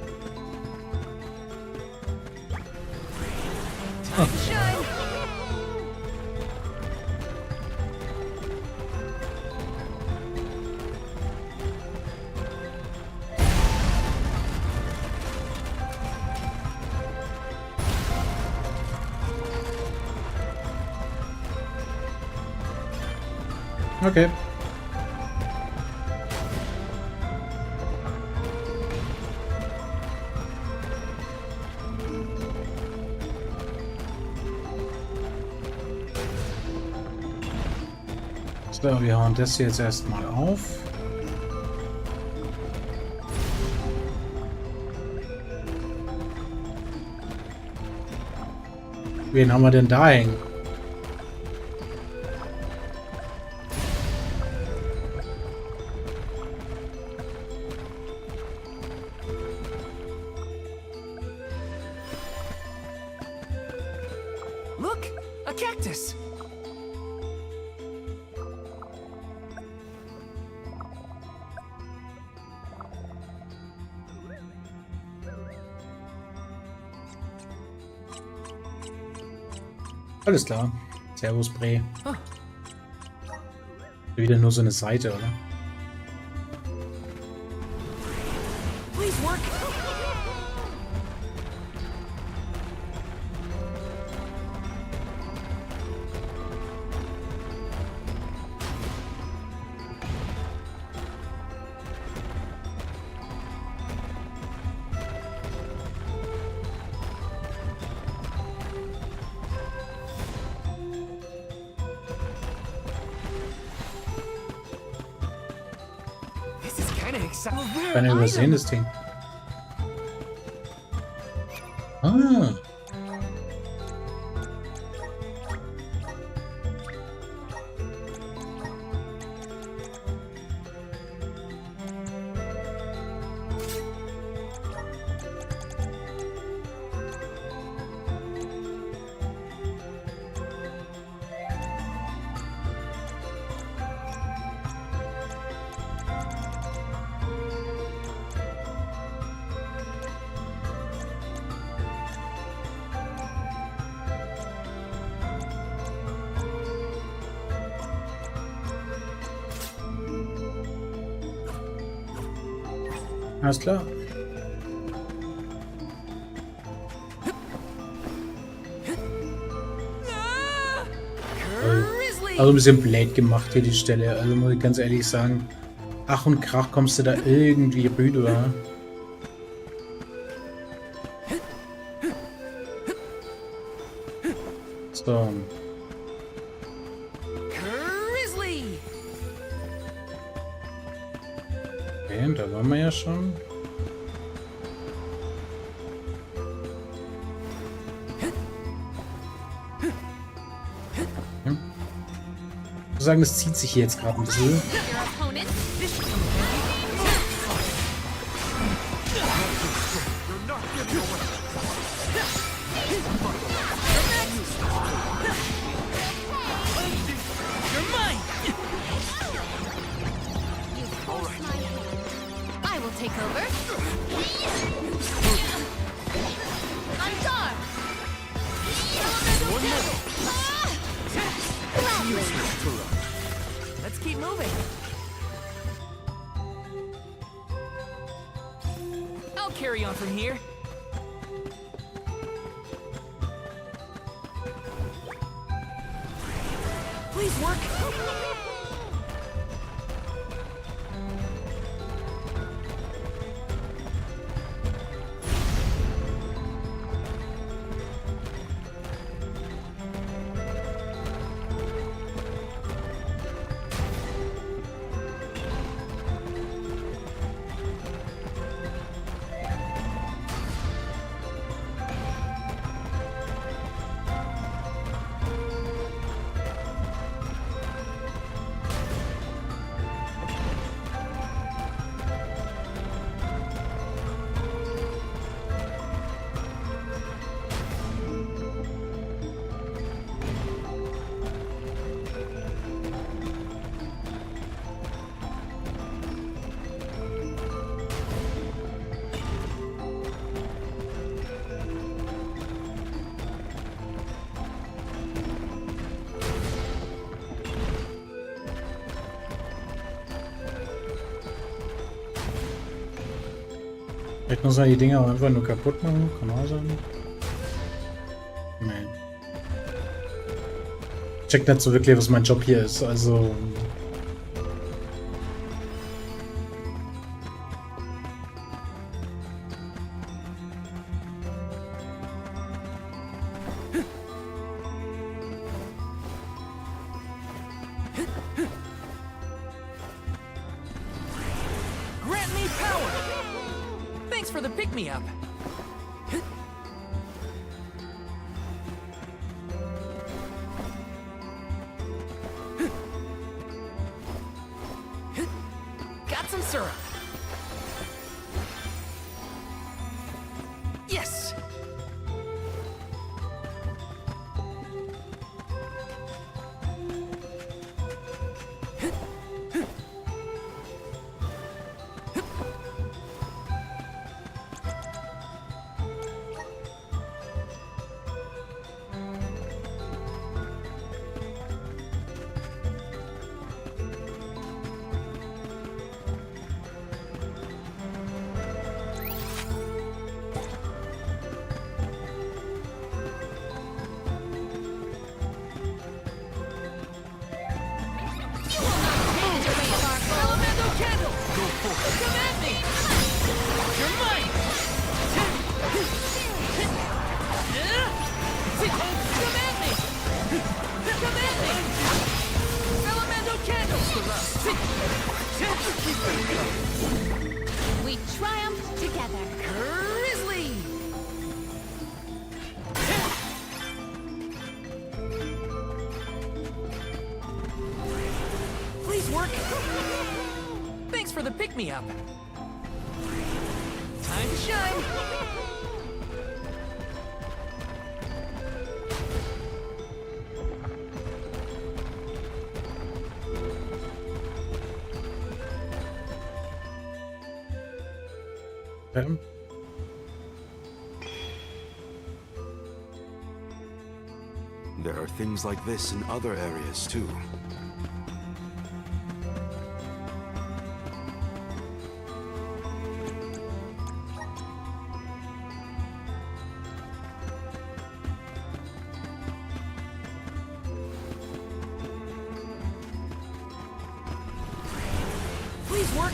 Okay. So, wir hauen das jetzt erstmal auf. Wen haben wir denn da hängen? Look! A cactus! Alles klar. Servus, Bre. Wieder nur so eine Seite, oder? Please work! Keine übersehen, das Ding. Ah. Alles klar. Also ein bisschen blöd gemacht hier die Stelle. Also muss ich ganz ehrlich sagen, Ach und Krach kommst du da irgendwie rüber. So. Okay, da waren wir ja schon. Ich würde sagen, das zieht sich hier jetzt gerade ein bisschen. Let's keep moving. I'll carry on from here. Please work. Vielleicht muss man die Dinger auch einfach nur kaputt machen, kann auch sein. Nee. Ich check nicht so wirklich, was mein Job hier ist, also... Grant me power! Thanks for the pick-me-up. Got some syrup. Yes! We triumphed together. Grizzly! Please work. Thanks for the pick-me-up. Time to shine. Okay. There are things like this in other areas too. Please work.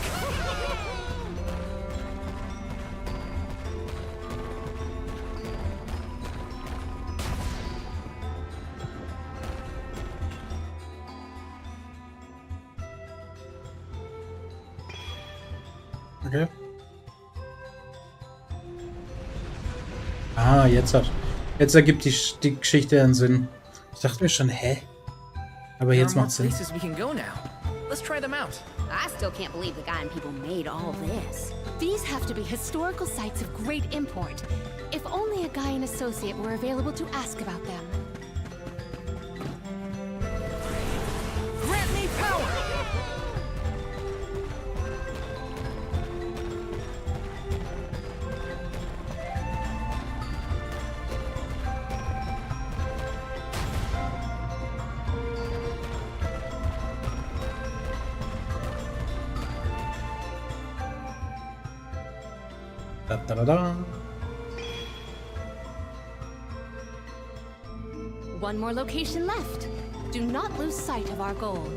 Okay. Ah, jetzt ergibt die Geschichte einen Sinn. Ich dachte mir schon, hä? Aber jetzt macht's Sinn. Places we can go now. Let's try them out. I still can't believe the guy and people made all this. These have to be historical sites of great import. If only a guy and associate were available to ask about them. Grant me power! Da, da, da, da. One more location left. Do not lose sight of our goal.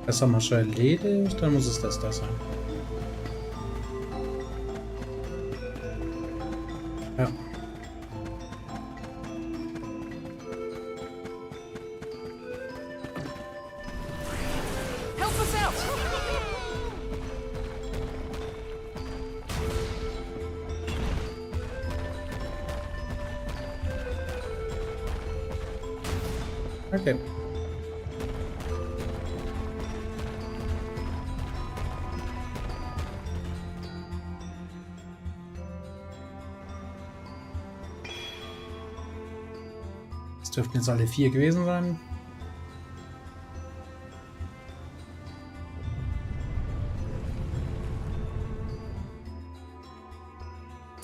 Das haben wir schon erledigt, dann muss es das da sein. Ja. Help us out! Okay. Das dürften jetzt alle 4 gewesen sein.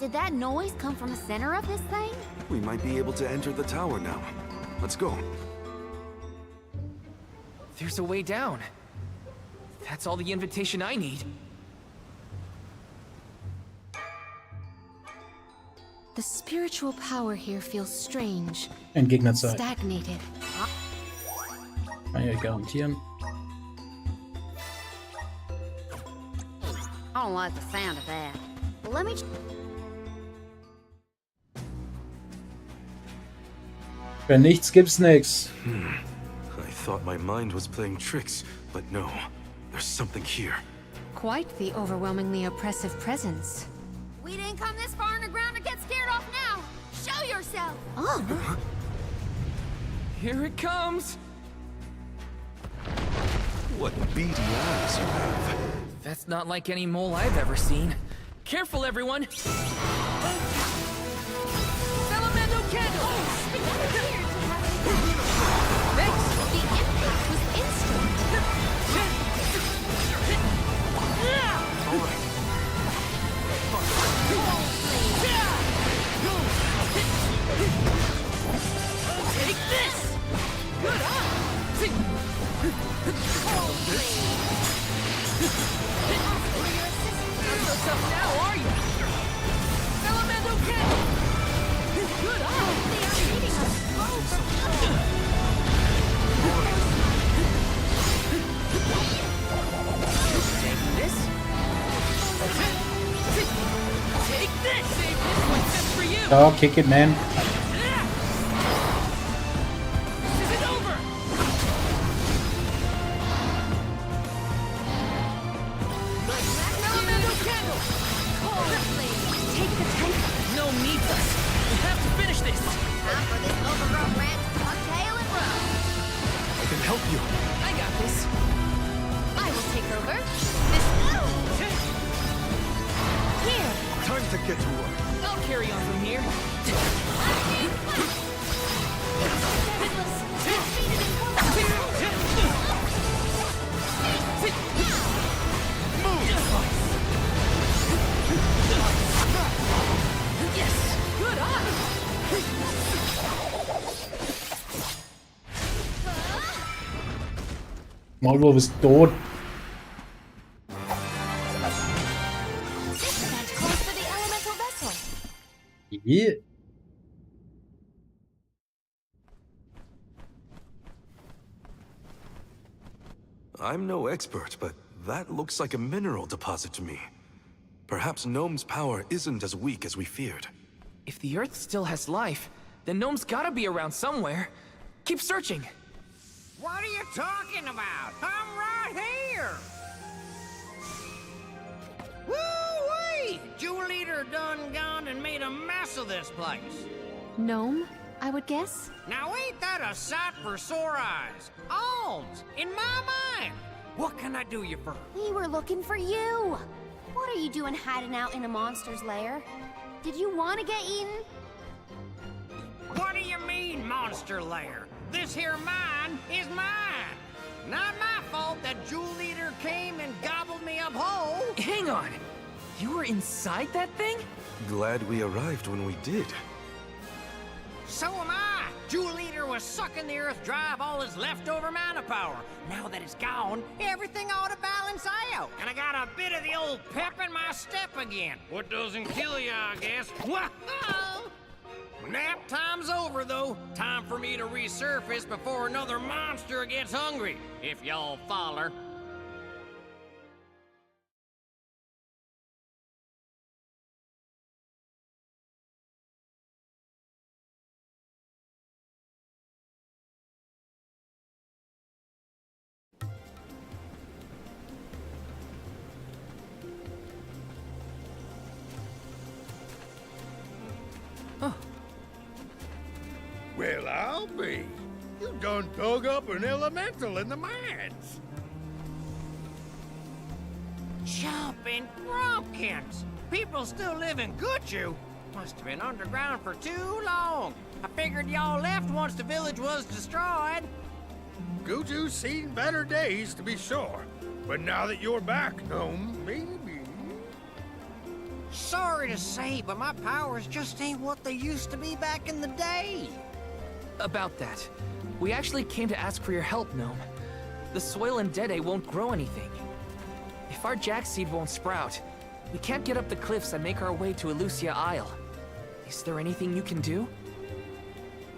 Did that noise come from the center of this thing? We might be able to enter the tower now. Let's go. There's a way down. That's all the invitation I need. The spiritual power here feels strange. Endgegnerzeit. Stagnated. Kann ich euch garantieren. I don't like the sound of that. Let me... Für nichts gibt's nix. I thought my mind was playing tricks, but no. There's something here. Quite the overwhelmingly oppressive presence. We didn't come this far underground to get scared off now. Show yourself. Oh. Here it comes. What beady eyes you have. That's not like any mole I've ever seen. Careful, everyone. Salamando candle. Thanks. The impact was instant. Take this! Good eye! Not so tough now, are you? Salamando candle! Good eye! They are leading us. Take this. Take this! Save this one just for you! Oh, kick it, man. This isn't over! Salamando candle! Take the tank. No need us. We have to finish this. Time for this overgrown branch to tuck tail and run. I can help you. I got this. I will take over. This. Here. Time to get to work. I'll carry on from here. Yes! Good eye! Maulwurf ist tot. Dispatch calls for the elemental vessel. Yeah. I'm no expert, but that looks like a mineral deposit to me. Perhaps Gnome's power isn't as weak as we feared. If the Earth still has life, then Gnome's gotta be around somewhere. Keep searching. What are you talking about? I'm right here! Woo-wee! Jewel Eater done gone and made a mess of this place. Gnome, I would guess? Now ain't that a sight for sore eyes? Alms, in my mind! What can I do you for? We were looking for you. What are you doing hiding out in a monster's lair? Did you want to get eaten? What do you mean, monster lair? This here mine is mine. Not my fault that Jewel Eater came and gobbled me up whole. Hang on. You were inside that thing? Glad we arrived when we did. So am I. Jewel Eater was sucking the earth dry of all his leftover mana power. Now that it's gone, everything ought to balance out. And I got a bit of the old pep in my step again. What doesn't kill you, I guess. Whoa! Nap time's over, though. Time for me to resurface before another monster gets hungry. If y'all follow. Well, I'll be. You done dug up an elemental in the mines. Jumping pumpkins! People still live in Guchu. Must have been underground for too long. I figured y'all left once the village was destroyed. Guchu's seen better days, to be sure. But now that you're back, Gnome, maybe... Sorry to say, but my powers just ain't what they used to be back in the day. About that. We actually came to ask for your help, Gnome. The soil in Dede won't grow anything. If our jack seed won't sprout, we can't get up the cliffs and make our way to Elusia Isle. They Is there anything you can do?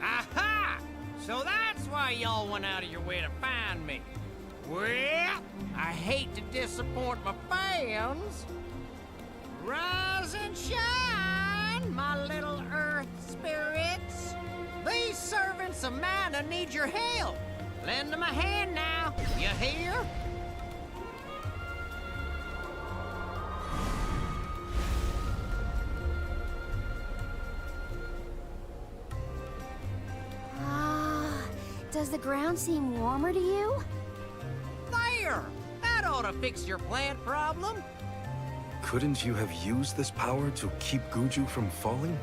Aha! So that's why y'all went out of your way to find me. Well, I hate to disappoint my fans. Rise and shine, my little earth spirits. These servants of Mana need your help. Lend them a hand now, you hear? Does the ground seem warmer to you? There! That ought to fix your plant problem. Couldn't you have used this power to keep Guju from falling?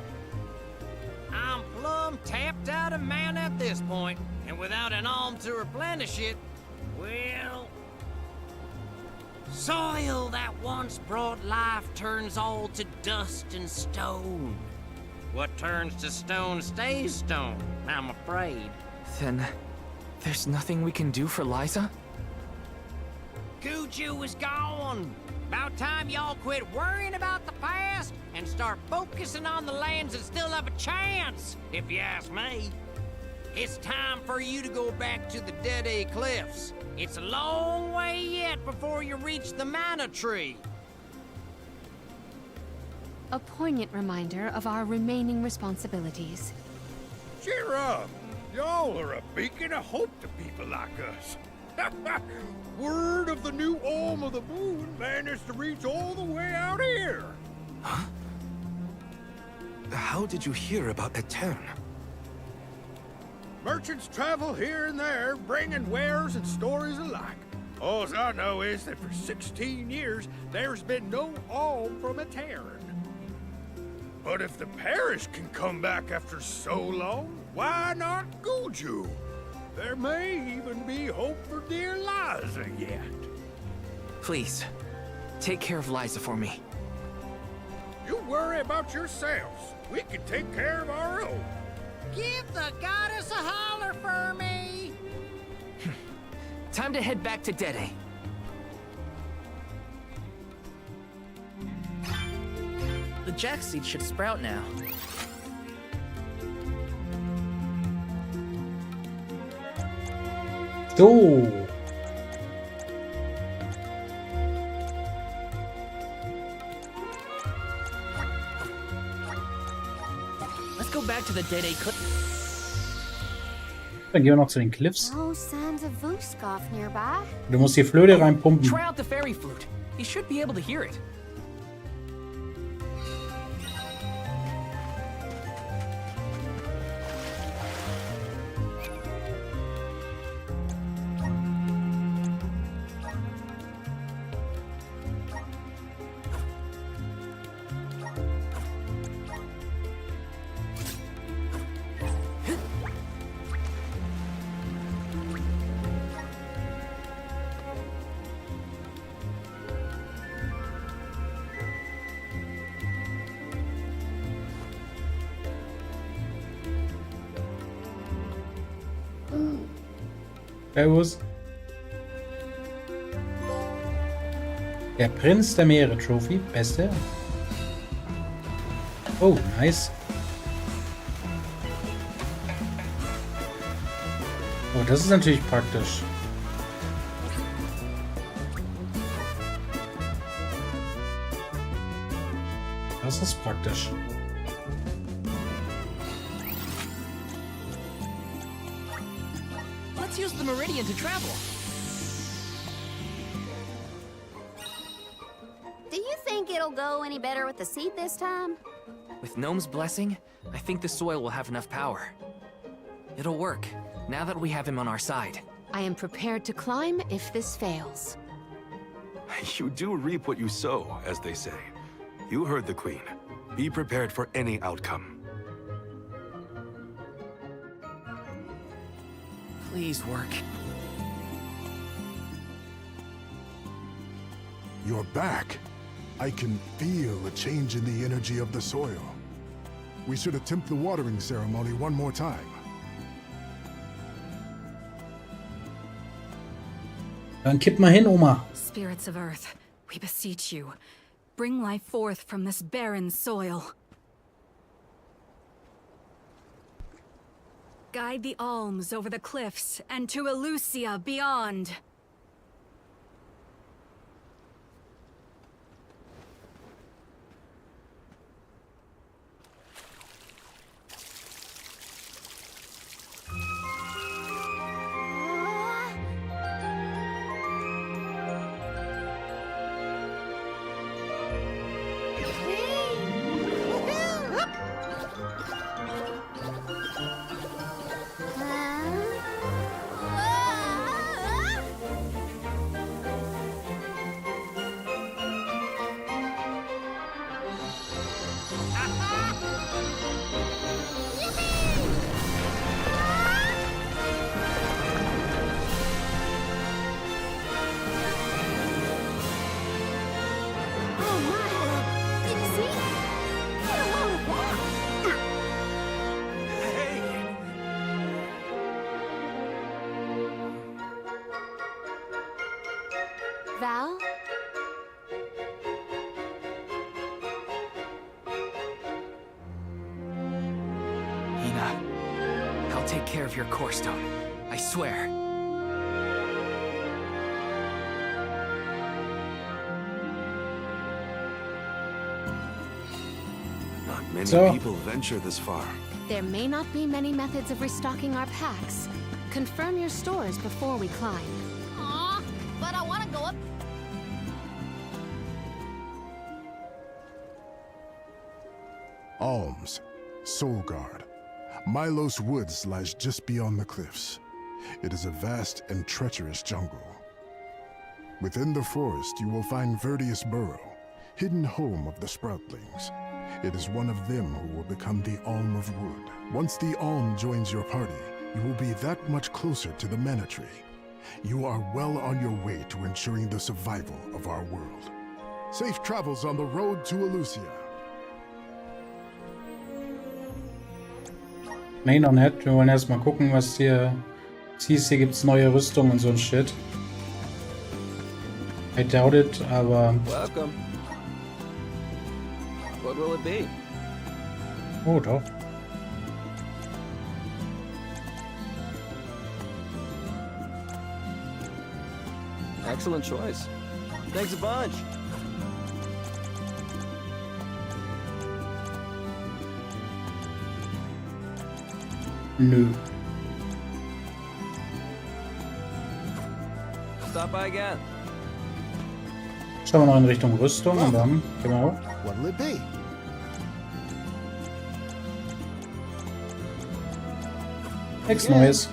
I'm plumb tapped out of mana at this point, and without an alm to replenish it, well... Soil that once brought life turns all to dust and stone. What turns to stone stays stone, I'm afraid. Then, there's nothing we can do for Liza? Guju is gone. About time y'all quit worrying about the past and start focusing on the lands that still have a chance, if you ask me. It's time for you to go back to the Dead Cliffs. It's a long way yet before you reach the Mana Tree. A poignant reminder of our remaining responsibilities. Cheer up! Y'all are a beacon of hope to people like us. Word of the new Alm of the Moon managed to reach all the way out here. Huh? How did you hear about Etern? Merchants travel here and there, bringing wares and stories alike. All I know is that for 16 years, there's been no alm from Etern. But if the parish can come back after so long, why not Guju? There may even be hope for dear Liza yet. Please, take care of Liza for me. You worry about yourselves. We can take care of our own. Give the goddess a holler for me! Time to head back to Dede. The jack seed should sprout now. So. Let's go back to the Dede Cliff. Dann gehen wir noch zu den Cliffs. No signs of Vuskov nearby. Du musst die Flöte reinpumpen. Try out the fairy flute. You should be able to hear it. Servus. Der Prinz der Meere Trophy. Beste. Oh, nice. Oh, das ist natürlich praktisch. Das ist praktisch. Let's use the meridian to travel. Do you think it'll go any better with the seed this time? With Gnome's blessing, I think the soil will have enough power. It'll work, now that we have him on our side. I am prepared to climb if this fails. You do reap what you sow, as they say. You heard the Queen. Be prepared for any outcome. Please work. You're back. I can feel a change in the energy of the soil. We should attempt the watering ceremony one more time. Dann kipp mal hin, Oma. Spirits of Earth, we beseech you. Bring life forth from this barren soil. Guide the alms over the cliffs and to Elusia beyond. Val? Hina, I'll take care of your core stone. I swear. Not many So- people venture this far. There may not be many methods of restocking our packs. Confirm your stores before we climb. Aw, but I want to go up. Alms, Soul Guard. Milos Woods lies just beyond the cliffs. It is a vast and treacherous jungle. Within the forest, you will find Verdius Burrow, hidden home of the Sproutlings. It is one of them who will become the Alm of Wood. Once the Alm joins your party, you will be that much closer to the Mana Tree. You are well on your way to ensuring the survival of our world. Safe travels on the road to Elusia. Nee, noch nicht. Wir wollen erstmal gucken, was hier... Es hieß, hier gibt es neue Rüstungen und so ein Shit. I doubt it, aber... Welcome. What will it be? Oh, doch. Excellent choice. Thanks a bunch. Nö. Stop by again. Schauen wir noch in Richtung Rüstung und dann gehen wir hoch. What'll it be? Nichts Neues.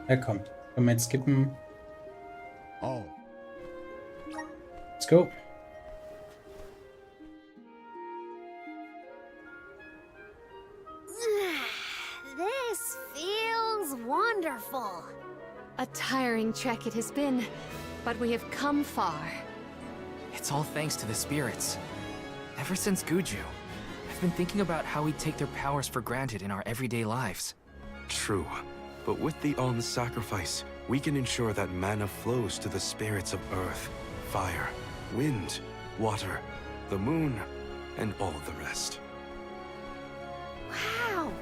Er kommt. Können wir jetzt skippen? Oh. Let's go. This feels wonderful. A tiring trek it has been, but we have come far. It's all thanks to the spirits. Ever since Guju, I've been thinking about how we take their powers for granted in our everyday lives. True. But with the Alm's sacrifice, we can ensure that mana flows to the spirits of earth, fire, wind, water, the moon, and all the rest. Wow!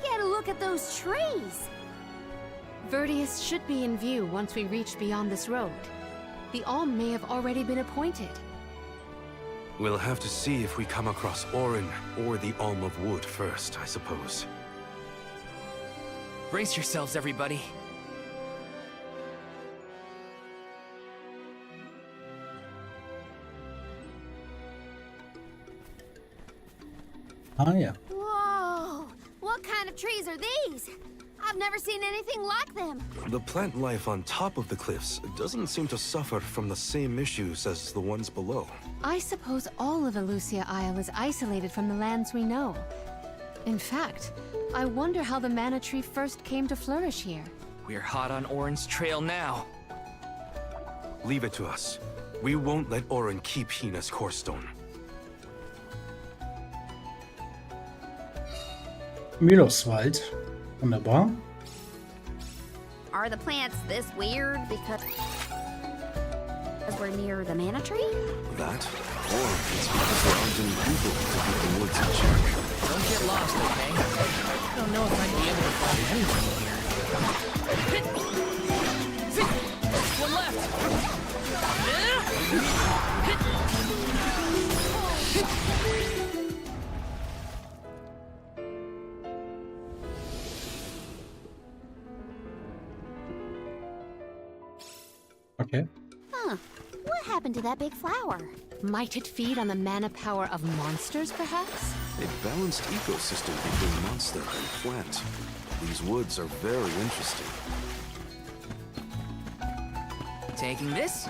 Get a look at those trees! Verdius should be in view once we reach beyond this road. The Alm may have already been appointed. We'll have to see if we come across Orin or the Alm of Wood first, I suppose. Brace yourselves, everybody. Ah ja. Whoa! What kind of trees are these? I've never seen anything like them. The plant life on top of the cliffs doesn't seem to suffer from the same issues as the ones below. I suppose all of Elusia Isle is isolated from the lands we know. In fact, I wonder how the Mana Tree first came to flourish here. We're hot on Orin's trail now. Leave it to us. We won't let Orin keep Hina's core stone. Müllerswald. Wunderbar. Are the plants this weird because... As we're near the mana tree? That? Or it's because there aren't any people to keep the woods in check. Don't get lost, okay? I don't know if I'd be able to find anything here. One left! Okay. Huh. What happened to that big flower? Might it feed on the mana power of monsters, perhaps? A balanced ecosystem between monster and plant. These woods are very interesting. Taking this?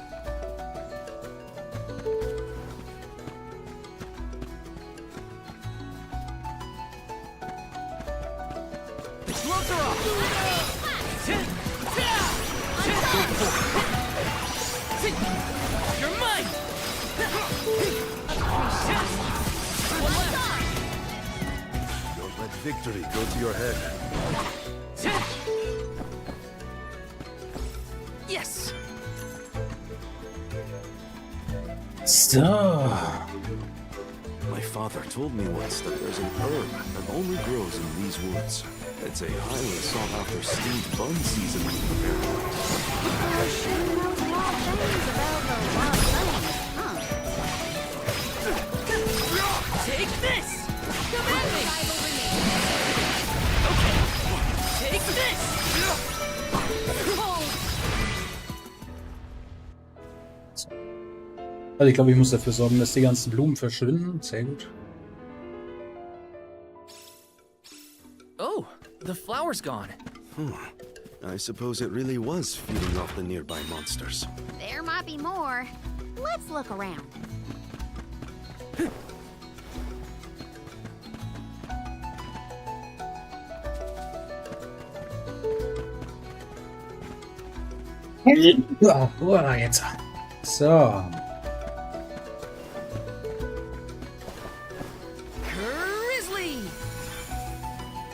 Gloves are off! You're mine! Don't let victory go to your head. Yes! So. My father told me once that there's an herb that only grows in these woods. It's a highly sought-after steamed bun seasoning. Sure knows a lot of things about the wild things, huh? Take this! Come at me! Okay, take this! Also ich glaube, ich muss dafür sorgen, dass die ganzen Blumen verschwinden. Sehr gut. Oh, the flower's gone. I suppose it really was feeding off the nearby monsters. There might be more. Let's look around. Ja, jetzt. So.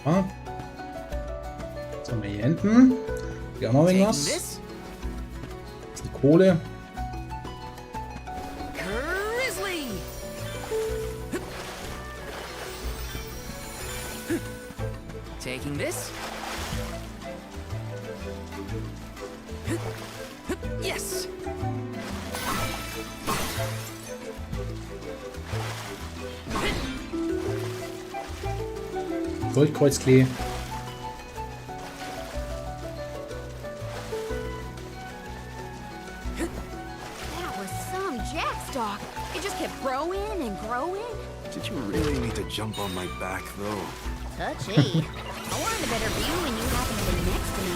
Ah. Was haben wir hier hinten? Hier haben wir irgendwas. Das ist die Kohle. Taking this? Yes! Goldkreuzklee. That was some jackstock. It just kept growing and growing. Did you really need to jump on my back, though? Touchy. I wanted a better view when you happened to be next to me,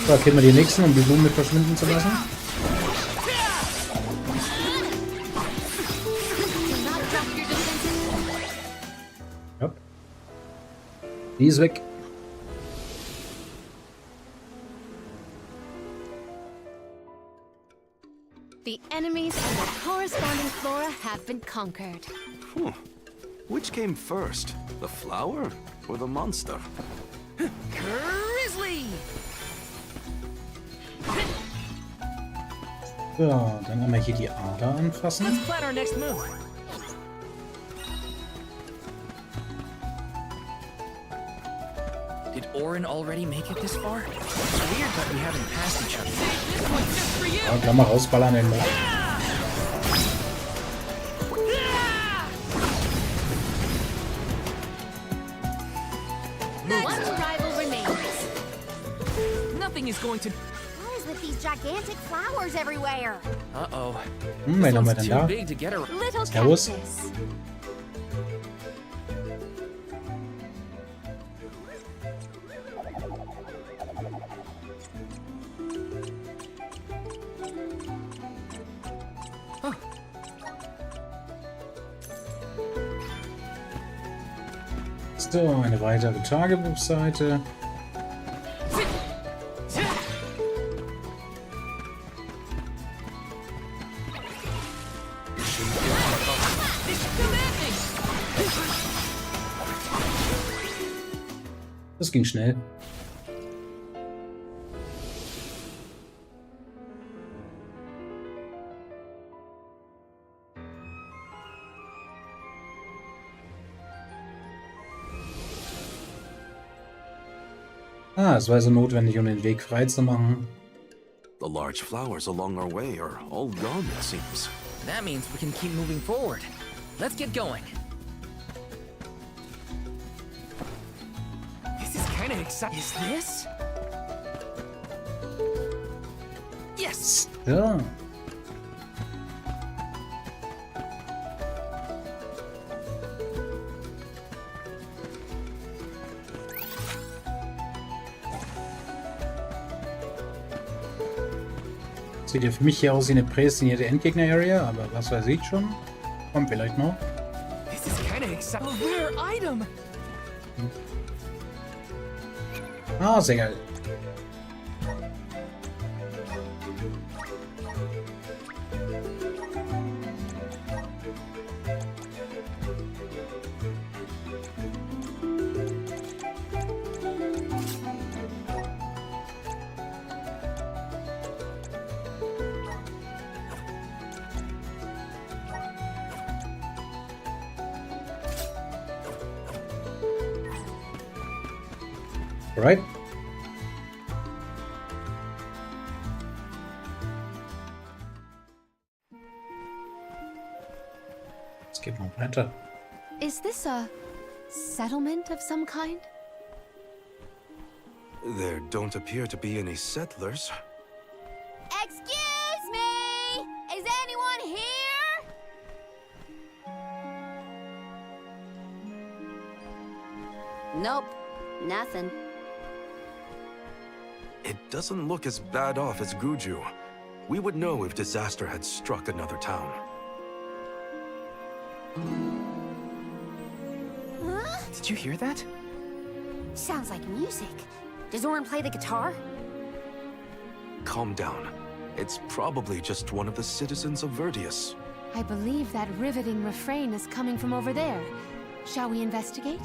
So, killen wir die nächsten, um die Blumen mit verschwinden zu lassen. Ja. Die ist weg. The enemies and the corresponding flora have been conquered. Which came first, the flower or the monster? Grizzly! So, dann einmal hier die Ader anfassen. Let's plan our next move. Did Orin already make it this far? It's weird that we haven't passed each other. This one's just for you. Ja, kann man rausballern den Mob. One rival remains. Nothing is going to. What is with these gigantic flowers everywhere? Uh-oh. Wen haben wir denn Too da? big to get around. Little Servus. cactus. So, eine weitere Tagebuchseite. Das ging schnell. Ah, es war also notwendig, um den Weg frei zu machen. The large flowers along our way are all gone, it seems. That means we can keep moving forward. Let's get going. This is kind of exciting. Is this? Yes! Ja. Sieht ja für mich hier aus wie eine prädestinierte Endgegner-Area, aber was weiß ich schon. Kommt vielleicht noch. This is kind of exciting. A rare item. Ah, sehr geil. Right? Es geht noch weiter. Is this a settlement of some kind? There don't appear to be any settlers. Excuse me! Is anyone here? Nope, nothing. It doesn't look as bad off as Guju. We would know if disaster had struck another town. Huh? Did you hear that? Sounds like music. Does Orin play the guitar? Calm down. It's probably just one of the citizens of Verdius. I believe that riveting refrain is coming from over there. Shall we investigate?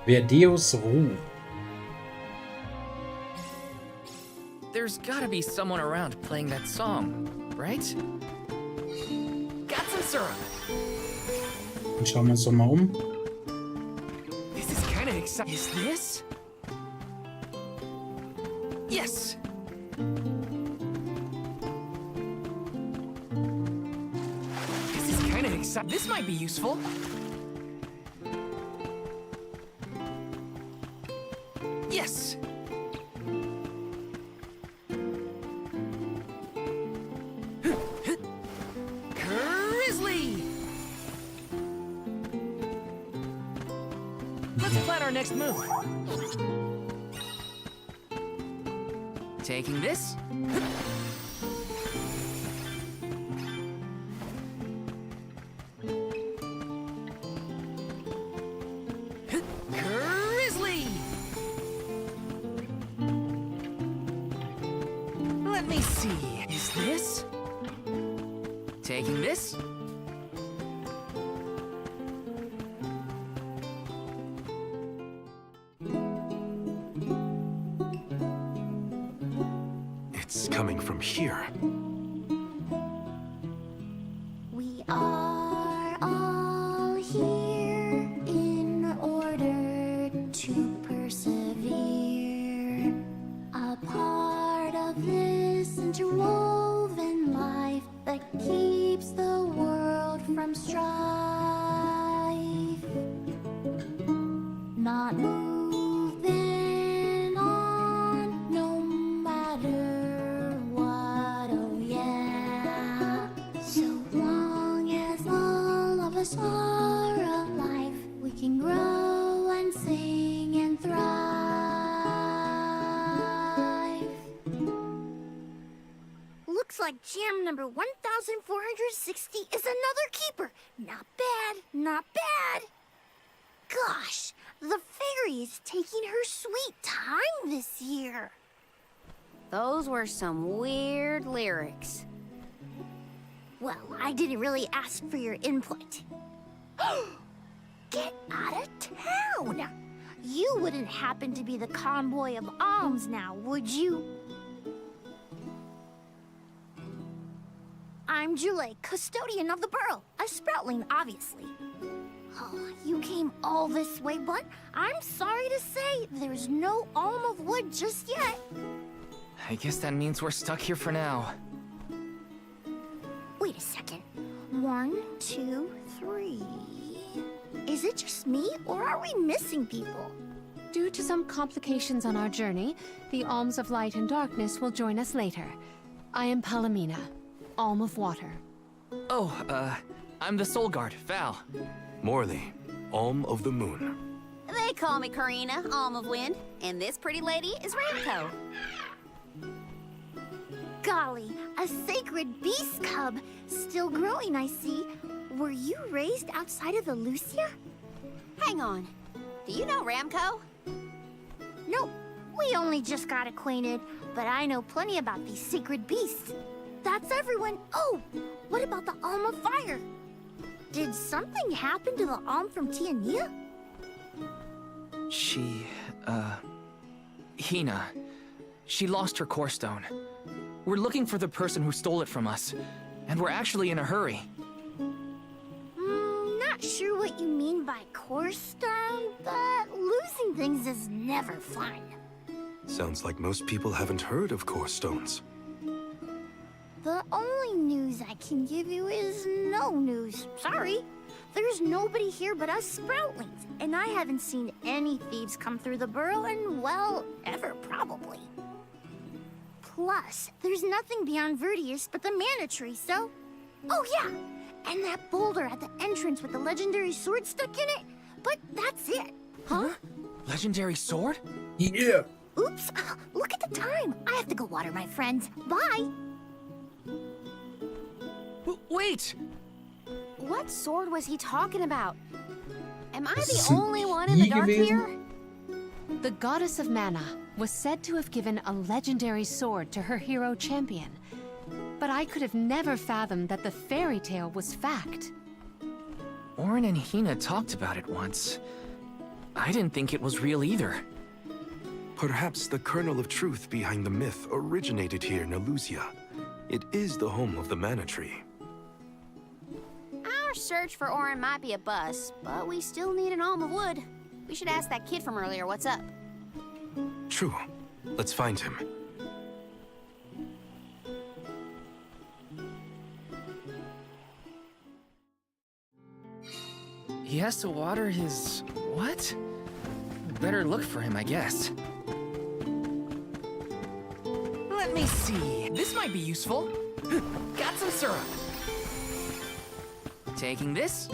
Verdius Ruh. There's gotta be someone around playing that song, right? Got some syrup. Dann schauen wir uns doch mal um. This is kind of exciting. Is this? Yes. This is kind of exciting. This might be useful. Yes. Grizzly. Let's plan our next move. Taking this. Grizzly. Let me see. Is this? Taking this. It's coming from here. We are all here in order to persevere. A part of this interwoven life that keeps the world from strife. Not moving on, no matter what, oh yeah. So long as all of us are alive, we can grow and sing and thrive. Looks like jam number 1460 is another keeper. Not bad, not bad. Gosh, the fairy is taking her sweet time this year. Those were some weird lyrics. Well, I didn't really ask for your input. Get out of town! You wouldn't happen to be the convoy of alms now, would you? I'm Jule, custodian of the burrow. A sproutling, obviously. Oh, you came all this way, but I'm sorry to say there's no alm of wood just yet. I guess that means we're stuck here for now. Wait a second. 1, 2, 3. Is it just me, or are we missing people? Due to some complications on our journey, the alms of light and darkness will join us later. I am Palomina, alm of water. Oh, I'm the soul guard, Val. Morley, alm of the moon. They call me Karina, alm of wind, and this pretty lady is Ramco. Golly, a sacred beast cub. Still growing, I see. Were you raised outside of Elusia? Hang on. Do you know Ramco? Nope. We only just got acquainted, but I know plenty about these sacred beasts. That's everyone. Oh, what about the Alm of Fire? Did something happen to the Alm from Tiania? She, Hina. She lost her core stone. We're looking for the person who stole it from us, and we're actually in a hurry. Not sure what you mean by core stone, but losing things is never fun. Sounds like most people haven't heard of core stones. The only news I can give you is no news. Sorry. There's nobody here but us Sproutlings, and I haven't seen any thieves come through the burrow in, well, ever probably. Plus, there's nothing beyond Vertius but the Mana Tree, so... Oh yeah! And that boulder at the entrance with the legendary sword stuck in it, but that's it. Huh? Legendary sword? Yeah! Oops! Look at the time! I have to go water my friends. Bye! Wait! What sword was he talking about? Am I the only one in the dark here? The goddess of mana was said to have given a legendary sword to her hero champion. But I could have never fathomed that the fairy tale was fact. Orin and Hina talked about it once. I didn't think it was real either. Perhaps the kernel of truth behind the myth originated here in Elusia. It is the home of the Mana Tree. Our search for Orin might be a bust, but we still need an alm of wood. We should ask that kid from earlier what's up. True. Let's find him. He has to water his... what? Better look for him, I guess. Let me see. This might be useful. Got some syrup. Taking this.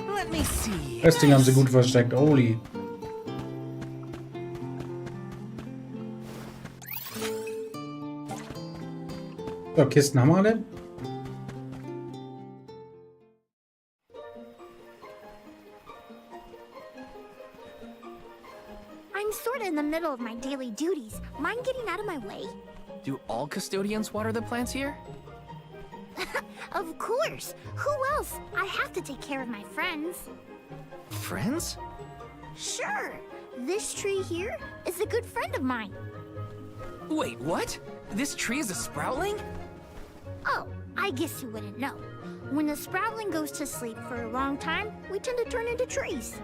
Let me see. Das Ding haben sie gut versteckt. Holy. So, Kisten haben wir alle. I'm sort of in the middle of my daily duties. Mind getting out of my way? Do all custodians water the plants here? Of course. Who else? I have to take care of my friends. Friends? Sure. This tree here is a good friend of mine. Wait, what? This tree is a sproutling? Oh, I guess you wouldn't know. When the sproutling goes to sleep for a long time, we tend to turn into trees.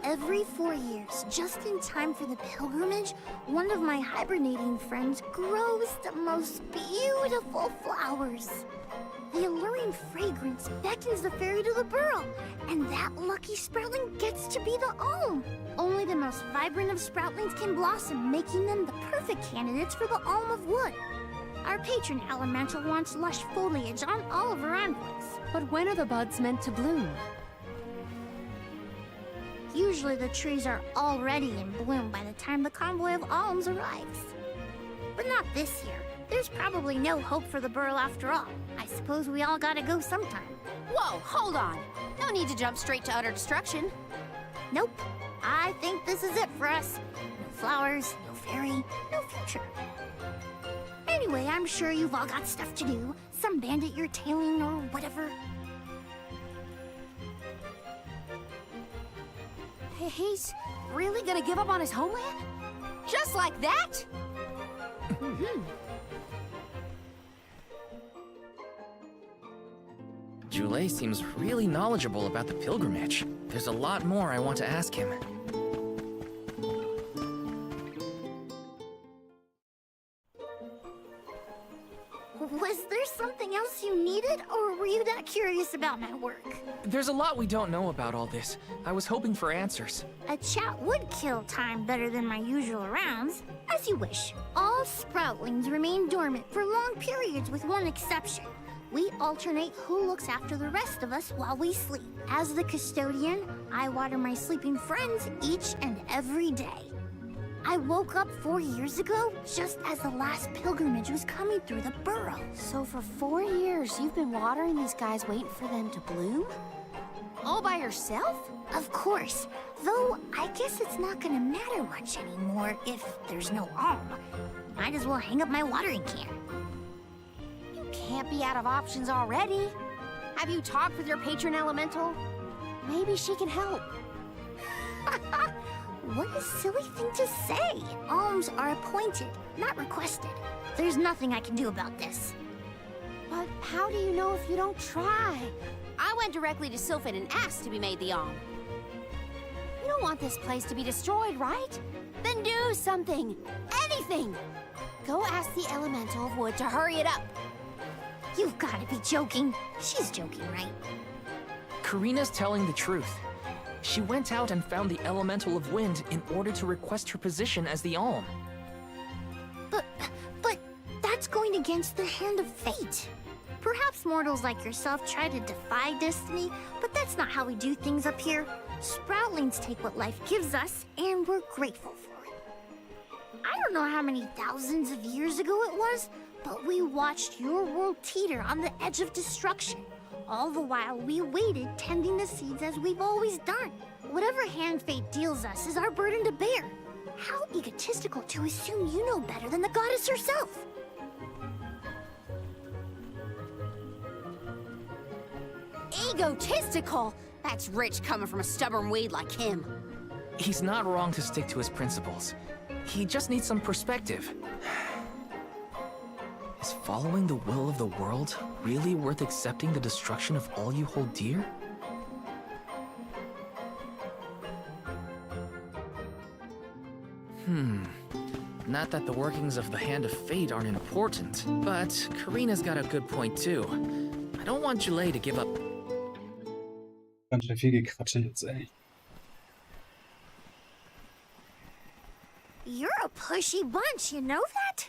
Every 4 years, just in time for the pilgrimage, one of my hibernating friends grows the most beautiful flowers. The alluring fragrance beckons the fairy to the burrow, and that lucky sproutling gets to be the alm. Only the most vibrant of sproutlings can blossom, making them the perfect candidates for the alm of wood. Our patron elemental wants lush foliage on all of her envoys. But when are the buds meant to bloom? Usually the trees are already in bloom by the time the convoy of alms arrives. But not this year. There's probably no hope for the burrow after all. I suppose we all gotta go sometime. Whoa, hold on. No need to jump straight to utter destruction. Nope. I think this is it for us. No flowers, no fairy, no future. Anyway, I'm sure you've all got stuff to do. Some bandit you're tailing or whatever. He's really gonna give up on his homeland? Just like that? Jule seems really knowledgeable about the pilgrimage. There's a lot more I want to ask him. Was there something else you needed, or were you that curious about my work? There's a lot we don't know about all this. I was hoping for answers. A chat would kill time better than my usual rounds. As you wish. All sproutlings remain dormant for long periods with one exception. We alternate who looks after the rest of us while we sleep. As the custodian, I water my sleeping friends each and every day. I woke up 4 years ago, just as the last pilgrimage was coming through the burrow. So for 4 years, you've been watering these guys waiting for them to bloom? All by yourself? Of course. Though, I guess it's not gonna matter much anymore if there's no alm. Might as well hang up my watering can. You can't be out of options already. Have you talked with your patron elemental? Maybe she can help. What a silly thing to say. Alms are appointed, not requested. There's nothing I can do about this. But how do you know if you don't try? I went directly to Sylphin and asked to be made the alm. You don't want this place to be destroyed, right? Then do something. Anything. Go ask the elemental of wood to hurry it up. You've got to be joking. She's joking, right? Karina's telling the truth. She went out and found the elemental of wind in order to request her position as the alm. But that's going against the hand of fate. Perhaps mortals like yourself try to defy destiny, but that's not how we do things up here. Sproutlings take what life gives us, and we're grateful for it. I don't know how many thousands of years ago it was, but we watched your world teeter on the edge of destruction. All the while we waited, tending the seeds as we've always done. Whatever hand fate deals us is our burden to bear. How egotistical to assume you know better than the goddess herself. Egotistical? That's rich coming from a stubborn weed like him. He's not wrong to stick to his principles. He just needs some perspective. Is following the will of the world really worth accepting the destruction of all you hold dear? Not that the workings of the Hand of Fate aren't important, but Karina's got a good point too. I don't want Jule to give up. Ganz schön viel Gekratsche jetzt, ey. You're a pushy bunch, you know that?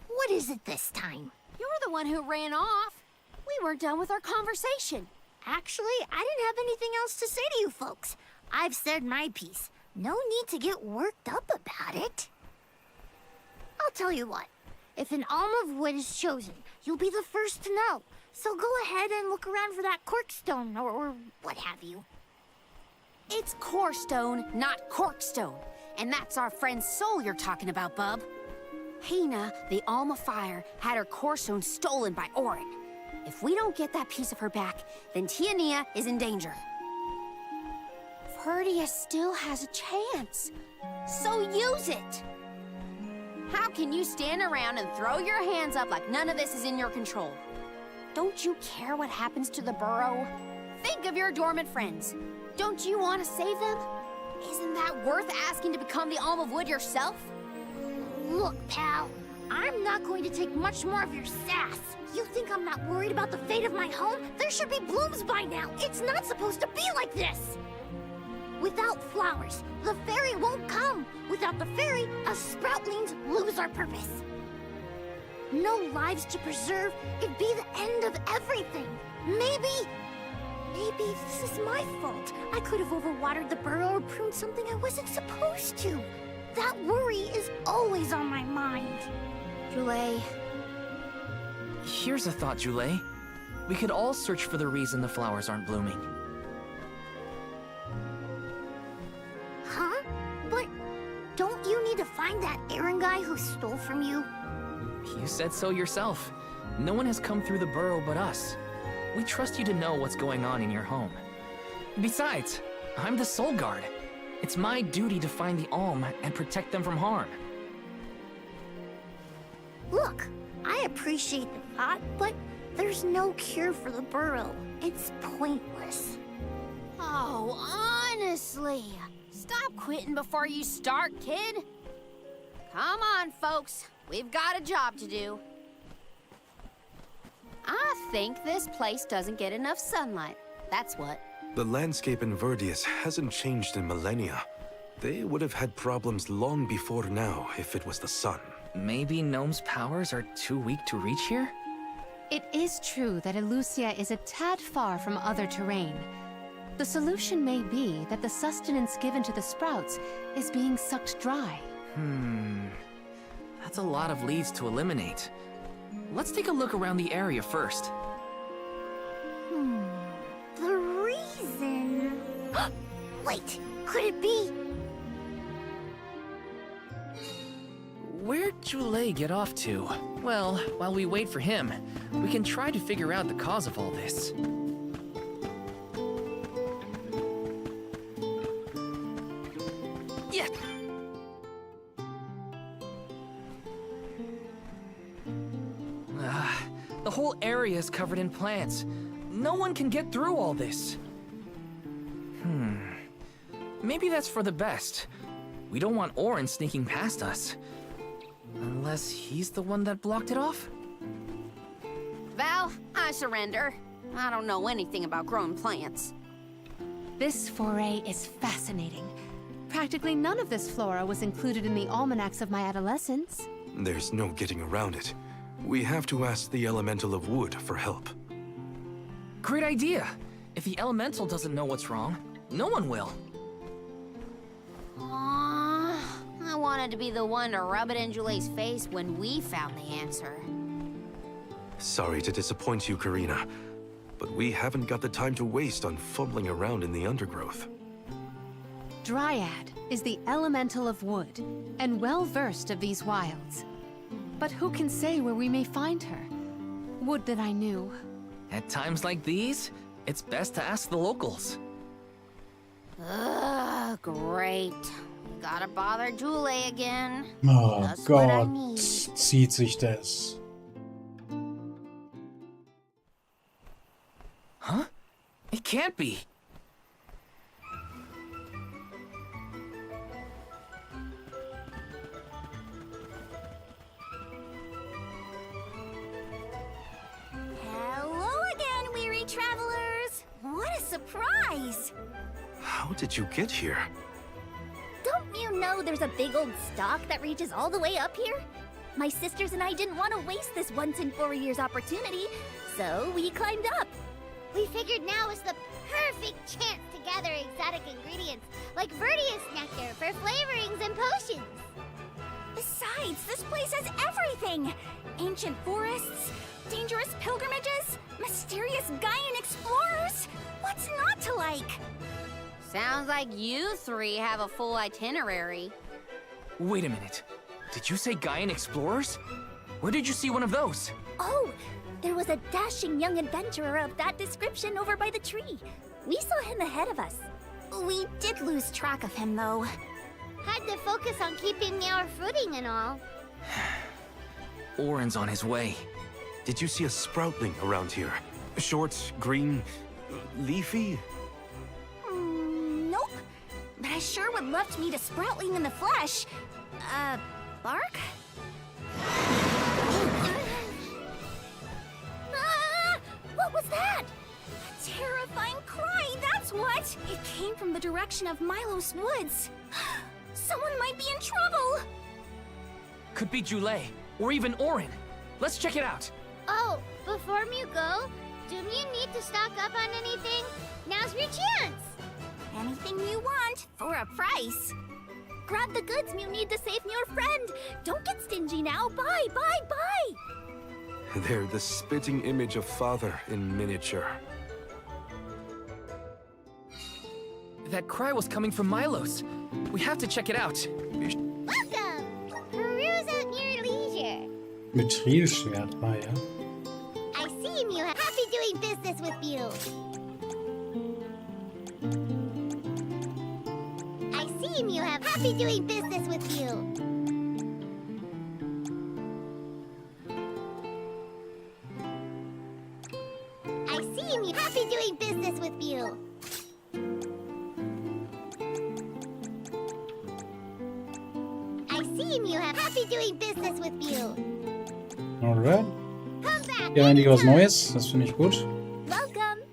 What is it this time? You're the one who ran off. We weren't done with our conversation. Actually, I didn't have anything else to say to you folks. I've said my piece. No need to get worked up about it. I'll tell you what. If an alm of wood is chosen, you'll be the first to know. So go ahead and look around for that corkstone or what have you. It's corestone, not corkstone. And that's our friend's soul you're talking about, bub. Hina, the alm of fire, had her corestone stolen by Orin. If we don't get that piece of her back, then Tiania is in danger. Ferdia still has a chance. So use it! How can you stand around and throw your hands up like none of this is in your control? Don't you care what happens to the burrow? Think of your dormant friends. Don't you want to save them? Isn't that worth asking to become the alm of wood yourself? Look, pal, I'm not going to take much more of your sass. You think I'm not worried about the fate of my home? There should be blooms by now. It's not supposed to be like this. Without flowers, the fairy won't come. Without the fairy, us sproutlings lose our purpose. No lives to preserve, it'd be the end of everything. Maybe this is my fault. I could have overwatered the burrow or pruned something I wasn't supposed to. That worry is always on my mind. Jule. Here's a thought, Jule. We could all search for the reason the flowers aren't blooming. I'm that errand guy who stole from you. You said so yourself. No one has come through the burrow but us. We trust you to know what's going on in your home. Besides, I'm the Soul Guard. It's my duty to find the Alm and protect them from harm. Look, I appreciate the thought, but there's no cure for the burrow. It's pointless. Oh, honestly. Stop quitting before you start, kid. Come on, folks. We've got a job to do. I think this place doesn't get enough sunlight. That's what. The landscape in Verdius hasn't changed in millennia. They would have had problems long before now if it was the sun. Maybe Gnome's powers are too weak to reach here? It is true that Elusia is a tad far from other terrain. The solution may be that the sustenance given to the sprouts is being sucked dry. That's a lot of leads to eliminate. Let's take a look around the area first. The reason... Wait, could it be? Where'd Jule get off to? Well, while we wait for him, we can try to figure out the cause of all this. Yeah! The whole area is covered in plants. No one can get through all this. Maybe that's for the best. We don't want Orin sneaking past us. Unless he's the one that blocked it off? Val, I surrender. I don't know anything about growing plants. This foray is fascinating. Practically none of this flora was included in the almanacs of my adolescence. There's no getting around it. We have to ask the Elemental of Wood for help. Great idea! If the Elemental doesn't know what's wrong, no one will. I wanted to be the one to rub it in Jule's face when we found the answer. Sorry to disappoint you, Karina, but we haven't got the time to waste on fumbling around in the undergrowth. Dryad is the Elemental of Wood, and well-versed of these wilds. But who can say where we may find her? Would that I knew. At times like these, it's best to ask the locals. Ugh, great. We gotta bother Jule again. Oh Just what I Gott, need. zieht sich das. Huh? It can't be. Hello again, weary travelers! What a surprise! How did you get here? Don't you know there's a big old stalk that reaches all the way up here? My sisters and I didn't want to waste this once in 4 years opportunity, so we climbed up. We figured now was the perfect chance to gather exotic ingredients like Verdius nectar for flavorings and potions. Besides, this place has everything! Ancient forests, dangerous pilgrimages, mysterious Gaian explorers. What's not to like? Sounds like you three have a full itinerary. Wait a minute. Did you say Gaian explorers? Where did you see one of those? Oh, there was a dashing young adventurer of that description over by the tree. We saw him ahead of us. We did lose track of him, though. Had to focus on keeping our footing and all. Orin's on his way. Did you see a sproutling around here? Short, green, leafy? Nope. But I sure would love to meet a sproutling in the flesh. Bark? What was that? A terrifying cry, that's what! It came from the direction of Milos Woods. Someone might be in trouble! Could be Jule, or even Orin. Let's check it out. Oh, before you go, do you need to stock up on anything? Now's your chance! Anything you want, for a price. Grab the goods you need to save your friend. Don't get stingy now. Bye, bye, bye! They're the spitting image of Father in miniature. That cry was coming from Milos. We have to check it out. Welcome! Mit Trielschwert, ah ja. I see you have happy doing business with you. I see you have happy doing business with you. I see you happy doing business with you. I see you have happy doing business with you. Alright. Come back. Hier eigentlich was Neues, das finde ich gut. Welcome.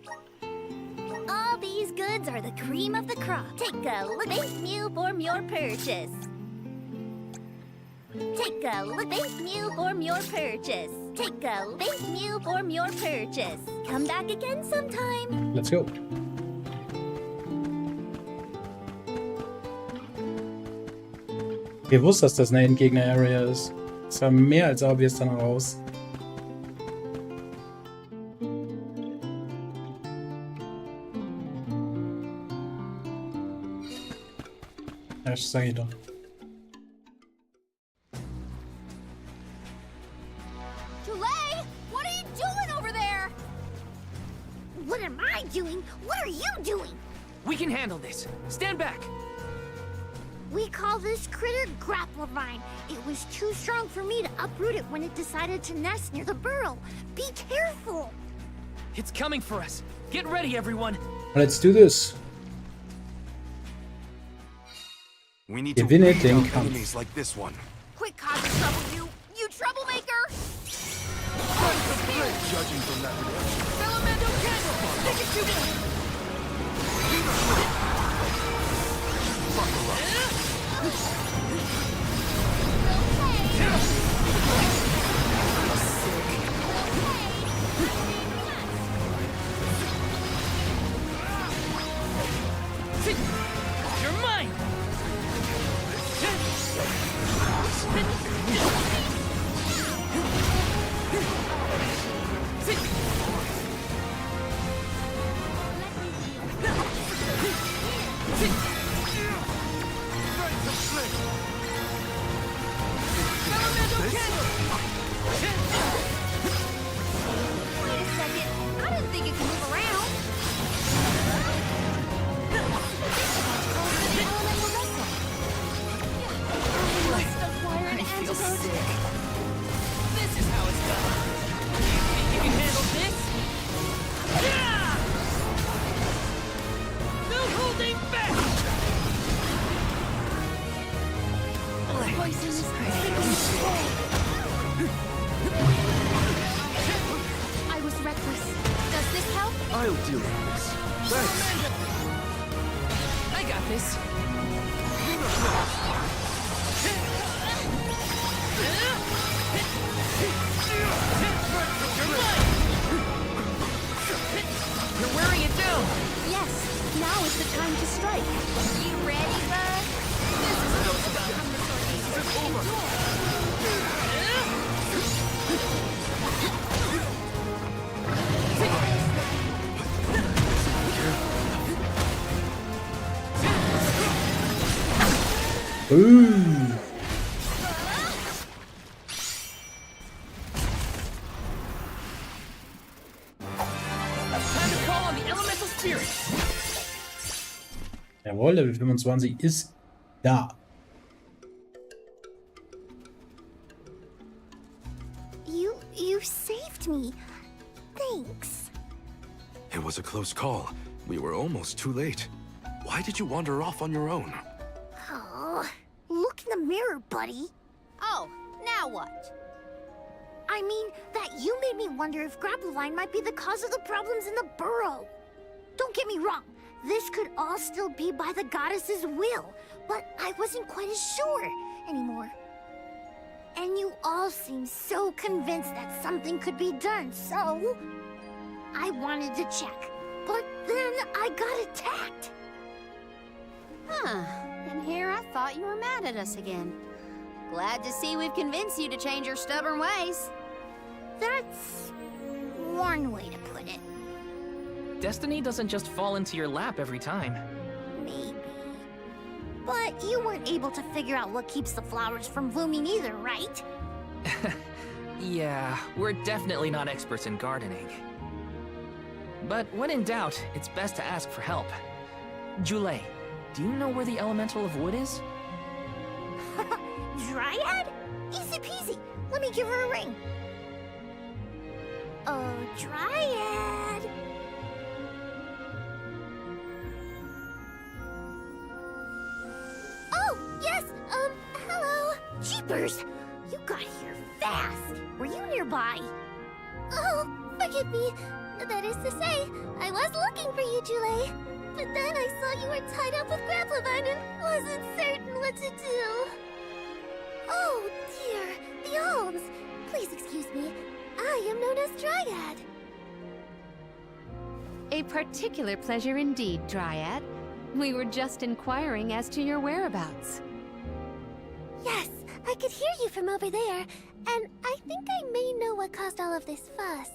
All these goods are the cream of the crop. Take a look. Base meal form your purchase. Take a look. Base meal form your purchase. Take a base meal form your purchase. Come back again sometime. Let's go. Ich wusste, dass das eine Endgegner-Area ist. Es war mehr als obvious dann raus. Ja, das sag ich doch. Tulay, what are you doing over there? What am I doing? What are you doing? We can handle this. Stand back. We call this critter grappler vine. It was too strong for me to uproot it when it decided to nest near the burrow. Be careful. It's coming for us. Get ready, everyone. Let's do this. We need to Gewinne weed den out Kampf. enemies like this one. Quit causing trouble, you troublemaker! Judging from that reaction. Elemento candle! Take it to me! You're mine. Wait a second. I didn't think it could move around. I feel sick. This is how it's done. You think you can handle this? Yeah! No holding back! Poison is taking control. I was reckless. Does this help? I'll deal with this. Thanks. I got this. You're wearing it down. Yes. Now is the time to strike. You ready, bud? This is supposed to become the sort of Ooh. Time to call on the elemental spirits. Jawohl, Level 25 ist da. You saved me. Thanks. It was a close call. We were almost too late. Why did you wander off on your own? Oh, look in the mirror, buddy. Oh, now what? I mean, that you made me wonder if Grappleline might be the cause of the problems in the burrow. Don't get me wrong, this could all still be by the goddess's will, but I wasn't quite as sure anymore. And you all seem so convinced that something could be done, so I wanted to check. But then I got attacked. Huh. And here I thought you were mad at us again. Glad to see we've convinced you to change your stubborn ways. That's one way to put it. Destiny doesn't just fall into your lap every time. Maybe. But you weren't able to figure out what keeps the flowers from blooming either, right? Yeah, we're definitely not experts in gardening. But when in doubt, it's best to ask for help. Jule, do you know where the elemental of wood is? Dryad? Easy peasy. Let me give her a ring. Oh, Dryad. Oh, yes, hello. Jeepers! You got here fast. Were you nearby? Oh, forgive me. That is to say, I was looking for you, Jule. But then I saw you were tied up with Grapplevine and wasn't certain what to do. Oh, dear. The alms. Please excuse me. I am known as Dryad. A particular pleasure indeed, Dryad. We were just inquiring as to your whereabouts. Yes, I could hear you from over there, and I think I may know what caused all of this fuss.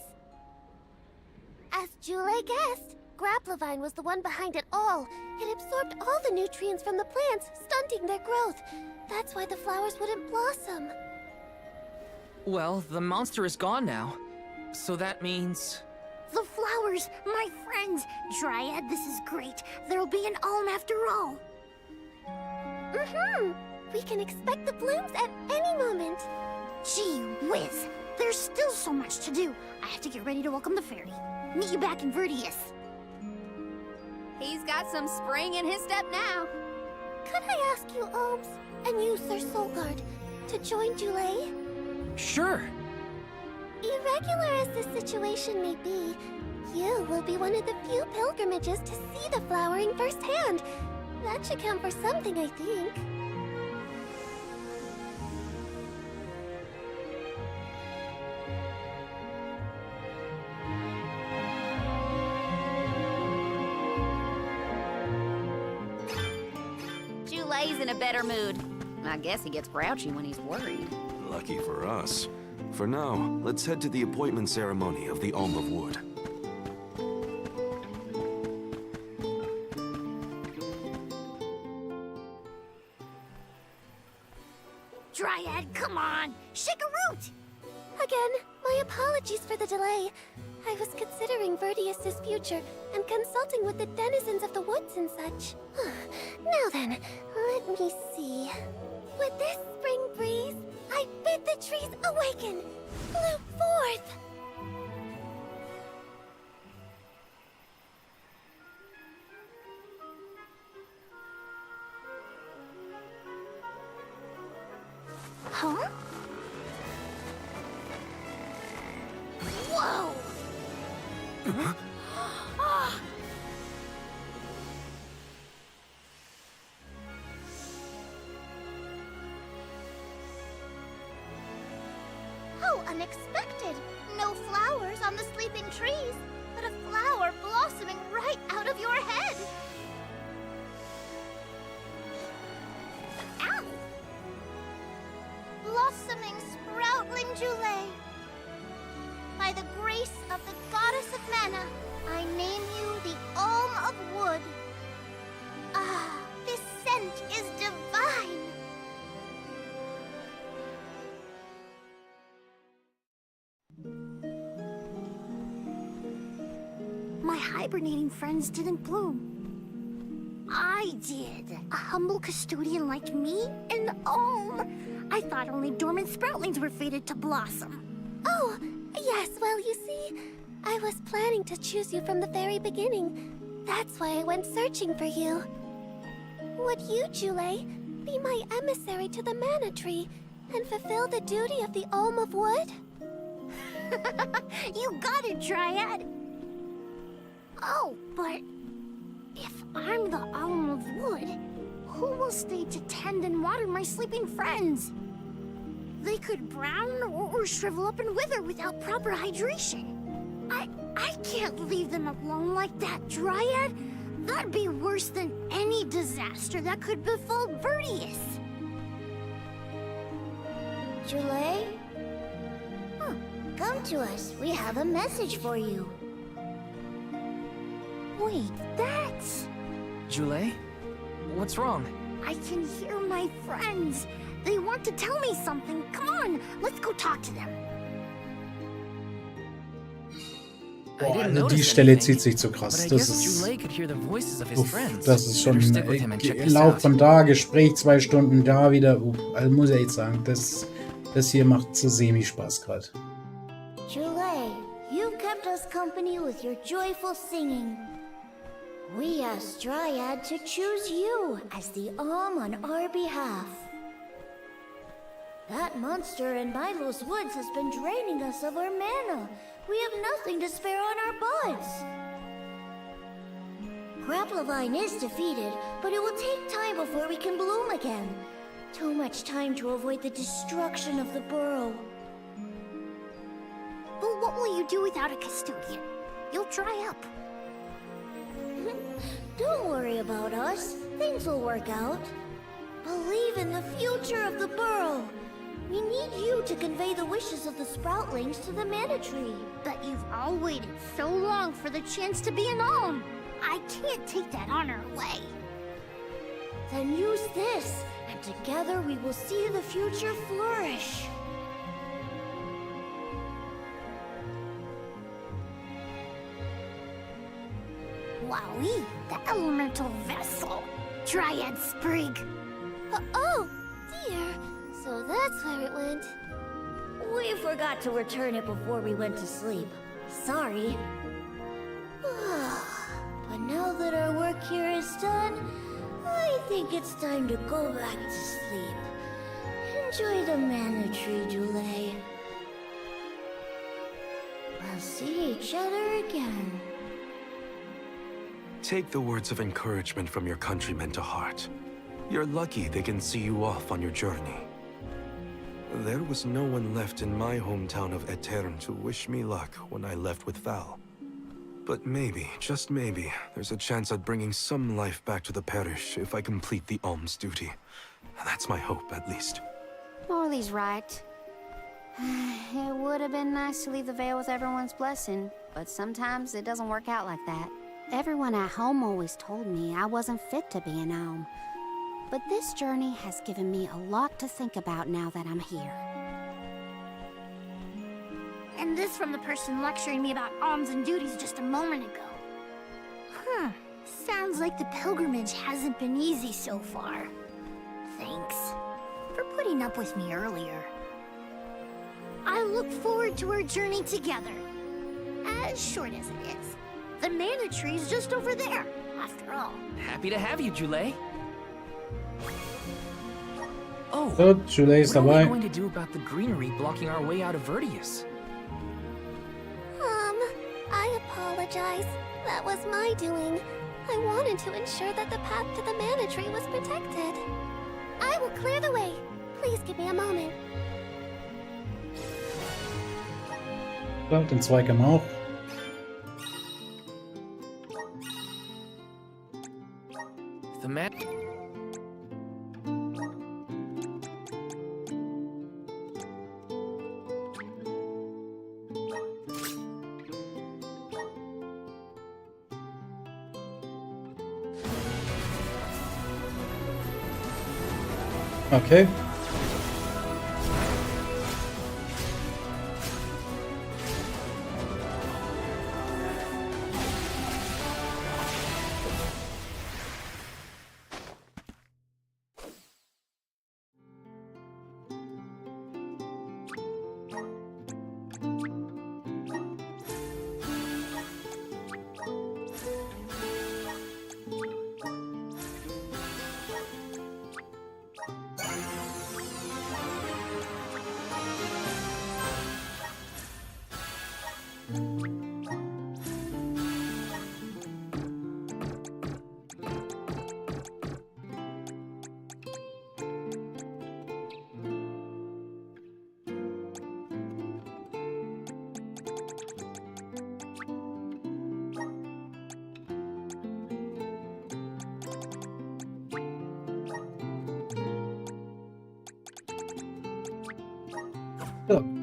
As Jule guessed, Grapplevine was the one behind it all. It absorbed all the nutrients from the plants, stunting their growth. That's why the flowers wouldn't blossom. Well, the monster is gone now. So that means... The flowers, my friends! Dryad, this is great. There'll be an alm after all. We can expect the blooms at any moment. Gee whiz! There's still so much to do. I have to get ready to welcome the fairy. Meet you back in Vertius. He's got some spring in his step now. Could I ask you, Alms, and you, Sir Soulguard, to join Jule? Sure. Irregular as the situation may be, you will be one of the few pilgrimages to see the flowering firsthand. That should count for something, I think. Jule's in a better mood. I guess he gets grouchy when he's worried. Lucky for us. For now, let's head to the appointment ceremony of the Alm of Wood. Dryad, come on! Shake a root! Again, my apologies for the delay. I was considering Vertius's future and consulting with the denizens of the woods and such. Now then, let me see. With this spring breeze, I bid the trees awaken, bloom forth! Huh? Whoa! How unexpected! No flowers on the sleeping trees, but a flower blossoming right out of your head! Ow! Blossoming, sproutling Jule. By the grace of the goddess of Mana, I name you the Alm of Wood. Ah, this scent is divine! My hibernating friends didn't bloom. I did. A humble custodian like me? An alm? I thought only dormant sproutlings were fated to blossom. Oh, yes, well, you see, I was planning to choose you from the very beginning. That's why I went searching for you. Would you, Jule, be my emissary to the Mana Tree and fulfill the duty of the Alm of Wood? You got it, Dryad! Oh, but if I'm the Alm of Wood, who will stay to tend and water my sleeping friends? They could brown or shrivel up and wither without proper hydration. I can't leave them alone like that, Dryad. That'd be worse than any disaster that could befall Vertius. Jule? Huh, come to us. We have a message for you. Wait, that's... Jule? What's wrong? I can hear my friends. They want to tell me something. Come on, let's go talk to them. Boah, also die Stelle zieht sich zu krass. Das ist, das ist schon Lauf von da, Gespräch 2 Stunden, da wieder. Also muss ich echt sagen, das hier macht so semi-Spaß gerade. Julie, you've kept us company with your joyful singing. We asked Dryad to choose you as the on our behalf. That monster in Milo's woods has been draining us of our mana. We have nothing to spare on our buds. Grapplavine is defeated, but it will take time before we can bloom again. Too much time to avoid the destruction of the burrow. But what will you do without a custodian? You'll dry up. Don't worry about us. Things will work out. Believe in the future of the burrow. We need you to convey the wishes of the sproutlings to the mana tree. But you've all waited so long for the chance to be an alm. I can't take that honor away. Then use this, and together we will see the future flourish. Wowee, the elemental vessel. Dryad Sprig. Oh, dear. So that's where it went. We forgot to return it before we went to sleep. Sorry. But now that our work here is done, I think it's time to go back to sleep. Enjoy the mana tree, Julie. We'll see each other again. Take the words of encouragement from your countrymen to heart. You're lucky they can see you off on your journey. There was no one left in my hometown of Etern to wish me luck when I left with Val. But maybe, just maybe, there's a chance at bringing some life back to the parish if I complete the alms duty. That's my hope, at least. Morley's right. It would have been nice to leave the veil with everyone's blessing, but sometimes it doesn't work out like that. Everyone at home always told me I wasn't fit to be an alm. But this journey has given me a lot to think about now that I'm here. And this from the person lecturing me about alms and duties just a moment ago. Sounds like the pilgrimage hasn't been easy so far. Thanks for putting up with me earlier. I look forward to our journey together. As short as it is. The mana tree's just over there, after all. Happy to have you, Julie. Oh, So, Julie ist what are we dabei. going to do about the greenery blocking our way out of Vertius? I apologize. That was my doing. I wanted to ensure that the path to the mana tree was protected. I will clear the way. Please give me a moment. So, den Zweig haben wir auch. The map. Okay.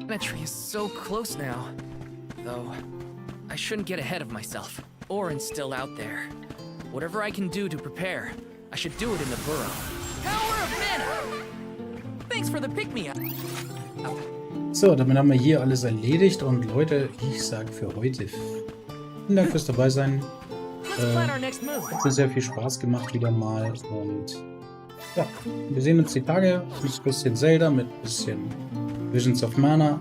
The tree is so close now. Though, I shouldn't get ahead of myself, or instill out there. Whatever I can do to prepare, I should do it in the burrow. Power of mana! Thanks for the pick-me-up. So, damit haben wir hier alles erledigt und Leute, ich sage für heute Vielen Dank fürs dabei sein. Hat mir sehr viel Spaß gemacht wieder mal. Und ja, wir sehen uns die Tage mit ein bisschen Zelda, mit ein bisschen Visions of Mana.